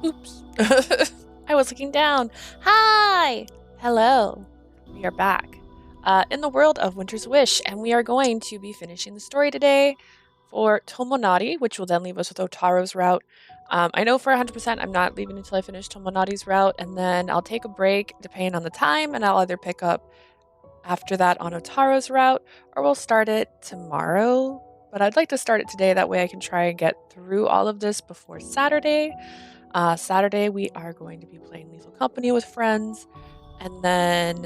Oops. I was looking down. Hi! Hello. We are back in the world of Winter's Wish, and we are going to be finishing the story today for Tomonari, which will then leave us with Otaro's route. I know for 100% I'm not leaving until I finish Tomonari's route, and then I'll take a break depending on the time, and I'll either pick up after that on Otaro's route, or we'll start it tomorrow. But I'd like to start it today, that way I can try and get through all of this before Saturday. Saturday, we are going to be playing Lethal Company with friends. And then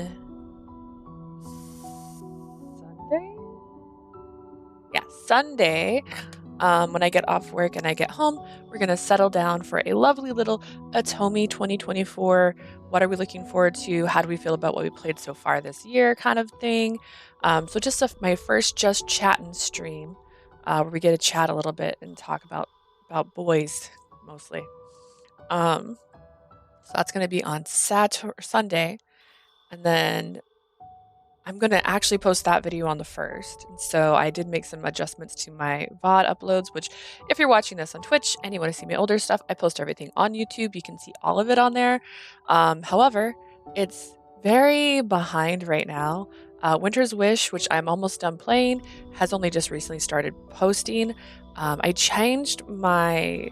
Sunday? Yeah, Sunday, when I get off work and I get home, we're going to settle down for a lovely little Atomi 2024. What are we looking forward to? How do we feel about what we played so far this year kind of thing. So just my first just chatting stream, where we get to chat a little bit and talk about boys mostly. So that's going to be on Sunday. And then I'm going to actually post that video on the 1st. And so I did make some adjustments to my VOD uploads, which if you're watching this on Twitch and you want to see my older stuff, I post everything on YouTube. You can see all of it on there. However, it's very behind right now. Winter's Wish, which I'm almost done playing, has only just recently started posting. I changed my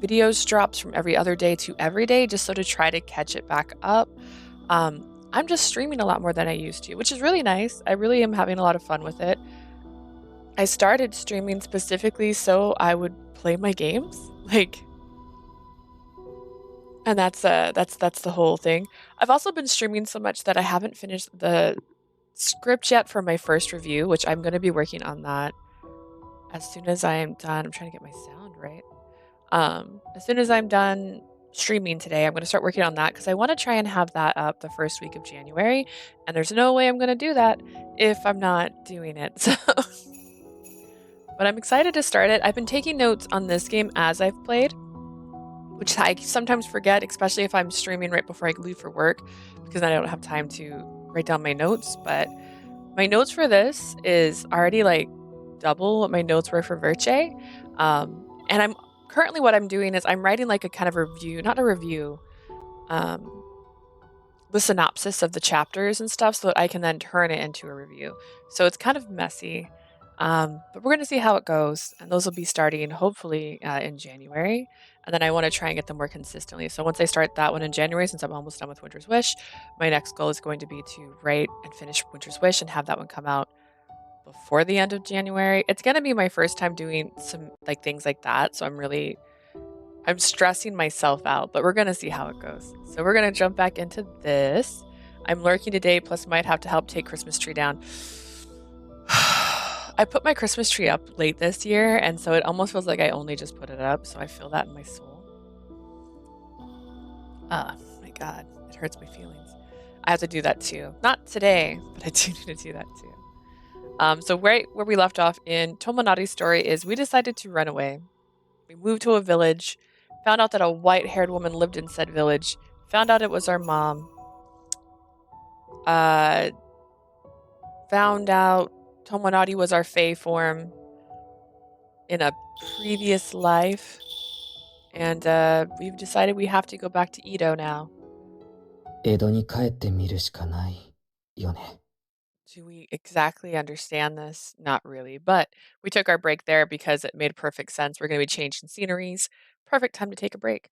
videos drops from every other day to every day just so to try to catch it back up. I'm just streaming a lot more than I used to, which is really nice. I really am having a lot of fun with it. I started streaming specifically so I would play my games, and that's the whole thing. I've also been streaming so much that I haven't finished the script yet for my first review, which I'm going to be working on that as soon as I am done. I'm trying to get my sound right. As soon as I'm done streaming today, I'm going to start working on that because I want to try and have that up the first week of January. And there's no way I'm going to do that if I'm not doing it. So, but I'm excited to start it. I've been taking notes on this game as I've played, which I sometimes forget, especially if I'm streaming right before I leave for work, because I don't have time to write down my notes. But my notes for this is already like double what my notes were for Verce. And I'm currently, what I'm doing is I'm writing like a kind of review, not a review, the synopsis of the chapters and stuff so that I can then turn it into a review. So it's kind of messy, but we're going to see how it goes. And those will be starting hopefully in January. And then I want to try and get them more consistently. So once I start that one in January, since I'm almost done with Winter's Wish, my next goal is going to be to write and finish Winter's Wish and have that one come out before the end of January. It's going to be my first time doing some like things like that. So I'm stressing myself out, but we're going to see how it goes. So we're going to jump back into this. I'm lurking today, plus might have to help take Christmas tree down. I put my Christmas tree up late this year, and so it almost feels like I only just put it up, so I feel that in my soul. Oh my God, it hurts my feelings. I have to do that too. Not today, but I do need to do that too. So right where we left off in Tomonari's story is we decided to run away. We moved to a village, found out that a white-haired woman lived in said village, found out it was our mom, found out Tomonari was our fae form in a previous life, and we've decided we have to go back to Edo now. 江戸に帰ってみるしかないよね。 Do we exactly understand this? Not really, but we took our break there because it made perfect sense. We're going to be changing sceneries. Perfect time to take a break.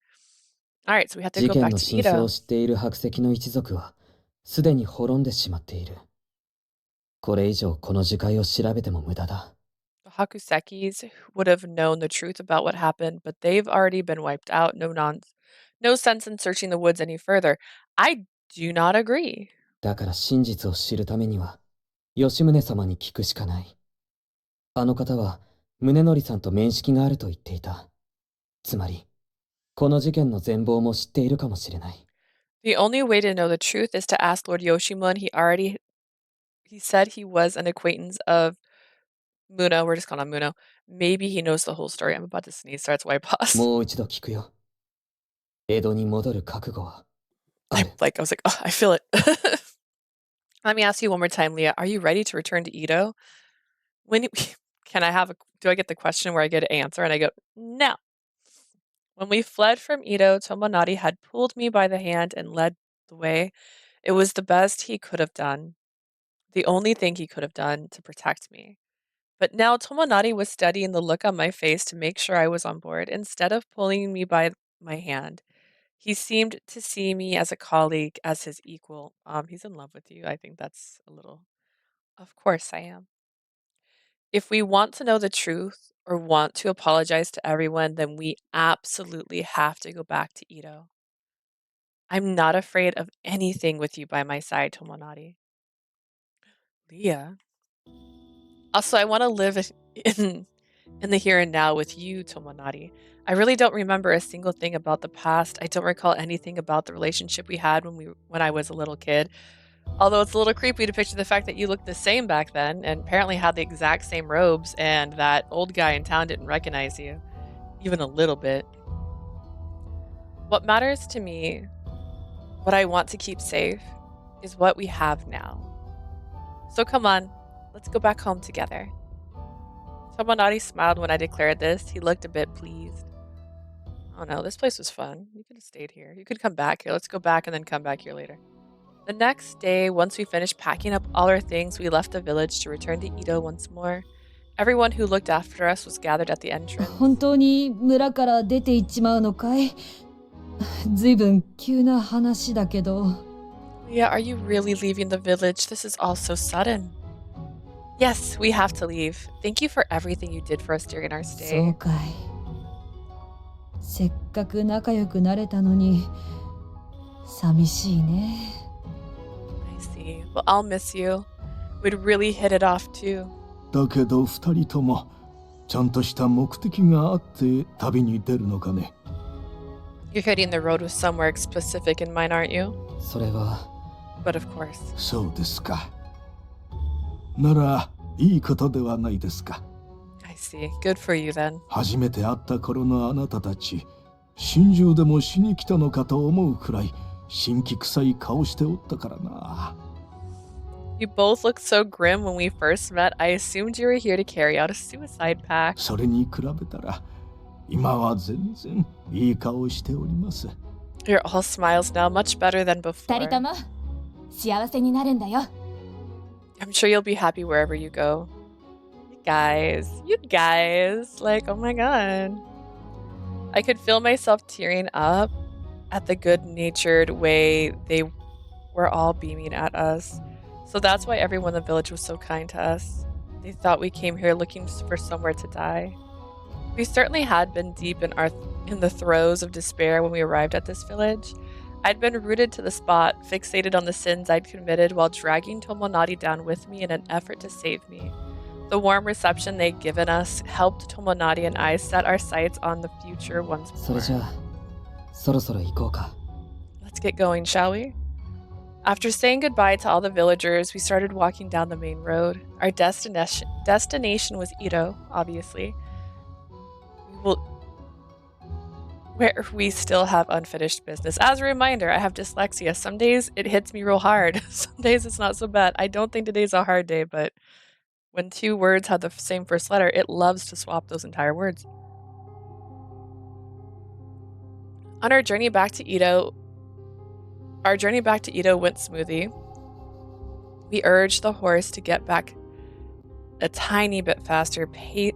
All right, so we have to 事 go 件 back の to 真相を Edo. 知っている白石の一族はすでに滅んでしまっている。これ以上この樹海を調べても無駄だ。 The Hakusekis would have known the truth about what happened, but they've already been wiped out. No sense in searching the woods any further. I do not agree. だから真実を知るためには吉宗様に聞くしかない。あの方は宗則さんと面識があると言っていた。つまりこの事件の全貌も知っているかもしれない。 The only way to know the truth is to ask Lord Yoshimon. He said he was an acquaintance of Muno. We're just calling him Muno. Maybe he knows the whole story. I'm about to sneeze, so that's why I paused. もう一度聞くよ。江戸に戻る覚悟はある。 I was like, oh, I feel it. Let me ask you one more time, Leah. Are you ready to return to Edo? Do I get the question where I get an answer and I go, no. When we fled from Ito, Tomonari had pulled me by the hand and led the way. It was the best he could have done, the only thing he could have done to protect me. But now Tomonari was studying the look on my face to make sure I was on board, instead of pulling me by my hand. He seemed to see me as a colleague, as his equal. He's in love with you. I think that's a little. Of course I am. If we want to know the truth or want to apologize to everyone, then we absolutely have to go back to Ito. I'm not afraid of anything with you by my side, Tomonari. Leah. Also, I want to live in the here and now with you, Tomonari. I really don't remember a single thing about the past. I don't recall anything about the relationship we had when I was a little kid. Although it's a little creepy to picture the fact that you looked the same back then and apparently had the exact same robes, and that old guy in town didn't recognize you, even a little bit. What matters to me, what I want to keep safe, is what we have now. So come on, let's go back home together. Tomonari smiled when I declared this. He looked a bit pleased. Oh no, this place was fun. You could have stayed here. You could come back here. Let's go back and then come back here later. The next day, once we finished packing up all our things, we left the village to return to Ito once more. Everyone who looked after us was gathered at the entrance. 本当に村から出て行っちまうのかい？ずいぶん急な話だけど。Yeah, are you really leaving the village? This is all so sudden. Yes, we have to leave. Thank you for everything you did for us during our そう stay. かい。せっかく仲良くなれたのに、寂しいね。I see. Well, I'll miss you. We'd really hit it off too. だけど二人ともちゃんとした目的があって旅に出るのかね。You're hitting the road with somewhere specific in mind, aren't you? それは But of course. そうですか。ならいいことではないですか。I see. Good for you then. 初めて会った頃のあなたたち、心中でもしに来たのかと思うくらい辛気臭い顔しておったからな。You both looked so grim when we first met. I assumed you were here to carry out a suicide pact. それに比べたら今は全然いい顔しております。You're all smiles now, much better than 二 before. 人とも幸せになるんだよ。I'm sure you'll be happy wherever you go. You guys, like, oh my god. I could feel myself tearing up at the good-natured way they were all beaming at us. So that's why everyone in the village was so kind to us. They thought we came here looking for somewhere to die. We certainly had been deep in the throes of despair when we arrived at this village. I'd been rooted to the spot, fixated on the sins I'd committed while dragging Tomonari down with me in an effort to save me. The warm reception they'd given us helped Tomonari and I set our sights on the future once それ more. じゃあそろそろ行こうか。 Let's get going, shall we? After saying goodbye to all the villagers, we started walking down the main road. Our destination was Ito, obviously. Where we still have unfinished business. As a reminder, I have dyslexia. Some days it hits me real hard. Some days it's not so bad. I don't think today's a hard day, but when two words have the same first letter, it loves to swap those entire words. On our journey back to Ito went smoothly. We urged the horse to get back a tiny bit faster,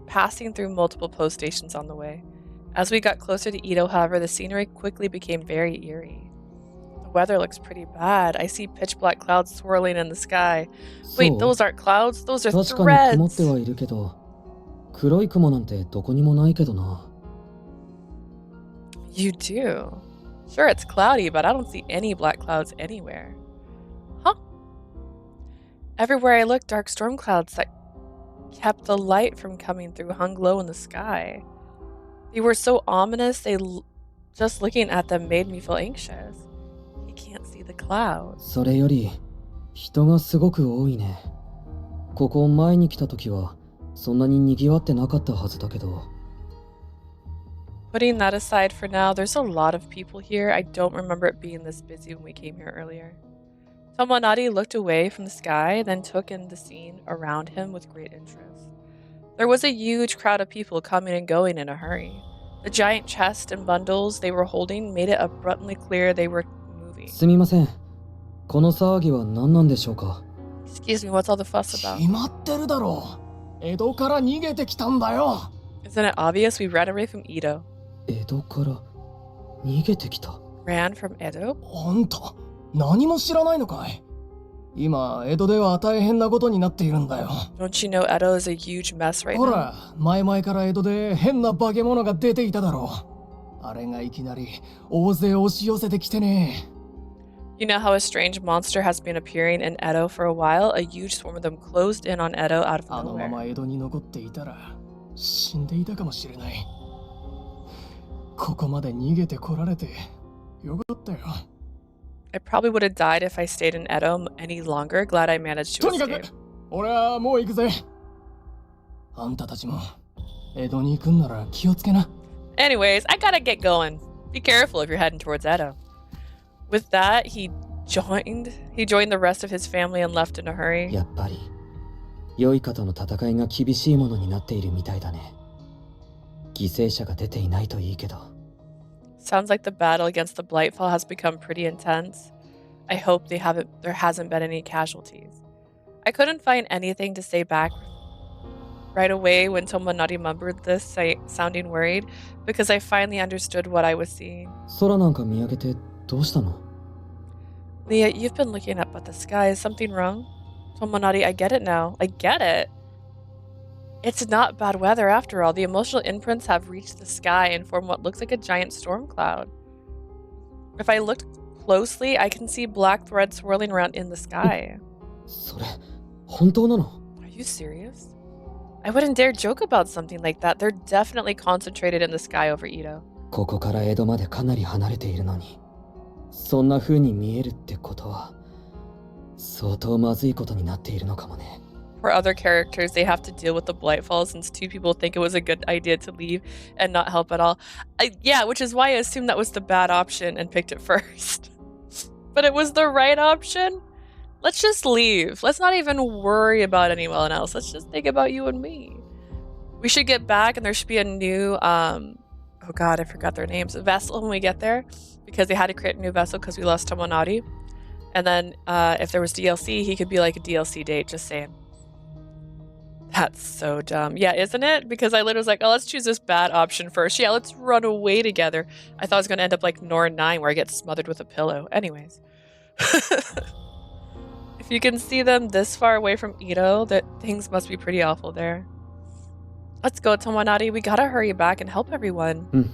passing through multiple post stations on the way. As we got closer to Ito, however, the scenery quickly became very eerie. The weather looks pretty bad. I see pitch black clouds swirling in the sky. Wait, そう those aren't clouds. Those are 確かに曇っ threads. てはいるけど黒い雲なんてどこにもないけどな。 You do. Sure, it's cloudy, but I don't see any black clouds anywhere. Huh? Everywhere I looked, dark storm clouds that kept the light from coming through hung low in the sky. They were so ominous, just looking at them made me feel anxious. You can't see the clouds. それより人がすごく多いね。ここ前に来た時はそんなに賑わってなかったはずだけど。 Putting that aside for now, there's a lot of people here. I don't remember it being this busy when we came here earlier. Tomonari looked away from the sky, then took in the scene around him with great interest. There was a huge crowd of people coming and going in a hurry. The giant chest and bundles they were holding made it abundantly clear they were moving. すみません。この騒ぎは何なんでしょうか？ Excuse me, what's all the fuss about? 決まってるだろう。江戸から逃げてきたんだよ。 Isn't it obvious we ran away from Edo? 江戸から逃げてきた。 Ran from Edo? あんた、何も知らないのかい？今、江戸では大変なことになっているんだよ。 Don't you know Edo is a huge mess right ほ now? ら、前々から江戸で変な化け物が出ていただろう。あれがいきなり大勢押し寄せてきてね。 You know how a strange monster has been appearing in Edo for a while? A huge swarm of them closed in on Edo out of あのま nowhere. ま江戸に残っていたら死んでいたかもしれない。ここまで逃げてこられてよかったよ。 I probably would have died if I stayed in Edo any longer. Glad I managed to とにか escape. く、俺はもう行くぜ。あんたたちも江戸に行くんなら気をつけな。 Anyways, I gotta get going. Be careful if you're heading towards Edo. With that, he joined the rest of his family and left in a hurry. やっぱり良いかとの戦いが厳しいものになっているみたいだね。犠牲者が出ていないといいけど。 Sounds like the battle against the Blightfall has become pretty intense. I hope there hasn't been any casualties. I couldn't find anything to say back right away when Tomonari mumbled this, sounding worried, because I finally understood what I was seeing. 空なんか見上げてどうしたの？ Leah, you've been looking up at the sky. Is something wrong? Tomonari, I get it now. I get it. It's not bad weather after all. The emotional imprints have reached the sky and formed what looks like a giant storm cloud. If I look closely, I can see black threads swirling around in the sky. それ本当なの？ Are you serious? I wouldn't dare joke about something like that. They're definitely concentrated in the sky over Edo. ここから江戸までかなり離れているのに、そんな風に見えるってことは相当まずいことになっているのかもね。 For other characters, they have to deal with the Blightfall since two people think it was a good idea to leave and not help at all. Yeah, which is why I assumed that was the bad option and picked it first. But it was the right option? Let's just leave. Let's not even worry about anyone else. Let's just think about you and me. We should get back and there should be a new, oh god, I forgot their names, vessel when we get there. Because they had to create a new vessel because we lost Tomonari. And then if there was DLC, he could be like a DLC date, just saying. That's so dumb. Yeah, isn't it? Because I literally was like, oh, let's choose this bad option first. Yeah, let's run away together. I thought it was going to end up like Norn 9 where I get smothered with a pillow. Anyways. If you can see them this far away from Edo, that things must be pretty awful there. Let's go, Tomonari. We gotta hurry back and help everyone.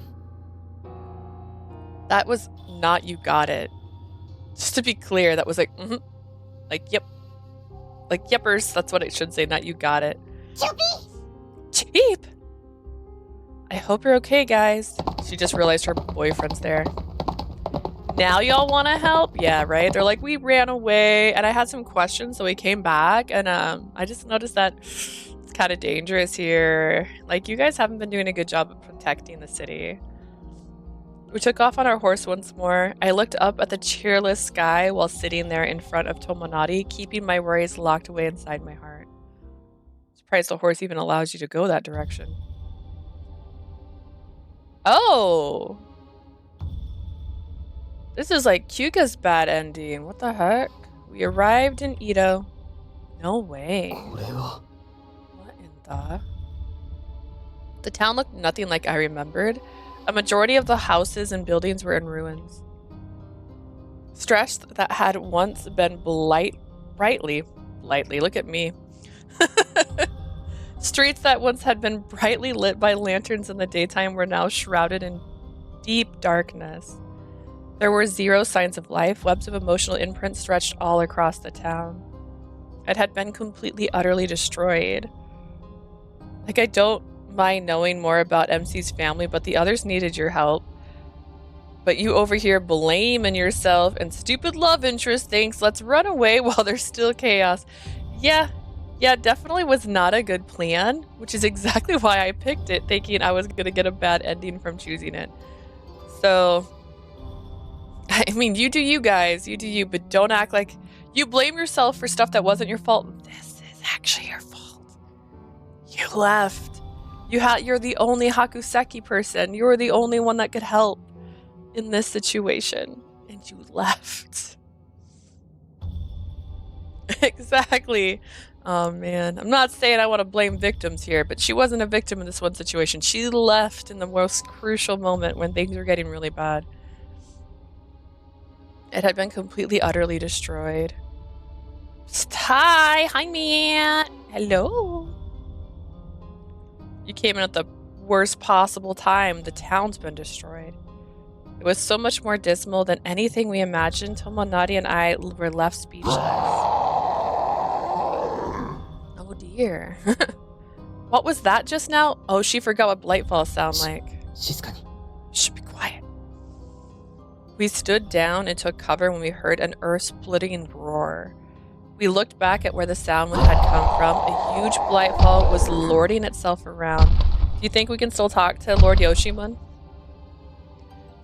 That was not you got it. Just to be clear, that was like, like, yep. Like, yepers. That's what it should say, not you got it. Cheap! I hope you're okay, guys. She just realized her boyfriend's there. Now y'all want to help? Yeah, right? They're like, we ran away. And I had some questions, so we came back. And I just noticed that it's kind of dangerous here. Like, you guys haven't been doing a good job of protecting the city. We took off on our horse once more. I looked up at the cheerless sky while sitting there in front of Tomonari, keeping my worries locked away inside my heart. Surprised the horse even allows you to go that direction. Oh! This is like Kyuga's bad ending. What the heck? We arrived in Edo. No way. What in the... The town looked nothing like I remembered. A majority of the houses and buildings were in ruins. Stress that had once been brightly, look at me. Streets that once had been brightly lit by lanterns in the daytime were now shrouded in deep darkness. There were zero signs of life. Webs of emotional imprints stretched all across the town. It had been completely, utterly destroyed. Like, I don't mind knowing more about MC's family, but the others needed your help. But you over here blaming yourself and stupid love interest thinks let's run away while there's still chaos. Yeah, definitely was not a good plan, which is exactly why I picked it, thinking I was gonna get a bad ending from choosing it. So, I mean, you do you guys, you do you, but don't act like you blame yourself for stuff that wasn't your fault. This is actually your fault. You left. You're the only Hakuseki person. You're the only one that could help in this situation. And you left. Exactly. Oh man. I'm not saying I want to blame victims here, but she wasn't a victim in this one situation. She left in the most crucial moment when things were getting really bad. It had been completely, utterly destroyed. Hi, man. Hello. You came in at the worst possible time. The town's been destroyed. It was so much more dismal than anything we imagined. Tomonari and I were left speechless. Oh dear. What was that just now? Oh, she forgot what Blightfalls sound like. Shh, be quiet. We stood down and took cover when we heard an earth-splitting roar. We looked back at where the sound had come from. A huge Blightfall was lording itself around. Do you think we can still talk to Lord Yoshimun?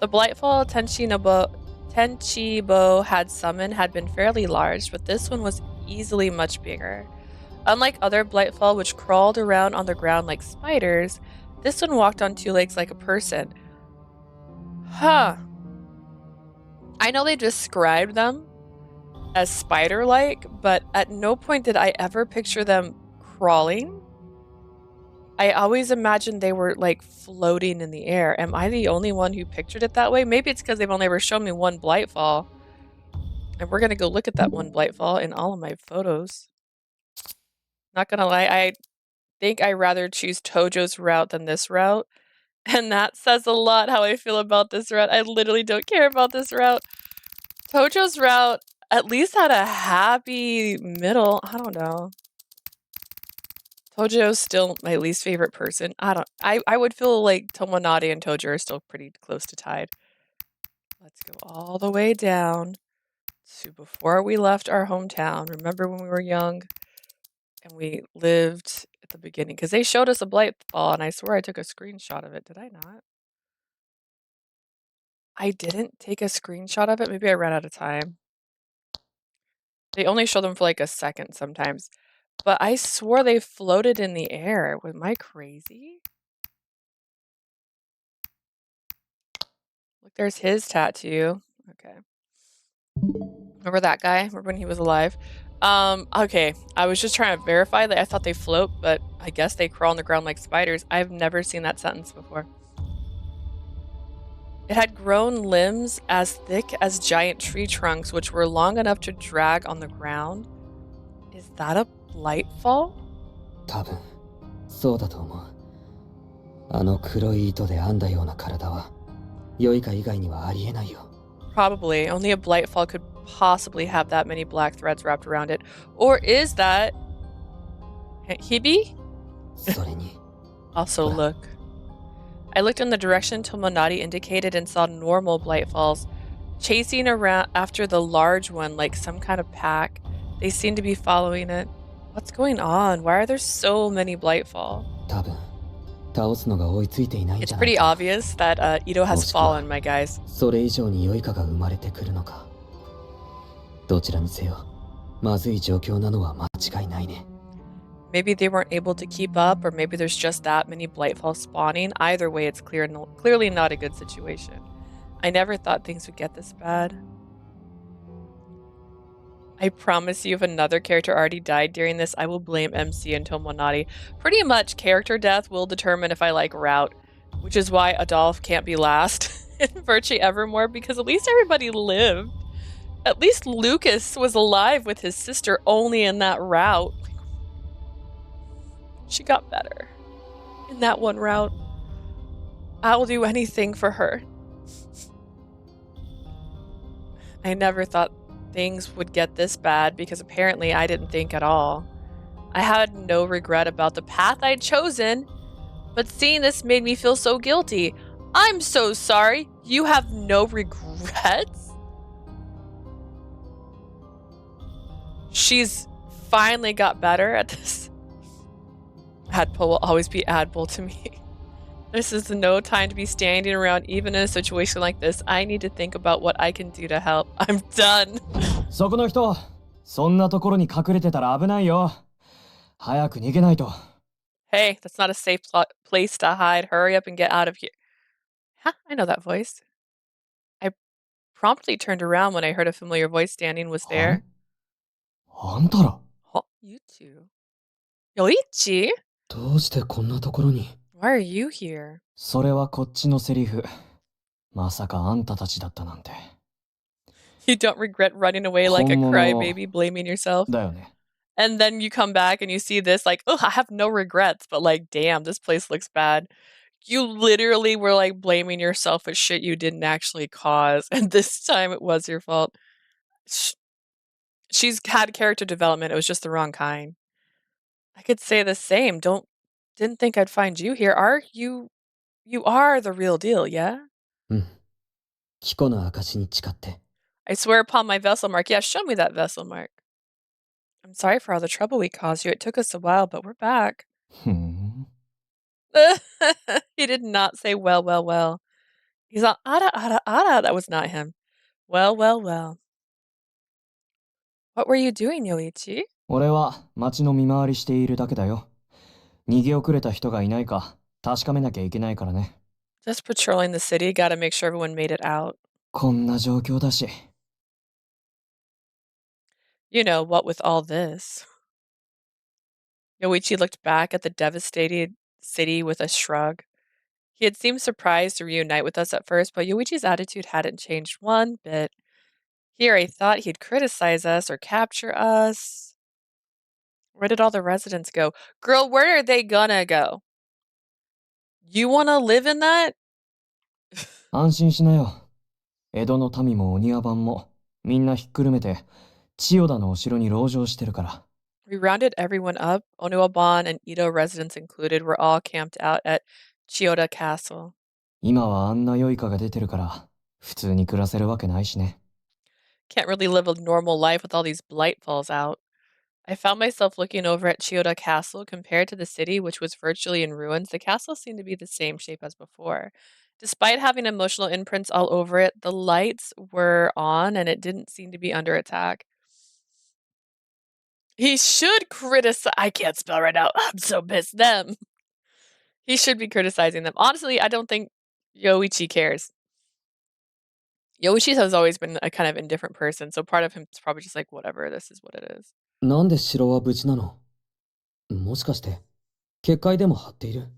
The Blightfall Tenchibo had summoned had been fairly large, but this one was easily much bigger. Unlike other Blightfall, which crawled around on the ground like spiders, this one walked on two legs like a person. Huh. I know they described them as spider-like, but at no point did I ever picture them crawling. I always imagined they were like floating in the air. Am I the only one who pictured it that way? Maybe it's because they've only ever shown me one Blightfall. And we're gonna go look at that one Blightfall in all of my photos. Not gonna lie, I think I'd rather choose Tojo's route than this route. And that says a lot how I feel about this route. I literally don't care about this route. Tojo's route at least had a happy middle. I don't know. Tojo's still my least favorite person. I would feel like Tomonari and Tojo are still pretty close to tied. Let's go all the way down to before we left our hometown. Remember when we were young and we lived at the beginning? Because they showed us a Blightfall and I swear I took a screenshot of it. Did I not? I didn't take a screenshot of it. Maybe I ran out of time. They only show them for like a second sometimes. But I swore they floated in the air. Am I crazy? Look, there's his tattoo. Okay. Remember that guy? Remember when he was alive? Okay. I was just trying to verify that I thought they float, but I guess they crawl on the ground like spiders. I've never seen that sentence before. It had grown limbs as thick as giant tree trunks, which were long enough to drag on the ground. Is that a Blightfall? 多分そうだと思う。あの黒い糸で編んだような体は良いか以外にはありえないよ。 Probably. Only a Blightfall could possibly have that many black threads wrapped around it. Or is that Hibi? それに Also look. I looked in the direction Tomonari indicated and saw normal Blightfalls chasing around after the large one like some kind of pack. They seem to be following it. What's going on? Why are there so many Blightfall? 多分倒すのが追いついていないん It's じゃない pretty か。 obvious that Ito has fallen, my guys. それ以上に良いかが生まれてくるのか。どちらにせよまずい状況なのは間違いないね。 Maybe they weren't able to keep up, or maybe there's just that many Blightfall spawning. Either way, it's clearly not a good situation. I never thought things would get this bad. I promise you, if another character already died during this, I will blame MC and Tomonari. Pretty much, character death will determine if I like route, which is why Adolf can't be last in Virtue Evermore, because at least everybody lived. At least Lucas was alive with his sister only in that route. She got better in that one route. I'll do anything for her. I never thought things would get this bad because apparently I didn't think at all. I had no regret about the path I'd chosen, but seeing this made me feel so guilty. I'm so sorry. You have no regrets? She's finally got better at this. Adpol will always be Adpol to me. This is no time to be standing around even in a situation like this. I need to think about what I can do to help. I'm done. そこの人、そんなところに隠れてたら危ないよ。早く逃げないと。Hey, that's not a safe place to hide. Hurry up and get out of here. Huh, I know that voice. I promptly turned around when I heard a familiar voice standing was は there. んあんたら、 Huh, you two. Yoichi? どうしてこんなところに。 Why are you here? それはこっちのセリフ。まさかあんたたちだったなんて。 You don't regret running away like a 本物 crybaby, blaming yourself. だよね。 And then you come back and you see this, like, oh, I have no regrets, but like, damn, this place looks bad. You literally were like blaming yourself for shit you didn't actually cause, and this time it was your fault. She's had character development, it was just the wrong kind. I could say the same. Didn't think I'd find you here. You are the real deal, yeah? うん。キコの証に誓って。 I swear upon my vessel mark. Yeah, show me that vessel mark. I'm sorry for all the trouble we caused you. It took us a while, but we're back. ふん。 He did not say well, well, well. He's all ara ara ara. That was not him. Well, well, well. What were you doing, Yoichi? 俺は町の見回りしているだけだよ。逃げ遅れた人がいないか確かめなきゃいけないからね。 Just patrolling the city. Gotta make sure everyone made it out. こんな状況だし。 You know, what with all this? Yoichi looked back at the devastated city with a shrug. He had seemed surprised to reunite with us at first, but Yoichi's attitude hadn't changed one bit. Here I thought he'd criticize us or capture us. Where did all the residents go? Girl, where are they gonna go? You wanna live in that? 安心しなよ。江戸の民もお庭番もみんなひっくるめて千代田のお城に籠城してるから。 We rounded everyone up. Onuaban and Ito residents included were all camped out at Chiyoda Castle. 今はあんな良いかが出てるから普通に暮らせるわけないしね。 Can't really live a normal life with all these blightfalls out. I found myself looking over at Chiyoda Castle. Compared to the city, which was virtually in ruins, the castle seemed to be the same shape as before. Despite having emotional imprints all over it, the lights were on and it didn't seem to be under attack. He should criticize. I can't spell right now. I'm so pissed. Them. He should be criticizing them. Honestly, I don't think Yoichi cares. Yoichi has always been a kind of indifferent person, so part of him is probably just like, whatever, this is what it is. なんで城は無事なの？もしかして結界でも張っている？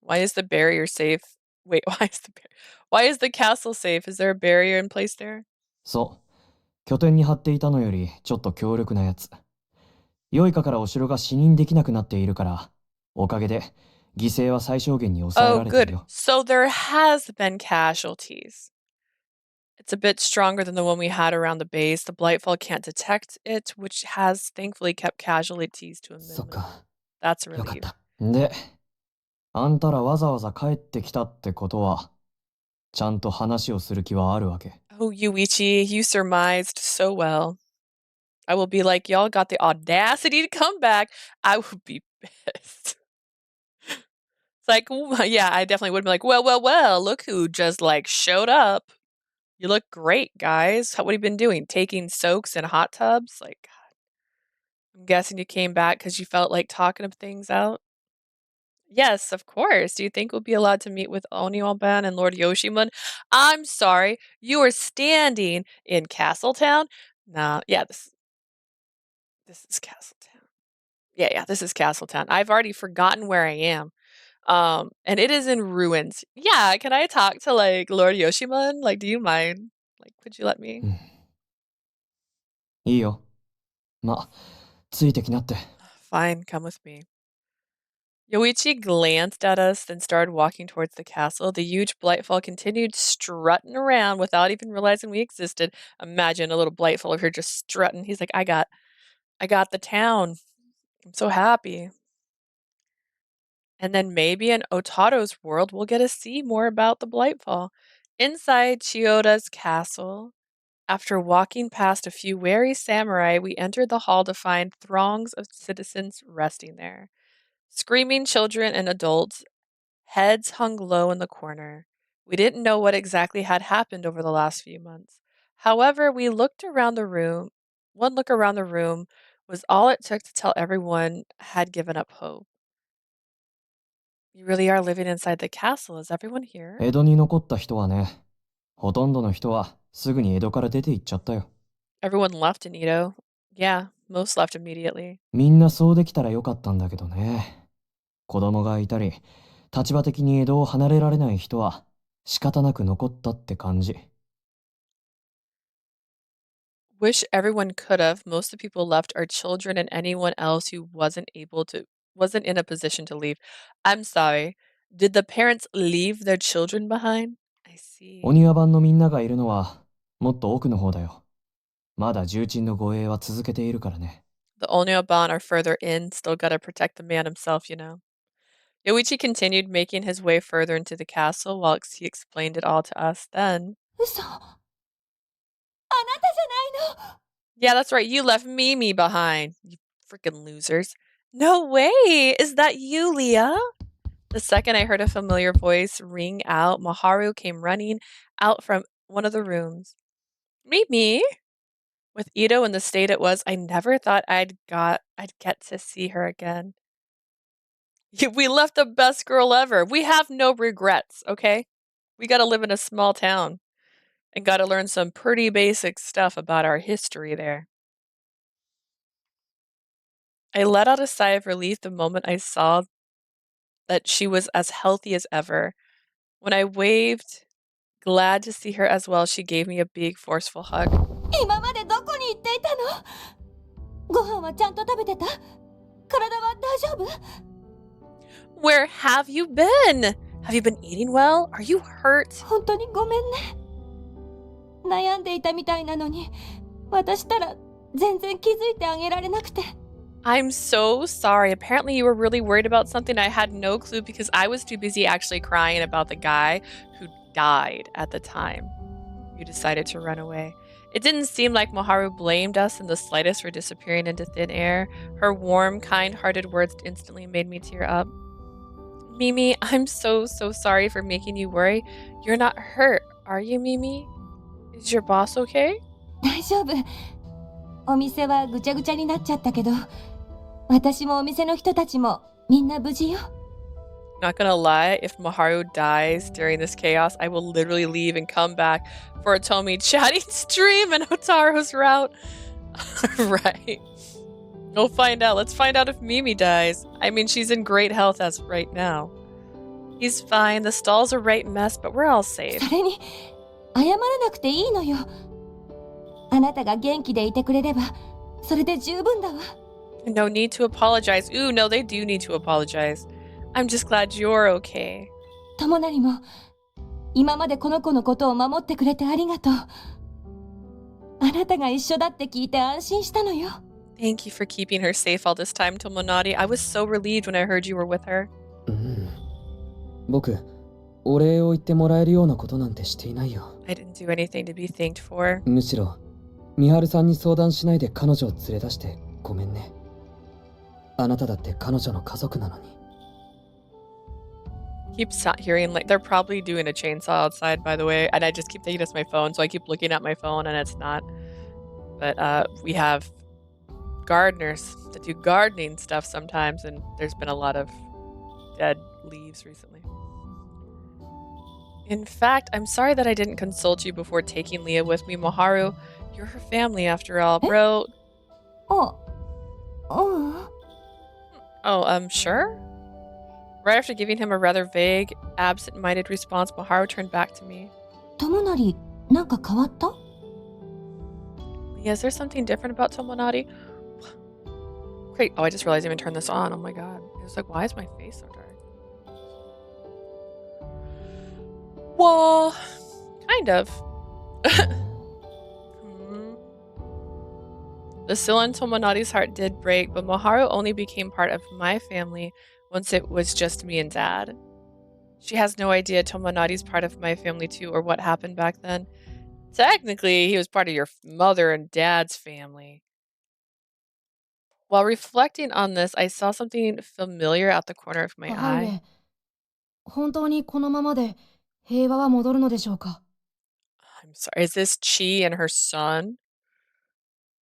Why is the barrier safe? Wait, why is the castle safe? Is there a barrier in place there? そう。拠点に張っていたのよりちょっと強力なやつ。良いかからお城が視認できなくなっているから、おかげで犠牲は最小限に抑えら Oh, れている good. よ。 So there has been casualties. It's a bit stronger than the one we had around the base. The Blightfall can't detect it, which has thankfully kept casualties to a そっ minimum. か。 That's a よかっ relief. た。で、あんたらわざわざ帰ってきたってことは、ちゃんと話をする気はあるわけ。 Oh, Yuichi, you surmised so well. I will be like, y'all got the audacity to come back. I would be pissed. It's like, yeah, I definitely would be like, well, well, well, look who just like showed up. You look great, guys. What have you been doing? Taking soaks in hot tubs? Like, God. I'm guessing you came back because you felt like talking things out. Yes, of course. Do you think we'll be allowed to meet with Oniwalban and Lord Yoshimun? I'm sorry, you are standing in Castletown? Nah, yeah, this is Castletown. Yeah, this is Castletown. I've already forgotten where I am. And it is in ruins. Yeah, can I talk to like Lord Yoshimun? Like, do you mind? Like, could you let me? いいよ。ま、ついてきなって。 Fine, come with me. Yoichi glanced at us, then started walking towards the castle. The huge Blightfall continued strutting around without even realizing we existed. Imagine a little Blightfall over here just strutting. He's like, I got the town. I'm so happy. And then maybe in Otaro's world, we'll get to see more about the Blightfall. Inside Chiyoda's castle, after walking past a few wary samurai, we entered the hall to find throngs of citizens resting there. Screaming children and adults, heads hung low in the corner. We didn't know what exactly had happened over the last few months. However, we looked around the room. One look around the room was all it took to tell everyone had given up hope. You really are living inside the castle. Is everyone here? 江戸に残った人はね、ほとんどの人はすぐに江戸から出て行っちゃったよ。Everyone left in Edo. Yeah, most left immediately. みんなそうできたらよかったんだけどね。子供がいたり、立場的に江戸を離れられない人は仕方なく残ったって感じ。Wish everyone could have. Most of the people left are children and anyone else who wasn't in a position to leave. I'm sorry. Did the parents leave their children behind? I お see. 庭番のみんながいるのはもっと奥の方だよ。まだ重鎮の護衛は続けているからね。The Onryoban are further in, still gotta protect the man himself, you know. Yoichi continued making his way further into the castle while he explained it all to us. Then, 嘘。あなたじゃないの。 yeah, that's right, you left Mimi behind, you freaking losers. No way! Is that you, Leah? The second I heard a familiar voice ring out, Maharu came running out from one of the rooms. Mimi? With Ito in the state it was, I never thought I'd get to see her again. We left the best girl ever. We have no regrets, okay? We gotta live in a small town and gotta learn some pretty basic stuff about our history there. I let out a sigh of relief the moment I saw that she was as healthy as ever. When I waved, glad to see her as well, she gave me a big, forceful hug. 今までどこに行っていたの。ご飯はちゃんと食べてた。体は大丈夫。 Where have you been? Have you been eating well? Are you hurt? 本当にごめんね。悩んでいたみたいなのに、私たら全然気づいてあげられなくて。 I'm so sorry. Apparently you were really worried about something. I had no clue because I was too busy actually crying about the guy who died at the time. You decided to run away. It didn't seem like Maharu blamed us in the slightest for disappearing into thin air. Her warm, kind-hearted words instantly made me tear up. Mimi, I'm so sorry for making you worry. You're not hurt, are you, Mimi? Is your boss okay? 大丈夫。お店はぐちゃぐちゃになっちゃったけど、私もお店の人たちもみんな無事よ。 Not gonna lie, if Maharu dies during this chaos, I will literally leave and come back for a Tomi chatting stream and Otaro's route. Right. We'll find out. Let's find out if Mimi dies. I mean, she's in great health as right now. He's fine. The stall's a right mess, but we're all safe. それに、謝らなくていいのよ。あなたが元気でいてくれれば、それで十分だわ。 No need to apologize. Ooh, no, they do need to apologize. I'm just glad you're okay. 友成も、今までこの子のことを守ってくれてありがとう。あなたが一緒だって聞いて安心したのよ。 Thank you for keeping her safe all this time, Tomonari. I was so relieved when I heard you were with her. 僕、お礼を言ってもらえるようなことなんてしていないよ。 I didn't do anything to be thanked for. むしろ、美晴さんに相談しないで彼女を連れ出してごめんね。あなただって彼女の家族なのに。Keep hearing like they're probably doing a chainsaw outside, by the way, and I just keep thinking it's my phone, so I keep looking at my phone and it's not. But we have gardeners that do gardening stuff sometimes, and there's been a lot of dead leaves recently. In fact, I'm sorry that I didn't consult you before taking Leah with me, Maharu. You're her family after all, bro. あ、うん。 Oh, sure? Right after giving him a rather vague, absent-minded response, Maharu turned back to me. 友成、なんか変わった？ Yeah, is there something different about Tomonari? Great. Oh, I just realized I even turned this on. Oh my god. It was like, why is my face so dark? Well, kind of. The still in Tomonari's heart did break, but Maharu only became part of my family once it was just me and Dad. She has no idea Tomonari's part of my family too, or what happened back then. Technically, he was part of your mother and dad's family. While reflecting on this, I saw something familiar at the corner of my 母 eye. 上、本当にこのままで平和は戻るのでしょうか？ I'm sorry, is this Chi and her son?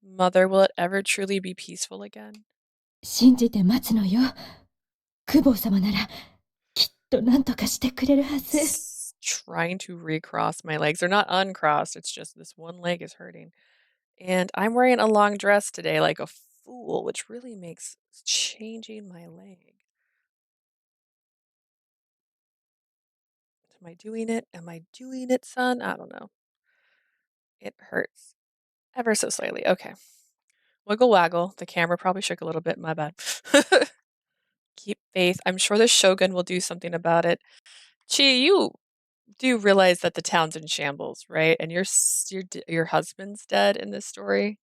Mother, will it ever truly be peaceful again? 信じて待つのよ。久保様ならきっとなんとかしてくれるはず。 Trying to recross my legs. They're not uncrossed, it's just this one leg is hurting. And I'm wearing a long dress today like a fool, which really makes changing my leg. Am I doing it? Am I doing it, son? I don't know. It hurts ever so slightly. Okay. Wiggle waggle. The camera probably shook a little bit. My bad. Keep faith. I'm sure the Shogun will do something about it. Chi, you do realize that the town's in shambles, right? And your husband's dead in this story.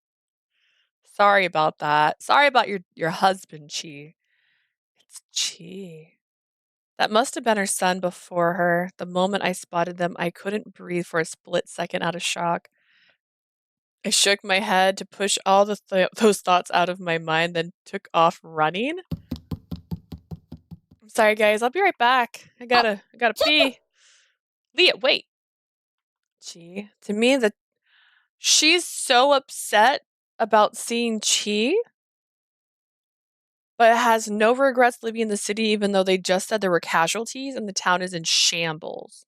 Sorry about that. Sorry about your husband, Chi. It's Chi. That must have been her son before her. The moment I spotted them, I couldn't breathe for a split second out of shock. I shook my head to push all those thoughts out of my mind, then took off running. I'm sorry, guys. I'll be right back. I gotta pee. Leah, wait. Chi. To me, she's so upset about seeing Chi, but has no regrets living in the city, even though they just said there were casualties and the town is in shambles.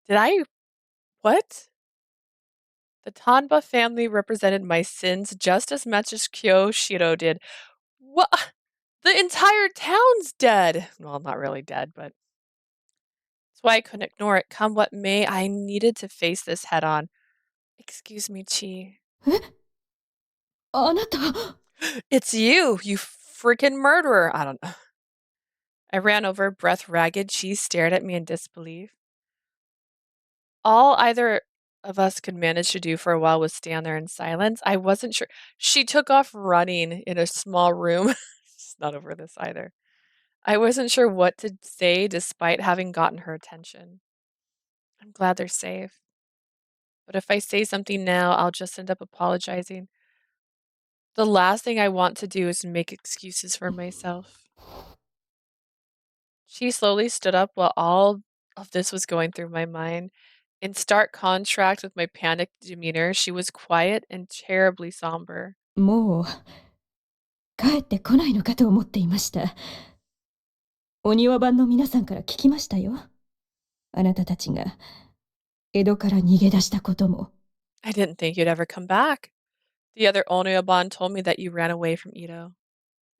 What? The Tanba family represented my sins just as much as Kyoshiro did. What? The entire town's dead. Well, not really dead, but that's why I couldn't ignore it. Come what may, I needed to face this head on. Excuse me, Chi. え、あなた。 It's you freaking murderer. I don't know. I ran over, breath ragged. She stared at me in disbelief. All either of us could manage to do for a while was stand there in silence. I wasn't sure. She took off running in a small room. She's not over this either. I wasn't sure what to say despite having gotten her attention. I'm glad they're safe. But if I say something now, I'll just end up apologizing. The last thing I want to do is make excuses for myself. She slowly stood up while all of this was going through my mind. In stark contrast with my panicked demeanor, she was quiet and terribly somber. もう帰ってこないのかと思っていました。お庭番の皆さんから聞きましたよ。あなたたちが江戸から逃げ出したことも。I didn't think you'd ever come back. The other Onoyaban told me that you ran away from Ito.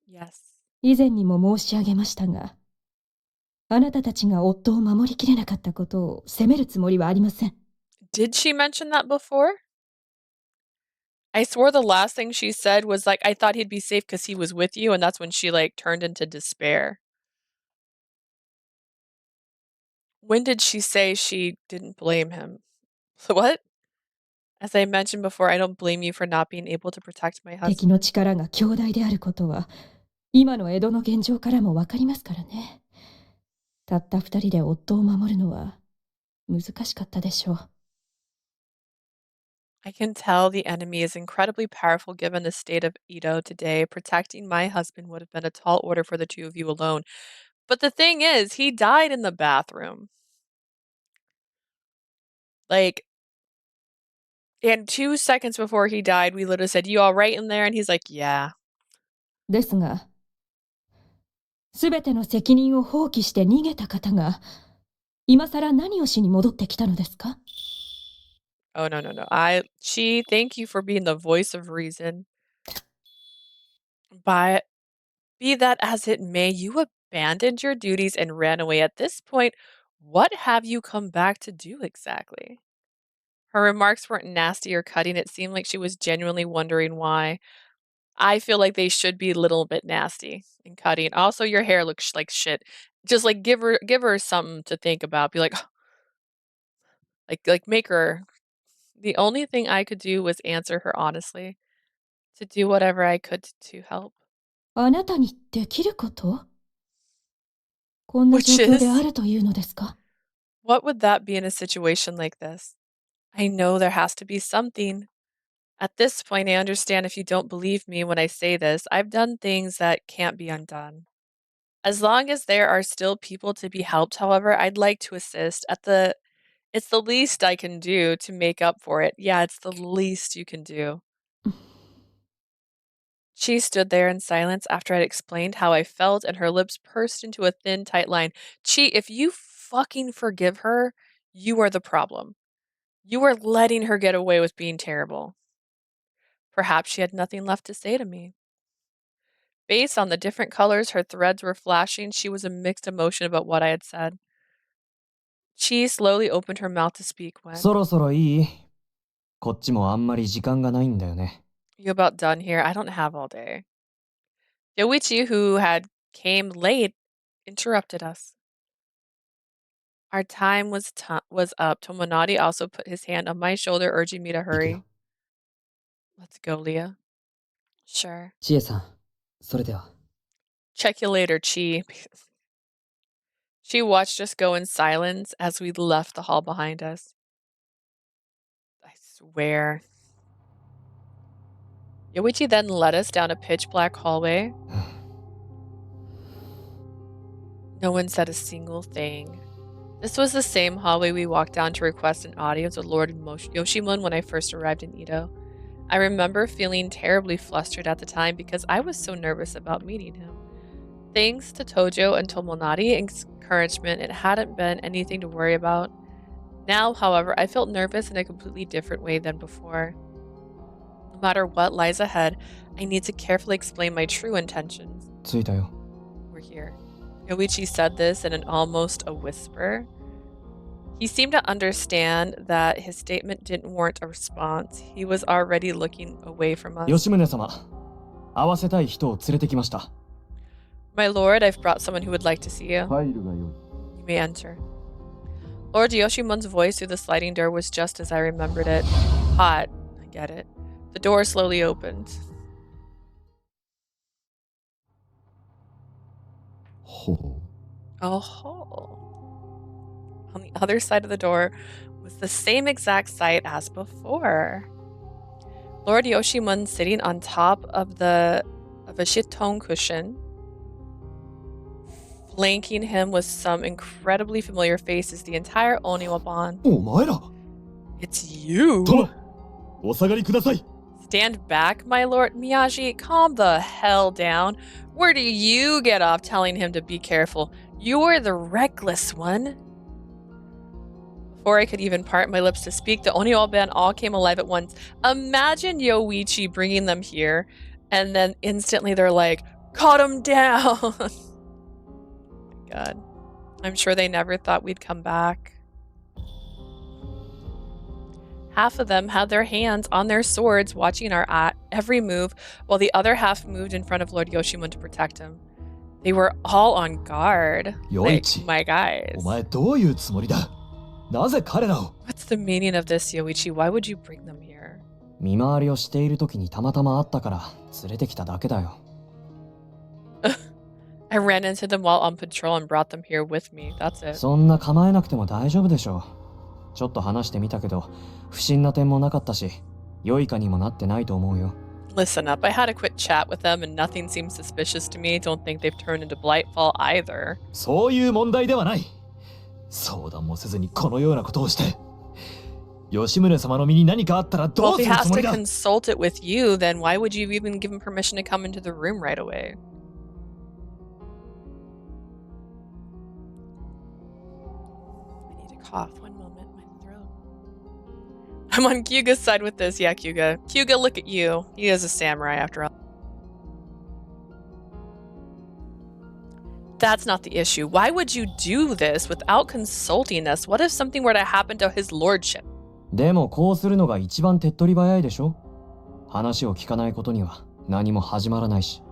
Yes. 以前にも申し上げましたが、あなたたちが夫を守りきれなかったことを責めるつもりはありません。Did she mention that before? I swore the last thing she said was like, I thought he'd be safe because he was with you, and that's when she like turned into despair. When did she say she didn't blame him? What? As I mentioned before, I don't blame you for not being able to protect my 敵の husband. 力が強大であることは、今の江戸の現状からもわかりますからね。たった二人で夫を守るのは難しかったでしょう。I can tell the enemy is incredibly powerful given the state of Ito today. Protecting my husband would have been a tall order for the two of you alone. But the thing is, he died in the bathroom. Like, and 2 seconds before he died, we literally said, "You all right in there?" And he's like, "Yeah." ですが、すべての責任を放棄して逃げた方が、今さら何をしに戻ってきたのですか？ Oh, no, no, no. Thank you for being the voice of reason. But be that as it may, you abandoned your duties and ran away. At this point, what have you come back to do exactly? Her remarks weren't nasty or cutting. It seemed like she was genuinely wondering why. I feel like they should be a little bit nasty and cutting. Also, your hair looks like shit. Just like give her something to think about. Be like, like make her. The only thing I could do was answer her honestly, to do whatever I could to help. あなたにできること？こんな状 Which 況で is, あるというのですか？ what would that be in a situation like this? I know there has to be something. At this point, I understand if you don't believe me when I say this. I've done things that can't be undone. As long as there are still people to be helped, however, I'd like to assist. It's the least I can do to make up for it. Yeah, it's the least you can do. She stood there in silence after I'd explained how I felt, and her lips pursed into a thin, tight line. Chi, if you fucking forgive her, you are the problem. You are letting her get away with being terrible. Perhaps she had nothing left to say to me. Based on the different colors her threads were flashing, she was a mixed emotion about what I had said. She slowly opened her mouth to speak when... そろそろいい？こっちもあんまり時間がないんだよね。You about done here? I don't have all day. Yoichi, who had came late, interrupted us. Our time was up. Tomonari also put his hand on my shoulder, urging me to 行く hurry. よ。 Let's go, Leah. Sure. 千恵さん、それでは。 Check you later, Chi. She watched us go in silence as we left the hall behind us. I swear. Yoichi then led us down a pitch-black hallway. No one said a single thing. This was the same hallway we walked down to request an audience with Lord Yoshimon when I first arrived in Edo. I remember feeling terribly flustered at the time because I was so nervous about meeting him. Thanks to Tojo and Tomonari's encouragement, it hadn't been anything to worry about. Now, however, I felt nervous in a completely different way than before. No matter what lies ahead, I need to carefully explain my true intentions. 着いたよ。 We're here. Yoichi said this in almost a whisper. He seemed to understand that his statement didn't warrant a response. He was already looking away from us. 吉宗様、会わせたい人を連れてきました。 My lord, I've brought someone who would like to see you. 入るがよい。 You may enter. Lord Yoshimon's voice through the sliding door was just as I remembered it. Hot. I get it. The door slowly opened. ほう。 Oh. On the other side of the door was the same exact sight as before. Lord Yoshimon sitting on top of a chiton cushion. Flanking him with some incredibly familiar faces, the entire Oniwaban. お前ら。 It's you! 殿、お下がりください。 Stand back, my lord. Miyaji, calm the hell down. Where do you get off telling him to be careful? You're the reckless one. Before I could even part my lips to speak, the Oniwaban all came alive at once. Imagine Yoichi bringing them here, and then instantly they're like, cut him down! God. I'm sure they never thought we'd come back. Half of them had their hands on their swords, watching our every move, while the other half moved in front of Lord Yoshimon to protect him. They were all on guard. Like Yoichi, my guys. お前どういうつもりだ？なぜ彼らを？ What's the meaning of this, Yoichi? Why would you bring them here? 見回りをしている時にたまたま会ったから連れてきただけだよ。 I ran into them while on patrol and brought them here with me. That's it. そんな構えなくても大丈夫でしょう。ちょっと話してみたけど、不審な点もなかったし、良いかにもなってないと思うよ。 Listen up, I had a quick chat with them and nothing seems suspicious to me. Don't think they've turned into Blightfall either. そういう問題ではない。相談もせずにこのようなことをして。吉宗様の身に何かあったらど Well, う if す he る has つも to りだ？ consult it with you, then why would you even give him permission to come into the room right away? I need to cough. One moment, my throat. I'm on Kyuga's side with this. Yeah, Kyuga. Kyuga, look at you. He is a samurai after all. That's not the issue. Why would you do this without consulting us? What if something were to happen to his lordship? でもこうするのが一番手っ取り早いでしょ。話を聞かないことには何も始まらないし。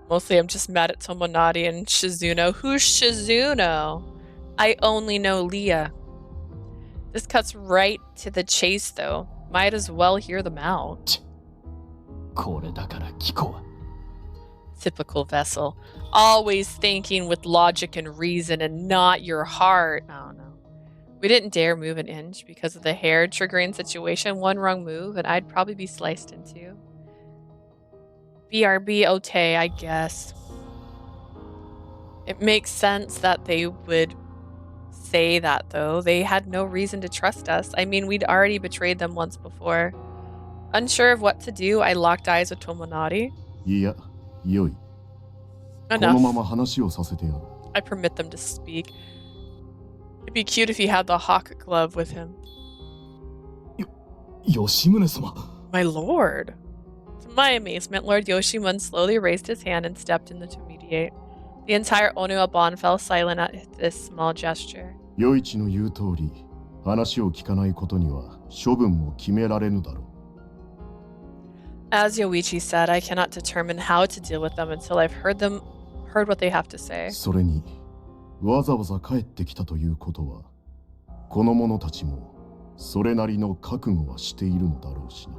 Mostly I'm just mad at Tomonari and Shizuno. Who's Shizuno? I only know Leah. This cuts right to the chase though. Might as well hear them out. これだから聞こう。 Typical vessel. Always thinking with logic and reason and not your heart. Oh no. We didn't dare move an inch because of the hair triggering situation. One wrong move and I'd probably be sliced in two. BRB Ote, I guess. It makes sense that they would say that though. They had no reason to trust us. I mean, we'd already betrayed them once before. Unsure of what to do, I locked eyes with Tomonari. いや、よい。このまま Enough. 話をさせてやる。 I permit them to speak. It'd be cute if he had the hawk glove with him. 吉宗様。 My lord. To my amazement, Lord Yoshimun slowly raised his hand and stepped in to mediate. The entire Onuaban fell silent at this small gesture. 与一の言う通り、話を聞かないことには処分も決められぬだろう。 As Yoichi said, I cannot determine how to deal with them until I've heard what they have to say. それに、わざわざ帰ってきたということは、この者たちもそれなりの覚悟はしているのだろうしな。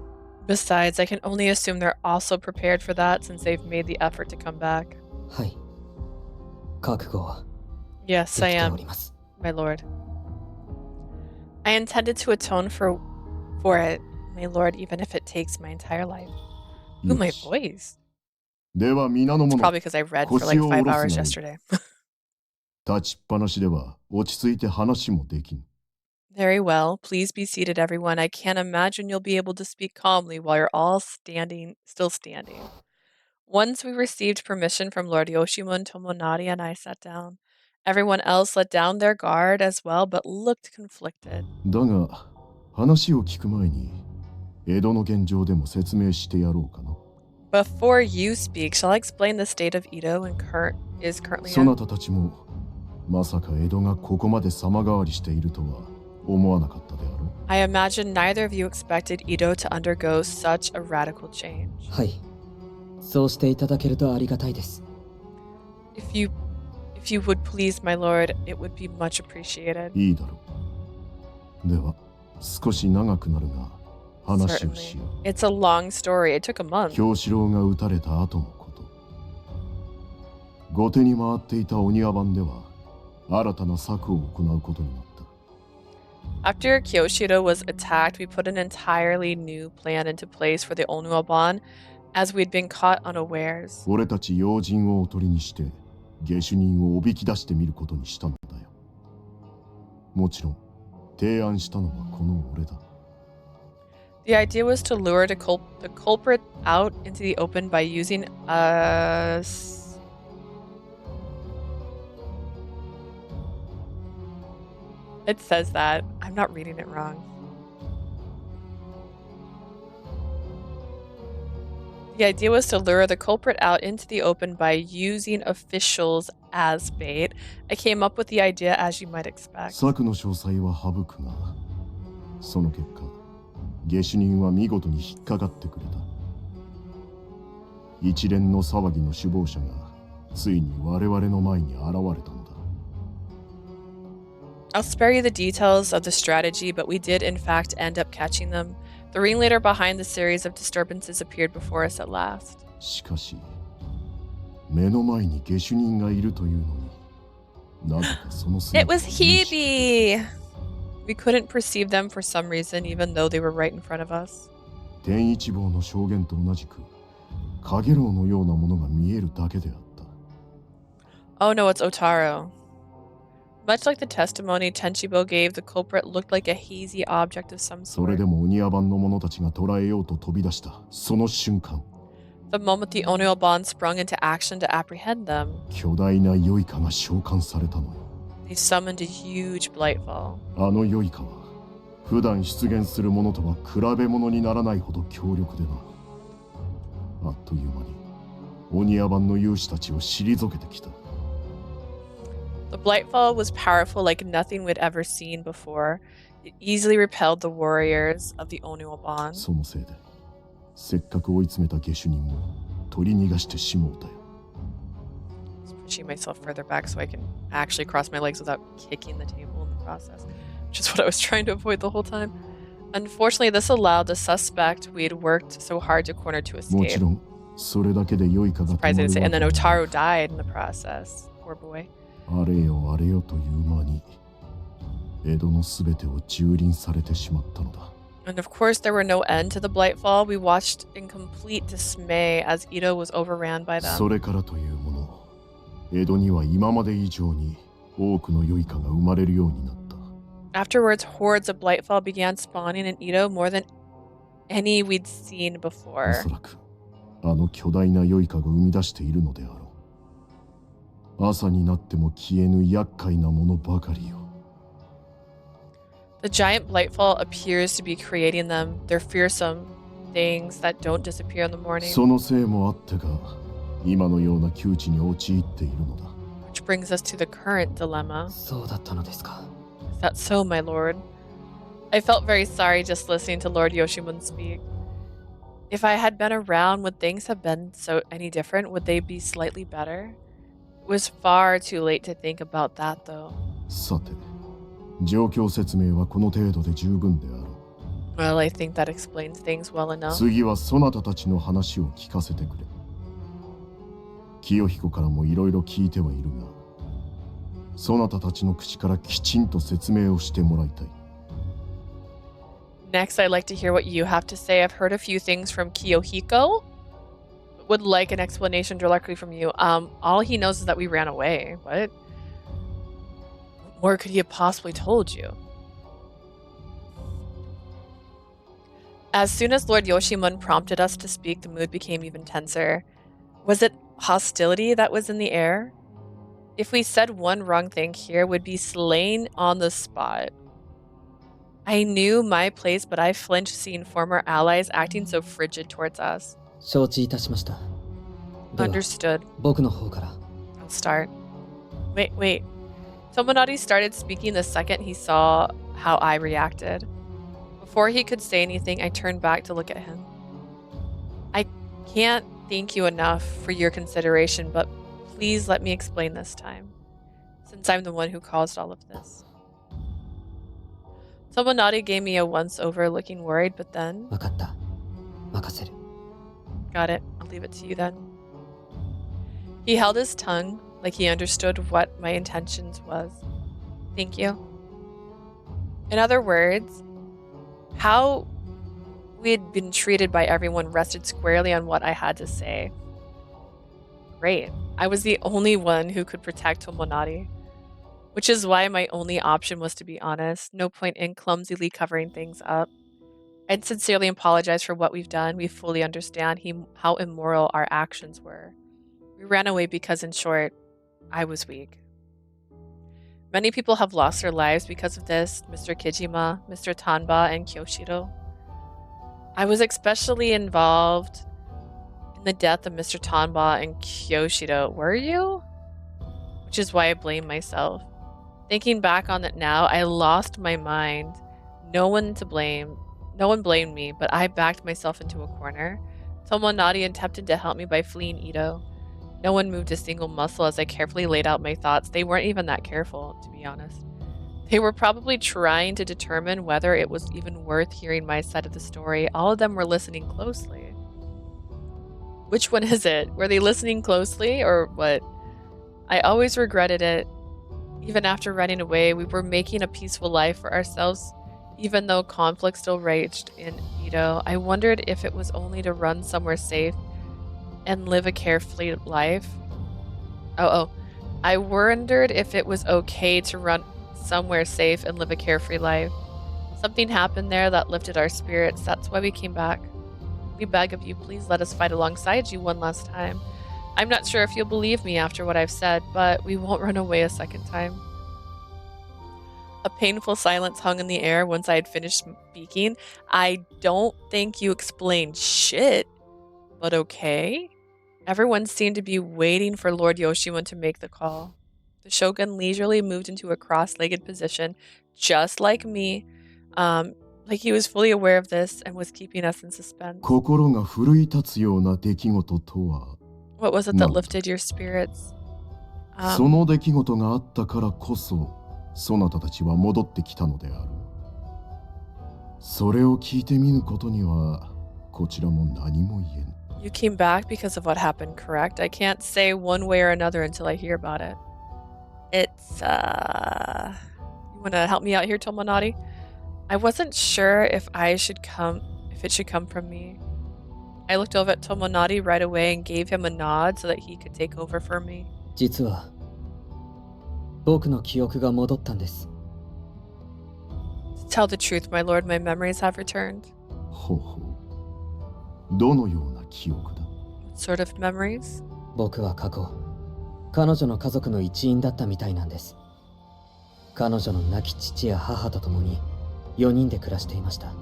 Besides, I can only assume they're also prepared for that since they've made the effort to come back. はい。覚悟は Yes, で I きて am, おります。 my lord. I intended to atone for it, my lord, even if it takes my entire life. Ooh, my よし。 voice. では皆の It's 者、 probably because I read for like 5 hours yesterday. 立ちっぱなしでは落ち着いて話もできん。 Very well. Please be seated, everyone. I can't imagine you'll be able to speak calmly while you're all still standing. Once we received permission from Lord Yoshimun, Tomonari and I sat down. Everyone else let down their guard as well, but looked conflicted. だが、話を聞く前に、江戸の現状でも説明してやろうかな。 Before you speak, shall I explain the state of Edo and is currently そ in? なたたちも、まさか江戸がここまで様変わりしているとは思わなかったであろう。 I imagine neither of you expected Edo to undergo such a radical change. はい。そうしていただけるとありがたいです。 If you would please, my lord, it would be much appreciated. いいだろう。では、少し長くなるが、話をし Certainly. よう。 It's a long story. It took a month. 京四郎が撃たれた後のこと。後手に回っていたお庭番では、新たな策を行うことになった。 After Kyoshiro was attacked, we put an entirely new plan into place for the Onuaban, as we'd been caught unawares. 俺たち要人をおとりにして、下手人をおびき出してみることにしたのだよ。もちろん、提案したのはこの俺だ。 The idea was to lure the culprit out into the open by using It says that. I'm not reading it wrong. The idea was to lure the culprit out into the open by using officials as bait. I came up with the idea as you might expect. 策の詳細は省くが、その結果、下手人は見事に引っかかってくれた。一連の騒ぎの首謀者がついに我々の前に現れたのだ。 I'll spare you the details of the strategy, but we did in fact end up catching them. The ringleader behind the series of disturbances appeared before us at last. しかし、目の前に下手人がいるというのに、なぜかその姿 It was Hebe! We couldn't perceive them for some reason, even though they were right in front of us. 天一坊の証言と同じく、影楼のようなものが見えるだけであった。 Oh no, it's Otaro. Much like the testimony Tenchibo gave, the culprit looked like a hazy object of some それ sort. でもお庭番の者たちが捕らえようと飛び出した。その瞬間、 The moment the Onuaban sprung into action to apprehend them, 巨大な酔花が召喚されたのよ。 they summoned a huge blightfall. あの酔花は、普段出現するものとは比べ物にならないほど強力でな。あっという間に、お庭番の勇士たちを退けてきた。 The blightfall was powerful like nothing we'd ever seen before. It easily repelled the warriors of the Onuaban. そのせいで、せっかく追い詰めた下手人を取り逃がしてしもうたよ。 Just pushing myself further back so I can actually cross my legs without kicking the table in the process, which is what I was trying to avoid the whole time. Unfortunately, this allowed the suspect we had worked so hard to corner to も escape. ちろん、それだけで酔花が Surprised I 止ま didn't say. る And then わけは Otaru died in the process. Poor boy. あれよあれよという間に、江戸のすべてを蹂躙されてしまったのだ。 And of course, there were no end to the blightfall. We watched in complete dismay as Ito was overran by そ them. れからというもの、江戸には今まで以上に多くの酔花が生まれるようになった。 Afterwards, hordes of blightfall began spawning in Ito more than any we'd seen お before. そらく、あの巨大な良いかが生み出しているのであろう。朝になっても消えぬ厄介なものばかりよ。The giant blightfall appears to be creating them. They're fearsome things that don't disappear in the morning. そのせいもあってか、今のような窮地に陥っているのだ。Which brings us to the current dilemma. そうだったのですか。 Is that so, my lord? I felt very sorry just listening to Lord Yoshimon speak. If I had been around, would things have been so any different? Would they be slightly better? It was far too late to think about that, though. さて、状況説明はこの程度で十分であろう。Well, I think that explains things well enough. 次はそなたたちの話を聞かせてくれ。清彦からもいろいろ聞いてはいるが、そなたたちの口からきちんと説明をしてもらいたい。Next, I'd like to hear what you have to say. I've heard a few things from Kiyohiko. Would like an explanation directly from you. All he knows is that we ran away. What? What more could he have possibly told you? As soon as Lord Yoshimon prompted us to speak, the mood became even tenser. Was it hostility that was in the air? If we said one wrong thing here, we'd be slain on the spot. I knew my place, but I flinched seeing former allies acting so frigid towards us. 承知いたしました。では、 Understood. 僕の方から。 I'll start. Wait. Tomonari started speaking the second he saw how I reacted. Before he could say anything, I turned back to look at him. I can't thank you enough for your consideration, but please let me explain this time, since I'm the one who caused all of this. Tomonari gave me a once-over, looking worried, but then... わかった。任せる。 Got it. I'll leave it to you then. He held his tongue, like he understood what my intentions was. Thank you. In other words, how we had been treated by everyone rested squarely on what I had to say. Great. I was the only one who could protect Tomonari, which is why my only option was to be honest. No point in clumsily covering things up. I'd sincerely apologize for what we've done. We fully understand how immoral our actions were. We ran away because, in short, I was weak. Many people have lost their lives because of this, Mr. Kijima, Mr. Tanba, and Kyoshiro. I was especially involved in the death of Mr. Tanba and Kyoshiro. Were you? Which is why I blame myself. Thinking back on it now, I lost my mind. No one to blame. No one blamed me, but I backed myself into a corner. Tomonari attempted to help me by fleeing Ito. No one moved a single muscle as I carefully laid out my thoughts. They weren't even that careful, to be honest. They were probably trying to determine whether it was even worth hearing my side of the story. All of them were listening closely. Which one is it? Were they listening closely or what? I always regretted it. Even after running away, we were making a peaceful life for ourselves. Even though conflict still raged in Ito, I wondered if it was only to run somewhere safe and live a carefree life. I wondered if it was okay to run somewhere safe and live a carefree life. Something happened there that lifted our spirits. That's why we came back. We beg of you, please let us fight alongside you one last time. I'm not sure if you'll believe me after what I've said, but we won't run away a second time. A painful silence hung in the air once I had finished speaking. I don't think you explained shit, but okay. Everyone seemed to be waiting for Lord Yoshimon to make the call. The shogun leisurely moved into a cross-legged position, just like me, like he was fully aware of this and was keeping us in suspense. 心が奮い立つような出来事とは、 What was it that lifted your spirits? その出来事があったからこそ、そなたたちは戻ってきたのである。それを聞いてみぬことには、こちらも何も言えぬ。 You came back because of what happened, correct? I can't say one way or another until I hear about it. It's, You wanna help me out here, Tomonari? I wasn't sure if it should come from me. I looked over at Tomonari right away and gave him a nod so that he could take over for me. 実は、僕の記憶が戻ったんです。 To tell the truth, my lord, my memories have returned. ほうほう。どのような記憶だ？ sort of memories? 僕は過去、彼女の家族の一員だったみたいなんです。彼女の亡き父や母と共に4人で暮らしていました。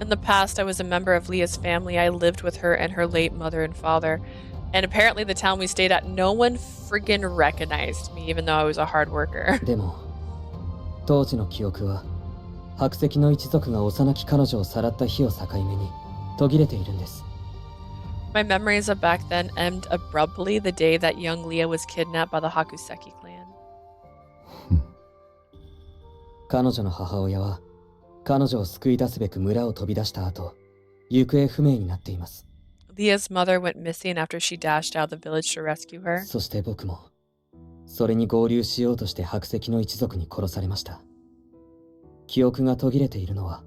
In the past, I was a member of Leah's family. I lived with her and her late mother and father. And apparently the town we stayed at, no one friggin' recognized me, even though I was a hard worker. でも、当時の記憶は、白石の一族が幼き彼女をさらった日を境目に途切れているんです。My memories of back then end abruptly the day that young Leah was kidnapped by the Hakuseki clan. 彼女の母親は、彼女を救い出すべく村を飛び出した後、行方不明になっています。Leah's mother went missing after she dashed out of the village to rescue her. そして僕も、それに合流しようとして白石の一族に殺されました。記憶が途切れているのは、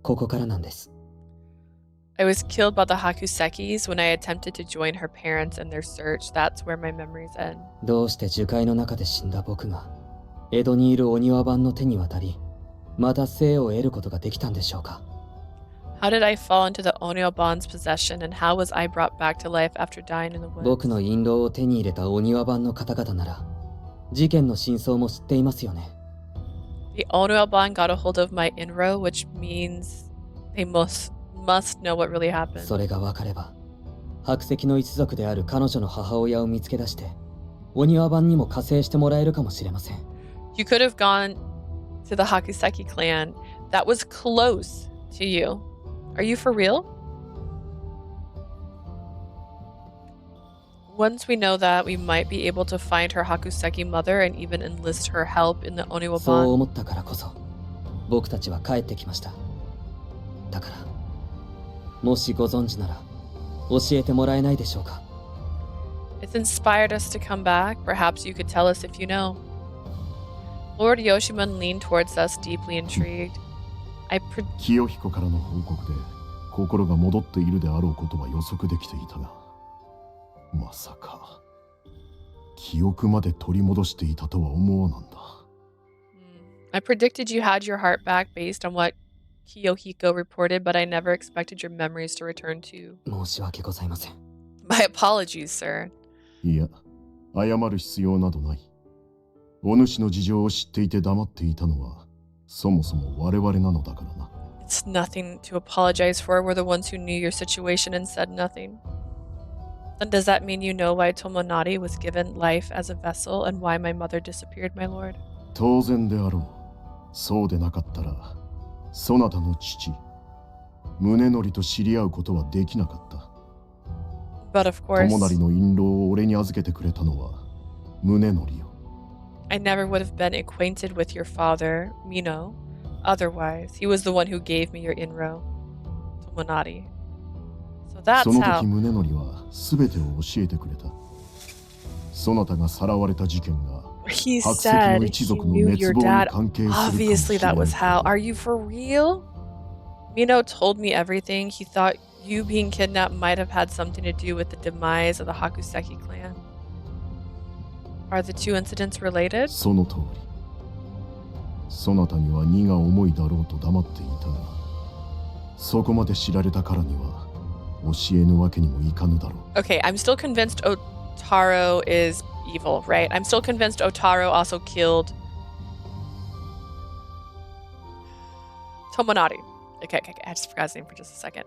ここからなんです。I was killed by the Hakusekis when I attempted to join her parents in their search. That's where my memories end. どうして樹海の中で死んだ僕が、江戸にいるお庭番の手に渡り、また生を得ることができたんでしょうか。How did I fall into the Onyoban's possession, and how was I brought back to life after dying in the woods? 僕の印籠を手に入れたお庭番の方々なら、事件の真相も知っていますよね。The Onyoban got a hold of my inro, which means they must know what really happened. それが分かれば、白石の一族である彼女の母親を見つけ出して、お庭番にも加勢してもらえるかもしれません。You could have gone to the Hakuseki clan that was close to you. Are you for real? Once we know that, we might be able to find her Hakuseki mother and even enlist her help in the そう Onyoban. 思ったからこそ、僕たちは帰ってきました。だから、もしご存知なら、教えてもらえないでしょうか。It's inspired us to come back. Perhaps you could tell us if you know. Lord Yoshimun leaned towards us, deeply intrigued. 清彦からの報告で心が戻っているであろうことは予測できていたが、まさか記憶まで取り戻していたとは思わなんだ。I predicted you had your heart back based on what Kiyohiko reported, but I never expected your memories to return to. 申し訳ございません。My apologies, sir. いや、謝る必要などない。お主の事情を知っていて黙っていたのは、そもそも我々なのだからな。It's nothing to apologize for. We're the ones who knew your situation and said nothing. Then does that mean you know why Tomonari was given life as a vessel and why my mother disappeared, my lord? 当然であろう。そうでなかったら、そなたの父、宗則と知り合うことはできなかった。But of course, 友成の印籠を俺に預けてくれたのは宗則よ。I never would have been acquainted with your father, Mino. Otherwise, he was the one who gave me your inro, Tomonari. So that's その how. 時宗則は全てを教えてくれた。そなたがさらわれた事件が He 白石の said 一 he 族の knew 滅 your 亡に dad. 関係するかもしれ Obviously, な that い was け how. ど Are you for real? Mino told me everything. He thought you being kidnapped might have had something to do with the demise of the Hakuseki clan. Are the two incidents related? その通り。そなたには荷が重いだろうと黙っていたが、そこまで知られたからには教えぬわけにもいかぬだろう。Okay, I'm still convinced Otaro is evil, right? I'm still convinced Otaro also killed Tomonari. Okay, I just forgot his name for just a second.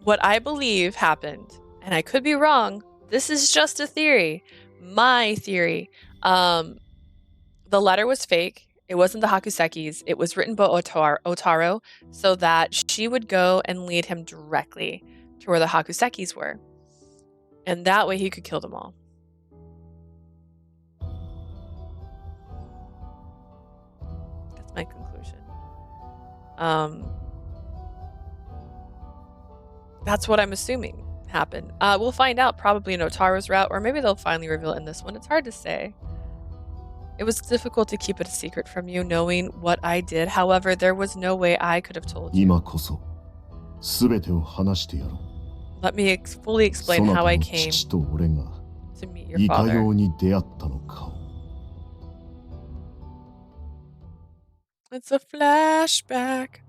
What I believe happened, and I could be wrong, this is just a theory, my theory. The letter was fake. It wasn't the Hakusekis. It was written by Otaro so that she would go and lead him directly to where the Hakusekis were. And that way he could kill them all. That's my conclusion. That's what I'm assuming happened. We'll find out probably in Otaro's route, or maybe they'll finally reveal it in this one. It's hard to say. It was difficult to keep it a secret from you, knowing what I did. However, there was no way I could have told you. 今こそ全てを話してやろう。 Let me fully そ explain な how た I の came 父と俺が to meet your いか father. ように出会ったのかを。 It's a flashback.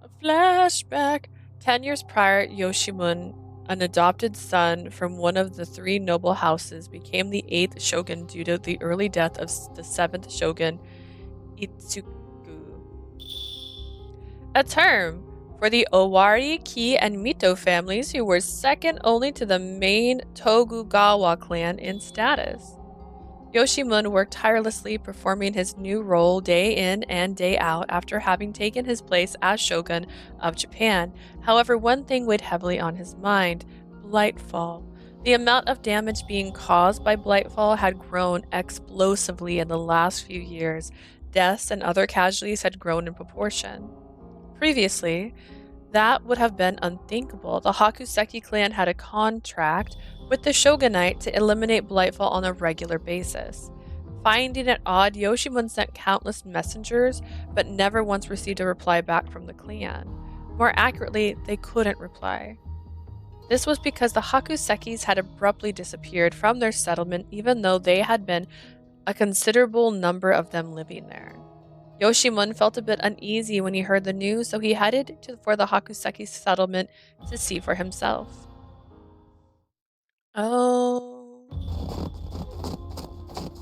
A flashback. 10 years prior, Yoshimun an adopted son from one of the three noble houses, became the 8th shogun due to the early death of the 7th shogun, Itsuku. A term for the Owari, Ki, and Mito families who were second only to the main Tokugawa clan in status. Yoshimun worked tirelessly, performing his new role day in and day out after having taken his place as shogun of Japan. However, one thing weighed heavily on his mind: Blightfall. The amount of damage being caused by Blightfall had grown explosively in the last few years. Deaths and other casualties had grown in proportion. Previously, that would have been unthinkable. The Hakuseki clan had a contract with the shogunate to eliminate Blightfall on a regular basis. Finding it odd, Yoshimun sent countless messengers, but never once received a reply back from the clan. More accurately, they couldn't reply. This was because the Hakusekis had abruptly disappeared from their settlement, even though they had been a considerable number of them living there. Yoshimun felt a bit uneasy when he heard the news, so he headed for the Hakuseki settlement to see for himself. Oh.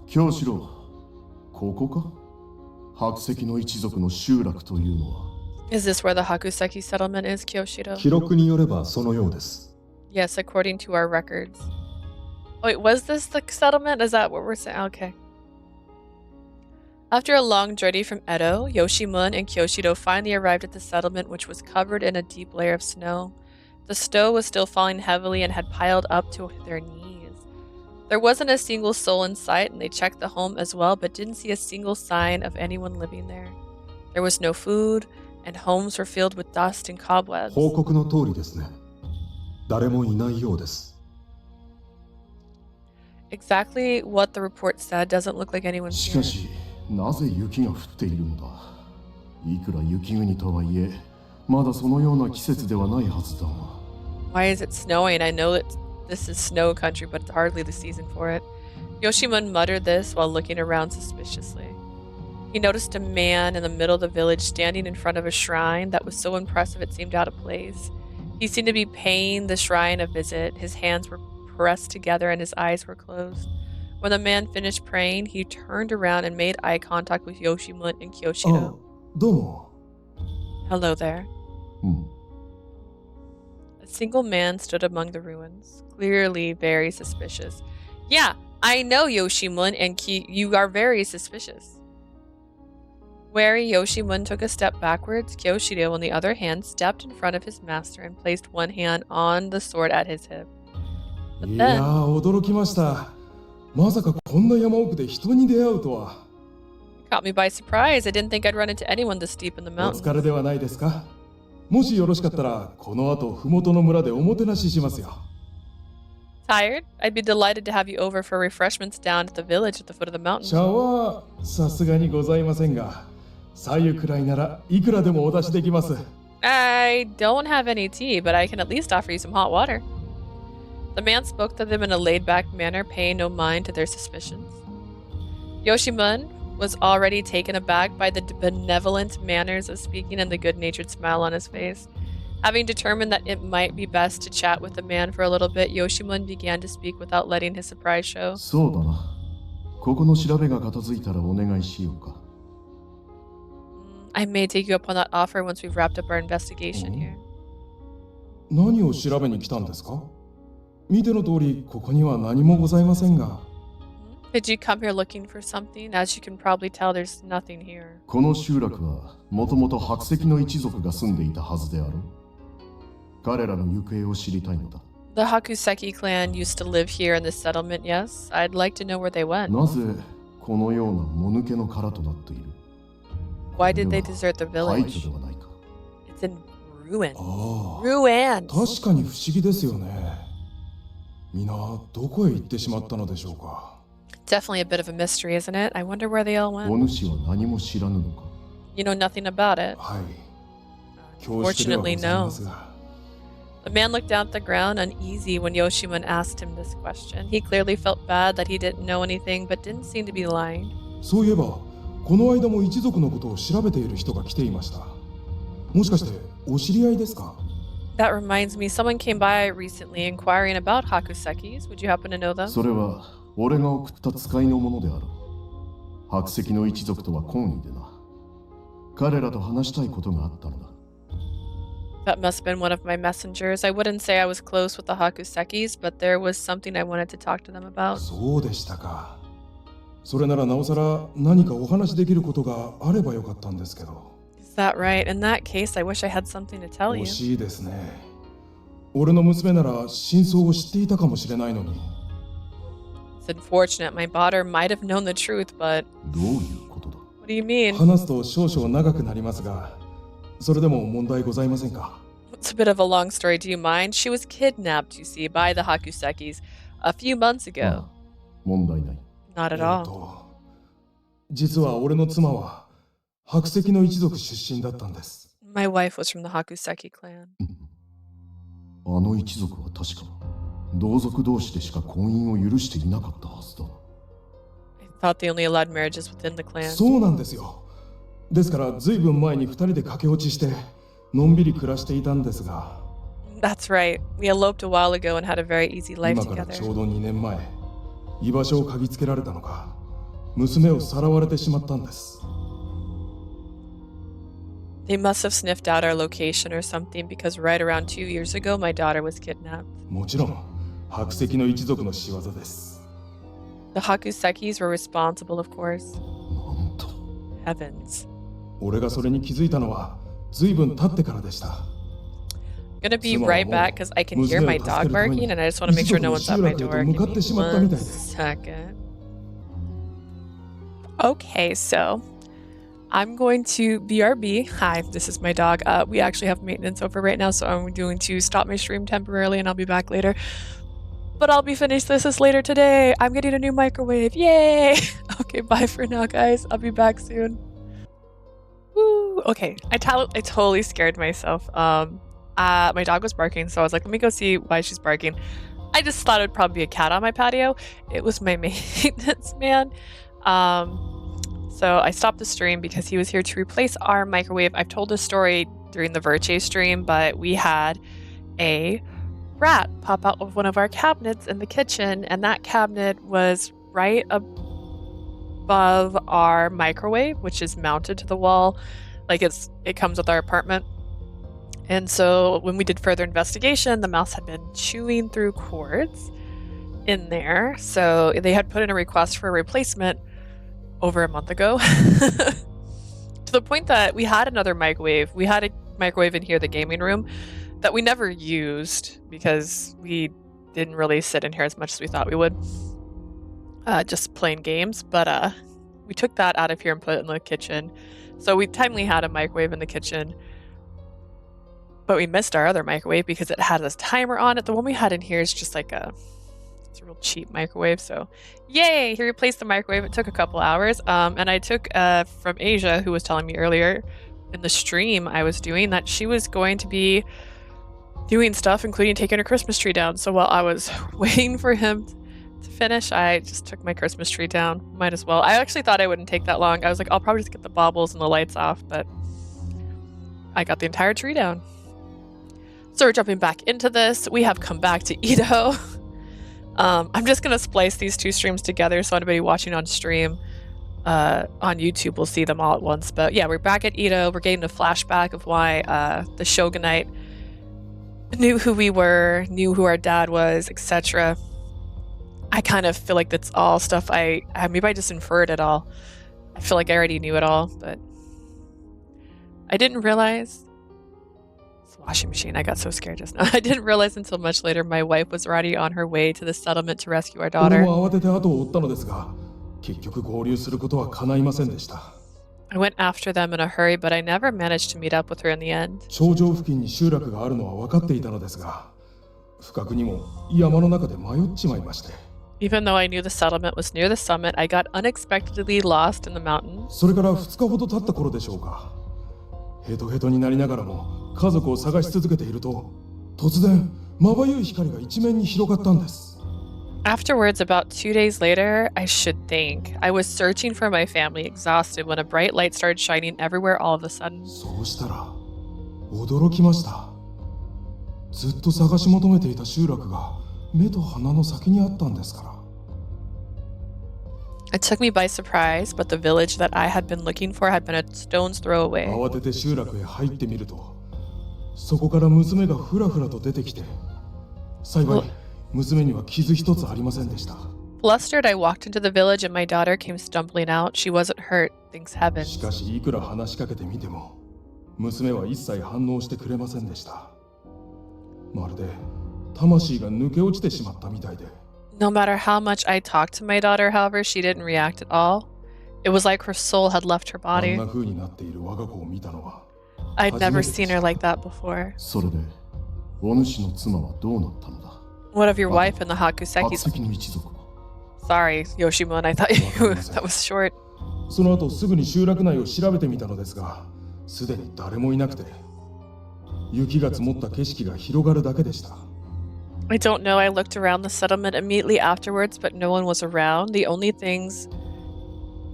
京四郎、ここか？白石の一族の集落というのは。Is this where the Hakuseki settlement is, Kyoshiro? 記録によればそのようです。 Yes, according to our records. Wait, was this the settlement? Is that what we're saying? Okay. After a long journey from Edo, Yoshimun and Kyoshiro finally arrived at the settlement, which was covered in a deep layer of snow. The snow was still falling heavily and had piled up to their knees. There wasn't a single soul in sight, and they checked the home as well, but didn't see a single sign of anyone living there. There was no food, and homes were filled with dust and cobwebs. 報告の通りですね。誰もいないようです。 Exactly what the report said. Doesn't look like anyone's し here. かし、なぜ雪が降っているのだ。いくら雪国とはいえ、まだそのような季節ではないはずだが。Why is it snowing? I know that this is snow country, but it's hardly the season for it. Yoshimun muttered this while looking around suspiciously. He noticed a man in the middle of the village standing in front of a shrine that was so impressive it seemed out of place. He seemed to be paying the shrine a visit. His hands were pressed together and his eyes were closed. When the man finished praying, he turned around and made eye contact with Yoshimun and Kyoshiro. どうも。 Hello there. うん。 A single man stood among the ruins, clearly very suspicious. Yeah, I know Yoshimun and you are very suspicious. Wary, Yoshimun took a step backwards. Kyoshiro, on the other hand, stepped in front of his master and placed one hand on the sword at his hip. But いや then, ー、驚きました。まさかこんな山奥で人に出会うとは。 caught me by surprise. I didn't think I'd run into anyone this deep in the お mountains. 疲れではないですか。もしよろしかったら、この後、ふもとの村でおもてなししますよ。 Tired? I'd be delighted to have you over for refreshments down at the village at the foot of the mountain. 茶はさすがにございませんが、左右くらいならいくらでもお出しできます。 I don't have any tea, but I can at least offer you some hot water. The man spoke to them in a laid-back manner, paying no mind to their suspicions. Yoshimun was already taken aback by the benevolent manners of speaking and the good-natured smile on his face. Having determined that it might be best to chat with the man for a little bit, Yoshimun began to speak without letting his surprise show. そうだな。ここの調べが片付いたらお願いしようか。I may take you up on that offer once we've wrapped up our investigation here. 何を調べに来たんですか？見ての通り、ここには何もございませんが。 Did you come here looking for something? As you can probably tell, there's nothing here. この集落はもともと白石の一族が住んでいたはずであろう。彼らの行方を知りたいのだ。 The Hakuseki clan used to live here in this settlement, yes? I'd like to know where they went. なぜこのようなもぬけの殻となっている？ Why did they desert the 廃墟 village? ではないか。 It's in ruins. ああ、 Ruins! 確かに不思議ですよね。みんなどこへ行ってしまったのでしょうか。 Definitely a bit of a mystery, isn't it? I wonder where they all お went. 主は何も知らぬのか。 You know nothing about it. はい。恐縮ではございますが。 The man looked down at the ground, uneasy when Yoshimun asked him this question. He clearly felt bad that he didn't know anything, but didn't seem to be lying. そういえば、この間も一族のことを調べている人が来ていました。もしかしてお知り合いですか？ That reminds me, someone came by recently inquiring about Hakusekis. Would you happen to know them? それは俺が送った使いのものである。白石の一族とは懇意でな。彼らと話したいことがあったのだ。That must have been one of my messengers. I wouldn't say I was close with the Hakusekis, but there was something I wanted to talk to them about. そうでしたか。それならなおさら何かお話できることがあればよかったんですけど。Is that right? In that case, I wish I had something to tell you. 惜しいですね。俺の娘なら真相を知っていたかもしれないのに。It's unfortunate. My daughter might have known the truth, but どういうことだ？ what do you mean? 話すと少々長くなりますが、それでも問題ございませんか？ It's a bit of a long story. Do you mind? She was kidnapped, you see, by the Hakusekis a few months あ ago. あ、問題ない。 Not at all. 実は俺の妻は白石の一族出身だったんです。My wife was from the Hakuseki clan. あの一族は確か同族同士でしか婚姻を許していなかったはずだ。I thought they only allowed marriages within the clan. そうなんですよ。ですからずいぶん前に二人で駆け落ちしてのんびり暮らしていたんですが、 That's right. We eloped a while ago and had a very easy life 今から together. ちょうど2年前、居場所を嗅ぎつけられたのか、娘をさらわれてしまったんです。 They must have sniffed out our location or something because right around 2 years ago, my daughter was kidnapped. もちろん白石の一族の仕業です。 The Hakusekis were responsible, of course. なんと。 Heavens. 俺がそれに気づいたのはずいぶん経ってからでした。 I'm gonna be right back because I can hear my dog barking and I just want to make sure no one's at my door. Give me 1 second. Okay, so I'm going to BRB. Hi, this is my dog. We actually have maintenance over right now, so I'm going to stop my stream temporarily and I'll be back later. But I'll be finished this later today. I'm getting a new microwave. Yay! Okay, bye for now, guys. I'll be back soon. Woo! Okay, I totally scared myself. My dog was barking, so I was like, let me go see why she's barking. I just thought it would probably be a cat on my patio. It was my maintenance man. So I stopped the stream because he was here to replace our microwave. I've told this story during the Verche stream, but we had a rat pop out of one of our cabinets in the kitchen, and that cabinet was right above our microwave, which is mounted to the wall. Like it comes with our apartment. And so when we did further investigation, the mouse had been chewing through cords in there. So they had put in a request for a replacement over a month ago. To the point that we had another microwave. We had a microwave in here, the gaming room, that we never used because we didn't really sit in here as much as we thought we would. Just playing games. But we took that out of here and put it in the kitchen. So we timely had a microwave in the kitchen. But we missed our other microwave because it had this timer on it. The one we had in here is just like it's a real cheap microwave. So yay, he replaced the microwave. It took a couple hours. And I took from Asia, who was telling me earlier in the stream I was doing, that she was going to be doing stuff, including taking her Christmas tree down. So while I was waiting for him to finish, I just took my Christmas tree down. Might as well. I actually thought I wouldn't take that long. I was like, I'll probably just get the baubles and the lights off, but I got the entire tree down. So we're jumping back into this. We have come back to Ito. I'm just going to splice these two streams together so anybody watching on stream on YouTube will see them all at once. But yeah, we're back at Ito. We're getting a flashback of why the Shogunate knew who we were, knew who our dad was, etc. I kind of feel like that's all stuff maybe I just inferred it all. I feel like I already knew it all, but I didn't realize. Washing machine. I got so scared just now. I didn't realize until much later my wife was already on her way to the settlement to rescue our daughter. I went after them in a hurry, but I never managed to meet up with her in the end. Even though I knew the settlement was near the summit, I got unexpectedly lost in the mountains. ヘトヘトになりながらも家族を探し続けていると突然まばゆい光が一面に広がったんです。 Afterwards, about 2 days later, I should think, I was searching for my family, exhausted, when a bright light started shining everywhere all of a sudden. そうしたら驚きました。ずっと探し求めていた集落が目と鼻の先にあったんですから。It took me by surprise, but the village that I had been looking for had been a stone's throw away. 慌てて集落へ入ってみると、そこから娘がふらふらと出てきて、幸い娘には傷一つありませんでした。Flustered, I walked into the village and my daughter came stumbling out. She wasn't hurt, thanks し heavens. かしいくら話しかけてみても、娘は一切反応してくれませんでした。まるで魂が抜け落ちてしまったみたいで。No matter how much I talked to my daughter, however, she didn't react at all. It was like her soul had left her あん body. な風になっている我が子を見たのは I'd never 初めてで seen し her た。 like that before. それでお主の妻はどうなったのだ。 What of your あ wife and the 白 Hakusekis? 石の一族は。 Sorry, Yoshimon, I thought you that was short. その後すぐに集落内を調べてみたのですが、すでに誰もいなくて、雪が積もった景色が広がるだけでした。 I don't know. I looked around the settlement immediately afterwards, but no one was around. The only things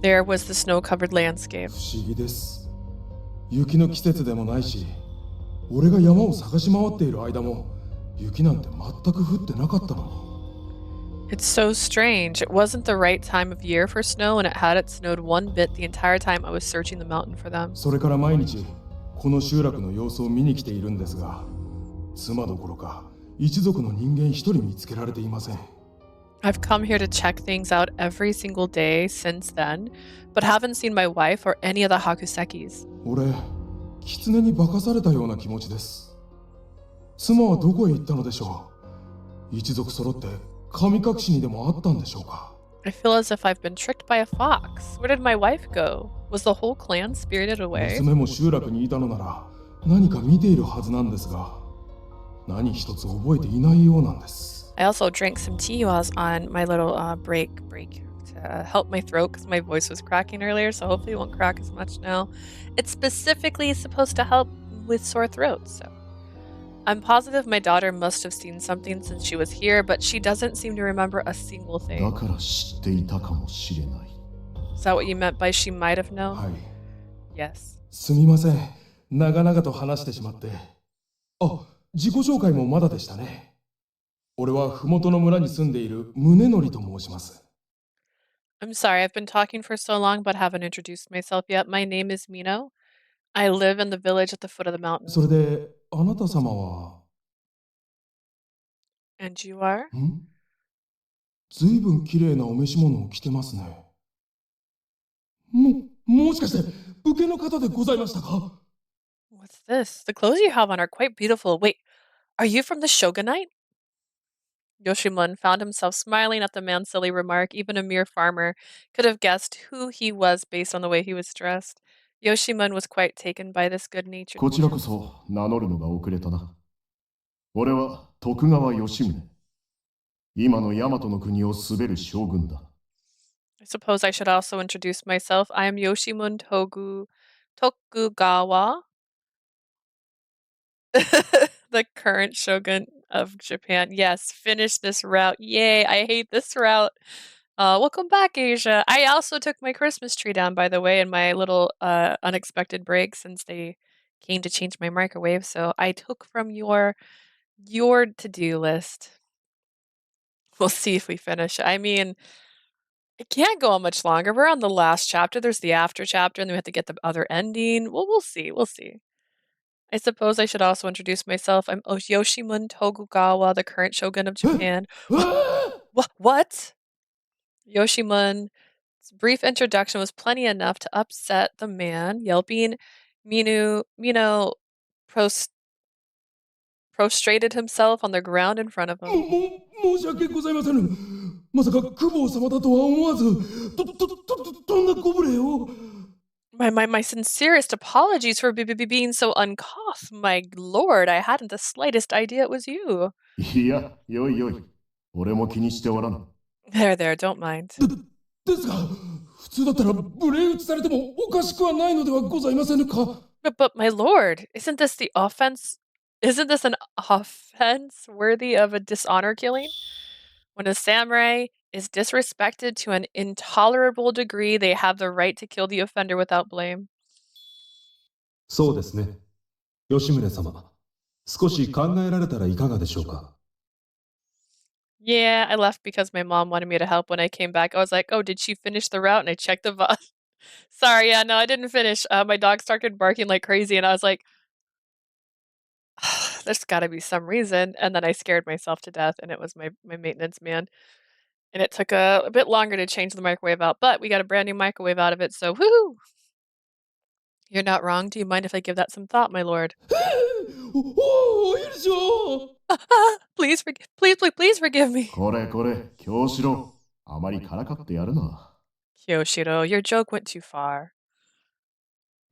there was the snow-covered landscape. 不思議です。雪の季節でもないし、俺が山を探し回っている間も雪なんて全く降ってなかったのに。 It's so strange. It wasn't the right time of year for snow, and it hadn't snowed one bit the entire time I was searching the mountain for them. それから毎日この集落の様子を見に来ているんですが、妻どころか一族の人間一人見つけられていません。 I've come here to check things out every single day since then, but haven't seen my wife or any of the Hakusekis. 俺、狐に化かされたような気持ちです。妻はどこへ行ったのでしょう。一族揃って神隠しにでもあったんでしょうか。 I feel as if I've been tricked by a fox. Where did my wife go? Was the whole clan spirited away? 娘も集落にいたのなら何か見ているはずなんですが、何一つ覚えていないようなんです。 I also drank some tea while I was on my little break to help my throat because my voice was cracking earlier, so hopefully it won't crack as much now. It's specifically supposed to help with sore throats, so I'm positive my daughter must have seen something since she was here, but she doesn't seem to remember a single だ thing. から知っていたかもしれない。 Is that what you meant by she might have known? はい。 Yes. すみません。長々と話してしまって。あ、自己紹介もまだでしたね。俺は麓の村に住んでいる宗則と申します。 I'm sorry, I've been talking for so long but haven't introduced myself yet. My name is Mino. I live in the village at the foot of the mountain. それで、あなた様は、 And you are? ずいぶん綺麗なお召し物を着てますね。もしかして、武家の方でございましたか？ What's this? The clothes you have on are quite beautiful. Wait, are you from the shogunate? Yoshimon found himself smiling at the man's silly remark. Even a mere farmer could have guessed who he was based on the way he was dressed. Yoshimon was quite taken by this good-natured こちらこそ名乗るのが遅れたな。俺は徳川吉宗。今の大和の国を統べる将軍だ。 I suppose I should also introduce myself. I am Yoshimon Tokugawa, the current shogun of Japan. Yes, finish this route. Yay, I hate this route. Welcome back, Asia. I also took my Christmas tree down, by the way, in my little unexpected break since they came to change my microwave. So I took from your to-do list. We'll see if we finish it. I mean, it can't go on much longer. We're on the last chapter. There's the after chapter, and then we have to get the other ending. Well, we'll see. We'll see. I suppose I should also introduce myself. I'm Yoshimon Tokugawa, the current shogun of Japan. What? Yoshimon's brief introduction was plenty enough to upset the man, yelping. Mino prostrated himself on the ground in front of him. 申し訳ございませぬ。まさか公方様だとは思わず、どんなご無礼を。 My sincerest apologies for being so uncouth. My lord, I hadn't the slightest idea it was you. いや、よいよい。俺も気にしておらん。 There, don't mind. ですが、普通だったら無礼打ちされてもおかしくはないのではございませぬか。 But my lord, isn't this an offense worthy of a dishonor killing? When a samurai is disrespected to an intolerable degree, they have the right to kill the offender without blame. そうですね。吉宗様。少し考えられたらいかがでしょうか。 Yeah, I left because my mom wanted me to help. When I came back, I was like, "Oh, did she finish the route?" And I checked the VOD. Sorry, yeah, no, I didn't finish. My dog started barking like crazy, and I was like, "There's got to be some reason." And then I scared myself to death, and it was my maintenance man. And it took a bit longer to change the microwave out, but we got a brand new microwave out of it, so woohoo! You're not wrong. Do you mind if I give that some thought, my lord? おお、いいでしょう。 Please, please, please, please forgive me. これこれ、京志郎。あまりからかってやるな。Kyoshiro, your joke went too far.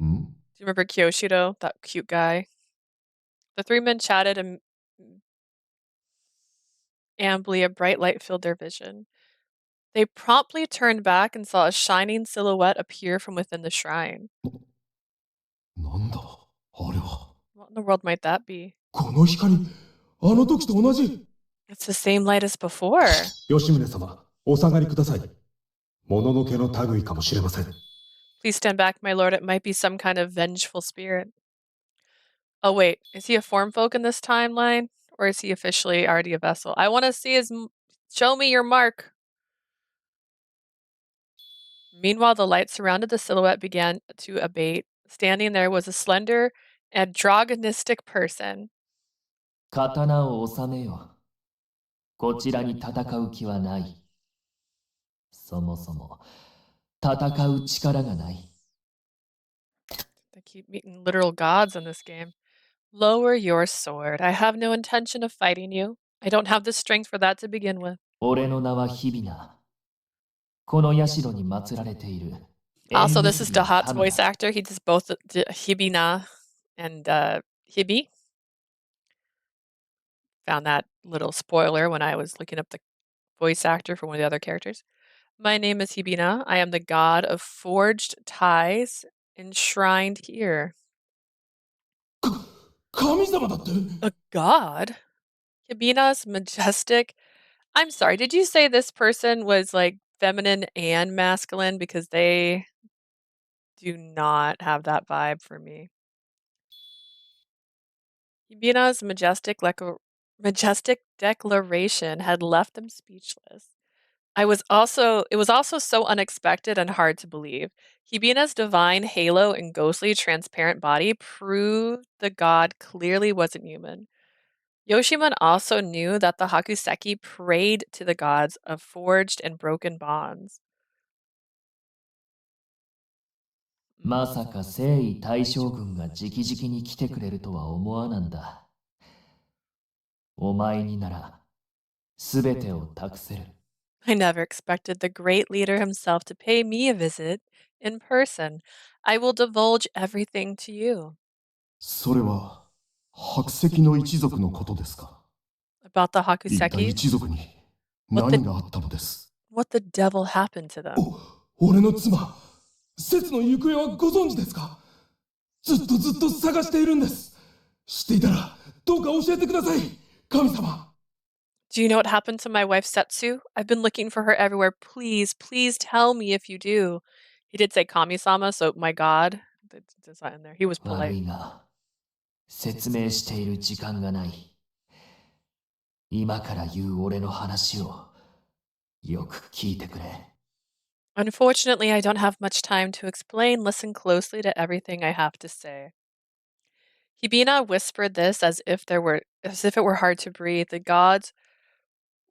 ん Do you remember Kyoshiro, that cute guy? The three men chatted and ambly a bright light filled their vision. They promptly turned back and saw a shining silhouette appear from within the shrine. なんだあれは。What in the world might that be? この光、あの時と同じ。 It's the same light as before. 吉宗様、お下がりください。もののけの類かもしれません。 Please stand back, my lord. It might be some kind of vengeful spirit. Oh, wait. Is he a form folk in this timeline? Or is he officially already a vessel? I want to see his... Show me your mark. Meanwhile, the light surrounded the silhouette began to abate. Standing there was a slender, androgynistic person. 刀を収めよ。こちらに戦う気はない。そもそも戦う力がない。 They keep meeting literal gods in this game. Lower your sword. I have no intention of fighting you. I don't have the strength for that to begin with. 俺の名は日々な。この社に祀られている。 Also, this is Dahat's voice actor. He does both Hibina and Hibi. Found that little spoiler when I was looking up the voice actor for one of the other characters. My name is Hibina. I am the god of forged ties enshrined here. 神様だって。 A god? Hibina's majestic. I'm sorry, did you say this person was like feminine and masculine? Because they do not have that vibe for me. Hibina's majestic declaration had left them speechless. It was also so unexpected and hard to believe. Hibina's divine halo and ghostly transparent body proved the god clearly wasn't human. Yoshiman also knew that the Hakuseki prayed to the gods of forged and broken bonds. まさか征夷大将軍が直々に来てくれるとは思わなんだ。お前にならすべてを託せる。 I never expected the great leader himself to pay me a visit in person. I will divulge everything to you. それは白石の一族のことですか。 About the 一体 Hakuseki? 一族に何があったのです。 What the devil happened to them? 俺の妻、節の行方はご存知ですか。ずっと探しているんです。知っていたらどうか教えてください、神様。 Do you know what happened to my wife Setsu? I've been looking for her everywhere. Please, please tell me if you do. He did say Kami-sama, so my god. That's not in there. He was 悪 polite. いが、説明している時間がない。今から言う俺の話をよく聞いてくれ。 Unfortunately, I don't have much time to explain. Listen closely to everything I have to say. Hibina whispered this as if it were hard to breathe. The god's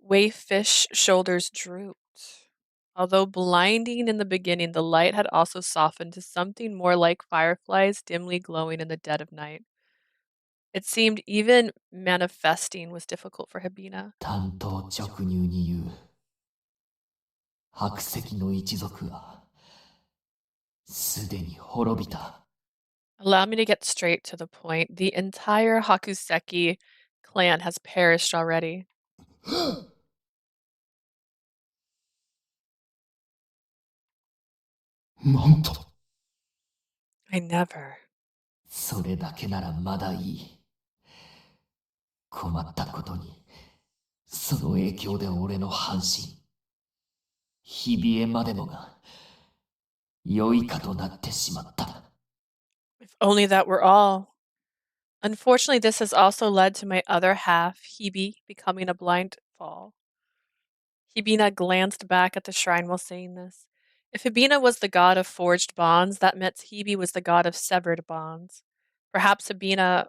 wayfish shoulders drooped. Although blinding in the beginning, the light had also softened to something more like fireflies dimly glowing in the dead of night. It seemed even manifesting was difficult for Hibina. 単刀直入に言う。白石の一族はすでに滅びた。 Allow me to get straight to the point. The entire Hakuseki clan has perished already. なんと。 I never. それだけならまだいい。困ったことに、その影響で俺の半身、日々へまでもが、良いかとなってしまった。 If only that were all. Unfortunately, this has also led to my other half, Hebe, becoming a blindfall. Hibina glanced back at the shrine while saying this. If Hibina was the god of forged bonds, that meant Hebe was the god of severed bonds. Perhaps Hibini,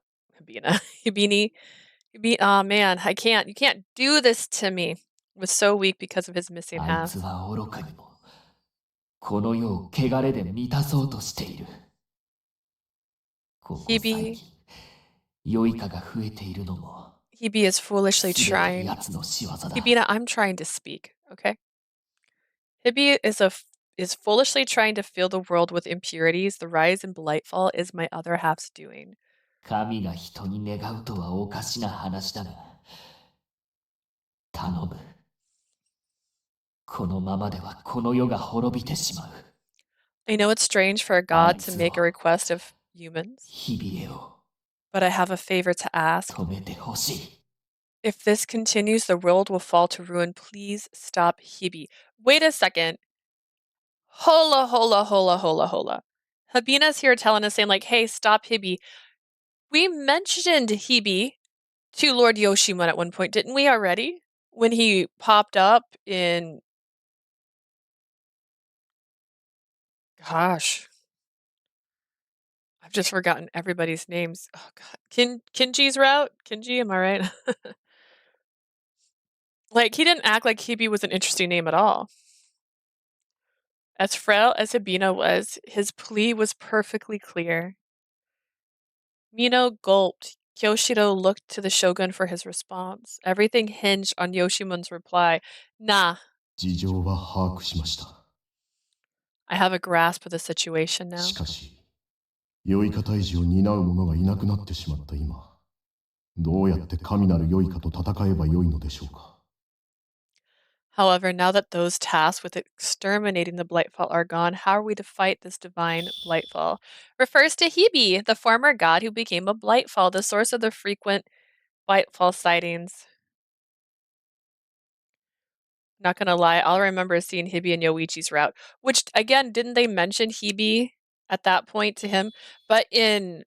oh man, you can't do this to me, was so weak because of his missing あい half. つは愚かにもこの世を汚れで満たそうとしている。ここ最 Hebe, 近、良いかが増えているのも Hebe is foolishly 全て trying. 奴の仕業だ。 Hibina, I'm trying to speak, okay? Hebe is foolishly trying to fill the world with impurities. The rise in Blightfall is my other half's doing. 神が人に願うとはおかしな話だが、頼む。このままではこの世が滅びてしまう。 I know it's strange for a god to make a request of humans, 日々へを but I have a favor to ask. 止めてほしい。 If this continues, the world will fall to ruin. Please stop Hebe. Wait a second. Hola, hola, hola, hola, hola. Habina's here telling us, saying like, hey, stop Hebe. We mentioned Hebe to Lord Yoshimon at one point, didn't we already? When he popped up in... Gosh. I've just forgotten everybody's names. Oh god. Kinji's route? Kinji, am I right? Like, he didn't act like Hebe was an interesting name at all. As frail as Hibina was, his plea was perfectly clear. Mino gulped. Kyoshiro looked to the shogun for his response. Everything hinged on Yoshimon's reply. Nah, 事情は把握しました。 I have a grasp of the situation now. しかし、良いか退治を担う者がいなくなってしまった今、どうやって神なる良いかと戦えばよいのでしょうか。 However, now that those tasked with exterminating the Blightfall are gone, how are we to fight this divine Blightfall? Refers to Hebe, the former god who became a Blightfall, the source of the frequent Blightfall sightings. Not gonna lie, all I remember is seeing Hebe and Yoichi's route, which, again, didn't they mention Hebe at that point to him? But in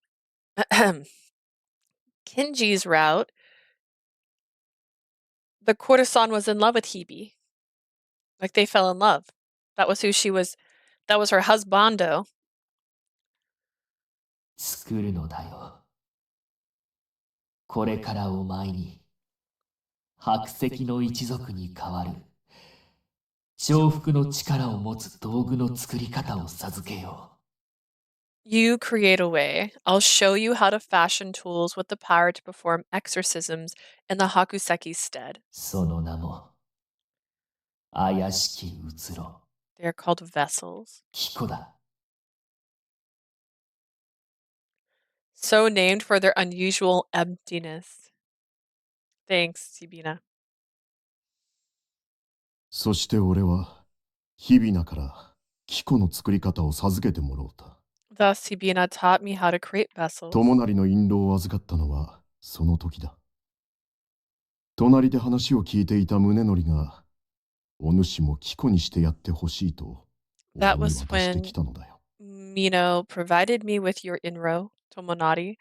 Kinji's route, the courtesan was in love with Hebe. Like, they fell in love. That was who she was. That was her husbando. 作るのだよ。これからお前に白石の一族に代わる重複の力を持つ道具の作り方を授けよう。 You create a way. I'll show you how to fashion tools with the power to perform exorcisms in the Hakuseki's stead. その名も怪しきうつろ They are called vessels. キコだ。 So named for their unusual emptiness. Thanks, Sibina. そして俺は、日々からキコの作り方を授けてもらおうた。 Thus, Sibina taught me how to create vessels. Tomonariの印籠を預かったのはその時だ。隣で話を聞いていた宗則が、お主もキコにしてやってほしいと、俺 That に was 渡して when きたのだよ。 Mino provided me with your inro, Tomonari.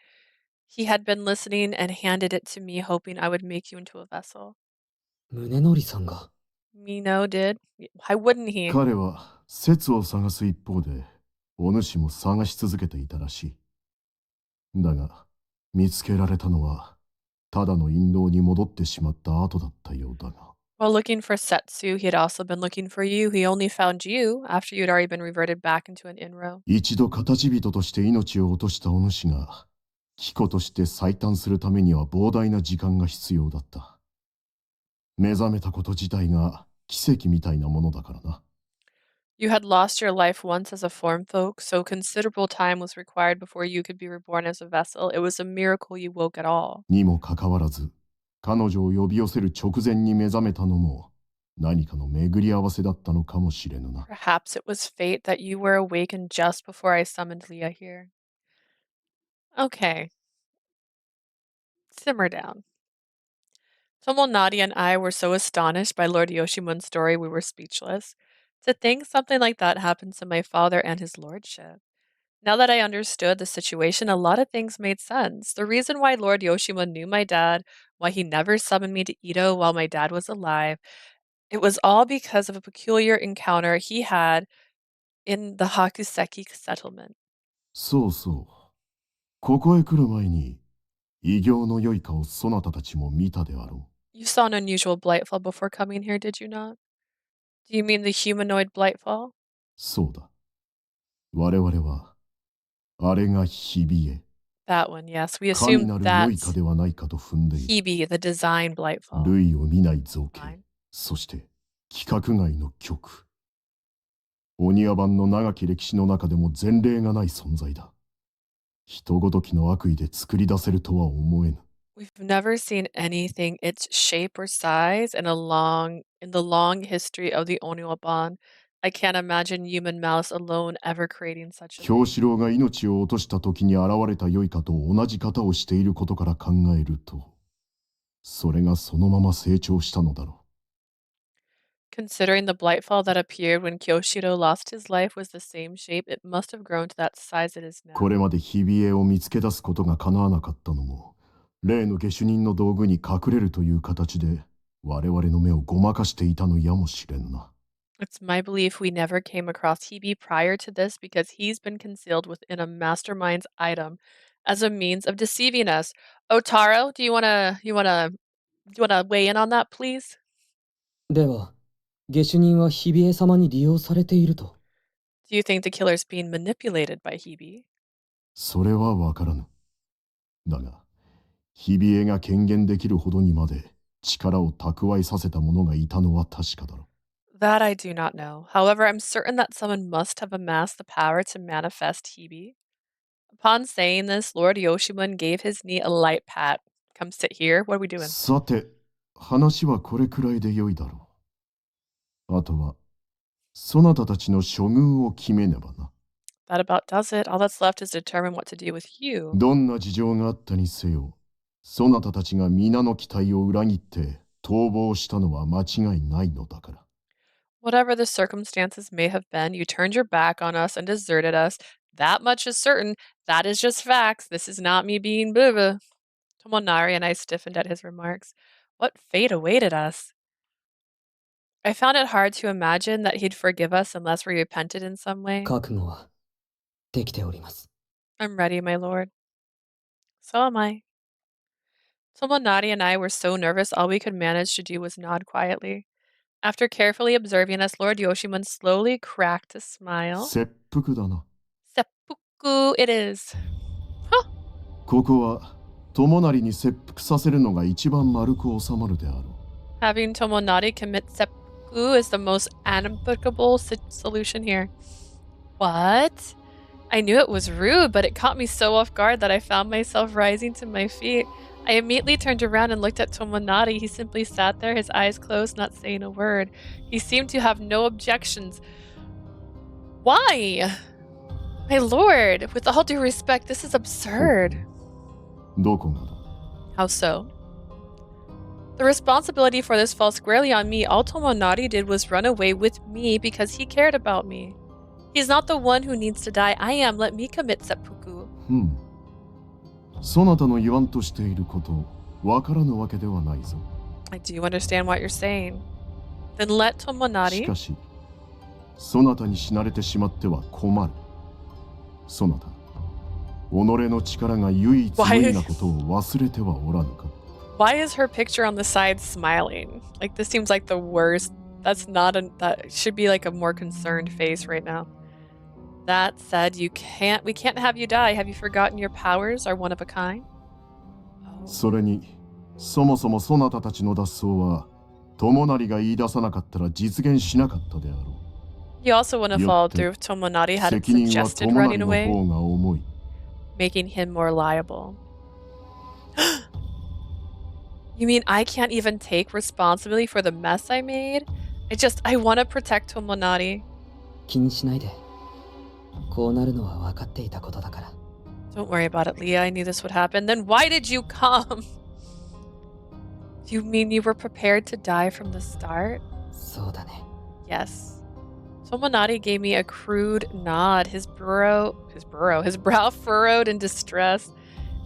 He had been listening and handed it to me, hoping I would make you into a vessel. 宗則さんが Mino did. Why wouldn't he? 彼は説を探す一方で、お主も探し続けていたらしい。だが、見つけられたのは、ただの印籠に戻ってしまった後だったようだが。 While looking for Setsu, he had also been looking for you. He only found you after you'd already been reverted back into an inro. 一度形人として命を落としたお主が、貴子として再誕するためには膨大な時間が必要だった。目覚めたこと自体が奇跡みたいなものだからな。 You had lost your life once as a form folk, so considerable time was required before you could be reborn as a vessel. It was a miracle you woke at all. にもかかわらず、彼女を呼び寄せる直前に目覚めたのも、何かの巡り合わせだったのかもしれぬな。 Perhaps it was fate that you were awakened just before I summoned Leah here. Okay. Simmer down. Tomonari and I were so astonished by Lord Yoshimon's story we were speechless. To think something like that happened to my father and his lordship. Now that I understood the situation, a lot of things made sense. The reason why Lord Yoshima knew my dad, why he never summoned me to Ito while my dad was alive, it was all because of a peculiar encounter he had in the Hakuseki settlement. そうそう。ここへ来る前に、異形の良いかをそなたたちも見たであろ You saw an unusual blightfall before coming here, did you not? Do you mean the humanoid blightfall? う。そうだ。我々は、あれが日々へ。 That one, yes. We 神 assumed なる良いか that's ではないかと踏んでいる。 Hebe, the design blightfall. 類を見ない造形 Fine.、そして規格外の曲。お庭版の長き歴史の中でも前例がない存在だ。人ごときの悪意で作り出せるとは思えぬ。 We've never seen anything its shape or size in the long history of the Oniwaban. I can't imagine human malice alone ever creating such a 京 thing. 四郎が命を落とした時に現れた良いかと同じ型をしていることから考えると、それがそのまま成長したのだろ Considering the blightfall that appeared when Kyoshiro lost his life was the same shape, it must have grown to that size it is う。 now. これまで日々へを見つけ出すことが叶わなかったのも、例の下手人の道具に隠れるという形で我々の目をごまかしていたのやもしれぬな。 It's my belief we never came across Hebe prior to this because he's been concealed within a mastermind's item as a means of deceiving us. Otaro, do you wanna weigh in on that, please? では、下手人は日比江様に利用されていると。 Do you think the killer's being manipulated by Hebe? それはわからぬ。だが、日々へが権限できるほどにまで力を蓄えさせた者がいたのは確かだろう。 That I do not know. However, I'm certain that someone must have amassed the power to manifest Hebe. Upon saying this, Lord Yoshimun gave his knee a light pat. Come sit here. What are we doing? さて、話はこれくらいでよいだろう。あとは、そなたたちの処遇を決めねばな。 That about does it. All that's left is to determine what to do with you. どんな事情があったにせよ、そなたたちが皆の期待を裏切って逃亡したのは間違いないのだから。 Whatever the circumstances may have been, you turned your back on us and deserted us. That much is certain. That is just facts. This is not me being boo boo. Tomonari and I stiffened at his remarks. What fate awaited us? I found it hard to imagine that he'd forgive us unless we repented in some way. 覚悟はできております。 I'm ready, my lord. So am I. Tomonari and I were so nervous all we could manage to do was nod quietly. After carefully observing us, Lord Yoshimun slowly cracked a smile. 切腹だな。 Seppuku it is. ここは、Tomonariに切腹させるのが一番丸く収まるであろう。 Having Tomonari commit seppuku is the most amicable solution here. What? I knew it was rude, but it caught me so off guard that I found myself rising to my feet. I immediately turned around and looked at Tomonari. He simply sat there, his eyes closed, not saying a word. He seemed to have no objections. Why? My lord, with all due respect, this is absurd. どこがだ？ How so? The responsibility for this falls squarely on me. All Tomonari did was run away with me because he cared about me. He's not the one who needs to die. I am. Let me commit seppuku. そなたの言わんとしていること、わからぬわけではないぞ。 I do understand what you're saying. Then let し Tomonari. かし、そなたに死なれてしまっては困る。そなた、己の力が唯一無二なことを忘れてはおらぬか。 Why is her picture on the side smiling? Like, this seems like the worst. That should be like a more concerned face right now. That said, we can't have you die. Have you forgotten your powers are one of a kind? それに、そもそもそなたたちの脱走は、Tomonariが言い出さなかったら実現しなかったであろう。 You also wouldn't have followed through if Tomonari hadn't 責任は suggested running Tomonari の away, 方が重い。 making him more liable. You mean I can't even take responsibility for the mess I made? I want to protect Tomonari. 気にしないで。こうなるのは分かっていたことだから。 Don't worry about it, Leah. I knew this would happen. Then why did you come? Do you mean you were prepared to die from the start? そうだね。 Yes. Tomonari gave me a crude nod, his brow furrowed in distress.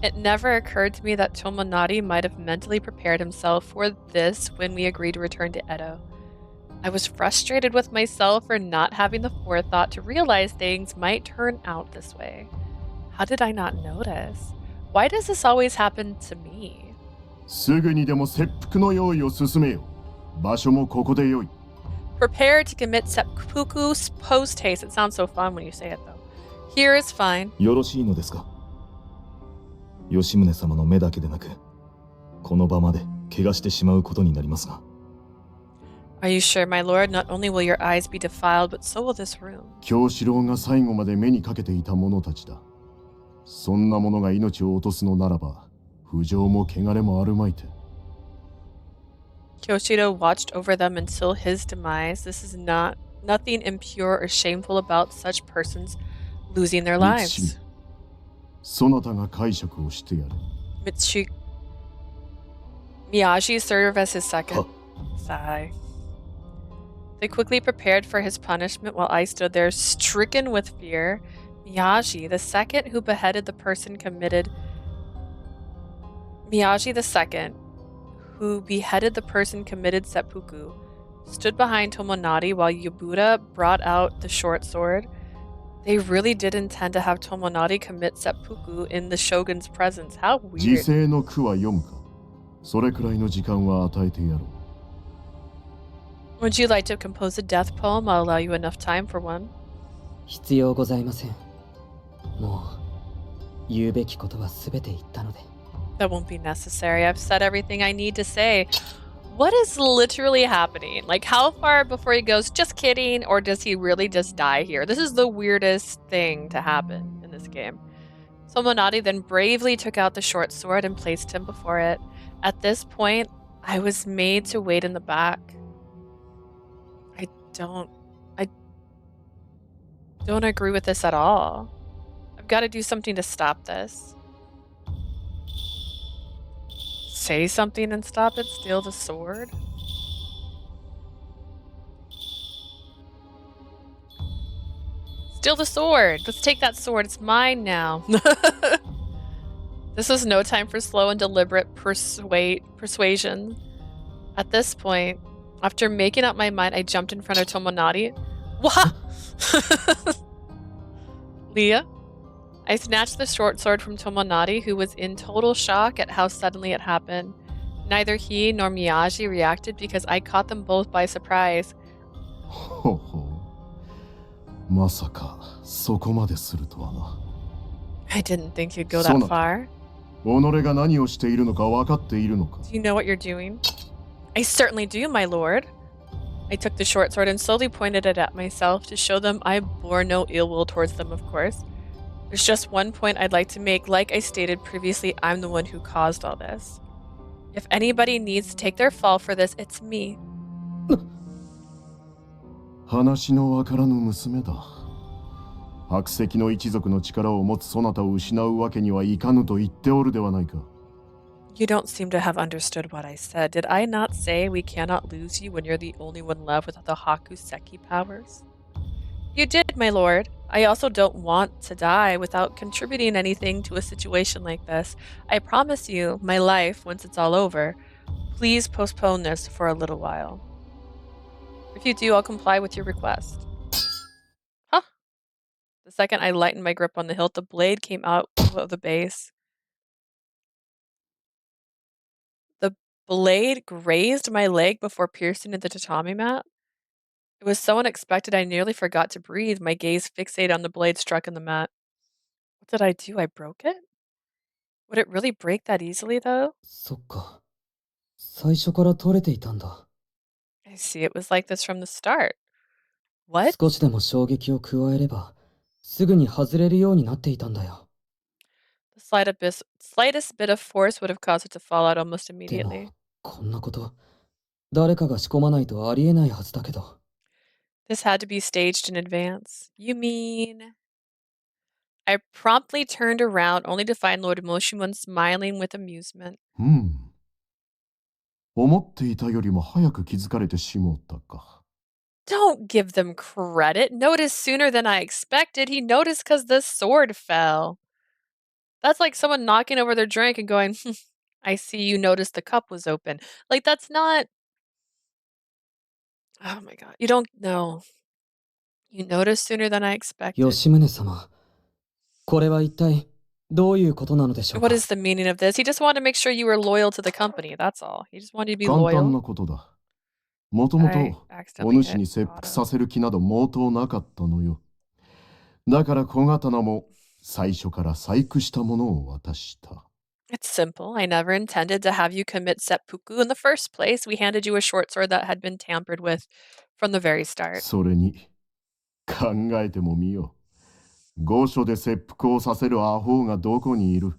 It never occurred to me that Tomonari might have mentally prepared himself for this when we agreed to return to Edo. I was frustrated with myself for not having the forethought to realize things might turn out this way. How did I not notice? Why does this always happen to me? すぐにでも切腹の用意を進めよ。場所もここでよい。Prepare to commit seppuku post haste. It sounds so fun when you say it, though. Here is fine. よろしいのですか。吉宗様の目だけでなく、この場まで怪我してしまうことになりますが。Are you sure, my lord? Not only will your eyes be defiled, but so will this room. 京四郎が最後まで目にかけていた者たちだ。そんな者が命を落とすのならば、不浄も汚れもあるまいて。Kyoshiro watched over them until his demise. This is nothing impure or shameful about such persons losing their lives. そなたが解釈をしてやる。Miyaji served as his second. Sigh. They quickly prepared for his punishment while I stood there stricken with fear. Miyaji, the second who beheaded the person committed seppuku, stood behind Tomonari while Yubura brought out the short sword. They really did intend to have Tomonari commit seppuku in the shogun's presence. How weird. 時世の句は読むか。それくらいの時間は与えてやろう。Would you like to compose a death poem? I'll allow you enough time for one. 必要ございません。もう言うべきことはすべて言ったので。That won't be necessary. I've said everything I need to say. What is literally happening? Like, how far before he goes, just kidding, or does he really just die here? This is the weirdest thing to happen in this game. Tomonari then bravely took out the short sword and placed him before it. At this point, I was made to wait in the back. I don't agree with this at all. I've got to do something to stop this. Say something and stop it? Steal the sword? Steal the sword! Let's take that sword. It's mine now. This was no time for slow and deliberate persuasion. At this point, after making up my mind, I jumped in front of Tomonari. What? Leah? I snatched the short sword from Tomonari, who was in total shock at how suddenly it happened. Neither he nor Miyaji reacted because I caught them both by surprise. ほほう。まさかそこまでするとはな。I didn't think you'd go that far. 己が何をしているのか分かっているのか。Do you know what you're doing? I certainly do, my lord. I took the short sword and slowly pointed it at myself to show them I bore no ill will towards them, of course. There's just one point I'd like to make. Like I stated previously, I'm the one who caused all this. If anybody needs to take their fall for this, it's me. 話のわからぬ娘だ。白石の一族の力を持つそなたを失うわけにはいかぬと言っておるではないか。You don't seem to have understood what I said. Did I not say we cannot lose you when you're the only one left without the Hakuseki powers? You did, my lord. I also don't want to die without contributing anything to a situation like this. I promise you my life once it's all over. Please postpone this for a little while. If you do, I'll comply with your request. Huh. The second I lightened my grip on the hilt, the blade came out of the base. The blade grazed my leg before piercing into the tatami mat. It was so unexpected I nearly forgot to breathe, my gaze fixated on the blade struck in the mat. What did I do? I broke it? Would it really break that easily, though? そっか。最初から取れていたんだ。I see, it was like this from the start. What? 少しでも衝撃を加えれば、すぐに外れるようになっていたんだよ。The slightest bit of force would have caused it to fall out almost で immediately. も、こんなこと、誰かが仕込まないとありえないはずだけど。This had to be staged in advance. You mean... I promptly turned around only to find Lord Moshimon smiling with amusement. 思っていたよりも早く気づかれてしもったか。Don't give them credit. Noticed sooner than I expected. He noticed because the sword fell. That's like someone knocking over their drink and going, I see you noticed the cup was open. Like, that's not. Oh my god. You don't know. You noticed sooner than I expected. 吉宗様、これは一体どういうことなのでしょう What か is the meaning of this? He just wanted to make sure you were loyal to the company. That's all. He just wanted you to be 簡単 loyal. なことだ。もとも I と、お accidentally 主に hit 切腹 auto. させる気など毛頭なかったのよ。だから小刀も最初から細工したものを渡した。It's simple. I never intended to have you commit seppuku in the first place. We handed you a short sword that had been tampered with from the very start. それに、考えてもみよ。御所で切腹をさせるアホがどこにいる。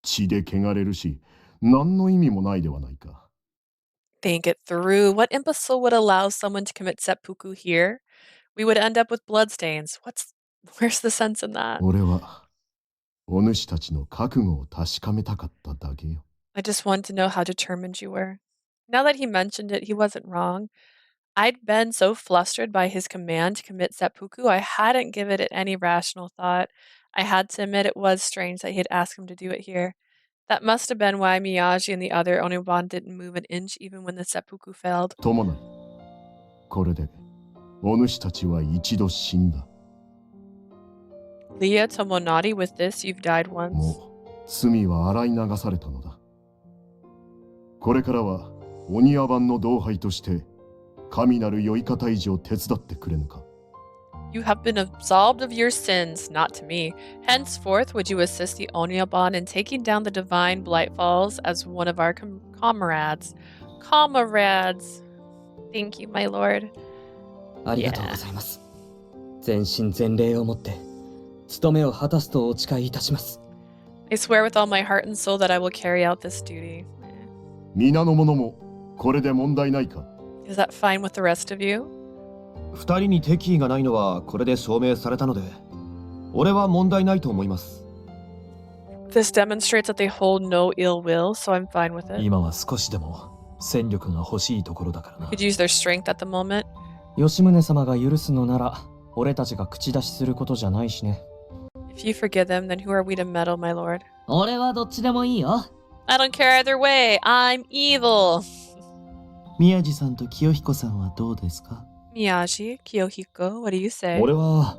血で汚れるし、何の意味もないではないか。Think it through. What imbecile would allow someone to commit seppuku here? We would end up with bloodstains. Where's the sense in that? 俺は、お主たちの覚悟を確かめたかっただけよ。I just wanted to know how determined you were. Now that he mentioned it, he wasn't wrong. I'd been so flustered by his command to commit seppuku, I hadn't given it any rational thought. I had to admit it was strange that he had asked him to do it here. That must have been why Miyagi and the other Oniban didn't move an inch even when the seppuku failed. 友なり、これで、お主たちは一度死んだ。Leah Tomonari, with this, you've died once. もう、罪は洗い流されたのだ。これからは、鬼屋版の同輩として、神なるよいか退治を手伝ってくれぬか。You have been absolved of your sins, not to me. Henceforth, would you assist the Onyaban in taking down the divine Blightfalls as one of our comrades? Comrades. Thank you, my lord. ありがとうございます。全身全霊をもって、務めを果たすとお誓いいたします。I swear with all my heart and soul that I will carry out this duty. 皆の者も、これで問題ないか。Is that fine with the rest of you? 二人に敵意がないのはこれで証明されたので、俺は問題ないと思います。This demonstrates that they hold no ill will, so I'm fine with it. 今は少しでも戦力が欲しいところだからな。 Could use their strength at the moment. 吉宗様が許すのなら、俺たちが口出しすることじゃないしね。If you forgive them, then who are we to meddle, my lord? 俺はどっちでもいいよ。I don't care either way. I'm evil. 宮地さんと清彦さんはどうですか？ Miyaji, Kiyohiko, what do you say? 俺は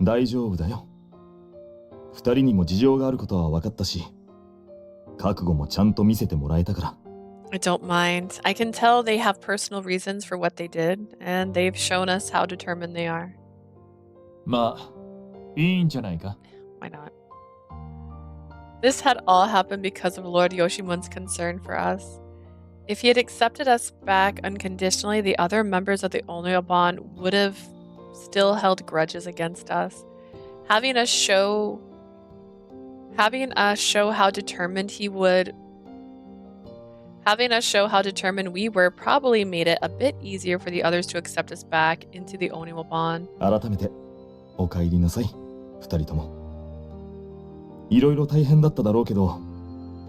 大丈夫だよ。二人にも事情があることは分かったし、覚悟もちゃんと見せてもらえたから。I don't mind. I can tell they have personal reasons for what they did, and they've shown us how determined they are. まあ、いいんじゃないか。 Why not? This had all happened because of Lord Yoshimon's concern for us. If he had accepted us back unconditionally, the other members of the Onryoban would have still held grudges against us. Having us show how determined we were probably made it a bit easier for the others to accept us back into the Onryoban. 改めてお帰りなさい、二人とも。いろいろ大変だっただろうけど、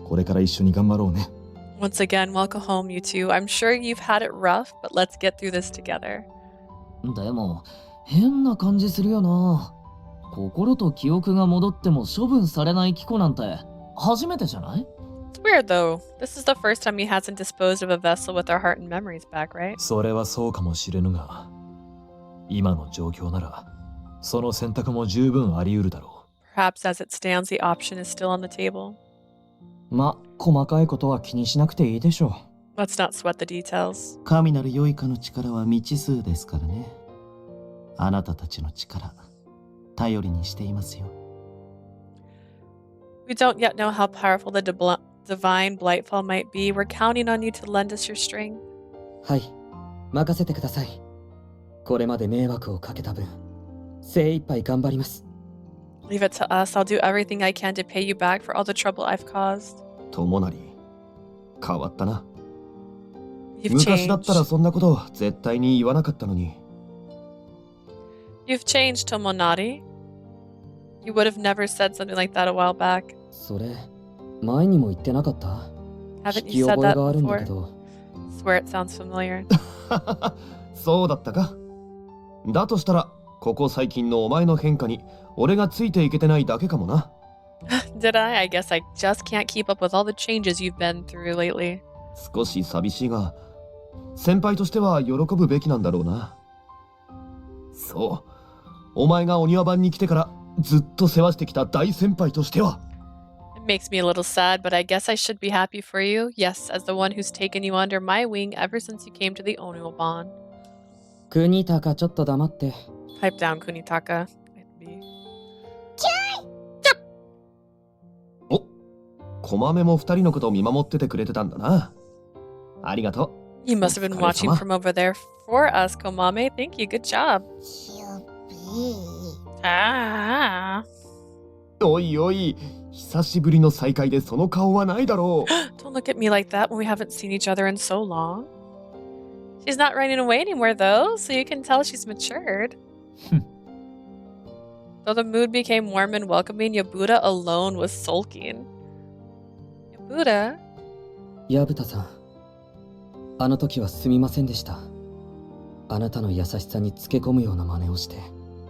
これから一緒に頑張ろうね。Once again, welcome home, you two. I'm sure you've had it rough, but let's get through this together. でも変な感じするよな。心と記憶が戻っても処分されないキコなんて初めてじゃない？ It's weird though. This is the first time he hasn't disposed of a vessel with our heart and memories back, right? それはそうかもしれぬが、今の状況ならその選択も十分あり得るだろう。 Perhaps as it stands, the option is still on the table. ま、細かいことは気にしなくていいでしょう。 Let's not sweat the details. 神なる良いかの力は未知数ですからね。あなたたちの力、頼りにしていますよ。We don't yet know how powerful the divine Blightfall might be. We're counting on you to lend us your strength. はい、任せてください。これまで迷惑をかけた分、精一杯頑張ります。 Leave it to us. I'll do everything I can to pay you back for all the trouble I've caused. 友成、変わったな。 You've 昔だったら changed. そんなこと絶対に言わなかったのに。You've changed, Tomonari. You would have never said something like that a while back. それ、前にも言ってなかった？ Haven't 聞き you said 覚え that があるんだ before? けど。 Swear it sounds familiar. そうだったか。だとしたら、ここ最近のお前の変化に俺がついていけてないだけかもな。Did I? I guess I just can't keep up with all the changes you've been through lately. 少し寂しいが、先輩としては喜ぶべきなんだろうな。そう、お前がお庭番に来てからずっと世話してきた大先輩としては。It makes me a little sad, but I guess I should be happy for you. Yes, as the one who's taken you under my wing ever since you came to the Onyoban. 国高ちょっと黙って。Pipe down, Kunitaka. お、こまめも二人のことを見守っててくれてたんだな。ありがとう。 You must have been watching from over there for us, Komame. Thank you. Good job. Ah. おいおい、久しぶりの再会でその顔はないだろう。Don't look at me like that when we haven't seen each other in so long. She's not running away anymore, though, so you can tell she's matured. Though the mood became warm and welcoming, Yabuda alone was sulking. Yabuda? 矢蓋さん、あの時はすみませんでした。あなたの優しさにつけ込むような真似をして。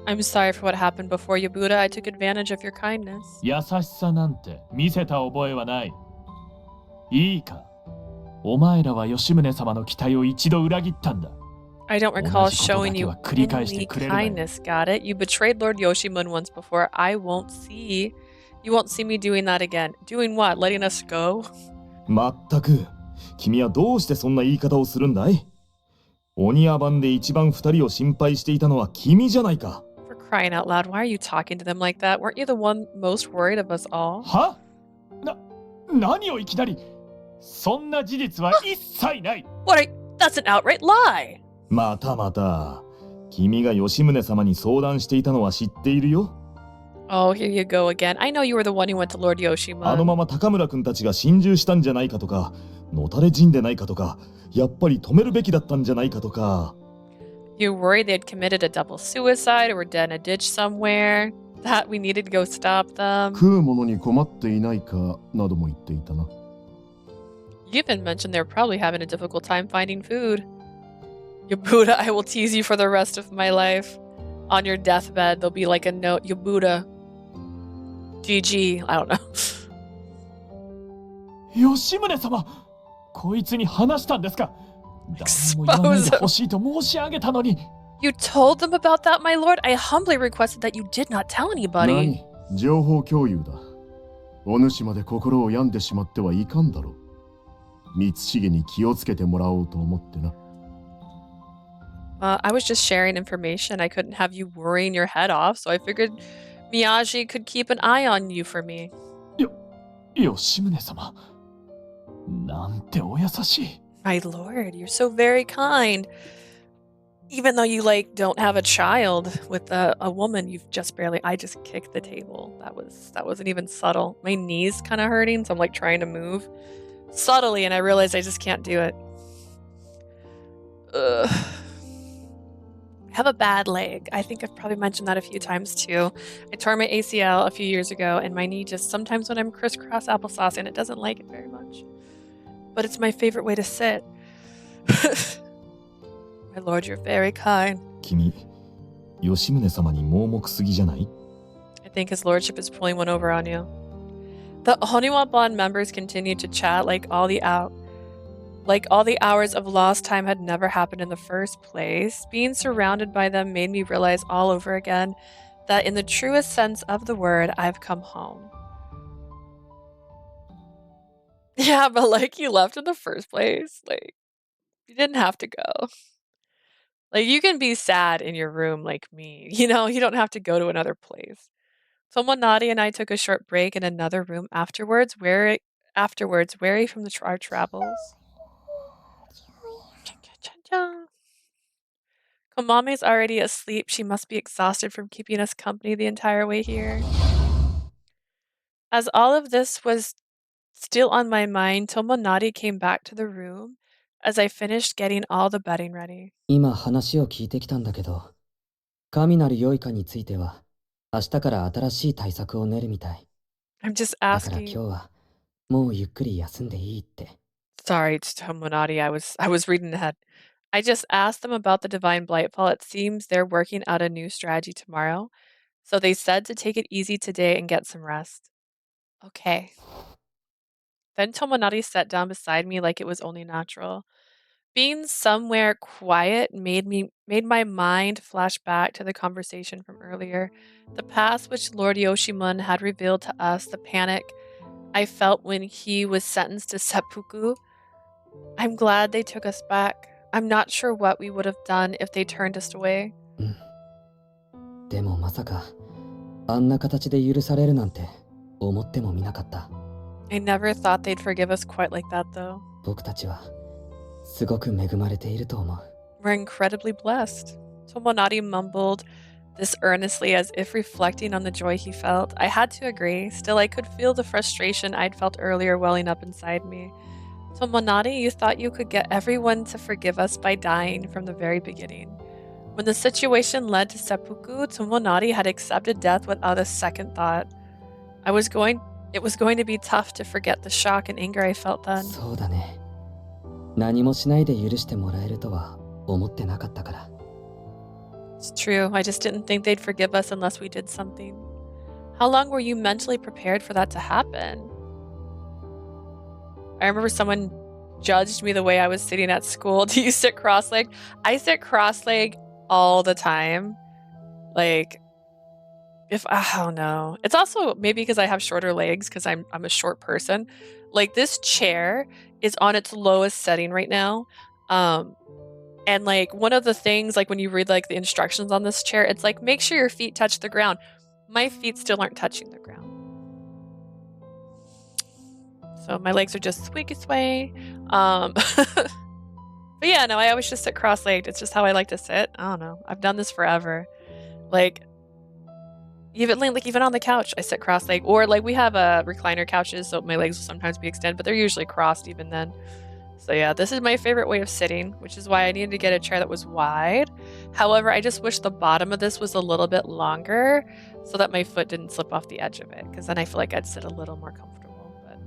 I'm sorry for what happened before, Yabuda. I took advantage of your kindness. 優しさなんて見せた覚えはない。いいか、お前らは吉宗様の期待を一度裏切ったんだ。I don't recall showing you any kindness, got it? You betrayed Lord Yoshimun once before. I won't see. You won't see me doing that again. Doing what? Letting us go? まったく、君はどうしてそんな言い方をするんだい？お庭番で一番二人を心配していたのは君じゃないか。For crying out loud, why are you talking to them like that? Weren't you the one most worried of us all? は？何をいきなり？そんな事実は一切ない。What are you? That's an outright lie. またまた、君が吉宗様に相談していたのは知っているよ。Oh, here you go again. I know you were the one who went to Lord Yoshimun. あのまま高村君たちが心中したんじゃないかとか、のたれ死んでないかとか、やっぱり止めるべきだったんじゃないかとか。You worried they'd committed a double suicide or were dead in a ditch somewhere? That we needed to go stop them? 食うものに困っていないかなども言っていたな。You even mentioned they were probably having a difficult time finding food. Yabuda, I will tease you for the rest of my life. On your deathbed, there'll be like a note, Yabuda. GG. I don't know. 吉宗様、こいつに話したんですか？誰も言わないでほしいと申し上げたのに。You told them about that, my lord? I humbly requested that you did not tell anybody. 何？情報共有だ。お主まで心を病んでしまってはいかんだろう。光重に気をつけてもらおうと思ってな。I was just sharing information. I couldn't have you worrying your head off, so I figured Miyagi could keep an eye on you for me. 吉宗様、なんてお優しい。My lord, you're so very kind. Even though you don't have a child with a woman, you've just barely. I just kicked the table. That wasn't even subtle. My knees kind of hurting, so I'm trying to move subtly, and I realized I just can't do it. Ugh. I have a bad leg. I think I've probably mentioned that a few times too. I tore my ACL a few years ago, and my knee just sometimes when I'm crisscross applesauce, and it doesn't like it very much. But it's my favorite way to sit. My lord, you're very kind. 君、吉宗様に盲目すぎじゃない？ I think his lordship is pulling one over on you. The Honiwa members continued to chat like all the hours of lost time had never happened in the first place. Being surrounded by them made me realize all over again that in the truest sense of the word, I've come home. Yeah, but you left in the first place. You didn't have to go. You can be sad in your room like me. You don't have to go to another place. Tomonari and I took a short break in another room afterwards, weary from our travels. Komame's already asleep. She must be exhausted from keeping us company the entire way here. As all of this was still on my mind, Tomonari came back to the room as I finished getting all the bedding ready. 今話を聞いてきたんだけど、神なる良いかについては、明日から新しい対策を練るみたい。I'm just だから asking. 今日はもうゆっくり休んでいいって。Sorry, Tomonari. I was reading ahead. I just asked them about the Divine Blightfall. It seems they're working out a new strategy tomorrow. So they said to take it easy today and get some rest. Okay. Then Tomonari sat down beside me like it was only natural. Being somewhere quiet made my mind flash back to the conversation from earlier. The past which Lord Yoshimun had revealed to us, the panic I felt when he was sentenced to seppuku. I'm glad they took us back. I'm not sure what we would have done if they turned us away. でもまさかあんな形で許されるなんて思ってもみなかった。I never thought they'd forgive us quite like that, though. 僕たちはすごく恵まれていると思う。We're incredibly blessed. Tomonari mumbled this earnestly as if reflecting on the joy he felt. I had to agree. Still, I could feel the frustration I'd felt earlier welling up inside me. Tomonari, you thought you could get everyone to forgive us by dying from the very beginning. When the situation led to seppuku, Tomonari had accepted death without a second thought. It was going to be tough to forget the shock and anger I felt then. そうだね。何もしないで許してもらえるとは思ってなかったから。It's true. I just didn't think they'd forgive us unless we did something. How long were you mentally prepared for that to happen? I remember someone judged me the way I was sitting at school. Do you sit cross-legged? I sit cross-legged all the time. Like, I don't know. It's also maybe because I have shorter legs because I'm a short person. Like, this chair is on its lowest setting right now. And like one of the things, like when you read like the instructions on this chair, it's like, make sure your feet touch the ground. My feet still aren't touching the ground. So my legs are just squeaky sway. But yeah, no, I always just sit cross-legged. It's just how I like to sit. I don't know. I've done this forever. Like even on the couch, I sit cross-legged. Or like we have recliner couches, so my legs will sometimes be extended, but they're usually crossed even then. So yeah, this is my favorite way of sitting, which is why I needed to get a chair that was wide. However, I just wish the bottom of this was a little bit longer so that my foot didn't slip off the edge of it, because then I feel like I'd sit a little more comfortable. But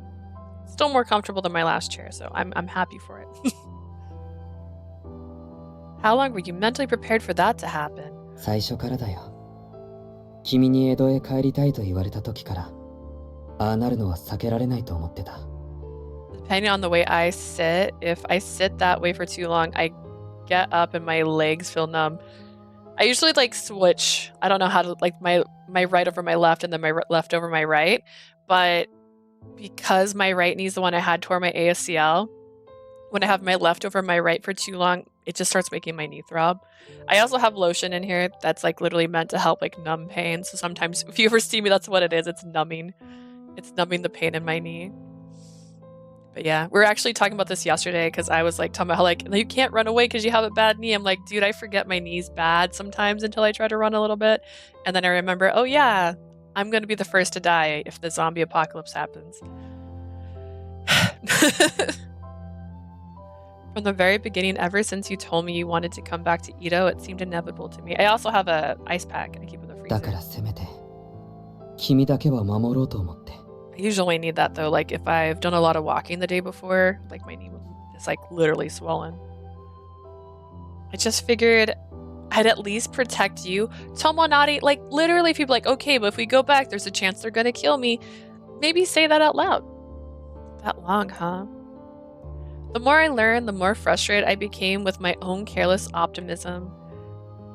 still more comfortable than my last chair, so I'm happy for it. How long were you mentally prepared for that to happen? 最初からだよ。君に江戸へ帰りたいと言われた時から、ああなるのは避けられないと思ってた。Depending on the way I sit, if I sit that way for too long, I get up and my legs feel numb. I usually like switch. I don't know how to like my right over my left and then my left over my right. But because my right knee is the one I had tore my ACL, when I have my left over my right for too long, it just starts making my knee throb. I also have lotion in here that's like literally meant to help like numb pain. So sometimes if you ever see me, that's what it is. It's numbing. It's numbing the pain in my knee. But yeah, we were actually talking about this yesterday because I was like talking about how like you can't run away because you have a bad knee. I'm like, dude, I forget my knee's bad sometimes until I try to run a little bit. And then I remember, oh yeah, I'm going to be the first to die if the zombie apocalypse happens. From the very beginning, ever since you told me you wanted to come back to Edo, it seemed inevitable to me. I also have an ice pack I keep in the freezer. だからせめて君だけは守ろうと思って。I usually need that though, like if I've done a lot of walking the day before, like my knee is like literally swollen. I just figured I'd at least protect you. Tomonari, like literally people like, okay, but if we go back, there's a chance they're gonna kill me. Maybe say that out loud. That long, huh? The more I learned, the more frustrated I became with my own careless optimism.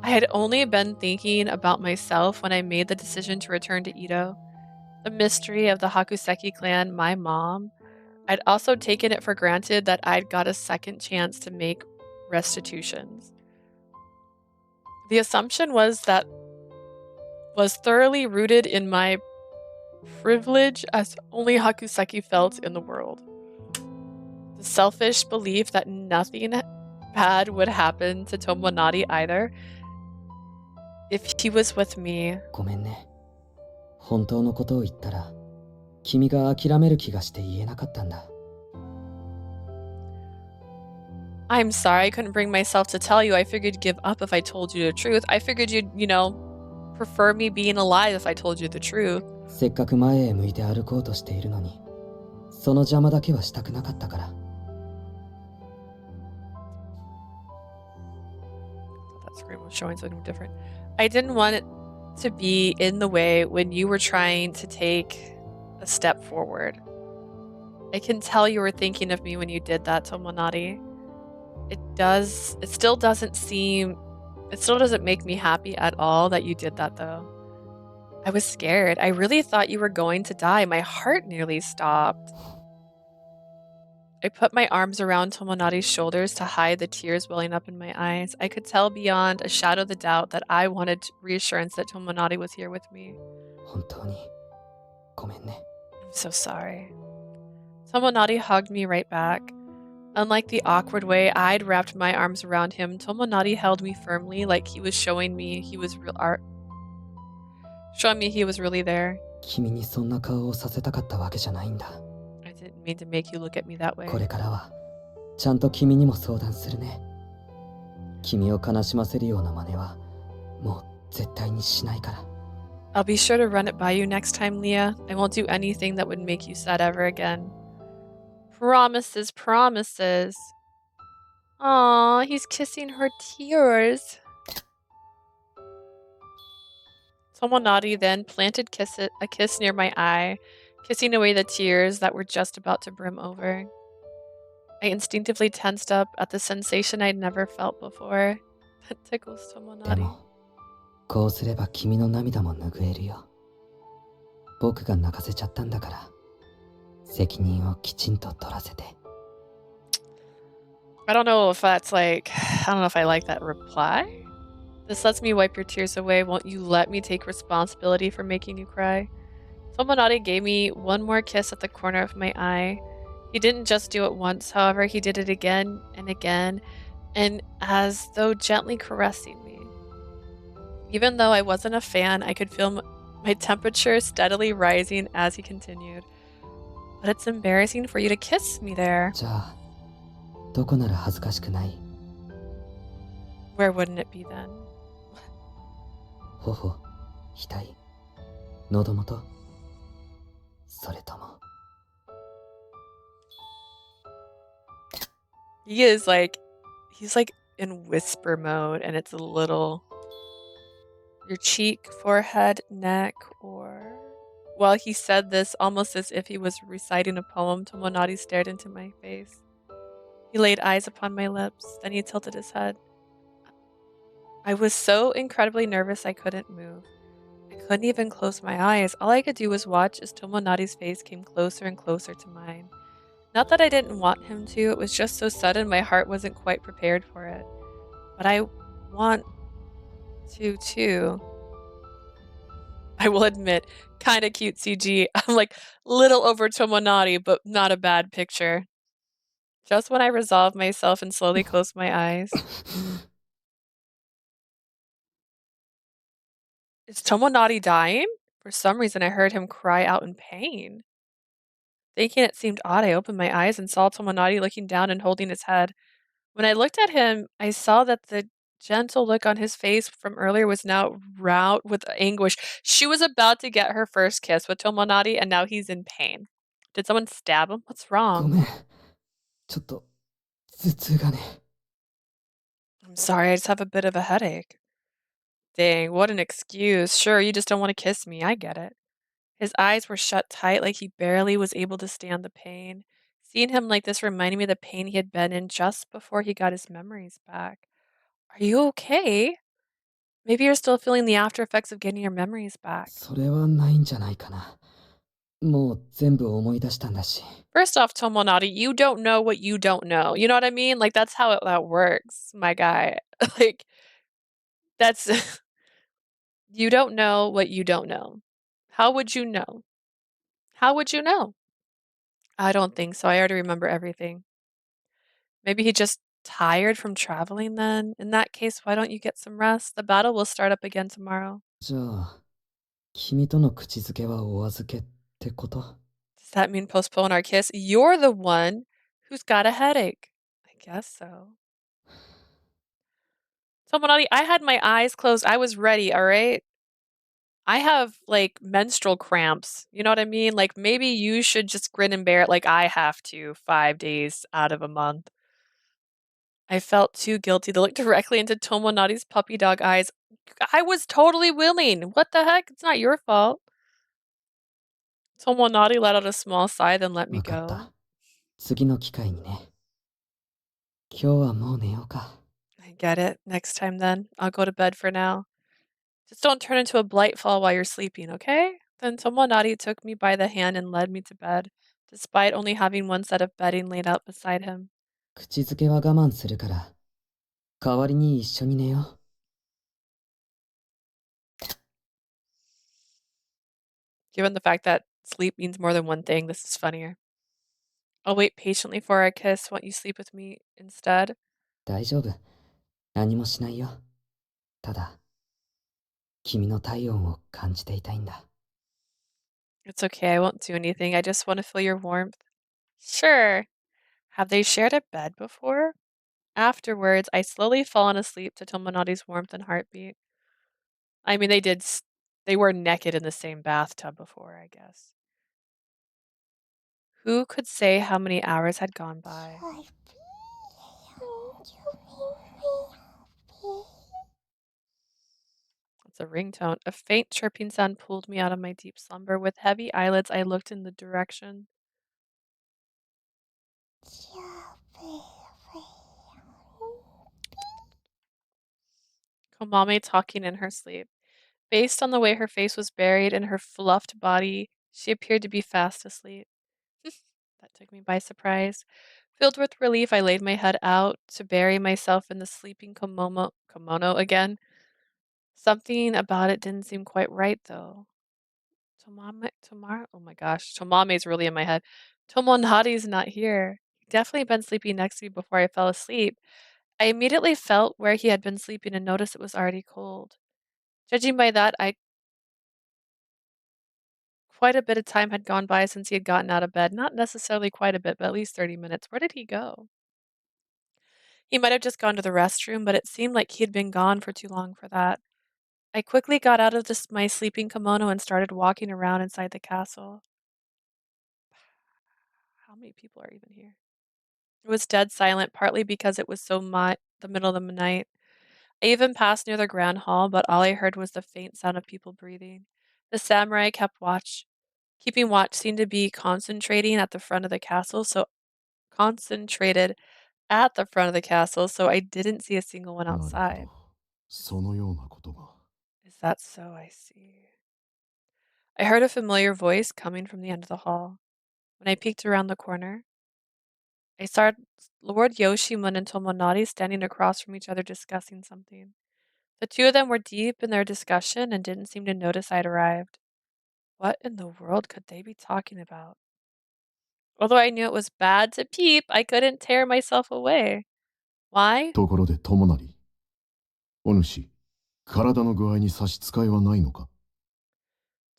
I had only been thinking about myself when I made the decision to return to Edo. The mystery of the Hakuseki clan, my mom. I'd also taken it for granted that I'd got a second chance to make restitutions. The assumption was thoroughly rooted in my privilege as only Hakuseki felt in the world. The selfish belief that nothing bad would happen to Tomonari either if he was with me. ごめんね。本当のことを言ったら、君が諦める気がして言えなかったんだ。I'm sorry I couldn't bring myself to tell you. I figured you'd give up if I told you the truth. I figured you'd, prefer me being alive if I told you the truth. せっかく前へ向いて歩こうとしているのに、その邪魔だけはしたくなかったから。that screen was showing something different. I didn't want it to be in the way when you were trying to take a step forward. I can tell you were thinking of me when you did that, Tomonari. It still doesn't make me happy at all that you did that though. I was scared. I really thought you were going to die. My heart nearly stopped. I put my arms around Tomonari's shoulders to hide the tears welling up in my eyes. I could tell beyond a shadow of the doubt that I wanted reassurance that Tomonari was here with me. 本当にごめんね。 I'm so sorry. Tomonari hugged me right back. Unlike the awkward way I'd wrapped my arms around him, Tomonari held me firmly like he was showing me he was really there. 君にそんな顔をさせたかったわけじゃないんだ。 I didn't mean to make you look at me that way. これからはちゃんと君にも相談するね。君を悲しませるような真似はもう絶対にしないから。 I'll be sure to run it by you next time, Leah. I won't do anything that would make you sad ever again. Promises, promises. Aw, he's kissing her tears. Tomonari then planted a kiss near my eye, kissing away the tears that were just about to brim over. I instinctively tensed up at the sensation I'd never felt before. That tickles で Tomonari. もこうすれば君の涙も拭えるよ。僕が泣かせちゃったんだから責任をきちんと取らせて。 I don't know if I like that reply. This lets me wipe your tears away. Won't you let me take responsibility for making you cry? Tomonari gave me one more kiss at the corner of my eye. He didn't just do it once, however, he did it again and again, and as though gently caressing me. Even though I wasn't a fan, I could feel my temperature steadily rising as he continued. But it's embarrassing for you to kiss me there. じゃあどこなら恥ずかしくない？ Where wouldn't it be then? 頬、額、喉元、それとも。 He's like in whisper mode, and it's a little your cheek, forehead, neck, or while he said this almost as if he was reciting a poem, Tomonari stared into my face. He laid eyes upon my lips, then he tilted his head. I was so incredibly nervous I couldn't move. I couldn't even close my eyes. All I could do was watch as Tomonari's face came closer and closer to mine. Not that I didn't want him to, it was just so sudden my heart wasn't quite prepared for it. But I want to too. I will admit, kinda cute CG. I'm like little over Tomonari, but not a bad picture. Just when I resolved myself and slowly closed my eyes. Is Tomonari dying? For some reason I heard him cry out in pain. Thinking it seemed odd, I opened my eyes and saw Tomonari looking down and holding his head. When I looked at him, I saw that the gentle look on his face from earlier was now round with anguish. She was about to get her first kiss with Tomonari, and now he's in pain. Did someone stab him? What's ご wrong? めん。ちょっと頭痛がね。 I'm sorry, I just have a bit of a headache. Dang, what an excuse. Sure, you just don't want to kiss me. I get it. His eyes were shut tight like he barely was able to stand the pain. Seeing him like this reminded me of the pain he had been in just before he got his memories back. Are you okay? Maybe you're still feeling the after effects of getting your memories back. それはないんじゃないかな。もう全部思い出したんだし。 First off, Tomonari, you don't know what you don't know. You know what I mean? Like, that's how that works, my guy. Like, that's... You don't know what you don't know. How would you know? How would you know? I don't think so. I already remember everything. Maybe he just tired from traveling then? In that case, why don't you get some rest? The battle will start up again tomorrow. じゃあ君との口づけはお預けってこと？ Does that mean postpone our kiss? You're the one who's got a headache. I guess so. Tomonari, I had my eyes closed. I was ready, all right? I have, like, menstrual cramps. You know what I mean? Like, maybe you should just grin and bear it like I have to 5 days out of a month. I felt too guilty to look directly into Tomonari's puppy dog eyes. I was totally willing. What the heck? It's not your fault. Tomonari let out a small sigh, then let me わかっ go. た。次の機会にね。今日はもう寝ようか。I get it. Next time then. I'll go to bed for now. Just don't turn into a blight fall while you're sleeping, okay? Then Tomonari took me by the hand and led me to bed, despite only having one set of bedding laid out beside him. 口づけは我慢するから、代わりに一緒に寝よう。Given the fact that sleep means more than one thing, this is funnier. I'll wait patiently for our kiss. Won't you sleep with me instead? 大丈夫。何もしないよ。ただ、君の体温を感じていたいんだ。It's okay. I won't do anything. I just want to feel your warmth. Sure. Have they shared a bed before? Afterwards, I slowly fallen asleep to Tomonari's warmth and heartbeat. I mean, they were naked in the same bathtub before, I guess. Who could say how many hours had gone by? It's a ringtone. A faint chirping sound pulled me out of my deep slumber. With heavy eyelids, I looked in the direction. Komame talking in her sleep. Based on the way her face was buried in her fluffed body, she appeared to be fast asleep. That took me by surprise. Filled with relief, I laid my head out to bury myself in the sleeping kimono again. Something about it didn't seem quite right, though. Oh my gosh, Tomame's really in my head. Tomonari's not here. He'd definitely been sleeping next to me before I fell asleep. I immediately felt where he had been sleeping and noticed it was already cold. Judging by that, quite a bit of time had gone by since he had gotten out of bed. Not necessarily quite a bit, but at least 30 minutes. Where did he go? He might have just gone to the restroom, but it seemed like he had been gone for too long for that. I quickly got out of my sleeping kimono and started walking around inside the castle. How many people are even here? It was dead silent, partly because it was the middle of the night. I even passed near the grand hall, but all I heard was the faint sound of people breathing. The samurai keeping watch seemed to be concentrated at the front of the castle, so I didn't see a single one なるほ outside. ど。そのようなことが。 Is that so? I see. I heard a familiar voice coming from the end of the hall. When I peeked around the corner, I saw Lord Yoshimun and Tomonari standing across from each other discussing something. The two of them were deep in their discussion and didn't seem to notice I'd arrived. What in the world could they be talking about? Although I knew it was bad to peep, I couldn't tear myself away. Why? ところで、友成。お主、体の具合に差し支えはないのか？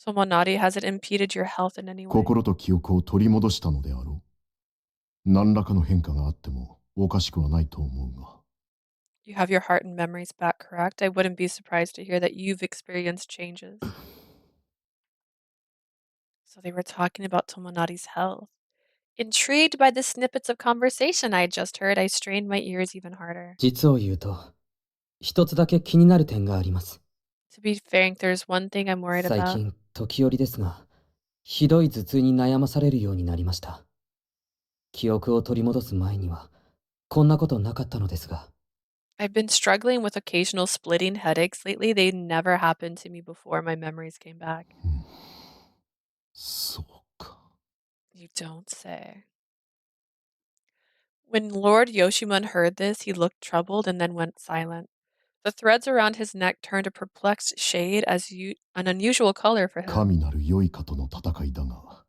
Tomonari, has it impeded your health in any way? 心と記憶を取り戻したのであろう。何らかの変化があってもおかしくはないと思うが。You have your heart and memories back, correct? I wouldn't be surprised to hear that you've experienced changes. So they were talking about Tomonari's health. Intrigued by the snippets of conversation I had just heard, I strained my ears even harder. 実を言うと、一つだけ気になる点があります。To be frank, there's one thing I'm worried 最 about. 近、時折ですが、ひどい頭痛に悩まされるようになりました。記憶を取り戻す前には、こんなことなかったのですが。I've been struggling with occasional splitting headaches lately. They never happened to me before my memories came back. そうか。 You don't say. When Lord Yoshimun heard this, he looked troubled and then went silent. The threads around his neck turned a perplexed shade an unusual color for him. 神なる良いかとの戦いだが、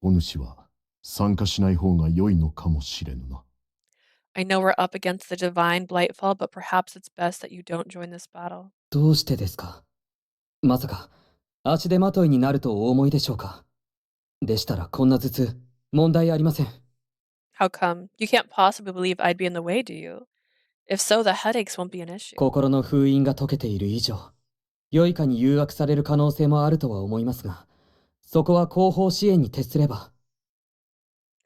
お主は参加しない方が良いのかもしれぬな。 I know we're up against the divine Blightfall, but perhaps it's best that you don't join this battle. どうしてですか？まさか、足手まといになるとお思いでしょうか？でしたらこんな頭痛、問題ありません。How come? You can't possibly believe I'd be in the way, do you? If so, the headaches won't be an issue. 心の封印が解けている以上、良いかに誘惑される可能性もあるとは思いますが、そこは後方支援に徹すれば。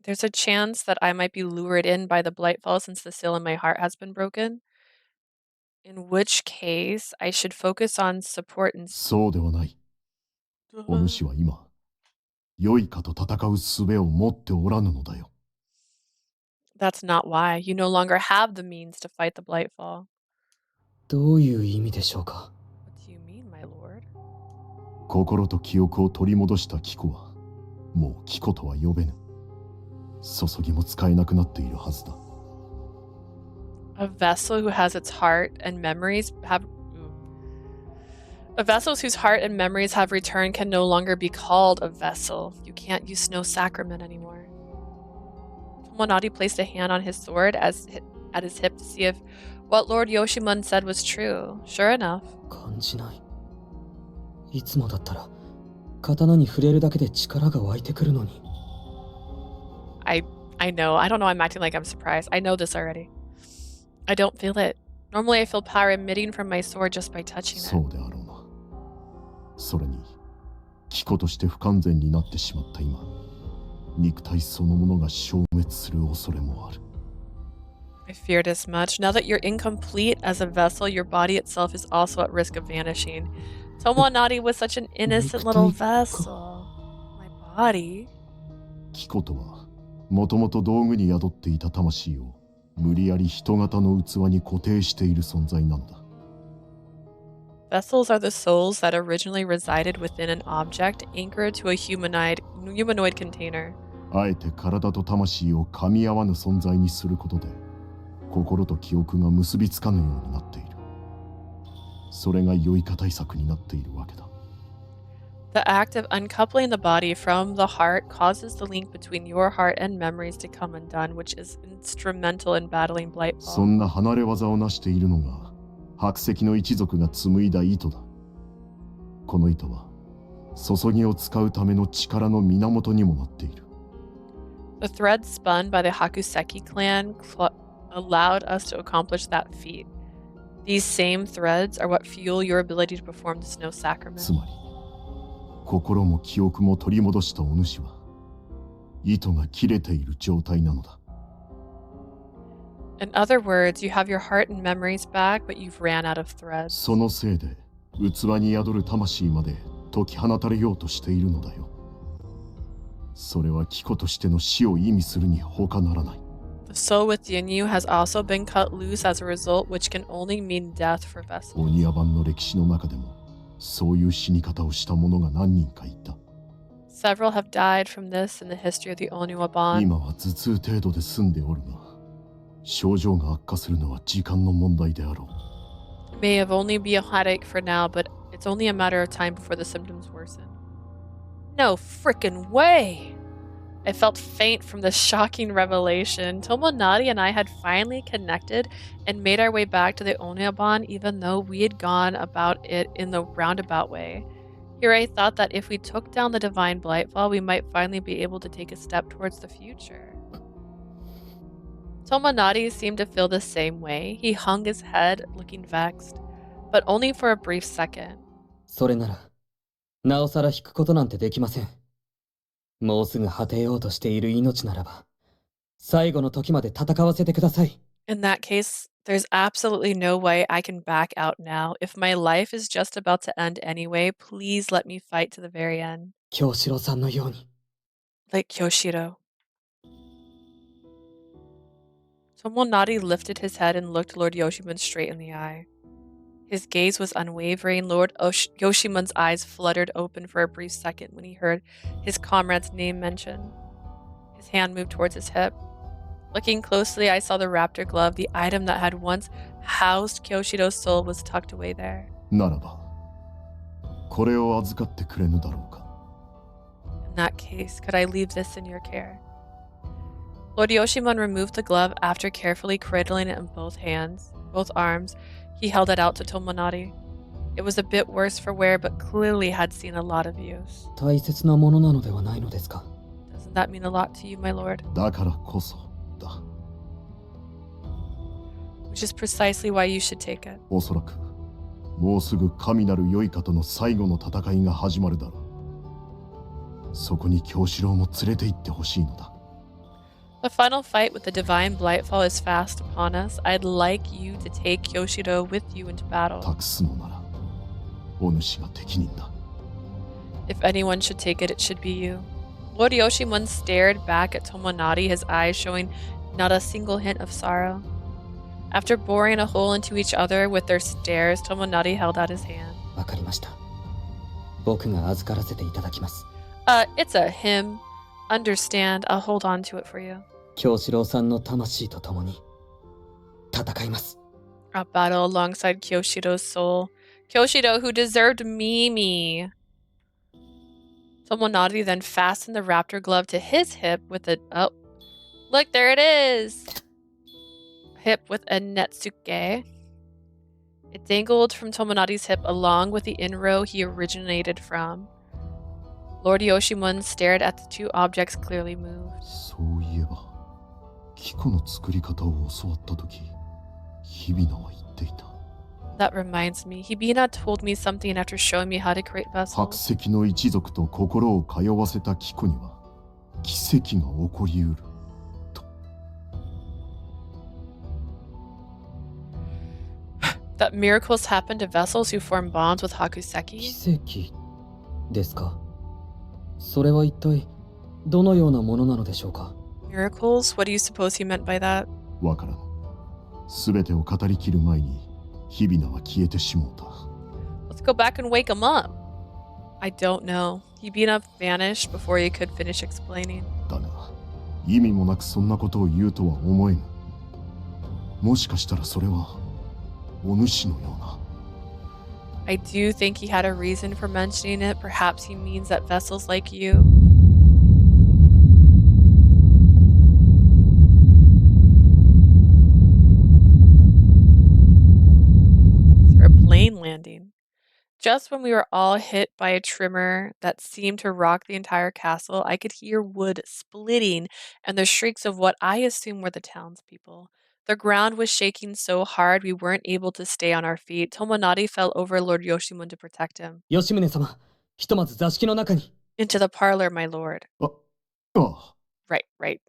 There's a chance that I might be lured in by the Blightfall since the seal in my heart has been broken. In which case, I should focus on support and そうではない。お主は今、良いかと戦う術を持っておらぬのだよ。That's not why. You no longer have the means to fight the Blightfall. どういう意味でしょうか。 What do you mean, my lord? 心と記憶を取り戻したキコは、もうキコとは呼べぬ。注ぎも使えなくなっているはずだ。A vessel who has its heart and memories have... A vessel whose heart and memories have returned can no longer be called a vessel. You can't use no sacrament anymore. Tomonari placed a hand on his sword at his hip to see if what Lord Yoshimun said was true. Sure enough. 感じない。いつもだったら、刀に触れるだけで力が湧いてくるのに。I know. I don't know. I'm acting like I'm surprised. I know this already. I don't feel it. Normally I feel power emitting from my sword just by touching it. そうであろうな。それに、キコとして不完全になってしまった今、肉体そのものが消滅する恐れもある。I feared as much. Now that you're incomplete as a vessel, your body itself is also at risk of vanishing. Tomonari was such an innocent little vessel. My body. キコとは、もともと道具に宿っていた魂を、無理やり人型の器に固定している存在なのだ。Vessels are the souls that originally resided within an object anchored to a humanoid container. あえて体と魂を噛み合わぬ存在にすることで、心と記憶が結びつかぬようになっている。それが良いか対策になっているわけだ。The act of uncoupling the body from the heart causes the link between your heart and memories to come undone, which is instrumental in battling Blightfall. そんな離れ技を成しているのが、白石の一族が紡いだ糸だ。この糸は、注ぎを使うための力の源にもなっている。The threads spun by the Hakuseki clan allowed us to accomplish that feat. These same threads are what fuel your ability to perform the snow sacrament. つまり、心も記憶も取り戻したお主は、糸が切れている状態なのだ。In other words, you have your heart and memories back, but you've ran out of threads. そのせいで、器に宿る魂まで解き放たれようとしているのだよ。それはキコとしての死を意味するに他ならない。The soul within you has also been cut loose as a result, which can only mean death for vessels. オニア版の歴史の中でも、そういう死に方をした者が何人かいた。Several have died from this in the history of the Oniwa 今は頭痛程度で済んでおるが、症状が悪化するのは時間の問題であろう。It may have only be a headache for now, but it's only a matter of time before the symptoms worsen. No frickin' way! I felt faint from this shocking revelation. Tomonari and I had finally connected and made our way back to the Onyaban, even though we had gone about it in the roundabout way. Here I thought that if we took down the divine Blightfall, we might finally be able to take a step towards the future. Tomonari seemed to feel the same way. He hung his head, looking vexed, but only for a brief second. それなら、なおさら引くことなんてできません。もうすぐ果てようとしている命ならば、最後の時まで戦わせてください。In that case, there's absolutely no way I can back out now. If my life is just about to end anyway, please let me fight to the very end. 京志郎さんのように。Like Kyoshiro. Tomonari lifted his head and looked Lord Yoshimun straight in the eye. His gaze was unwavering. Lord Yoshimun's eyes fluttered open for a brief second when he heard his comrade's name mentioned. His hand moved towards his hip. Looking closely, I saw the raptor glove. The item that had once housed Kyoshiro's soul was tucked away there. ならば、これを預かってくれぬだろうか。In that case, could I leave this in your care? Lord Yoshimun removed the glove after carefully cradling it in both arms. He held it out to Tomonari. It was a bit worse for wear, but clearly had seen a lot of use. 大切なものなのではないのですか。Doesn't that mean a lot to you, my lord? だからこそだ。Which is precisely why you should take it. おそらく、もうすぐ神なる良いかとの最後の戦いが始まるだろう。そこに京志郎も連れて行ってほしいのだ。The final fight with the divine Blightfall is fast upon us. I'd like you to take Kyoshiro with you into battle. 託すのならお主が適任だ。 If anyone should take it, it should be you. Lord Yoshimun stared back at Tomonari, his eyes showing not a single hint of sorrow. After boring a hole into each other with their stares, Tomonari held out his hand. わかりました。僕が預からせていただきます。It's a him. Understand, I'll hold on to it for you. 京志郎さんの魂と共に戦います。 A battle alongside Kyoshiro's soul. Kyoshiro, who deserved Mimi. Tomonari then fastened the raptor glove to his hip with a... Oh, look, there it is! Hip with a netsuke. It dangled from Tomonari's hip along with the inro he originated from. Lord Yoshimun stared at the two objects clearly moved. そういえば、キコの作り方を教わった時、日比野は言っていた。 That reminds me, Hibina told me something after showing me how to create 白 vessels. 石の一族と心を通わせたキコには奇跡が起こりうる。 That miracles happen to vessels who form bonds with Hakuseki? 奇跡ですか。それは一体どのようなものなのでしょうか。 Miracles? What do you suppose he meant by that? わからぬ。すべてを語りきる前に日比野は消えてしもうた。 Let's go back and wake him up. I don't know. Hibina vanished before he could finish explaining. だが意味もなくそんなことを言うとは思えぬ。もしかしたらそれはお主のような。 I do think he had a reason for mentioning it. Perhaps he means that vessels like you. Is there a plane landing? Just when we were all hit by a tremor that seemed to rock the entire castle, I could hear wood splitting and the shrieks of what I assume were the townspeople. The ground was shaking so hard we weren't able to stay on our feet. Tomonari fell over Lord Yoshimun to protect him. 吉宗様、ひとまず座敷の中に。 Into the parlor, my lord. ああ。 Right, right.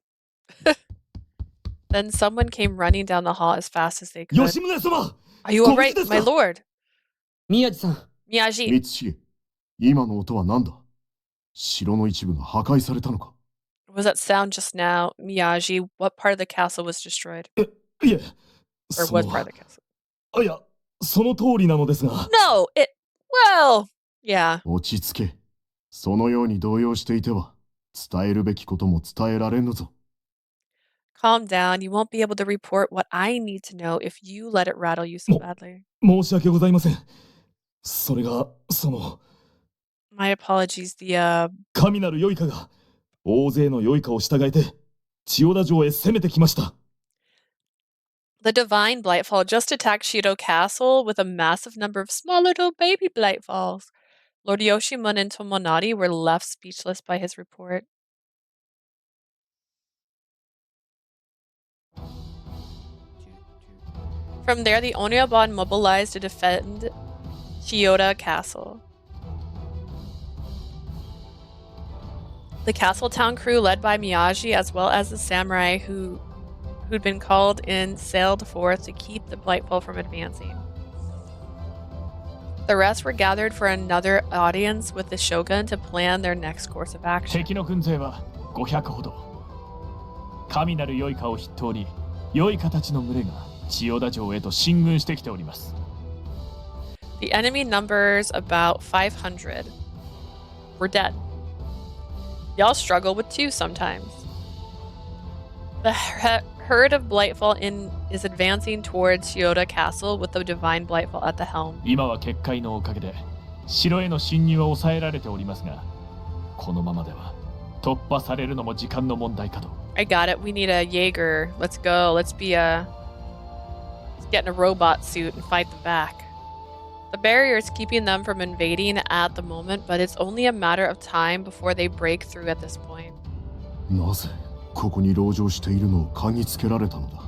Then someone came running down the hall as fast as they could. 吉宗様 Are you all right, my lord? 宮地さん。 Miyaji. 光重、今の音は何だ？城の一部が破壊されたのか？ Was that sound just now? Miyaji, what part of the castle was destroyed? いえ、 Or そ what の part of the castle? いや、その通りなのですが。 No, well, yeah. 落ち着け。そのように動揺していては、伝えるべきことも伝えられぬぞ。 Calm down. You won't be able to report what I need to know if you let it rattle you so badly. 申し訳ございません。それが、その、 My apologies. The, 神なる良いかが、大勢の良いかを従えて、千代田城へ攻めてきました。 The divine Blightfall just attacked Shido Castle with a massive number of small little baby Blightfalls. Lord Yoshimun and Tomonari were left speechless by his report. From there, the Onryaban mobilized to defend Chiyoda Castle. The castle town crew, led by Miyaji, as well as the samurai who'd been called in, sailed forth to keep the Blightfall from advancing. The rest were gathered for another audience with the shogun to plan their next course of action. 敵の軍勢は500ほど。神なる良いかを筆頭に、良いかたちの群れが千代田城へと進軍してきております。The enemy numbers about 500. We're dead. Y'all struggle with two sometimes. The herd of Blightfall is advancing towards Chiyoda Castle with the divine Blightfall at the helm. 今は結界のおかげで城への侵入は抑えられておりますが、このままでは突破されるのも時間の問題かと。I got it. We need a Jaeger. Let's go. Let's get in a robot suit and fight them back. The barrier is keeping them from invading at the moment, but it's only a matter of time before they break through at this point. なぜここに籠城しているのを嗅ぎつけられたのだ。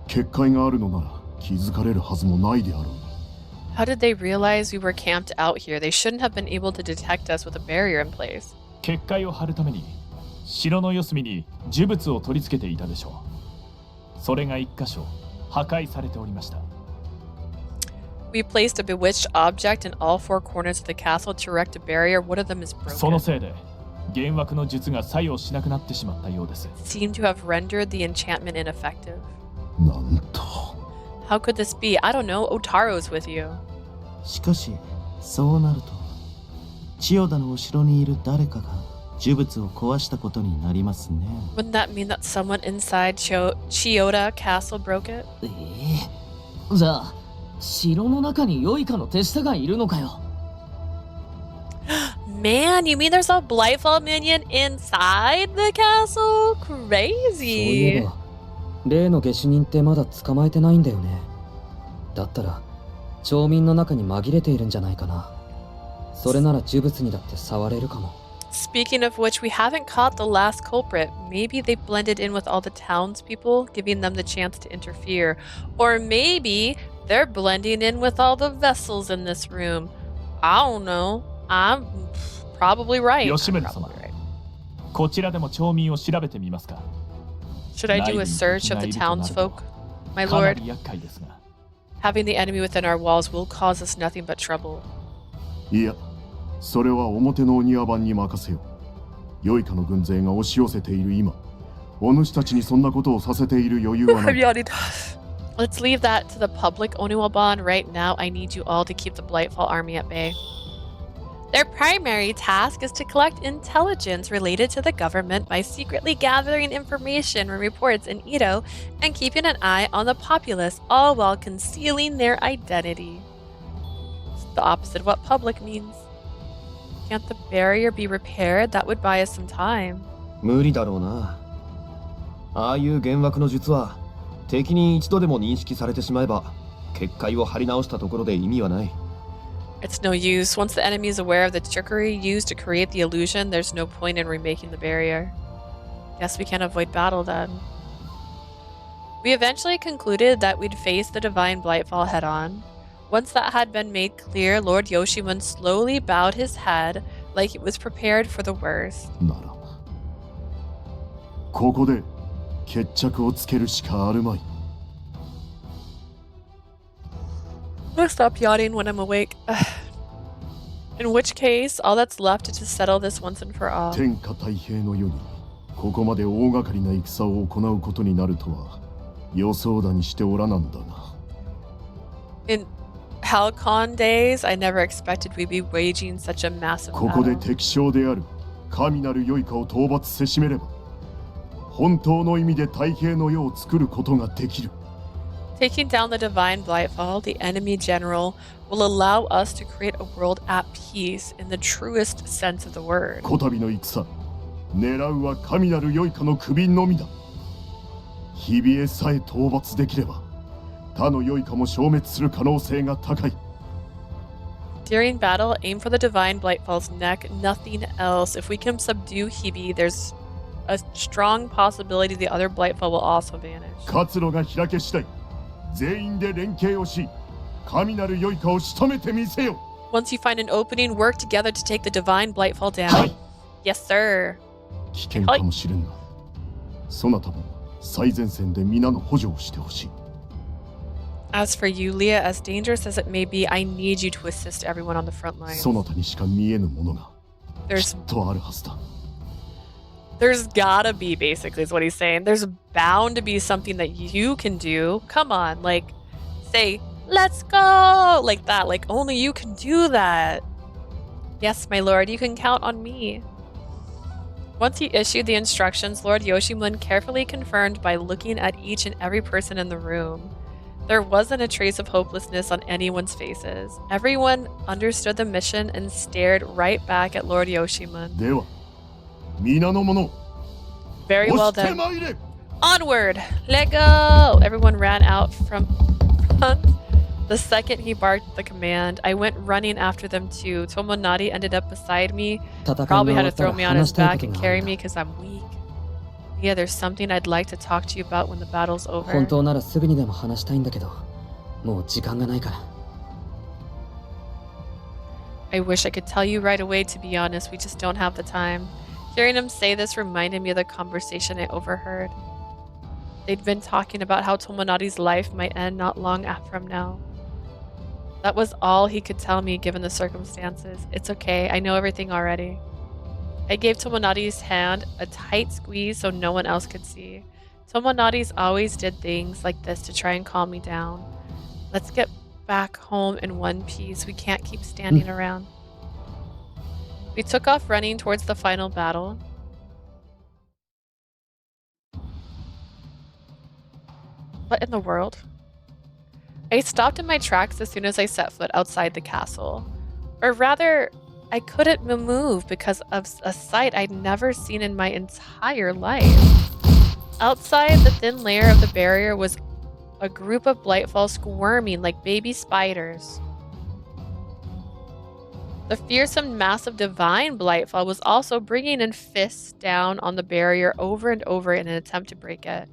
結界があるのなら気づかれるはずもないであろう。 How did they realize we were camped out here? They shouldn't have been able to detect us with a barrier in place. 結界を張るために城の四隅に呪物を取り付けていたでしょう。それが一箇所破壊されておりました。We placed a bewitched object in all four corners of the castle to erect a barrier. One of them is その broken. せいで幻惑の術が作用しなくなってしまったようです。Seem to have rendered the enchantment ineffective. なんと。 How could this be? I don't know. Otaro's with you. しかしそうなると千代田のお城にいる誰かが呪物を壊したことになりますね。 Wouldn't that mean that someone inside Chiyoda Castle broke it? じゃあ城の中に良いかの手下がいるのかよ。Man, you mean there's a Blightfall minion inside the castle? そういえ Crazy. ば例の下手人ってまだ捕まえてないんだよね。だったら町民の中に紛れているんじゃないかな。それなら呪物にだって触れるかも。 Speaking of which, we haven't caught the last culprit. Maybe they blended in with all the townspeople, giving them the chance to interfere. Or maybe they're blending in with all the vessels in this room. I don't know. I'm probably right. I'm 吉宗 probably 様、 right. こちらでも町民を調べてみますか。 Should I do a search of the townsfolk, my かな lord? り厄介ですが。 Having the enemy within our walls will cause us nothing but trouble. いや、それは表のお庭番に任せよ。良いかの軍勢が押し寄せている今、お主たちにそんなことをさせている余裕はない。Let's leave that to the public, Oniwaban. Right now, I need you all to keep the Blightfall army at bay. Their primary task is to collect intelligence related to the government by secretly gathering information and reports in Edo and keeping an eye on the populace, all while concealing their identity. It's the opposite of what public means. Can't the barrier be repaired? That would buy us some time. 無理だろうな。ああいう幻惑の術は敵に一度でも認識されてしまえば結界を張り直したところで意味はない。 It's no use. Once the enemy is aware of the trickery used to create the illusion, there's no point in remaking the barrier. Guess we can't avoid battle then. We eventually concluded that we'd face the divine Blightfall head on. Once that had been made clear, Lord Yoshimun slowly bowed his head like he was prepared for the worst. なら、ここで決着をつけるしかあるまい。I'm gonna stop yawning when I'm awake. In which case, all that's left is to settle this once and for all. 天下太平の世にここまで大掛かりな戦を行うことになるとは予想だにしておらなんだが。 In Halcon days, I never expected we'd be waging such a massive ここで battle. 敵将である神なる良いかを討伐せしめれば本当の意味で太平の世を作ることができる。 Taking down the divine Blightfall, the enemy general, will allow us to create a world at peace in the truest sense of the word. こたびの戦、狙うは神なる良いかの首のみだ。日々へさえ討伐できれば他の良いかも消滅する可能性が高い。 During battle, aim for the divine Blightfall's neck, nothing else. If we can subdue Hibi, there's a strong possibility the other Blightfall will also vanish. 活路が開け次第、全員で連携をし、神なる良いかを仕留めてみせよ。 Once you find an opening, work together to take the divine Blightfall down. Yes, sir. 危険かもしれんが、そなたも最前線で皆の補助をしてほしい。 As for you, Leah, as dangerous as it may be, I need you to assist everyone on the front line. そなたにしか見えぬものがき There's っとあるはずだ。 There's gotta be, basically, is what he's saying. There's bound to be something that you can do. Come on, like, say, let's go! Like that. Like, only you can do that. Yes, my lord, you can count on me. Once he issued the instructions, Lord Yoshimun carefully confirmed by looking at each and every person in the room. There wasn't a trace of hopelessness on anyone's faces. Everyone understood the mission and stared right back at Lord Yoshimun. では、皆の者、 Very well 押して then. まいれ。 Onward! Let go! Everyone ran out from front. The second he barked the command, I went running after them too. Tomonari ended up beside me. 戦いが Probably 終 had わ to ったら throw me on 話 his したい back こと and があ carry るん me だ。 because I'm weak. Yeah, there's something I'd like to talk to you about when the battle's 本 over. 当ならすぐにでも話したいんだけど、もう時間がないから。 I wish I could tell you right away, to be honest. We just don't have the time. Hearing him say this reminded me of the conversation I overheard. They'd been talking about how Tomonari's life might end not long from now. That was all he could tell me given the circumstances. It's okay, I know everything already. I gave Tomonari's hand a tight squeeze so no one else could see. Tomonari's always did things like this to try and calm me down. Let's get back home in one piece. We can't keep standing around. We took off running towards the final battle. What in the world? I stopped in my tracks as soon as I set foot outside the castle. Or rather, I couldn't move because of a sight I'd never seen in my entire life. Outside the thin layer of the barrier was a group of Blightfalls squirming like baby spiders. The fearsome massive divine Blightfall was also bringing in fists down on the barrier over and over in an attempt to break it.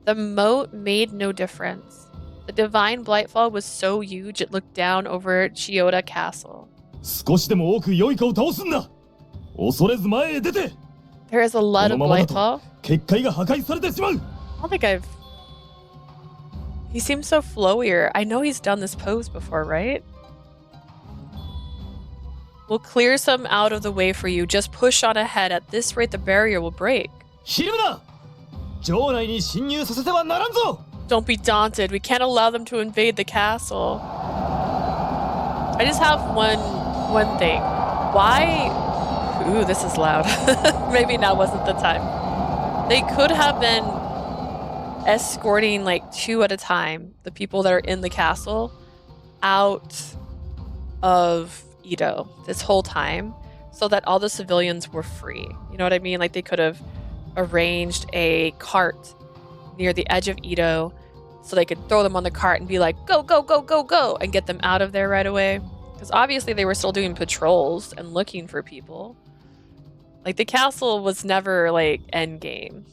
The moat made no difference. The divine Blightfall was so huge it looked down over Chiyoda Castle. 少しでも多く良いかを倒すんだ。恐れず前へ出て。 There is a lot of このままだと Blightfall. 結界が破壊されてしまう。 I don't think I've... He seems so flowier. I know he's done this pose before, right? We'll clear some out of the way for you. Just push on ahead. At this rate, the barrier will break. ひるむな。城内に侵入させてはならんぞ。 Don't be daunted. We can't allow them to invade the castle. I just have one thing. Why... Ooh, this is loud. Maybe now wasn't the time. They could have been escorting like 2 at a time, the people that are in the castle, out of Edo this whole time, so that all the civilians were free. You know what I mean? Like they could have arranged a cart near the edge of Edo so they could throw them on the cart and be like, go, go, go, go, go, and get them out of there right away. Because obviously they were still doing patrols and looking for people. Like the castle was never like endgame.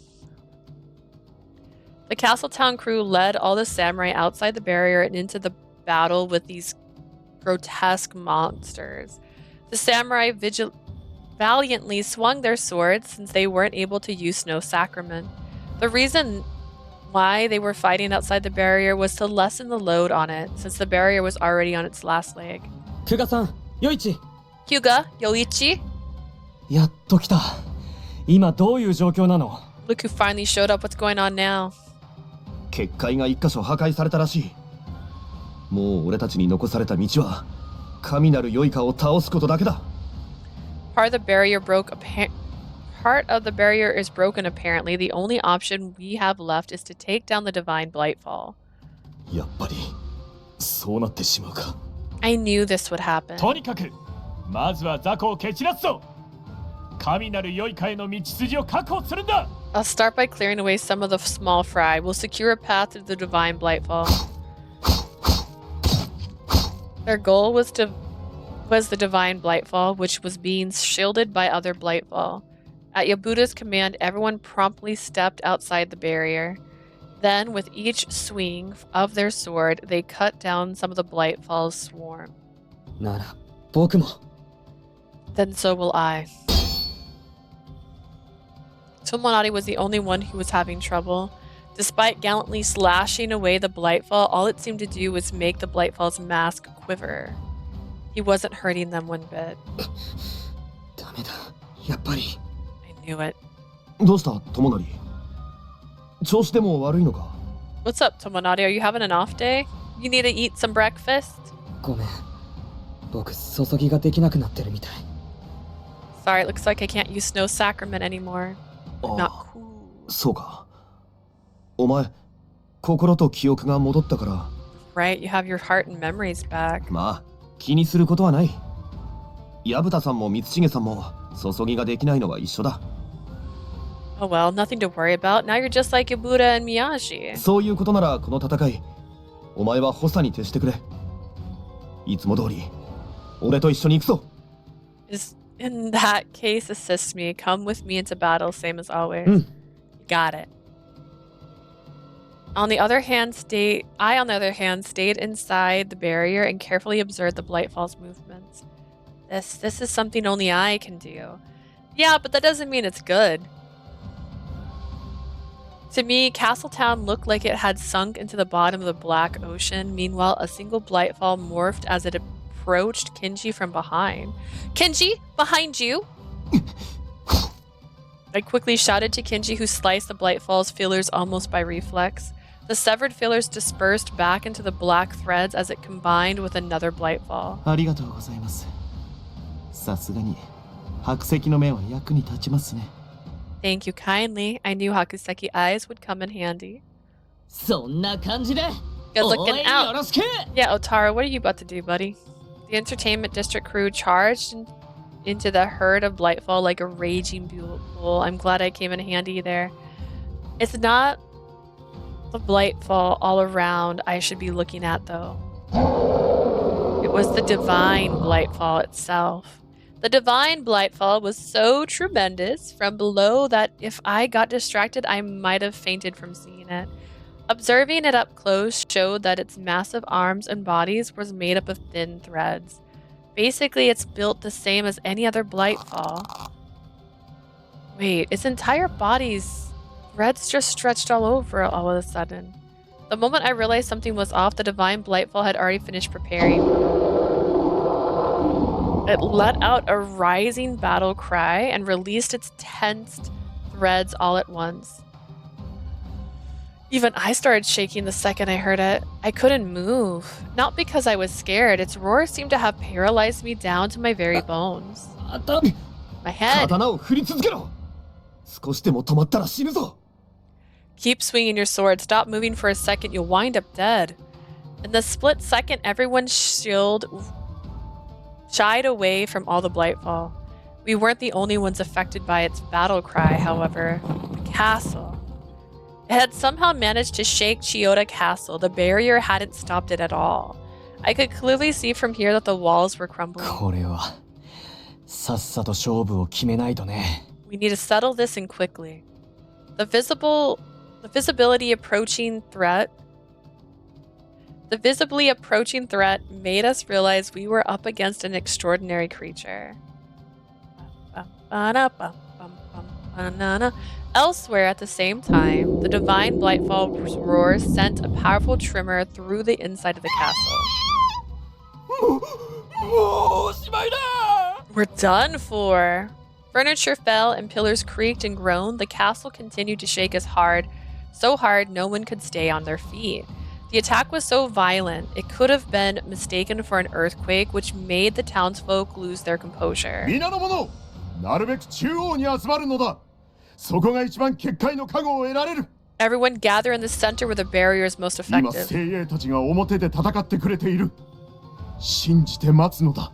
The Castletown crew led all the samurai outside the barrier and into the battle with these grotesque monsters. The samurai valiantly swung their swords since they weren't able to use Snow Sacrament. The reason why they were fighting outside the barrier was to lessen the load on it, since the barrier was already on its last leg. Kuga-san, Yoichi! Hyuga, Yoichi? やっと来た。今どういう状況なの？ Look who finally showed up. What's going on now? 結界が一箇所破壊されたらしい。もう俺たちに残された道は神なる良いかを倒すことだけだ。Part of the barrier is broken apparently. The only option we have left is to take down the divine Blightfall. やっぱりそうなってしまうか。 I knew this would happen. とにかくまずは雑魚を蹴散らすぞ。神なる良いかへの道筋を確保するんだ。 I'll start by clearing away some of the small fry. We'll secure a path to the divine Blightfall. Their goal was the divine Blightfall, which was being shielded by other Blightfall. At Yabuda's command, everyone promptly stepped outside the barrier. Then, with each swing of their sword, they cut down some of the Blightfall's swarm. なら、僕も。 Then so will I. Tomonari was the only one who was having trouble. Despite gallantly slashing away the Blightfall, all it seemed to do was make the Blightfall's mask quiver. He wasn't hurting them one bit. ダメだ、やっぱり。 I knew it. どうした、友成？調子でも悪いのか？ What's up, Tomonari? Are you having an off day? You need to eat some breakfast? ごめん。僕、注ぎができなくなってるみたい。 Sorry, it looks like I can't use Snow Sacrament anymore. Not cool. そうか。お前、心と記憶が戻ったから。 Right, you have your heart and memories back. まあ、気にすることはない。薮田さんも光重さんも注ぎができないのは一緒だ。Oh well, nothing to worry about. Now you're just like Yabuda and Miyashi. そういうことならこの戦い、お前は補佐に徹してくれ。いつも通り、俺と一緒に行くぞ。 In that case, assist me. Come with me into battle, same as always. You got it. I, on the other hand, stayed inside the barrier and carefully observed the Blightfall's movements. This is something only I can do. Yeah, but that doesn't mean it's good. To me, Castletown looked like it had sunk into the bottom of the Black Ocean. Meanwhile, a single Blightfall morphed as it approached Kinji from behind. Kinji, behind you! I quickly shouted to Kinji, who sliced the Blightfall's feelers almost by reflex. The severed feelers dispersed back into the black threads as it combined with another Blightfall. ありがとうございます。さすがに白石の目は役に立ちますね。Thank you kindly. I knew Hakuseki eyes would come in handy. そんな感じで Good 応 looking 援 out. よろしく Yeah, Otaro, what are you about to do, buddy? The entertainment district crew charged into the herd of Blightfall like a raging bull. I'm glad I came in handy there. It's not the Blightfall all around I should be looking at, though. It was the divine Blightfall itself. The divine Blightfall was so tremendous from below that if I got distracted, I might have fainted from seeing it. Observing it up close showed that its massive arms and bodies was made up of thin threads. Basically, it's built the same as any other Blightfall. Wait, its entire body's threads just stretched all over it all of a sudden. The moment I realized something was off, the divine Blightfall had already finished preparing. It let out a rising battle cry and released its tensed threads all at once. Even I started shaking the second I heard it. I couldn't move. Not because I was scared. Its roar seemed to have paralyzed me down to my very bones. My head. 刀を振り続けろ。少しでも止まったら死ぬぞ。 Keep swinging your sword. Stop moving for a second. You'll wind up dead. In the split second, everyone's shield shied away from all the Blightfall. We weren't the only ones affected by its battle cry, however. The castle. It had somehow managed to shake Chiyoda Castle. The barrier hadn't stopped it at all. I could clearly see from here that the walls were crumbling. これはさっさと勝負を決めないとね。 We need to settle this and quickly. The visibly approaching threat made us realize we were up against an extraordinary creature. Elsewhere at the same time, the divine Blightfall's roar sent a powerful tremor through the inside of the castle. We're done for! Furniture fell and pillars creaked and groaned. The castle continued to shake so hard no one could stay on their feet. The attack was so violent, it could have been mistaken for an earthquake, which made the townsfolk lose their composure. 皆の者、なるべく中央に集まるのだ。そこが一番結界の加護を得られる。 Everyone gather in the center where the barrier is most 今、 effective. 精鋭たちが表で戦ってくれている。信じて待つのだ。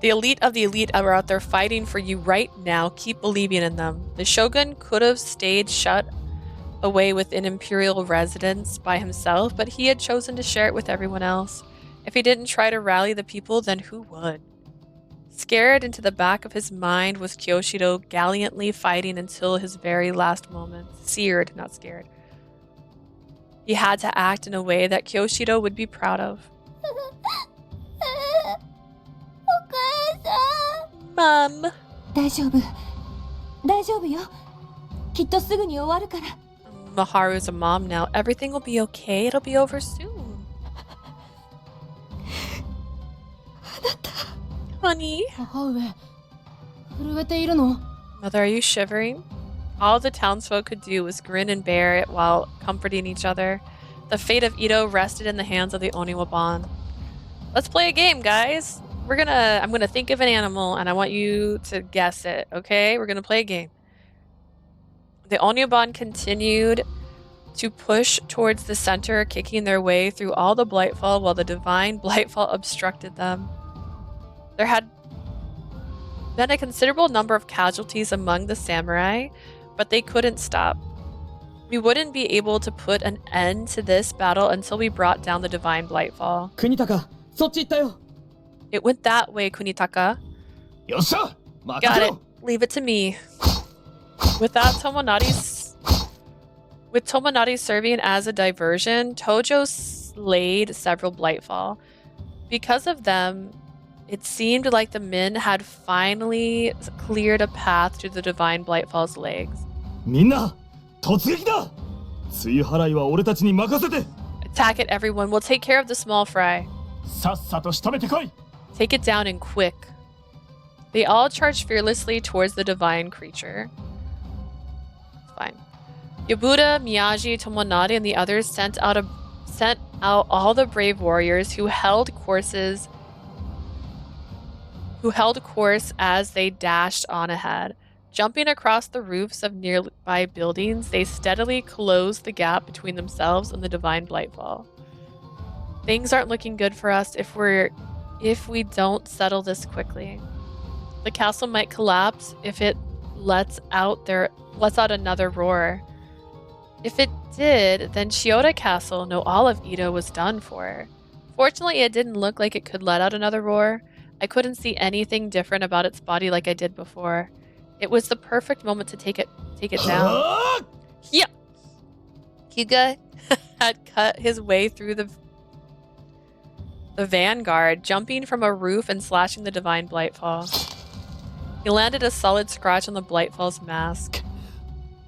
The elite of the elite are out there fighting for you right now. Keep believing in them. The shogun could have stayed shut away within imperial residence by himself, but he had chosen to share it with everyone else. If he didn't try to rally the people, then who would? Scared into the back of his mind was Kyoshido gallantly fighting until his very last moment. Seared, not scared. He had to act in a way that Kyoshido would be proud of. Mom. 大丈夫。大丈夫よ。きっとすぐに終わるから。 Maharu's a mom now. Everything will be okay. It'll be over soon. Honey. 母上、震えているの？ Mother, are you shivering? All the townsfolk could do was grin and bear it while comforting each other. The fate of Ito rested in the hands of the Oniwaban. Let's play a game, guys. I'm gonna think of an animal and I want you to guess it, okay? We're gonna play a game. The Oniwaban continued to push towards the center, kicking their way through all the Blightfall while the divine Blightfall obstructed them. There had been a considerable number of casualties among the samurai, but they couldn't stop. We wouldn't be able to put an end to this battle until we brought down the divine Blightfall. 国高、そっち行ったよ。 It went that way, Kunitaka. よっしゃ、任せ Got ろ。 it. Leave it to me. With Tomonari serving as a diversion, Tojo slayed several Blightfall. Because of them, It seemed like the men had finally cleared a path to the divine Blightfall's legs. みんな突撃だ。追払いは俺たちに任せて。 Attack it, everyone. We'll take care of the small fry. さっさと仕留めてこい。 Take it down and quick. They all charged fearlessly towards the divine creature. Fine. Yobuda, Miyagi, Tomonari, and the others sent out all the brave warriors who held course as they dashed on ahead. Jumping across the roofs of nearby buildings, they steadily closed the gap between themselves and the divine Blightfall. Things aren't looking good for us if we don't settle this quickly. The castle might collapse if it lets out another roar. If it did, then Chiyoda Castle, no all of Edo, was done for. Fortunately, it didn't look like it could let out another roar. I couldn't see anything different about its body like I did before. It was the perfect moment to take it down. Yeah. Hyuga had cut his way through the vanguard, jumping from a roof and slashing the divine Blightfall. He landed a solid scratch on the Blightfall's mask.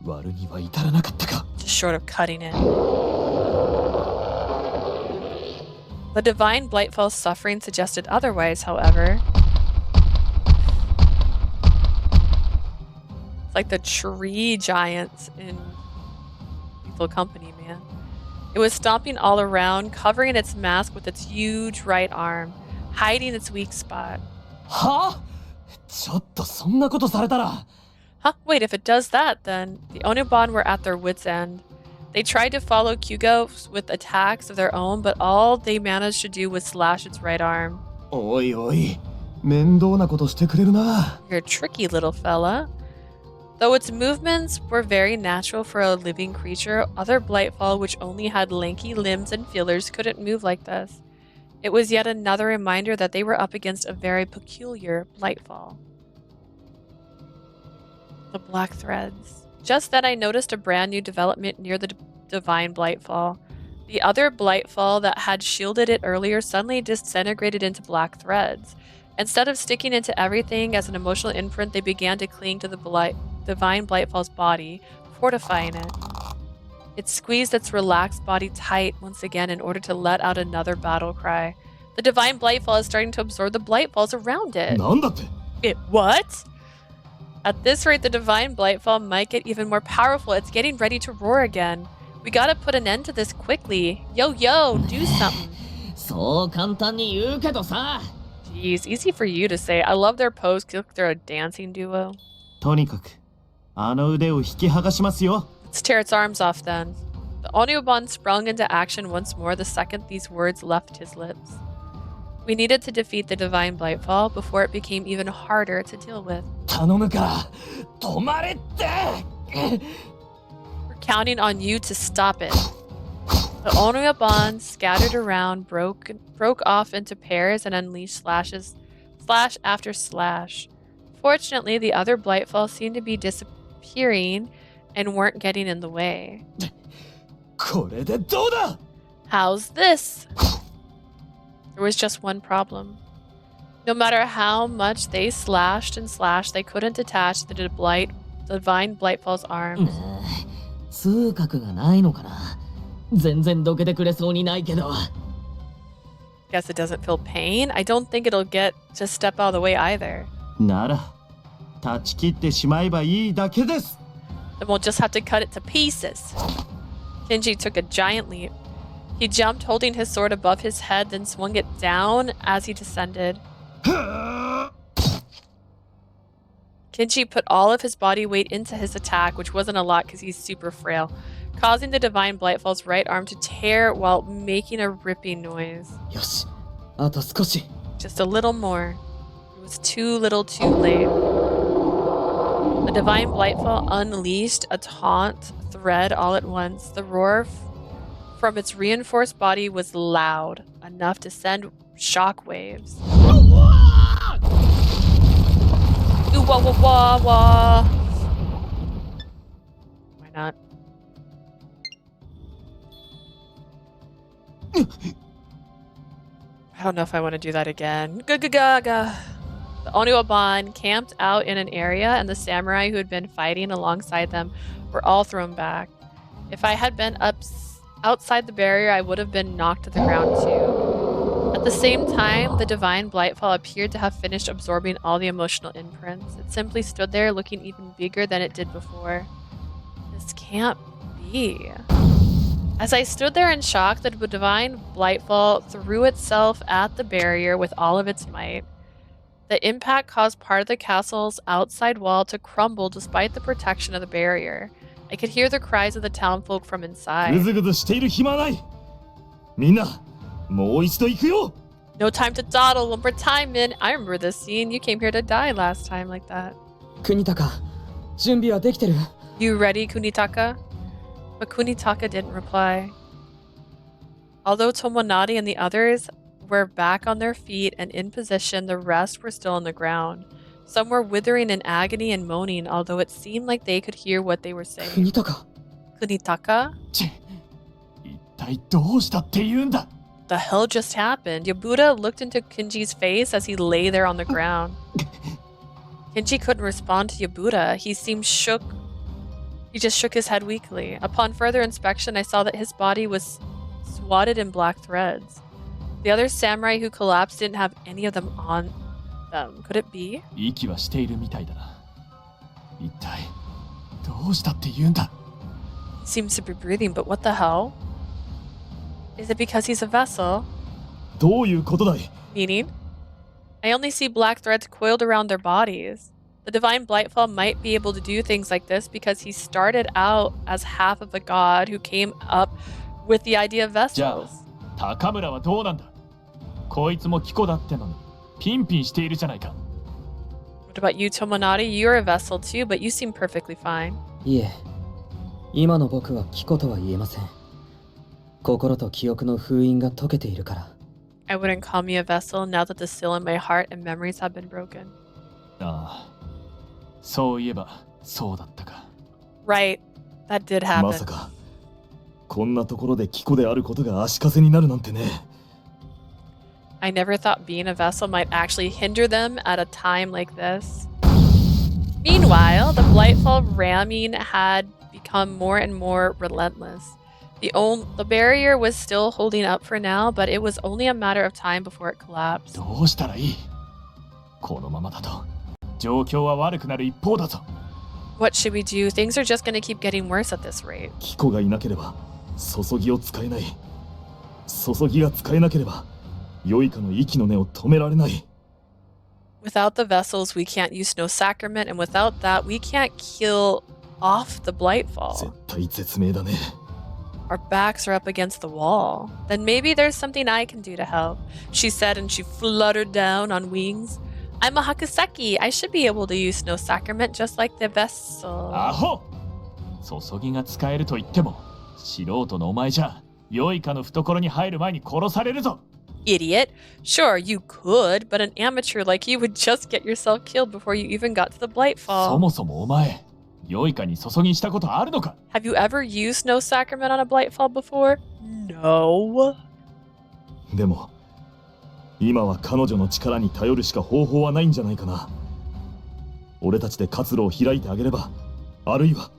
悪には至らなかったか。 Just short of cutting it. The divine Blightfall's suffering suggested otherwise, however. It's like the tree giants in Lethal Company, man. It was stomping all around, covering its mask with its huge right arm, hiding its weak spot. はあ、ちょっとそんなことされたら。 Huh? Wait, if it does that, then the Oniban were at their wits' end. They tried to follow Kyugo with attacks of their own, but all they managed to do was slash its right arm. おいおい、面倒なことしてくれるな。 You're a tricky little fella. Though its movements were very natural for a living creature, other Blightfall, which only had lanky limbs and feelers, couldn't move like this. It was yet another reminder that they were up against a very peculiar Blightfall. The black threads. Just then I noticed a brand new development near the divine Blightfall. The other Blightfall that had shielded it earlier suddenly disintegrated into black threads. Instead of sticking into everything as an emotional imprint, they began to cling to the divine Blightfall's body, fortifying it. It squeezed its relaxed body tight once again in order to let out another battle cry. The divine Blightfall is starting to absorb the Blightfalls around it. なんだって。 It what? At this rate, the divine Blightfall might get even more powerful. It's getting ready to roar again. We gotta put an end to this quickly. Yo, do something. そう簡単に言うけどさ。 Jeez, easy for you to say. I love their pose. Look, they're a dancing duo. とにかくあの腕を引き剥がしますよ。 Let's tear its arms off then. The Onyuban sprung into action once more the second these words left his lips. We needed to defeat the divine Blightfall before it became even harder to deal with. 頼むから止まれって。 We're counting on you to stop it. The Onyuban scattered around, broke off into pairs, and unleashed slash after slash. Fortunately, the other Blightfall seemed to be disappearing and weren't getting in the way. これでどうだ。 How's this? There was just one problem. No matter how much they slashed and slashed, they couldn't detach the divine Blightfall's arms. 痛覚がないのかな。全然どけてくれそうにないけど。 Guess it doesn't feel pain? I don't think it'll get to step out of the way either. なら断ち切ってしまえばいいだけです。 Then we'll just have to cut it to pieces. Kenji took a giant leap. He jumped, holding his sword above his head, then swung it down as he descended. Kenji put all of his body weight into his attack, which wasn't a lot because he's super frail, causing the divine Blightfall's right arm to tear while making a ripping noise. よし、あと少し。 Just a little more. It was too little too late. The divine Blightfall unleashed a taunt thread all at once. The roar from its reinforced body was loud, enough to send shockwaves. Ooh, wah, wah, wah, wah. Why not? I don't know if I want to do that again. Gaga. The Oniwaban camped out in an area, and the samurai who had been fighting alongside them were all thrown back. If I had been outside the barrier, I would have been knocked to the ground too. At the same time, the divine Blightfall appeared to have finished absorbing all the emotional imprints. It simply stood there looking even bigger than it did before. This can't be. As I stood there in shock, the divine Blightfall threw itself at the barrier with all of its might. The impact caused part of the castle's outside wall to crumble despite the protection of the barrier. I could hear the cries of the townfolk from inside. ぐずぐずしている暇はない。みんな、もう一度行くよ。 No time to dawdle, one more time, Min. I remember this scene. You came here to die last time like that. Kunitaka, 準備はできてる? You ready, Kunitaka? But Kunitaka didn't reply. Although Tomonari and the others were back on their feet and in position, the rest were still on the ground. Some were withering in agony and moaning, although it seemed like they could hear what they were saying. Kunitaka? Kunitaka? 一体どうしたって言うんだ? The hell just happened? Yabuda looked into Kinji's face as he lay there on the ground. Kinji couldn't respond to Yabuda. He seemed shook. He just shook his head weakly. Upon further inspection, I saw that his body was swathed in black threads. The other samurai who collapsed didn't have any of them on them. Could it be? 息はしているみたいだな。一体どうしたって言うんだ? He seems to be breathing, but what the hell? Is it because he's a vessel? どういうことだい? Meaning? I only see black threads coiled around their bodies. The divine Blightfall might be able to do things like this because he started out as half of a god who came up with the idea of じゃあ vessels. 高村はどうなんだ? こいつもキコだってのにピンピンしているじゃないか。 What about you, Tomonari? You're a vessel too, but you seem perfectly fine. いえ、今の僕はキコとは言えません。心と記憶の封印が解けているから。I wouldn't call me a vessel now that the seal in my heart and memories have been broken. ああ、そういえばそうだったか。 Right, that did happen. まさか、こんなところでキコであることが足かせになるなんてね。 I never thought being a vessel might actually hinder them at a time like this. Meanwhile, the Blightfall ramming had become more and more relentless. The barrier was still holding up for now, but it was only a matter of time before it collapsed. どうしたらいい? このままだと状況は悪くなる一方だぞ。 What should we do? Things are just going to keep getting worse at this rate. キコがいなければ注ぎを使えない。注ぎが使えなければ良いかの息の根を止められない。 Without the vessels, we can't use no sacrament, and without that, we can't kill off the Blightfall. 絶対絶命だね。 Our backs are up against the wall. Then maybe there's something I can do to help, she said, and she fluttered down on wings. I'm a Hakuseki. I should be able to use no sacrament just like the vessel. アホ! 注ぎが使えると言っても素人のお前じゃ良いかの懐に入る前に殺されるぞ。 Idiot. Sure, you could, but an amateur like you would just get yourself killed before you even got to the そ Blightfall. もそもお前良いかに注ぎしたことあるのか? Have you ever used no sacrament on a Blightfall before? No. でも今は彼女の力に頼るしか方法はないんじゃないかな。俺たちで活路を開いてあげれば、あるいは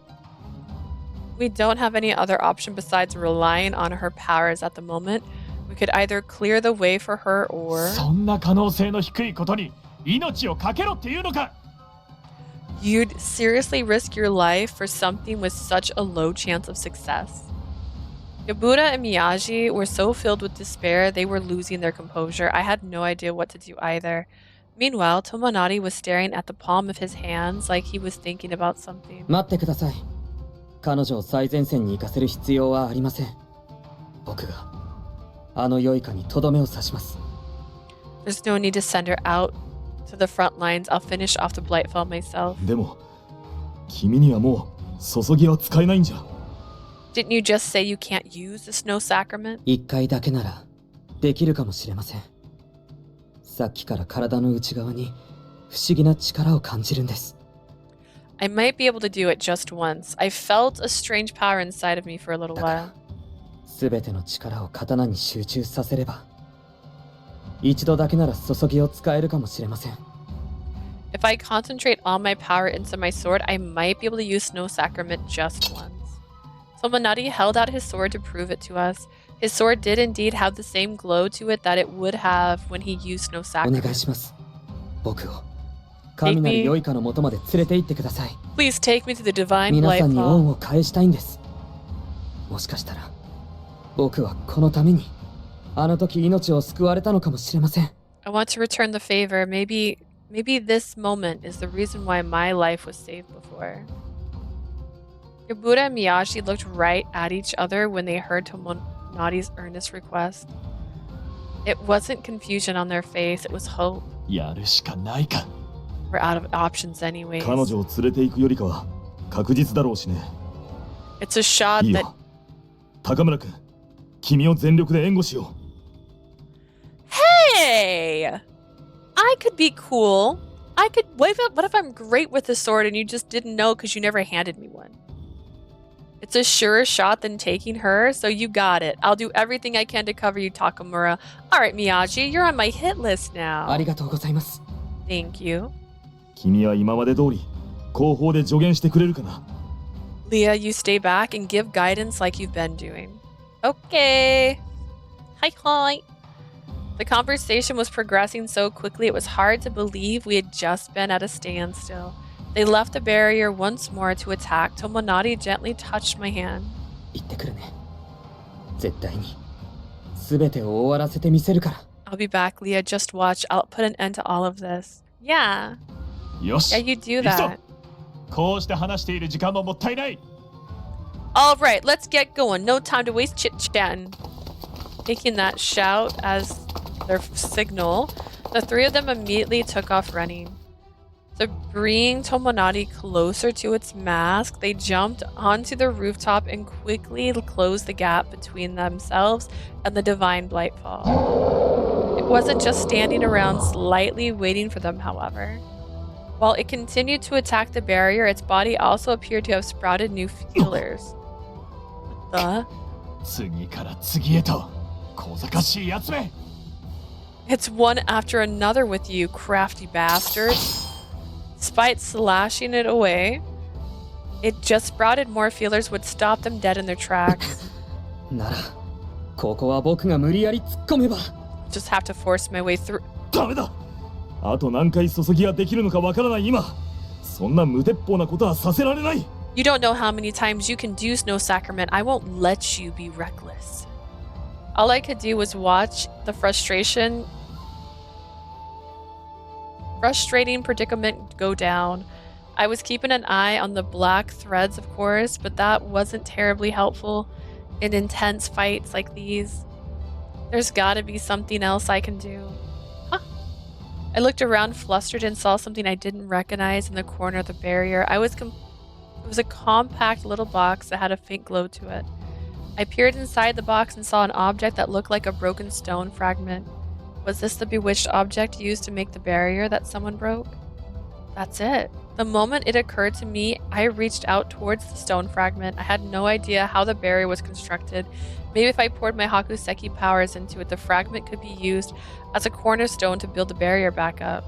We don't have any other option besides relying on her powers at the moment. We could either clear the way for her or... そんな可能性の低いことに命を懸けろっていうのか? You'd seriously risk your life for something with such a low chance of success. Yabuda and Miyagi were so filled with despair they were losing their composure. I had no idea what to do either. Meanwhile, Tomonari was staring at the palm of his hands like he was thinking about something. 待ってください。彼女を最前線に行かせる必要はありません。僕があの良いかにとどめを刺します。 There's no need to send her out to the front lines. I'll finish off the Blightfall myself. でも君にはもう注ぎは使えないんじゃ。 Didn't you just say you can't use the snow sacrament? 一回だけならできるかもしれません。さっきから体の内側に不思議な力を感じるんです。 I might be able to do it just once. I felt a strange power inside of me for a little while. すべての力を刀に集中させれば一度だけなら注ぎを使えるかもしれません。If I concentrate all my power into my sword, I might be able to use Snow Sacrament just once. Tomonari held out his sword to prove it to us. His sword did indeed have the same glow to it that it would have when he used Snow お Sacrament. 願いします。僕を神なる良いかのもとまで連れて行ってください。 Please take me to the Divine 皆さんに恩 Blightfall. を返したいんです。もしかしたら僕はこのためにあの時命を救われたのかもしれません。 I want to return the favor. Maybe this moment is the reason why my life was saved before. Yobuda and Miyashi looked right at each other when they heard Tomonari's earnest request. It wasn't confusion on their face, it was hope. やるしかないか。 We're out of options anyways. 彼女を連れて行くよりかは確実だろうしね。 It's a shot いい that よ。高村君、君を全力で援護しよう。 Hey! I could be cool. What if I'm great with a sword and you just didn't know because you never handed me one? It's a surer shot than taking her, so you got it. I'll do everything I can to cover you, Takamura. Alright, Miyaji, you're on my hit list now. ありがとうございます。 Thank you. 君は今まで通り後方で助言してくれるかな。 Leah, you stay back and give guidance like you've been doing. Okay. Hi, hi. The conversation was progressing so quickly it was hard to believe we had just been at a standstill. They left the barrier once more to attack. Tomonari gently touched my hand. 行ってくるね。絶対に全てを終わらせてみせるから。 I'll be back, Leah. Just watch. I'll put an end to all of this. Yeah. よし。 Yeah, you do 行くぞ。 that. こうして話している時間ももったいない。 All right, let's get going. No time to waste chit-chatting. Making that shout as their signal, the three of them immediately took off running. To bring Tomonari closer to its mask, they jumped onto the rooftop and quickly closed the gap between themselves and the Divine Blightfall. It wasn't just standing around slightly waiting for them, however. While it continued to attack the barrier, its body also appeared to have sprouted new feelers. What the? 次から次へと小賢しいやつめ。 It's one after another with you, crafty bastards. Despite slashing it away, it just sprouted more feelers would stop them dead in their tracks. ならここは僕が無理やり突っ込めば。 Just have to force my way through. ダメだ。あと何回注ぎができるのかわからない今、そんな無鉄砲なことはさせられない。 You don't know how many times you can do Snow Sacrament. I won't let you be reckless. All I could do was watch the frustrating predicament go down. I was keeping an eye on the black threads, of course, but that wasn't terribly helpful in intense fights like these. There's gotta be something else I can do. Huh. I looked around flustered and saw something I didn't recognize in the corner of the barrier. It was a compact little box that had a faint glow to it. I peered inside the box and saw an object that looked like a broken stone fragment. Was this the bewitched object used to make the barrier that someone broke? That's it. The moment it occurred to me, I reached out towards the stone fragment. I had no idea how the barrier was constructed. Maybe if I poured my Hakuseki powers into it, the fragment could be used as a cornerstone to build the barrier back up.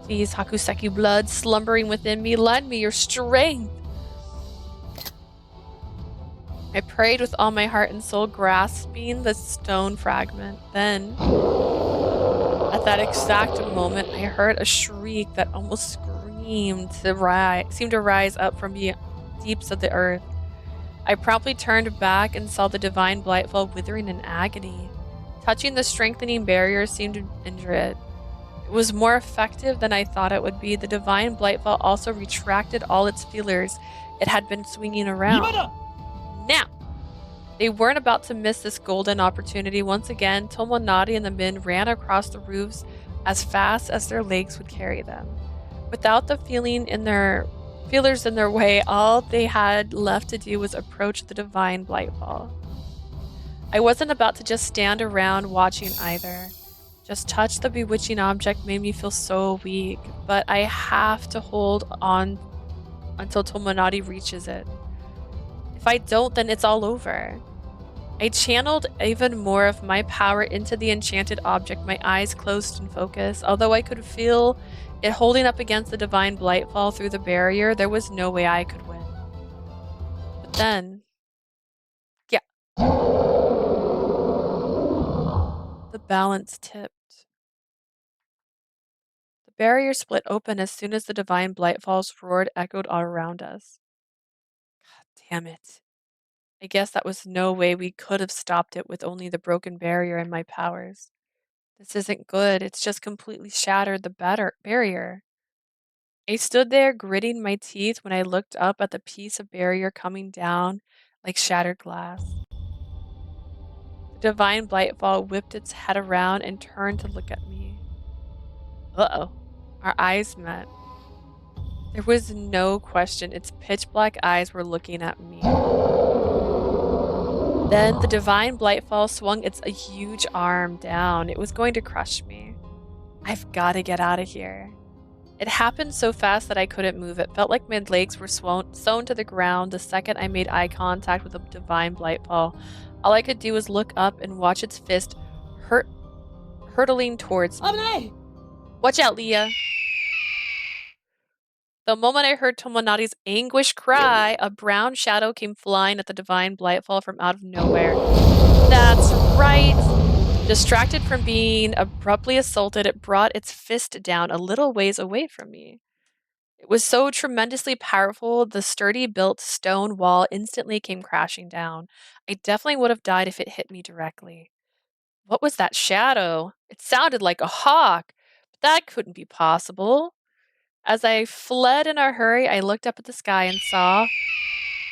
Please, Hakuseki blood slumbering within me, lend me your strength. I prayed with all my heart and soul, grasping the stone fragment. Then, at that exact moment, I heard a shriek that almost seemed to rise up from the deeps of the earth. I promptly turned back and saw the Divine Blightfall withering in agony. Touching the strengthening barrier seemed to injure it. It was more effective than I thought it would be. The Divine Blightfall also retracted all its feelers it had been swinging around. Now, they weren't about to miss this golden opportunity. Once again, Tomonari and the men ran across the roofs as fast as their legs would carry them. Without the feelers in their way, all they had left to do was approach the Divine Blightfall. I wasn't about to just stand around watching either. Just touch the bewitching object made me feel so weak, but I have to hold on until Tomonari reaches it. If I don't, then it's all over. I channeled even more of my power into the enchanted object, my eyes closed in focus. Although I could feel it holding up against the divine blightfall through the barrier, there was no way I could win. But then... yeah. The balance tipped. The barrier split open as soon as the divine blightfall's roar echoed all around us. God damn it. I guess that was no way we could have stopped it with only the broken barrier and my powers. This isn't good. It's just completely shattered the barrier. I stood there gritting my teeth when I looked up at the piece of barrier coming down like shattered glass. The divine blightfall whipped its head around and turned to look at me. Uh-oh. Our eyes met. There was no question its pitch black eyes were looking at me. Then the divine blightfall swung its huge arm down. It was going to crush me. I've got to get out of here. It happened so fast that I couldn't move. It felt like my legs were sewn to the ground the second I made eye contact with the divine blightfall. All I could do was look up and watch its fist hurtling towards me. Watch out, Leah. The moment I heard Tomonari's anguished cry, a brown shadow came flying at the divine blightfall from out of nowhere. That's right! Distracted from being abruptly assaulted, it brought its fist down a little ways away from me. It was so tremendously powerful, the sturdy built stone wall instantly came crashing down. I definitely would have died if it hit me directly. What was that shadow? It sounded like a hawk, but that couldn't be possible. As I fled in a hurry, I looked up at the sky and saw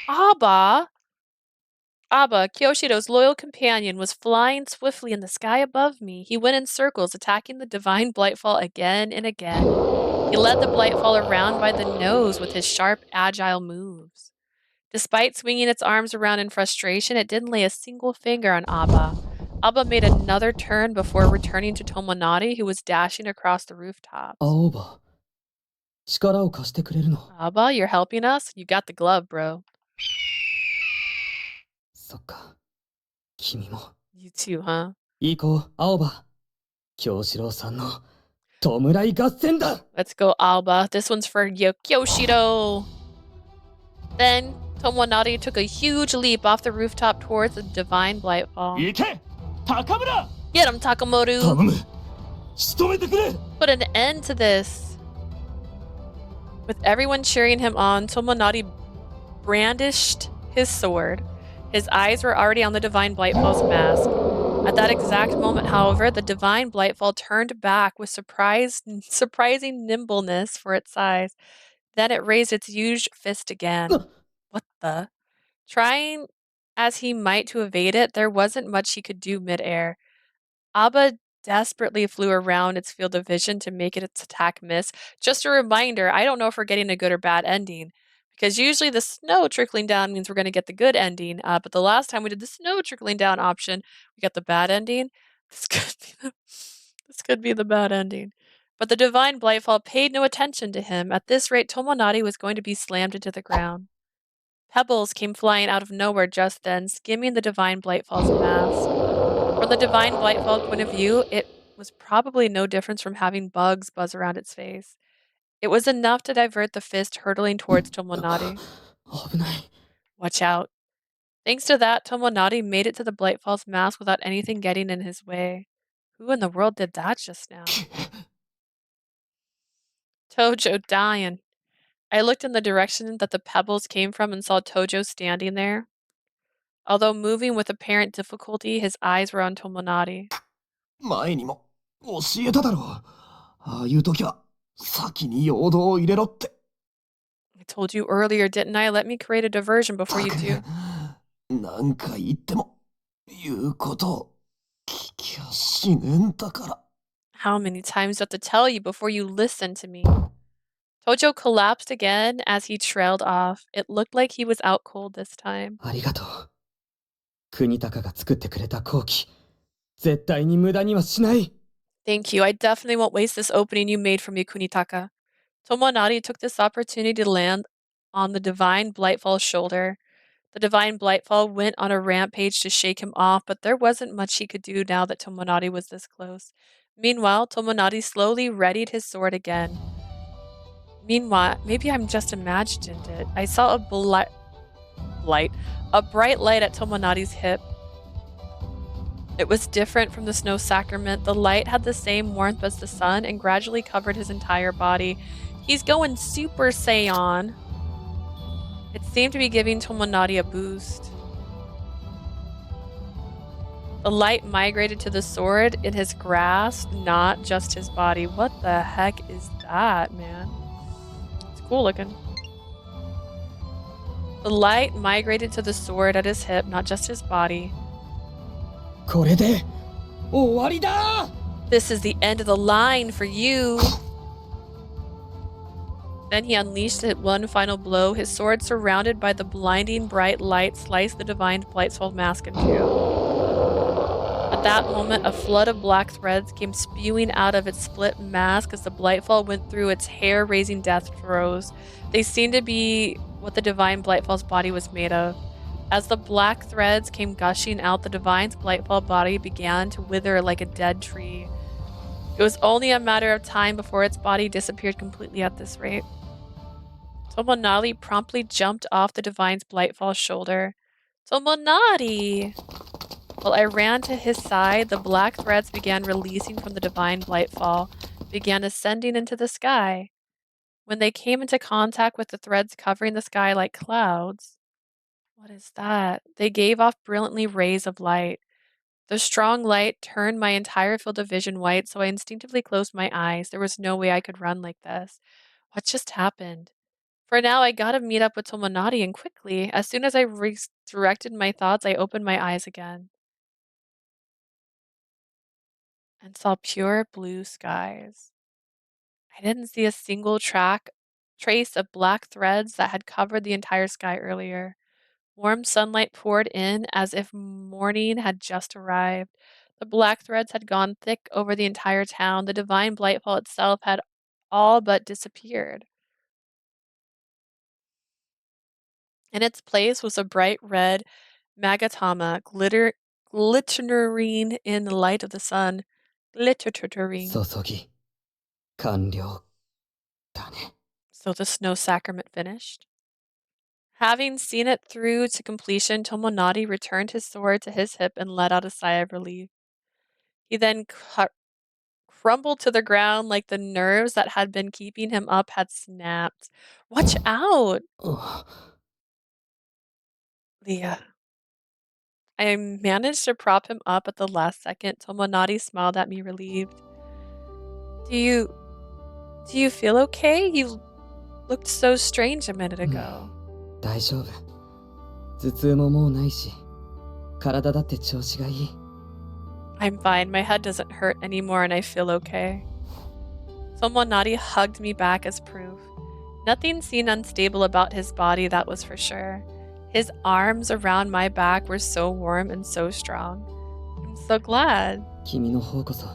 Abba. Abba, Kyoshiro's loyal companion, was flying swiftly in the sky above me. He went in circles, attacking the divine blightfall again and again. He led the blightfall around by the nose with his sharp, agile moves. Despite swinging its arms around in frustration, it didn't lay a single finger on Abba. Abba made another turn before returning to Tomonari, who was dashing across the rooftops. Aoba, 力を貸してくれるの? Abba, you're helping us? You got the glove, bro. そっか。君も。You too, huh? 行こう、青葉。京志郎さんの弔い合戦だ! Let's go, Alba. This one's for Kyoshiro. Then, Tomonari took a huge leap off the rooftop towards the divine blightfall. Get him, Takamoru! Put an end to this. With everyone cheering him on, Tomonari brandished his sword. His eyes were already on the divine blightfall's mask. At that exact moment, however, the divine blightfall turned back with surprising nimbleness for its size. Then it raised its huge fist again. What the? Trying as he might to evade it, there wasn't much he could do midair. Abba desperately flew around its field of vision to make its attack miss. Just a reminder, I don't know if we're getting a good or bad ending. Because usually the snow trickling down means we're going to get the good ending. But the last time we did the snow trickling down option, we got the bad ending. This could be the bad ending. But the divine blightfall paid no attention to him. At this rate, Tomonari was going to be slammed into the ground. Pebbles came flying out of nowhere just then, skimming the divine blightfall's mask. From the divine blightfall point of view, it was probably no difference from having bugs buzz around its face. It was enough to divert the fist hurtling towards Tomonari. Watch out. Thanks to that, Tomonari made it to the blightfall's mask without anything getting in his way. Who in the world did that just now? Tojo dying. I looked in the direction that the pebbles came from and saw Tojo standing there. Although moving with apparent difficulty, his eyes were on Tomonari. 前にも教えただろう。ああいう時は先に陽動を入れろって。I told you earlier, didn't I? Let me create a diversion before you do. 何回言っても言うことを聞きゃしねえんだから。How many times do I have to tell you before you listen to me? Tojo collapsed again as he trailed off. It looked like he was out cold this time. ありがとう。国高が作ってくれた好機、絶対に無駄にはしない。Thank you. I definitely won't waste this opening you made for me, Kunitaka. Tomonari took this opportunity to land on the divine blightfall's shoulder. The divine Blightfall went on a rampage to shake him off, but there wasn't much he could do now that Tomonari was this close. Meanwhile, Tomonari slowly readied his sword again. Meanwhile, maybe I'm just imagined it. I saw a bright light at Tomonari's hip. It was different from the snow sacrament. The light had the same warmth as the sun and gradually covered his entire body. He's going Super Saiyan. It seemed to be giving Tomonari a boost. The light migrated to the sword in his grasp, not just his body. What the heck is that, man? It's cool looking. The light migrated to the sword at his hip, not just his body. これで終わりだ! This is the end of the line for you. Then he unleashed one final blow. His sword, surrounded by the blinding bright light, sliced the divine Blightfall's mask in two. At that moment, a flood of black threads came spewing out of its split mask as the Blightfall went through its hair-raising death throes. They seemed to be what the divine Blightfall's body was made of. As the black threads came gushing out, the divine's Blightfall body began to wither like a dead tree. It was only a matter of time before its body disappeared completely at this rate. Tomonari promptly jumped off the divine's Blightfall shoulder. Tomonari! While I ran to his side, the black threads began releasing from the divine Blightfall, began ascending into the sky. When they came into contact with the threads covering the sky like clouds, what is that? They gave off brilliantly rays of light. The strong light turned my entire field of vision white, so I instinctively closed my eyes. There was no way I could run like this. What just happened? For now, I gotta meet up with Tomonari and quickly. As soon as I redirected my thoughts, I opened my eyes again and saw pure blue skies. I didn't see a single trace of black threads that had covered the entire sky earlier. Warm sunlight poured in as if morning had just arrived. The black threads had gone thick over the entire town. The divine Blightfall itself had all but disappeared. In its place was a bright red Magatama, glittering in the light of the sun. Glittering. 注ぎ完了だね。 So the snow sacrament finished. Having seen it through to completion, Tomonari returned his sword to his hip and let out a sigh of relief. He then crumbled to the ground like the nerves that had been keeping him up had snapped. Watch out! Leah. I managed to prop him up at the last second. Tomonari smiled at me, relieved. Do you feel okay? You looked so strange a minute ago. 大丈夫。頭痛ももうないし、体だって調子がいい。I'm fine. My head doesn't hurt anymore and I feel okay. Tomonari hugged me back as proof. Nothing seemed unstable about his body, that was for sure. His arms around my back were so warm and so strong. I'm so glad. 君の方こそ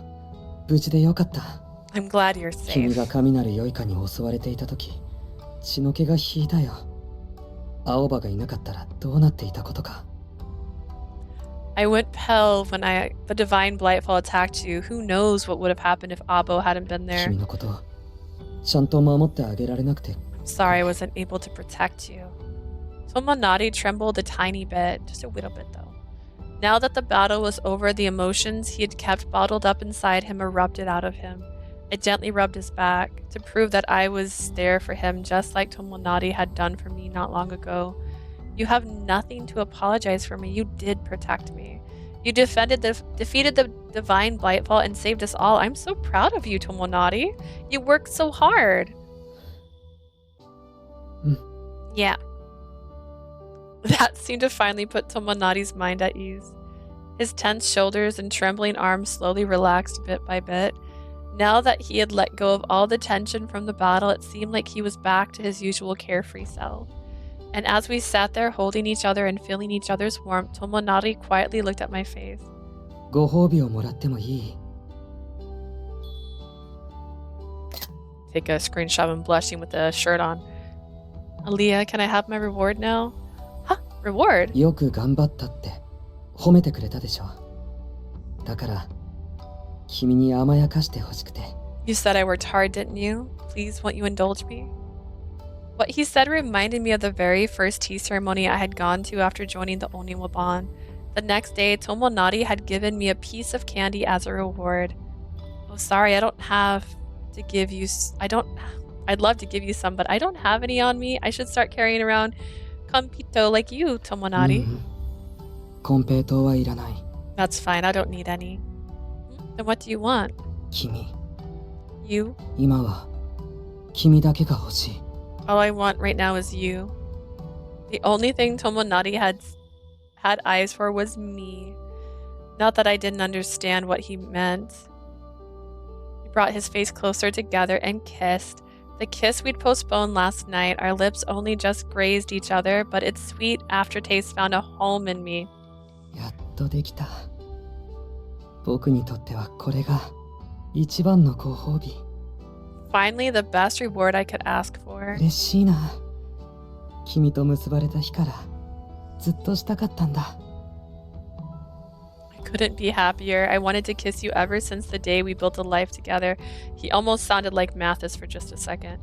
無事でよかった。I'm glad you're safe. 君が神なる良いかに襲われていた時、血の気が引いたよ。青葉がいなかったらどうなっていたことか。I went pale when the divine Blightfall attacked you. Who knows what would have happened if Abo hadn't been there. 君のことちゃんと守ってあげられなくて。I'm sorry I wasn't able to protect you. Tomonari trembled a tiny bit, just a little bit though. Now that the battle was over, the emotions he had kept bottled up inside him erupted out of him. I gently rubbed his back to prove that I was there for him, just like Tomonari had done for me not long ago. You have nothing to apologize for me. You did protect me. You defeated the divine Blightfall and saved us all. I'm so proud of you, Tomonari. You worked so hard. Yeah. That seemed to finally put Tomonari's mind at ease. His tense shoulders and trembling arms slowly relaxed bit by bit. Now that he had let go of all the tension from the battle, it seemed like he was back to his usual carefree self. And as we sat there holding each other and feeling each other's warmth, Tomonari quietly looked at my face. ご褒美をもらってもいい? Take a screenshot of him blushing with the shirt on. Aaliyah, can I have my reward now? Huh? Reward? よく頑張ったって褒めてくれたでしょ。だから君に甘やかしてほしくて。 You said I worked hard, didn't you? Please, won't you indulge me? What he said reminded me of the very first tea ceremony I had gone to after joining the Oniwaban. The next day, Tomonari had given me a piece of candy as a reward. Oh, sorry, I don't have to give you... I'd love to give you some, but I don't have any on me. I should start carrying around Compito like you, Tomonari. コンペイトーはいらない。 That's fine, I don't need any. Then what do you want? 君、 You? 今は君だけが欲しい。 All I want right now is you. The only thing Tomonari had eyes for was me. Not that I didn't understand what he meant. He brought his face closer together and kissed. The kiss we'd postponed last night, our lips only just grazed each other, but its sweet aftertaste found a home in me. やっとできた。僕にとってはこれが一番のご褒美。 Finally, the best reward I could ask for. 嬉しいな。君と結ばれた日からずっとしたかったんだ。 I couldn't be happier. I wanted to kiss you ever since the day we built a life together. He almost sounded like Mathis for just a second.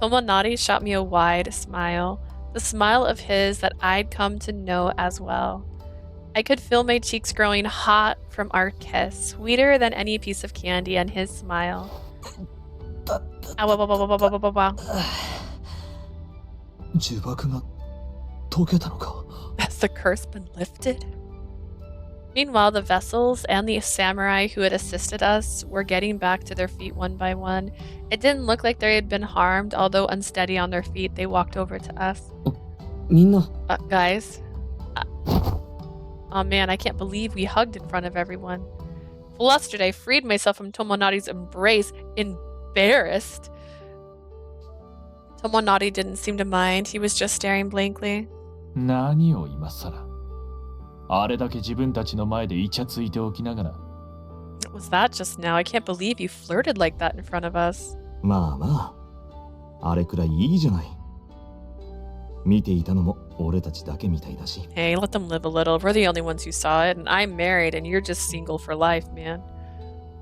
Tomonari shot me a wide smile. The smile of his that I'd come to know as well. I could feel my cheeks growing hot from our kiss, sweeter than any piece of candy, and his smile. Ow, wow, wow, wow, wow, wow, wow, wow. 呪縛が解けたのか。 Has the curse been lifted? Meanwhile, the vessels and the samurai who had assisted us were getting back to their feet one by one. It didn't look like they had been harmed, although unsteady on their feet, they walked over to us. みんな、 Guys. Oh man, I can't believe we hugged in front of everyone. Flustered, I freed myself from Tomonari's embrace, embarrassed. Tomonari didn't seem to mind. He was just staring blankly. 何を今さら。あれだけ自分たちの前でイチャついておきながら。 What was that just now? I can't believe you flirted like that in front of us. まあまあ、あれくらいいいじゃない。見ていたのも俺たちだけみたいだし。 Hey, let them live a little. We're the only ones who saw it, and I'm married, and you're just single for life, man.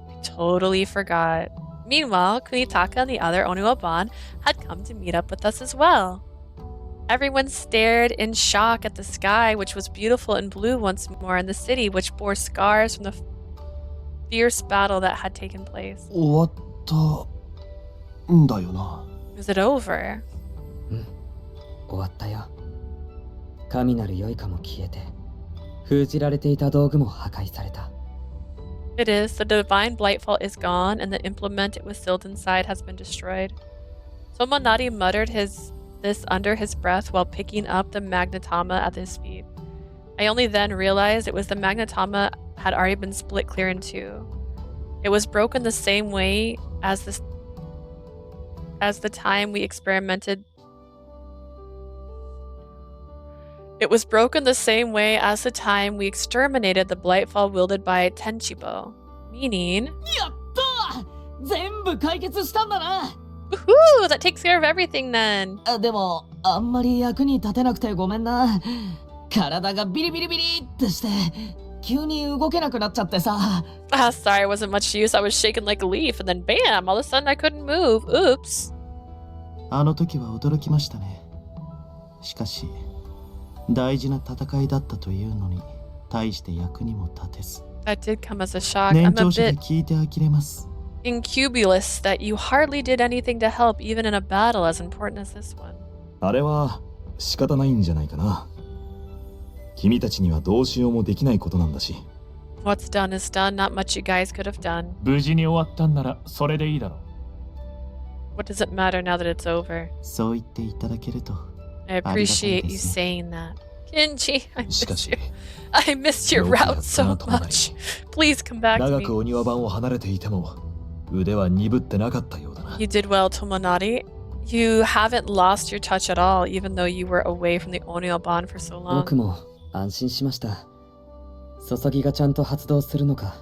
I totally forgot. Meanwhile, Kunitaka and the other Onuaban had come to meet up with us as well. Everyone stared in shock at the sky, which was beautiful and blue once more, and the city, which bore scars from the fierce battle that had taken place. 終わったんだよな。 Is it over? 終わったよ。神なる良いかも消えて、封じられていた道具も破壊された。 It is. The divine blightfall is gone, and the implement it was sealed inside has been destroyed. Tomonari muttered this under his breath while picking up the magnetama at his feet. I only then realized it was the magnetama had already been split clear in two. It was broken the same way as the time we experimented. It was broken the same way as the time we exterminated the blightfall wielded by Tenchibo. Meaning... やったー！全部解決したんだな。 Woohoo! That takes care of everything then. でも、あんまり役に立てなくてごめんな。体がビリビリビリってして、急に動けなくなっちゃってさ。Ah, sorry, it wasn't much use. I was shaking like a leaf, and then bam! All of a sudden I couldn't move. Oops. あの時は驚きましたね。しかし、大事な戦いだったというのに、大して役にも立てず。That did come as a shock. 年 I'm a 長者で bit 聞いて呆れます。incubulous that you hardly did anything to help, even in a battle as important as this one. あれは仕方ないんじゃないかな。君たちにはどうしようもできないことなんだし。What's done is done. Not much you guys could have done. 無事に終わったんならそれでいいだろう。What does it matter now that it's over? そう言っていただけると。 I appreciate you saying that. Kenji, I しか miss し you. I missed your よくやった route so なともない。 much. Please come back to 長 me. くお庭番を離れていても腕は鈍ってなかったようだな。 You did well, Tomonari. You haven't lost your touch at all, even though you were away from the Onyoban for so long. 僕も安心しました。注ぎがちゃんと発動するのか、